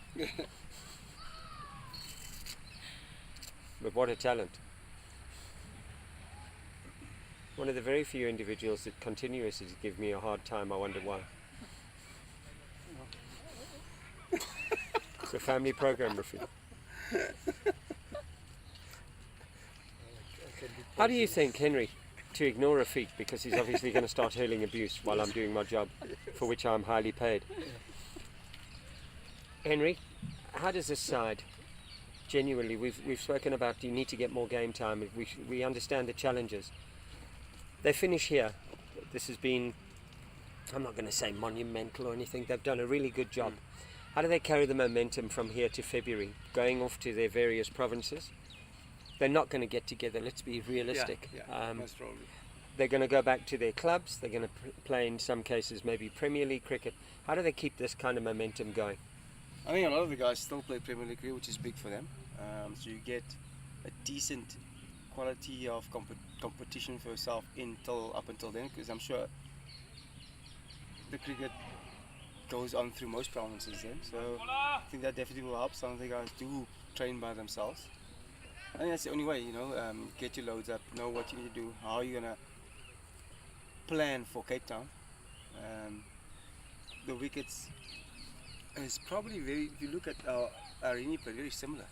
But what a talent. One of the very few individuals that continuously give me a hard time, I wonder why. It's a family program, Rafiq. How do you think, Henry? to ignore a feat because he's obviously going to start hurling abuse while I'm doing my job, for which I'm highly paid. Henry, how does this side, genuinely, we've spoken about you need to get more game time. We understand the challenges. They finish here. This has been, I'm not going to say monumental or anything. They've done a really good job. How do they carry the momentum from here to February, going off to their various provinces? They're not going to get together, let's be realistic. Most probably. They're going to go back to their clubs. They're going to play, in some cases, maybe Premier League cricket. How do they keep this kind of momentum going? I think a lot of the guys still play Premier League cricket, which is big for them. So you get a decent quality of competition for yourself up until then, because I'm sure the cricket goes on through most provinces then. So I think that definitely will help. Some of the guys do train by themselves. I think that's the only way, get your loads up, know what you need to do, how you're going to plan for Cape Town. The wickets is probably if you look at our Irene play, very similar.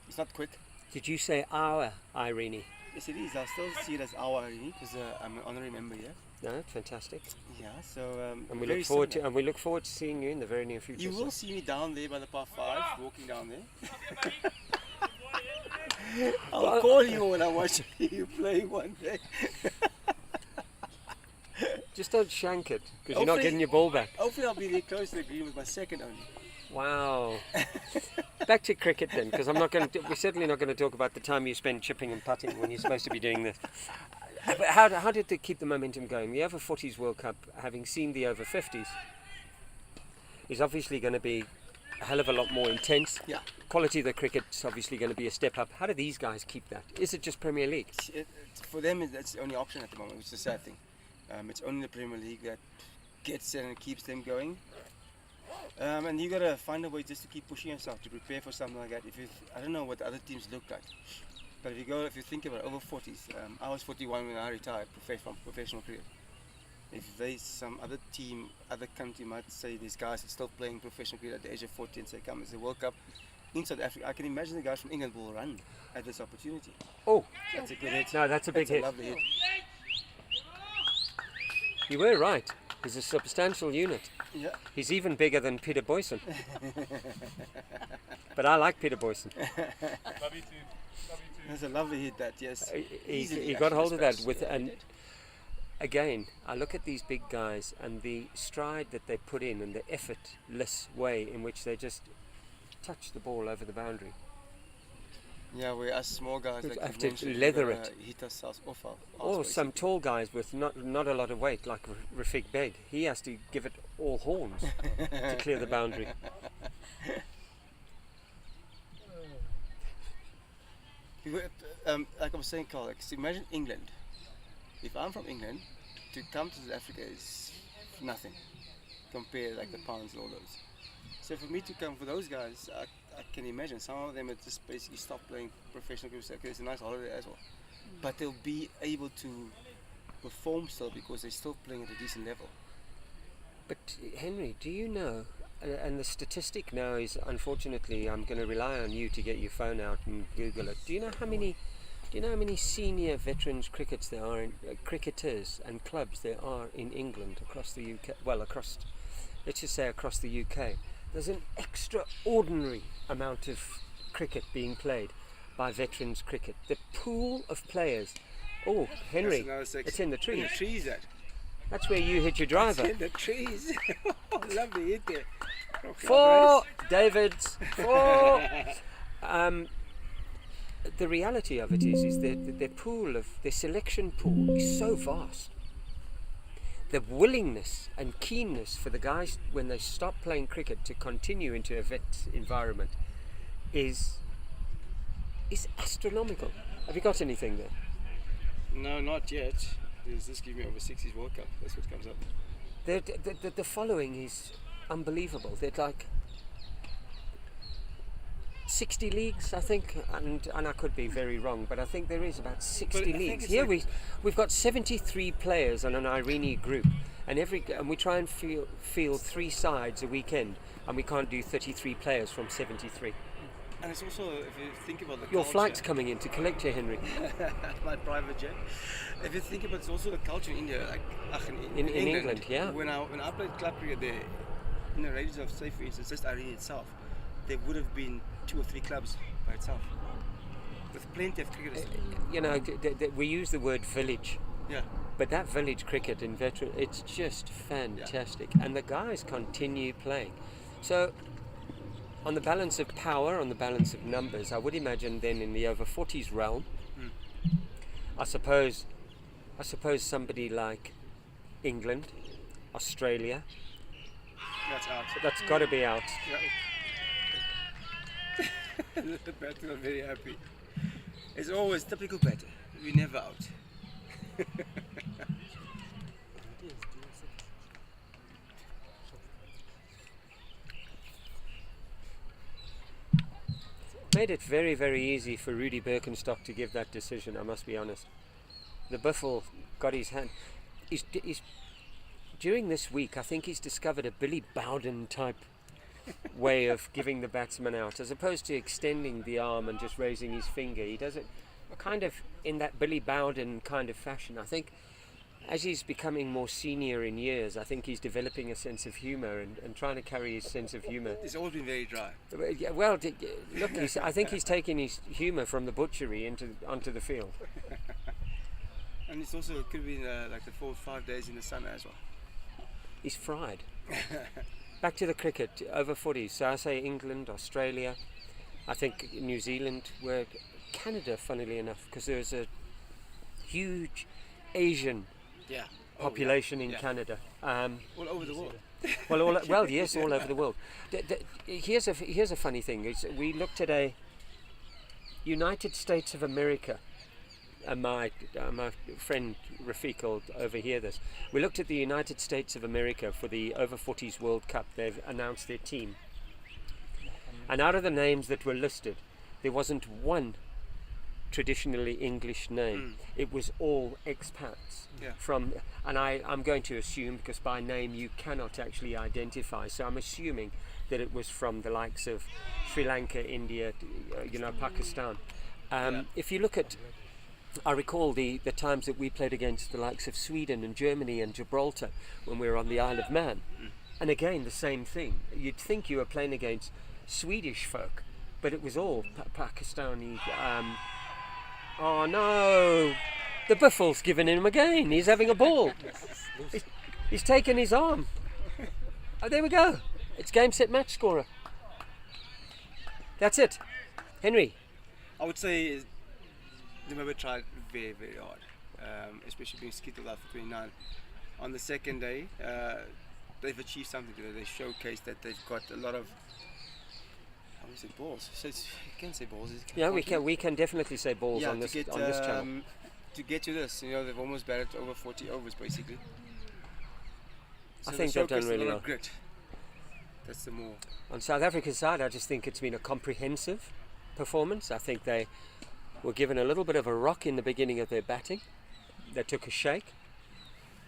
It's not quick. Did you say our Irene? Yes, it is. I still see it as our Irene because I'm an honorary member here. No, fantastic. Yeah, so and we look forward to seeing you in the very near future. You will see me down there by the par 5, walking down there. I'll call you when I watch you play one day. Just don't shank it, because you're not getting your ball back. Hopefully I'll be there close to the green with my second only. Wow. Back to cricket then, because we're certainly not going to talk about the time you spend chipping and putting when you're supposed to be doing this. But how did they keep the momentum going? The Over-40s World Cup, having seen the Over-50s, is obviously going to be a hell of a lot more intense. Yeah. Quality of the cricket's obviously going to be a step up. How do these guys keep that? Is it just Premier League? For them, that's the only option at the moment, which is a sad thing. It's only the Premier League that gets it and keeps them going. And you gotta find a way just to keep pushing yourself to prepare for something like that. I don't know what the other teams look like, but if you think about Over-40s, I was 41 when I retired from professional cricket. If there's some other team, other country might say these guys are still playing professional cricket at the age of 40 and say, come, it's a World Cup in South Africa. I can imagine the guys from England will run at this opportunity. Oh, that's a good hit. No, that's a big hit. That's a lovely hit. You were right. He's a substantial unit. Yeah. He's even bigger than Peter Boyson. But I like Peter Boyson. That's a lovely hit, that, yes. He got hold of that and again, I look at these big guys and the stride that they put in and the effortless way in which they just touch the ball over the boundary. Yeah, we as small guys like have to leather it. Hit ourselves off our or some tall guys with not a lot of weight, like Rafiq Beg. He has to give it all horns to clear the boundary. Like I was saying, Carl, imagine England. If I'm from England, to come to South Africa is nothing compared like the pounds and all those. So for me to come for those guys, I can imagine some of them have just basically stopped playing professional cricket. It's a nice holiday as well, but they'll be able to perform still because they're still playing at a decent level. But Henry, do you know? And the statistic now is, unfortunately, I'm going to rely on you to get your phone out and Google it. Do you know how many senior veterans cricketers and clubs there are in England, across the UK? Well, let's just say across the UK. There's an extraordinary amount of cricket being played by veterans cricket. The pool of players. Oh, Henry, it's in the trees. In the trees, That's where you hit your driver. It's in the trees. Lovely hit there. 4, Davids, 4. The reality of it is their selection pool is so vast. The willingness and keenness for the guys when they stop playing cricket to continue into a vet environment is astronomical. Have you got anything there? No, not yet. Just give me Over-60s World Cup. That's what comes up. The following is unbelievable. They're like 60 leagues, I think, and I could be very wrong, but I think there is about 60 leagues. Here we've got 73 players on an Irene group, and we try and field 3 sides a weekend, and we can't do 33 players from 73. And it's also, if you think about the Your culture, flight's coming in to collect you, Henry. my private jet. If you think about, it's also the culture in India, like In England, yeah. When I played club cricket there, in the radius of, say for instance, just Irene itself, there would have been 2 or 3 clubs by itself, with plenty of cricketers. You know, we use the word village, Yeah. but that village cricket in veteran, it's just fantastic, and the guys continue playing. So, on the balance of power, on the balance of numbers, I would imagine then in the over-40s realm, I suppose somebody like England, Australia, That's out. that's got to be out. The batter are very happy. It's always typical batter. We're never out. Made it very, very easy for Rudy Birkenstock to give that decision, I must be honest. The Biffle got his hand. He's, during this week, I think he's discovered a Billy Bowden type way of giving the batsman out, as opposed to extending the arm and just raising his finger. He does it kind of in that Billy Bowden kind of fashion. I think as he's becoming more senior in years, I think he's developing a sense of humour and trying to carry his sense of humour. It's always been very dry. Well, look, I think he's taking his humour from the butchery onto the field. And it's also, it could be like the 4 or 5 days in the sun as well. He's fried. Back to the cricket, over-40s. So I say England, Australia, I think New Zealand, Canada, funnily enough, because there's a huge Asian population in Canada. All over the world. Well, yes, all over the world. Here's a funny thing. We looked at a United States of America. My friend Rafiq will overhear this. We looked at the United States of America for the Over-40s World Cup. They've announced their team. And out of the names that were listed, there wasn't one traditionally English name. It was all expats. From, and I'm going to assume, because by name you cannot actually identify, so I'm assuming that it was from the likes of Sri Lanka, India, Pakistan. If you look at, I recall the times that we played against the likes of Sweden and Germany and Gibraltar when we were on the Isle of Man. And again, the same thing. You'd think you were playing against Swedish folk, but it was all Pakistani. Oh no! The Biffle's given him again. He's having a ball. He's taken his arm. Oh, there we go. It's game, set, match scorer. That's it. Henry. I would say Namibia tried very, very hard, especially being skittled out for 29. On the second day, they've achieved something today. They showcased that they've got a lot of, I would say balls. So you can say balls. Yeah, we can definitely say balls on this channel. To get to this, they've almost batted over 40 overs basically. So I think they've done really well. Grit. That's the more. On South Africa's side, I just think it's been a comprehensive performance. I think they were given a little bit of a rock in the beginning of their batting. They took a shake.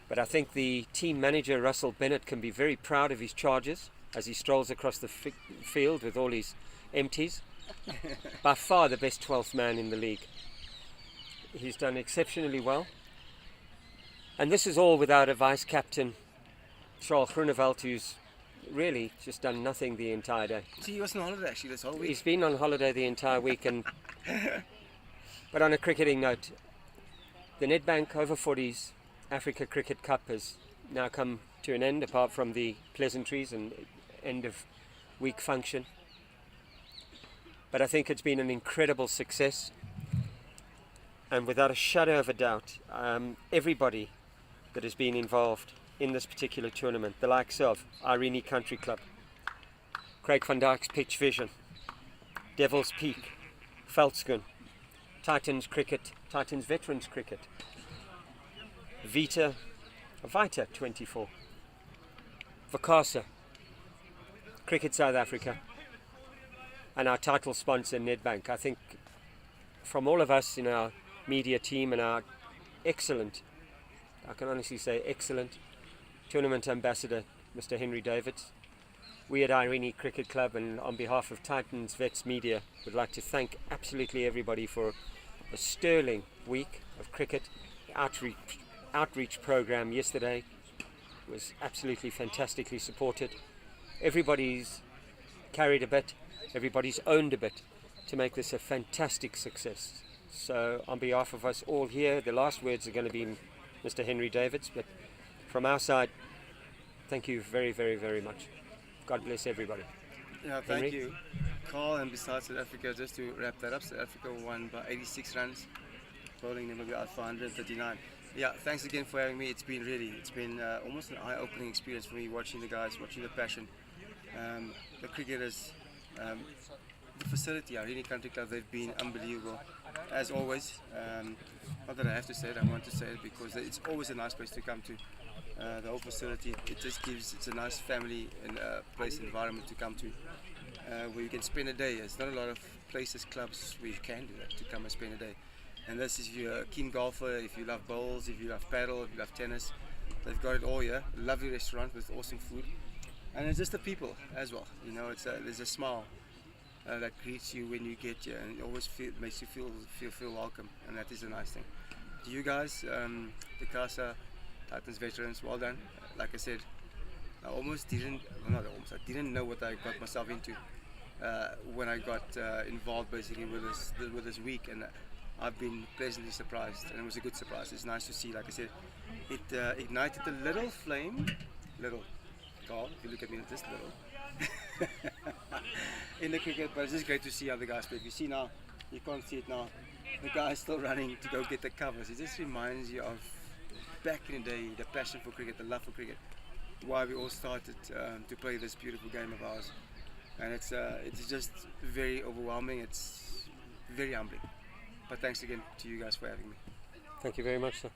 But I think the team manager, Russell Bennett, can be very proud of his charges as he strolls across the field with all his empties. By far the best 12th man in the league. He's done exceptionally well. And this is all without a vice-captain, Charles Groenewald, who's really just done nothing the entire day. See, he was on holiday actually this whole week. He's been on holiday the entire week. But on a cricketing note, the Nedbank Over-40s Africa Cricket Cup has now come to an end, apart from the pleasantries and end of week function. But I think it's been an incredible success. And without a shadow of a doubt, everybody that has been involved in this particular tournament, the likes of Irene Country Club, Craig van Dijk's Pitch Vision, Devil's Peak, Veldskoen, Titans Cricket, Titans Veterans Cricket, Vita 24, Vakasa, Cricket South Africa, and our title sponsor Nedbank. I think from all of us in our media team and our excellent, I can honestly say excellent, tournament ambassador, Mr. Henry Davids, we at Irene Cricket Club and on behalf of Titans Vets Media would like to thank absolutely everybody for a sterling week of cricket. The outreach program yesterday was absolutely fantastically supported. Everybody's carried a bit, everybody's owned a bit to make this a fantastic success. So on behalf of us all here, the last words are going to be Mr. Henry Davids, but from our side, thank you very, very, very much. God bless everybody. Yeah, thank Henry? you, Carl. And besides South Africa, just to wrap that up, South Africa won by 86 runs, bowling Namibia out for 139. Yeah, thanks again for having me. It's been almost an eye-opening experience for me watching the guys, watching the passion. The cricketers, the facility, Irene Country Club, they've been unbelievable, as always. Not that I have to say it, I want to say it because it's always a nice place to come to. The whole facility, it's a nice family and place environment to come to, where you can spend a day. There's not a lot of places, clubs where you can do that, to come and spend a day. And this is, if you're a keen golfer, if you love bowls, if you love paddle, if you love tennis, they've got it all here. Lovely restaurant with awesome food. And it's just the people as well. You know, there's a smile that greets you when you get here, and it always makes you feel welcome, and that is a nice thing. To you guys, the Casa Titans veterans, well done. Like I said, I didn't know what I got myself into when I got involved basically with this week, and I've been pleasantly surprised, and it was a good surprise. It's nice to see, like I said, it ignited a little flame, Carl, if you look at me, just little, in the cricket, but it's just great to see how the guys play. If you see now, you can't see it now, the guy's still running to go get the covers. It just reminds you of back in the day, the passion for cricket, the love for cricket, why we all started to play this beautiful game of ours. And it's just very overwhelming, it's very humbling. But thanks again to you guys for having me. Thank you very much, sir.